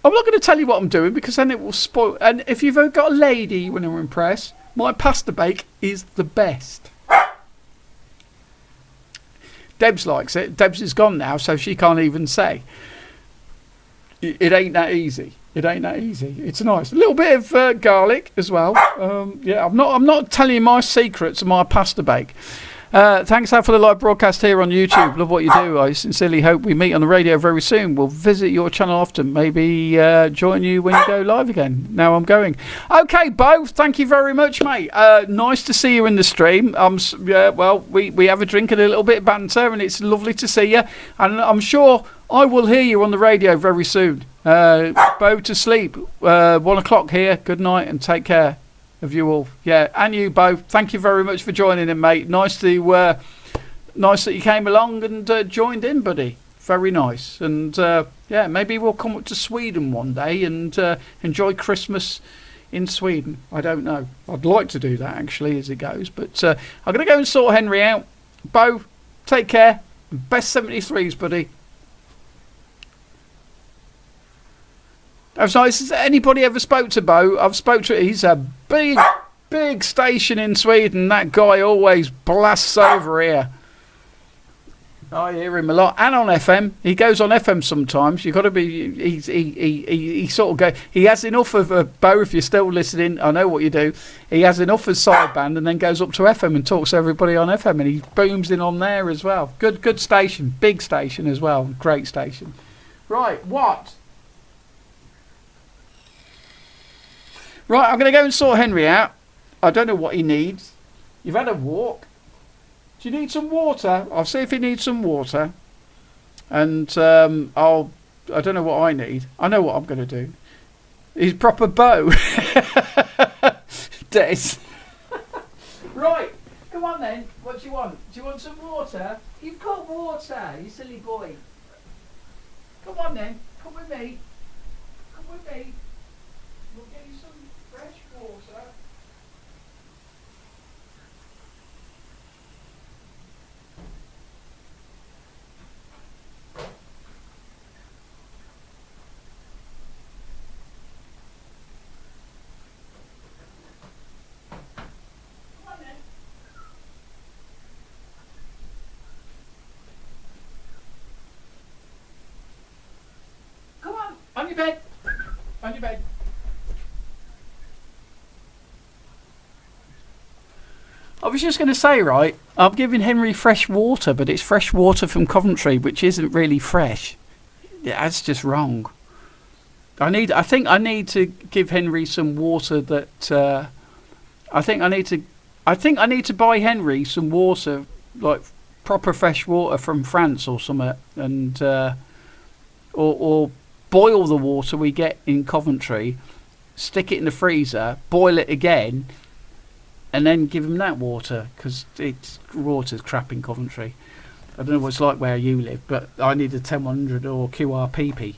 S1: I'm not going to tell you what I'm doing because then it will spoil. And if you've got a lady you want to impress, my pasta bake is the best. Debs likes it. Debs is gone now, so she can't even say. It ain't that easy. It ain't that easy. It's nice. A little bit of garlic as well. I'm not telling you my secrets of my pasta bake. Thanks out for the live broadcast here on YouTube. Love what you do. I sincerely hope we meet on the radio very soon. We'll visit your channel often. Maybe join you when you go live again. Now I'm going. Okay, Bo, thank you very much, mate. Nice to see you in the stream. We have a drink and a little bit of banter, and it's lovely to see you. And I'm sure I will hear you on the radio very soon. Bo, to sleep. 1 o'clock here. Good night and take care of you all. Yeah, and you, Bo. Thank you very much for joining in, mate. Nice that you came along and joined in, buddy. Very nice. And yeah, maybe we'll come up to Sweden one day and enjoy Christmas in Sweden. I don't know. I'd like to do that actually as it goes. But I'm going to go and sort Henry out. Bo, take care. Best 73s, buddy. That's nice. Has anybody ever spoke to Bo? I've spoke to. He's a big station in Sweden. That guy always blasts over here. I hear him a lot, and on FM. He goes on FM sometimes. You've got to be. He sort of go. He has enough of Bo. If you're still listening, I know what you do. He has enough of sideband, and then goes up to FM and talks to everybody on FM, and he booms in on there as well. Good station, big station as well, great station. Right, what? Right, I'm going to go and sort Henry out. I don't know what he needs. You've had a walk. Do you need some water? I'll see if he needs some water. And I don't know what I need. I know what I'm going to do. He's proper Bo. Des. Right, come on then. What do you want? Do you want some water? You've got water, you silly boy. Come on then. Come with me. Come with me. We'll get you some fresh water. On your bed. On your bed. I was just going to say, right, I'm giving Henry fresh water, but it's fresh water from Coventry, which isn't really fresh. Yeah, that's just wrong. I think I need to give Henry some water that I think I need to buy Henry some water, like proper fresh water from France or something, and or boil the water we get in Coventry, stick it in the freezer, boil it again, and then give him that water, because water's crap in Coventry. I don't know what it's like where you live, but I need a 10100 or QRPP.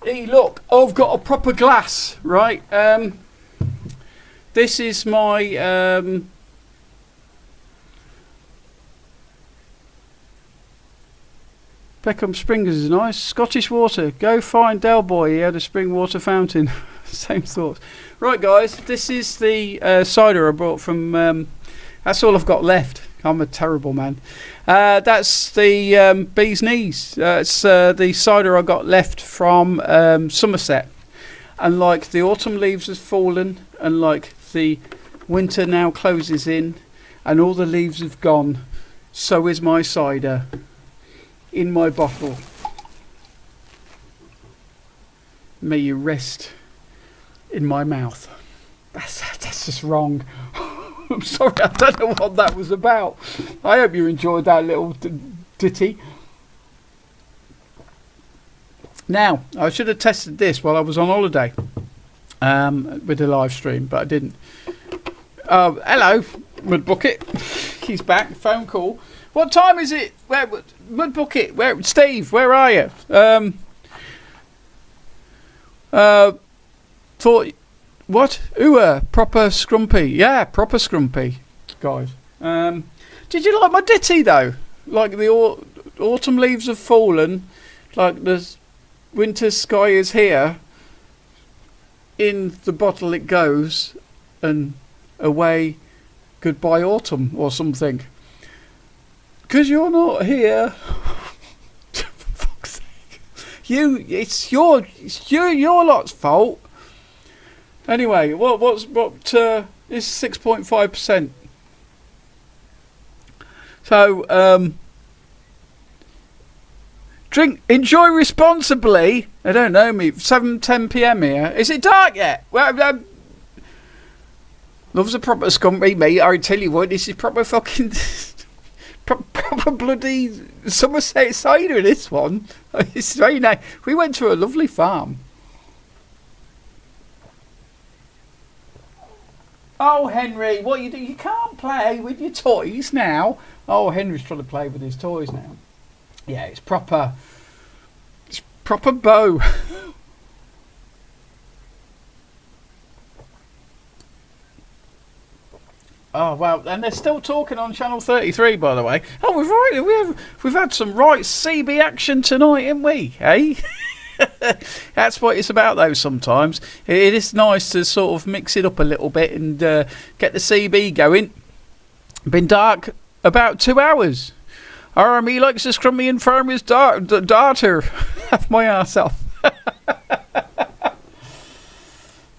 S1: Hey, look, I've got a proper glass, right? This is my Peckham Springers is nice. Scottish water. Go find Del Boy. He had a spring water fountain. Same thoughts. Right, guys, this is the cider I brought from. That's all I've got left. I'm a terrible man. That's the Bee's Knees. It's the cider I got left from Somerset. And like the autumn leaves has fallen, and like the winter now closes in, and all the leaves have gone, so is my cider in my bottle. May you rest in my mouth. That's just wrong. I'm sorry, I don't know what that was about. I hope you enjoyed that little ditty. Now, I should have tested this while I was on holiday with the live stream, but I didn't. Hello, Mud Bucket. He's back. Phone call. What time is it? Where, Mud Bucket? Where, Steve? Where are you? Thought. What? Ooh, proper scrumpy. Yeah, proper scrumpy, guys. Did you like my ditty though? Like the autumn leaves have fallen, like the winter sky is here. In the bottle it goes, and away, goodbye autumn or something. 'Cause you're not here. For fuck's sake. It's your lot's fault. Anyway, what is 6.5%. So, enjoy responsibly. I don't know me. 7:10 p.m. here. Is it dark yet? Well, loves a proper scumpy, mate. I tell you what, this is proper fucking proper bloody Somerset cider. This one. It's very nice. We went to a lovely farm. Oh, Henry, what you do? You can't play with your toys now. Oh, Henry's trying to play with his toys now. Yeah, it's proper bow. Oh wow, and they're still talking on Channel 33, by the way. Oh, we've had some right CB action tonight, haven't we? Hey. That's what it's about though sometimes. It is nice to sort of mix it up a little bit and get the CB going. Been dark about 2 hours. Army likes a scrummy and farmer's daughter. Have my arse off.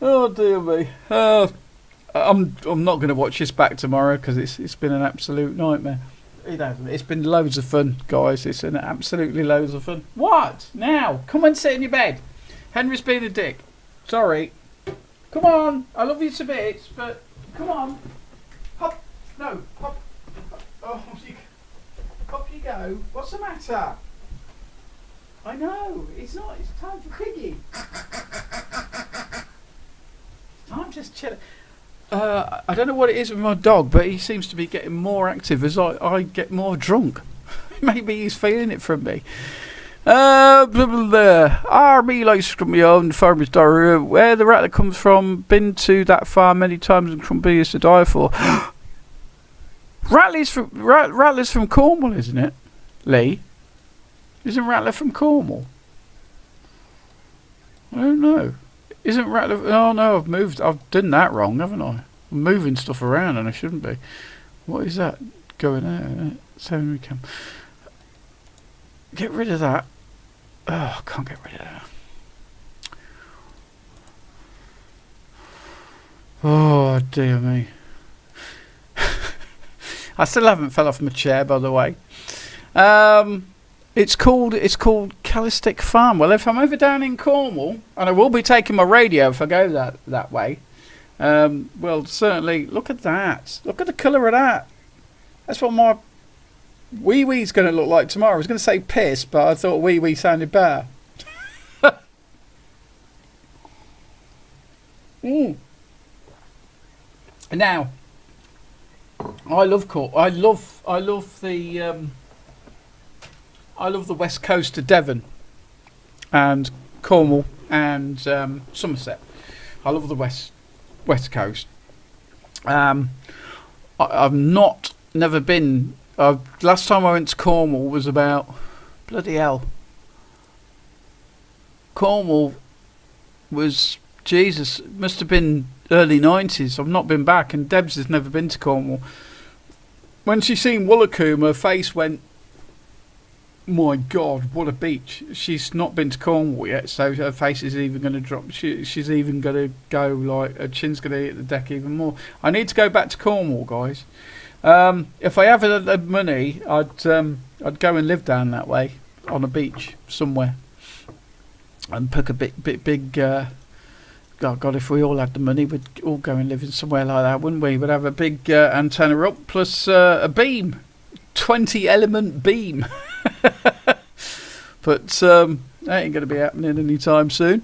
S1: Oh dear me. I'm not going to watch this back tomorrow because it's been an absolute nightmare. It hasn't. It's been loads of fun, guys. It's been absolutely loads of fun. What? Now, come and sit in your bed. Henry's being a dick. Sorry. Come on. I love you to bits, but come on. Hop. No. Hop. Oh, hop you go. What's the matter? I know. It's not. It's time for Piggy. I'm just chilling. I don't know what it is with my dog, but he seems to be getting more active as I get more drunk. Maybe he's feeling it from me. Army likes from my own farmer's daughter. Where the rattler comes from, been to that farm many times and crumpy is to die for. Rattler's from Cornwall, isn't it? Lee? Isn't Rattler from Cornwall? I don't know. Isn't Rattler... Oh no, I've done that wrong, haven't I? I'm moving stuff around and I shouldn't be. What is that going out? So we can get rid of that. Oh, I can't get rid of that. Oh dear me. I still haven't fell off my chair, by the way. It's called Calistic Farm. Well, if I'm ever down in Cornwall, and I will be taking my radio if I go that way, well, certainly, look at that. Look at the colour of that. That's what my wee-wee's going to look like tomorrow. I was going to say piss, but I thought wee-wee sounded better. Now, I love the west coast of Devon and Cornwall and Somerset. I love the west coast. I've never been. Last time I went to Cornwall was about bloody hell. Cornwall was Jesus. It must have been early 90s. I've not been back, and Debs has never been to Cornwall. When she seen Woolacombe, her face went, my God, what a beach. She's not been to Cornwall yet, so her face is even going to drop. She's even going to go, like, her chin's going to hit the deck even more. I need to go back to Cornwall, guys. If I ever had money, I'd go and live down that way, on a beach, somewhere. And pick a big oh God, if we all had the money, we'd all go and live in somewhere like that, wouldn't we? We'd have a big antenna up plus a beam, 20 element beam. But that ain't going to be happening anytime soon.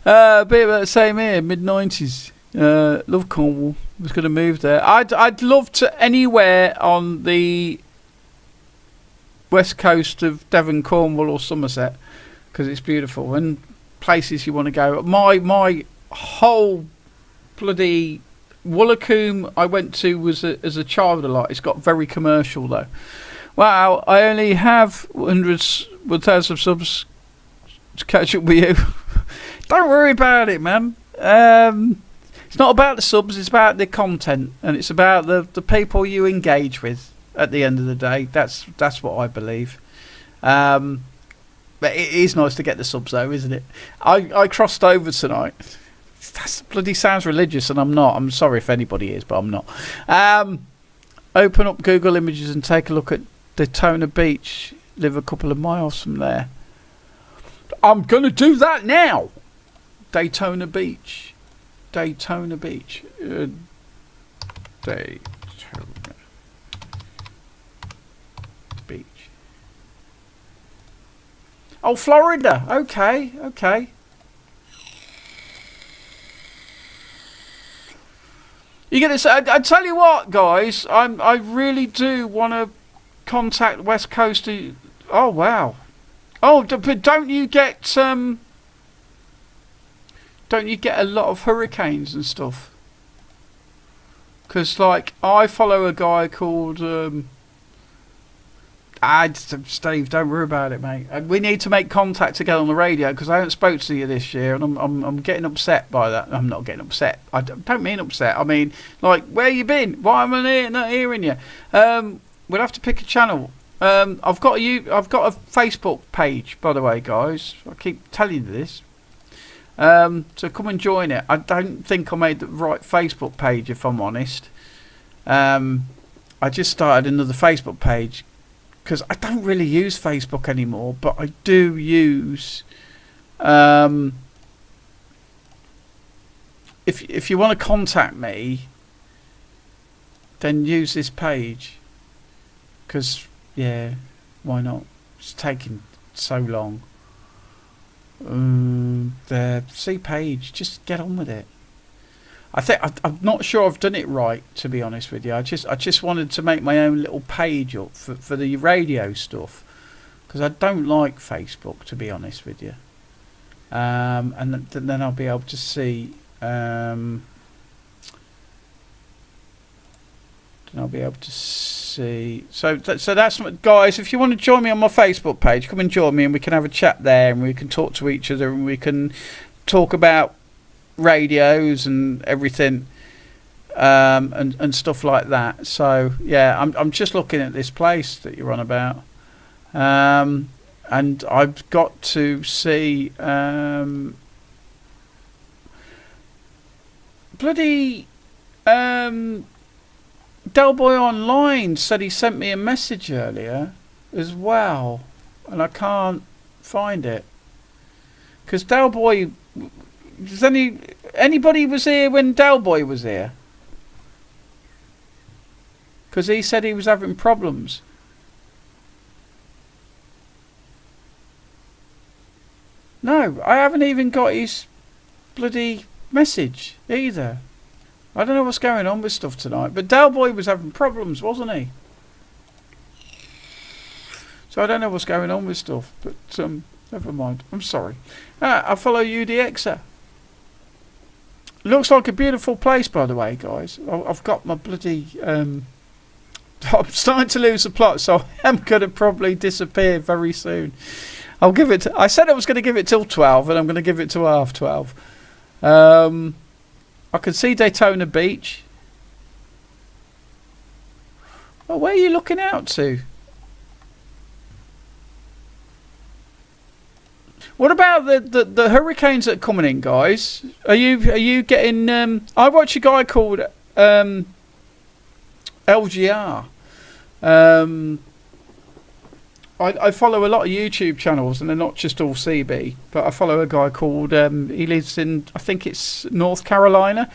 S1: A bit about the same here, mid-90s. Love Cornwall. Was going to move there. I'd love to anywhere on the west coast of Devon, Cornwall or Somerset, because it's beautiful and places you want to go. My whole bloody Woolacombe I went to was as a child a lot. It's got very commercial though. Wow, I only have 1,000 subs to catch up with you. Don't worry about it, man. It's not about the subs, it's about the content, and it's about the people you engage with at the end of the day. That's what I believe. But it is nice to get the subs though, isn't it? I crossed over tonight. That bloody sounds religious, and I'm not. I'm sorry if anybody is, but I'm not. Open up Google Images and take a look at Daytona Beach. Live a couple of miles from there. I'm going to do that now. Daytona Beach. Daytona Beach. Daytona Beach. Oh, Florida. Okay. You get this. I tell you what, guys. I really do want to contact West Coast. Oh wow. Oh, but don't you get a lot of hurricanes and stuff? Because like I follow a guy called Steve. Don't worry about it, mate. We need to make contact together on the radio because I haven't spoke to you this year, and I'm getting upset by that. I'm not getting upset. I don't mean upset. I mean like, where you been? Why am I not hearing you? We'll have to pick a channel. I've got a Facebook page, by the way, guys. I keep telling you this. So come and join it. I don't think I made the right Facebook page, if I'm honest. I just started another Facebook page because I don't really use Facebook anymore, but I do use. If you want to contact me, then use this page. Because, yeah, why not? It's taking so long. See page, just get on with it. I'm not sure I've done it right, to be honest with you. I just wanted to make my own little page up for the radio stuff, because I don't like Facebook, to be honest with you. And then I'll be able to see. Then I'll be able to see. So that's guys. If you want to join me on my Facebook page, come and join me, and we can have a chat there, and we can talk to each other, and we can talk about radios and everything, and stuff like that. So yeah, I'm just looking at this place that you're on about, and I've got to see bloody Del Boy Online said he sent me a message earlier as well, and I can't find it because Del Boy. Does anybody was here when Del Boy was here? Because he said he was having problems. No, I haven't even got his bloody message either. I don't know what's going on with stuff tonight, but Del Boy was having problems, wasn't he? So I don't know what's going on with stuff, but never mind. I'm sorry. I follow UDXer. Looks like a beautiful place, by the way, guys. I've got my bloody. I'm starting to lose the plot, so I am going to probably disappear very soon. I'll give it. I said I was going to give it till 12, and I'm going to give it till 12:30. I can see Daytona Beach. Well, where are you looking out to? What about the hurricanes that are coming in, guys? Are you getting? I watch a guy called LGR. I follow a lot of YouTube channels, and they're not just all CB, but I follow a guy called, he lives in, I think it's North Carolina,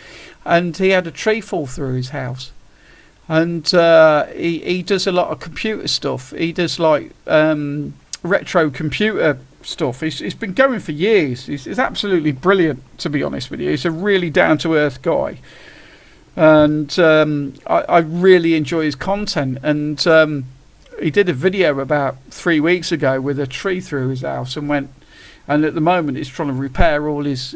S1: and he had a tree fall through his house. And he does a lot of computer stuff. He does like retro computer stuff. He's been going for years. He's absolutely brilliant, to be honest with you. He's a really down-to-earth guy. And I really enjoy his content. And he did a video about 3 weeks ago with a tree through his house and went. And at the moment, he's trying to repair all his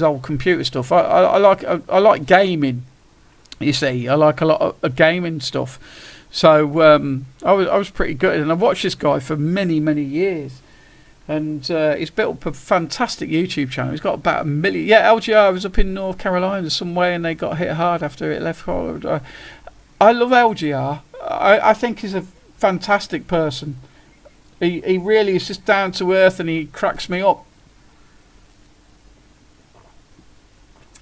S1: old computer stuff. I like gaming. You see, I like a lot of gaming stuff. So I was pretty good, and I watched this guy for many years. And he's built up a fantastic YouTube channel. He's got about 1 million. Yeah, LGR was up in North Carolina somewhere, and they got hit hard after it left Colorado. I love LGR. I think he's a fantastic person. He really is just down to earth, and he cracks me up.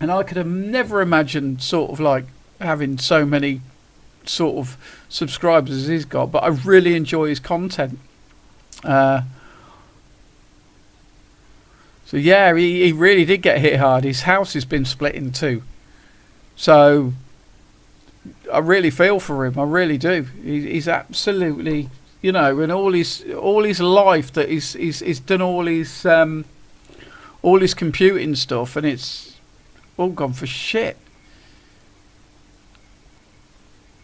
S1: And I could have never imagined sort of like having so many sort of subscribers as he's got, but I really enjoy his content. So yeah, he really did get hit hard. His house has been split in two. So I really feel for him. I really do. He's absolutely, you know, and all his life that he's done all his computing stuff, and it's all gone for shit.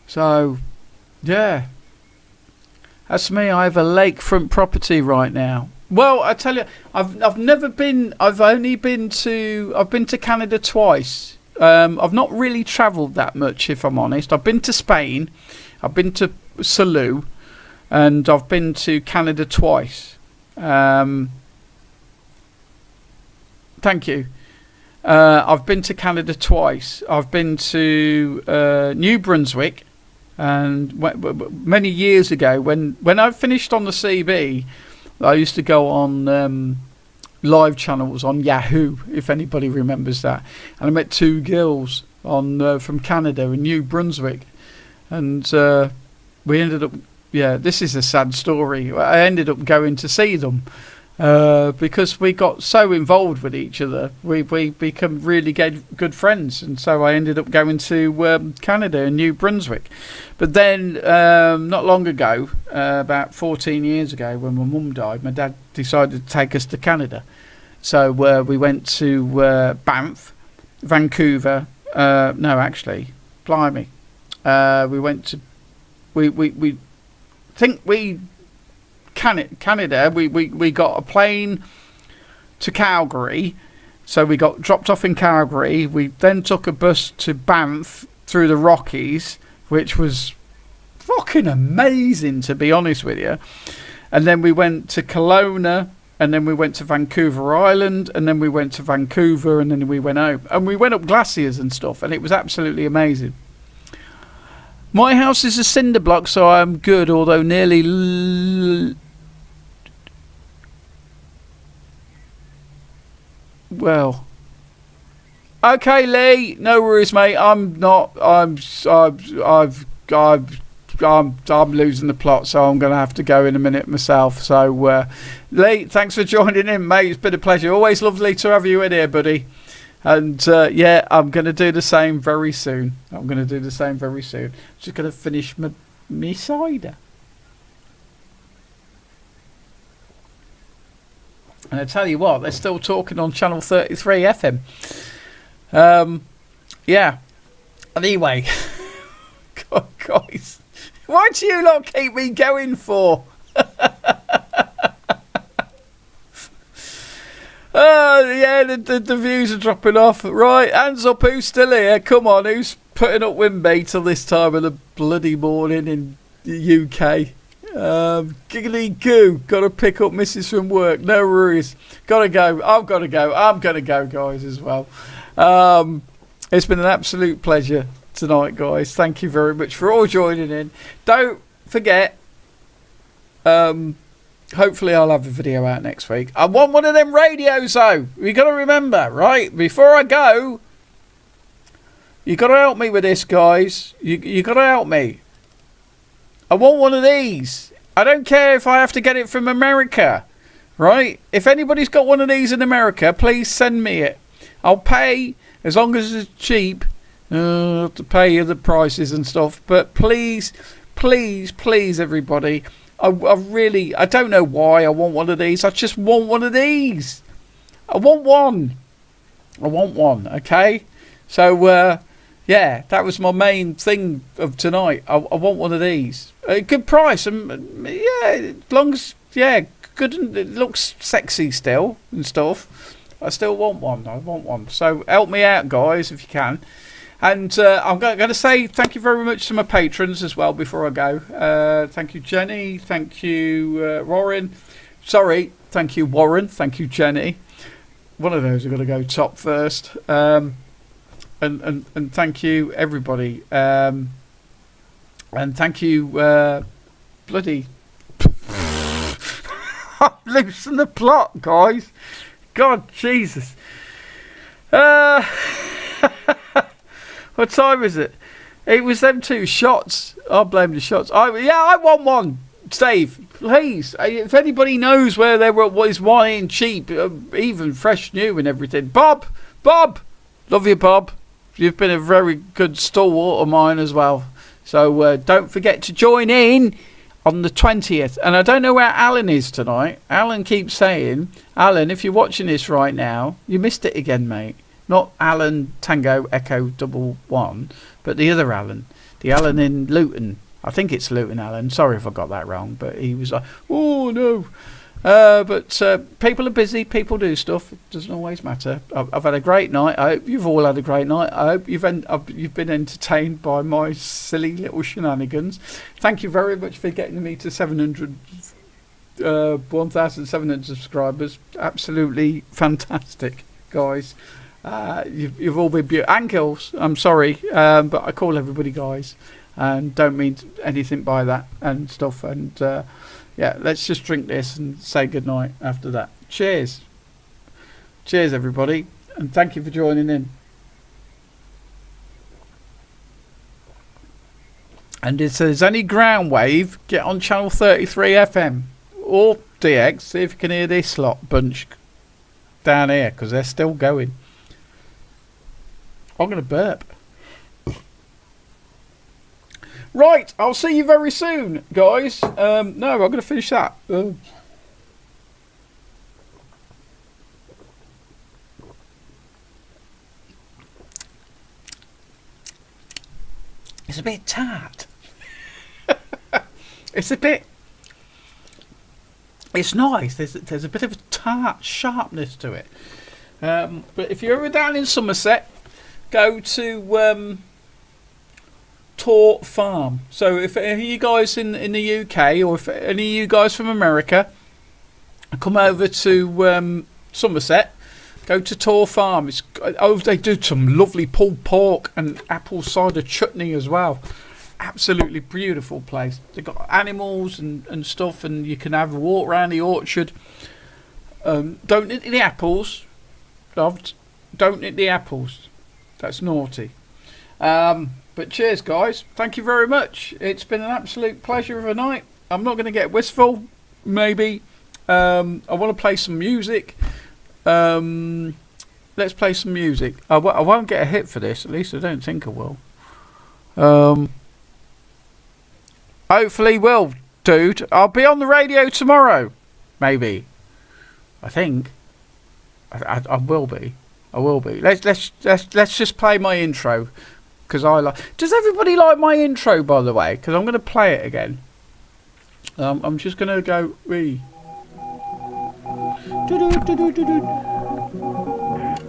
S1: So yeah, that's me. I have a lakefront property right now. Well, I tell you, I've never been. I've been to Canada twice. I've not really travelled that much, if I'm honest. I've been to Spain, I've been to Salou, and I've been to Canada twice. Thank you. I've been to Canada twice. I've been to New Brunswick, and many years ago, when I finished on the CB, I used to go on live channels on Yahoo, if anybody remembers that. And I met two girls on from Canada in New Brunswick, and we ended up. Yeah, this is a sad story. I ended up going to see them because we got so involved with each other. We become really good friends, and so I ended up going to Canada and New Brunswick. But then, not long ago, about 14 years ago, when my mum died, my dad decided to take us to Canada. So we went to Banff, Vancouver. No, actually, blimey, we went to we think we Canada. We got a plane to Calgary, so we got dropped off in Calgary. We then took a bus to Banff through the Rockies, which was fucking amazing, to be honest with you. And then we went to Kelowna, and then we went to Vancouver Island, and then we went to Vancouver, and then we went home. And we went up glaciers and stuff, and it was absolutely amazing. My house is a cinder block, so I'm good, although nearly... Well... Okay, Lee, no worries, mate. I'm losing the plot, so I'm going to have to go in a minute myself. So, Lee, thanks for joining in, mate. It's been a pleasure. Always lovely to have you in here, buddy. And yeah, I'm going to do the same very soon. Just going to finish my cider. And I tell you what, they're still talking on channel 33 FM. Yeah. Anyway, God, guys, why do you lot keep me going for? Yeah, the views are dropping off. Right, hands up, who's still here? Come on, who's putting up with me till this time of the bloody morning in the UK? Giggly goo, gotta pick up Mrs. from work. No worries, gotta go. I'm gonna go, guys, as well. It's been an absolute pleasure tonight, guys. Thank you very much for all joining in. Don't forget, hopefully I'll have a video out next week. I want one of them radios, though. You got to remember, right? Before I go, you got to help me with this, guys. You got to help me. I want one of these. I don't care if I have to get it from America, right? If anybody's got one of these in America, please send me it. I'll pay as long as it's cheap to pay you the prices and stuff. But please, everybody, I don't know why I want one of these. I just want one of these. I want one, okay? So, yeah, that was my main thing of tonight. I want one of these. A good price. Yeah, as long as, yeah, good, and it looks sexy still and stuff. I still want one. So help me out, guys, if you can. And I'm going to say thank you very much to my patrons as well before I go. Thank you, Jenny. Thank you, Warren. Sorry, thank you, Warren. Thank you, Jenny. One of those are going to go top first. And thank you, everybody. And thank you, bloody... I'm losing the plot, guys. God, Jesus. What time is it? It was them 2 shots. I blame the shots. I want one. Steve, please. If anybody knows where there was one in cheap, even fresh new and everything. Bob. Love you, Bob. You've been a very good stalwart of mine as well. So don't forget to join in on the 20th. And I don't know where Alan is tonight. Alan keeps saying, Alan, if you're watching this right now, you missed it again, mate. Not Alan Tango Echo 11, but the other Alan. The Alan in Luton. I think it's Luton Alan. Sorry if I got that wrong. But he was like, oh, no. But people are busy. People do stuff. It doesn't always matter. I've had a great night. I hope you've all had a great night. I hope you've been entertained by my silly little shenanigans. Thank you very much for getting me to 1,700 subscribers. Absolutely fantastic, guys. You've all been beautiful. And girls, I'm sorry, but I call everybody guys and don't mean anything by that and stuff. And yeah, let's just drink this and say goodnight after that. Cheers, everybody, and thank you for joining in. And if there's any ground wave, get on channel 33 FM or DX, see if you can hear this lot bunch down here, because they're still going. I'm going to burp. Right, I'll see you very soon, guys. No, I'm going to finish that. It's a bit tart. It's nice. There's a bit of a tart sharpness to it. But if you're ever down in Somerset, go to Tor Farm. So if any of you guys in the UK, or if any of you guys from America come over to Somerset, go to Tor Farm. They do some lovely pulled pork and apple cider chutney as well. Absolutely beautiful place. They've got animals and stuff, and you can have a walk around the orchard. Don't eat the apples, loved. Don't eat the apples. That's naughty. But cheers, guys. Thank you very much. It's been an absolute pleasure of a night. I'm not going to get wistful, maybe. I want to play some music. Let's play some music. I won't get a hit for this. At least I don't think I will. Hopefully will, dude. I'll be on the radio tomorrow. Maybe. I think. I will be. I will be. Let's just play my intro, because I like. Does everybody like my intro, by the way? Because I'm going to play it again. I'm just going to go.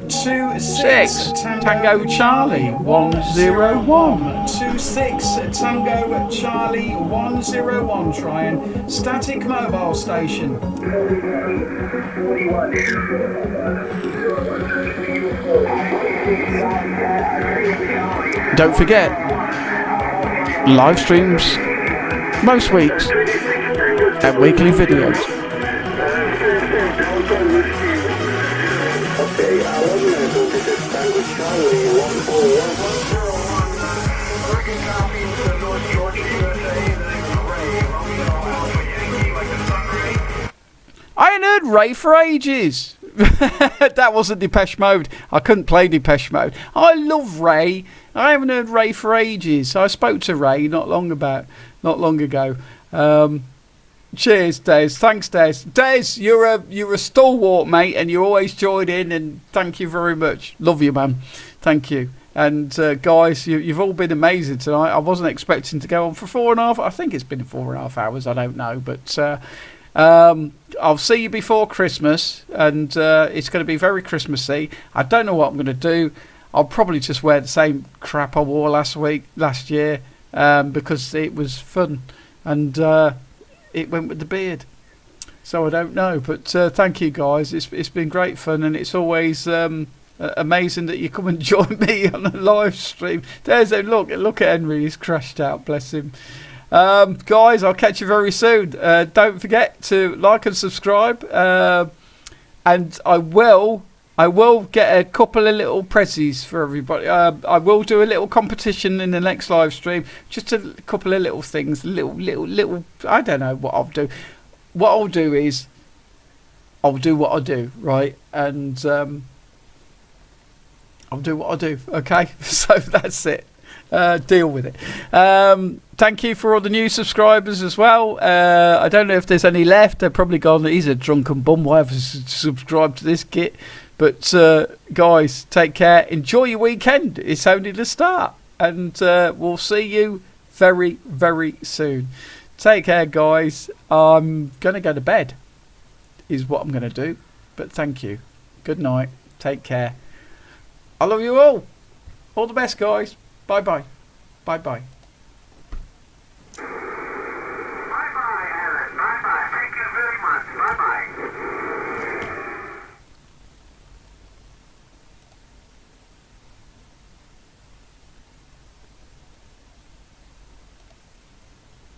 S1: 26 Tango Charlie 101. 26 Tango Charlie 101. Trying static mobile station. Don't forget, live streams most weeks and weekly videos.
S3: Okay, I wasn't able to just stand with Charlie 141.
S2: 101, working copy to North Georgia, USA, the Ray, Romeo, Alpha Yankee.
S1: ain't heard Ray for ages. That wasn't Depeche Mode. I couldn't play Depeche Mode. I love Ray. I haven't heard Ray for ages. I spoke to Ray not long ago. Cheers, Des. Thanks, Des. Des, you're a stalwart, mate, and you always join in. And thank you very much. Love you, man. Thank you. And guys, you've all been amazing tonight. I wasn't expecting to go on for 4.5. I think it's been 4.5 hours. I don't know, but I'll see you before Christmas, and it's going to be very Christmassy. I don't know what I'm going to do. I'll probably just wear the same crap I wore last year, because it was fun, and it went with the beard. So I don't know, but thank you guys. It's been great fun, and it's always amazing that you come and join me on a live stream. Look at Henry. He's crashed out. Bless him. Guys, I'll catch you very soon. Don't forget to like and subscribe, and I will get a couple of little prezzies for everybody. I will do a little competition in the next live stream, just a couple of little things, little. I don't know what I'll do. What I'll do is I'll do what I do, right, and I'll do what I do. Okay, so that's it. Deal with it. Thank you for all the new subscribers as well. I don't know if there's any left. They're probably gone. He's a drunken bum. Why have you subscribed to this kit? But guys, take care. Enjoy your weekend. It's only the start, and we'll see you very, very soon. Take care, guys. I'm gonna go to bed. Is what I'm gonna do. But thank you. Good night. Take care. I love you all. All the best, guys. Bye bye. Bye bye.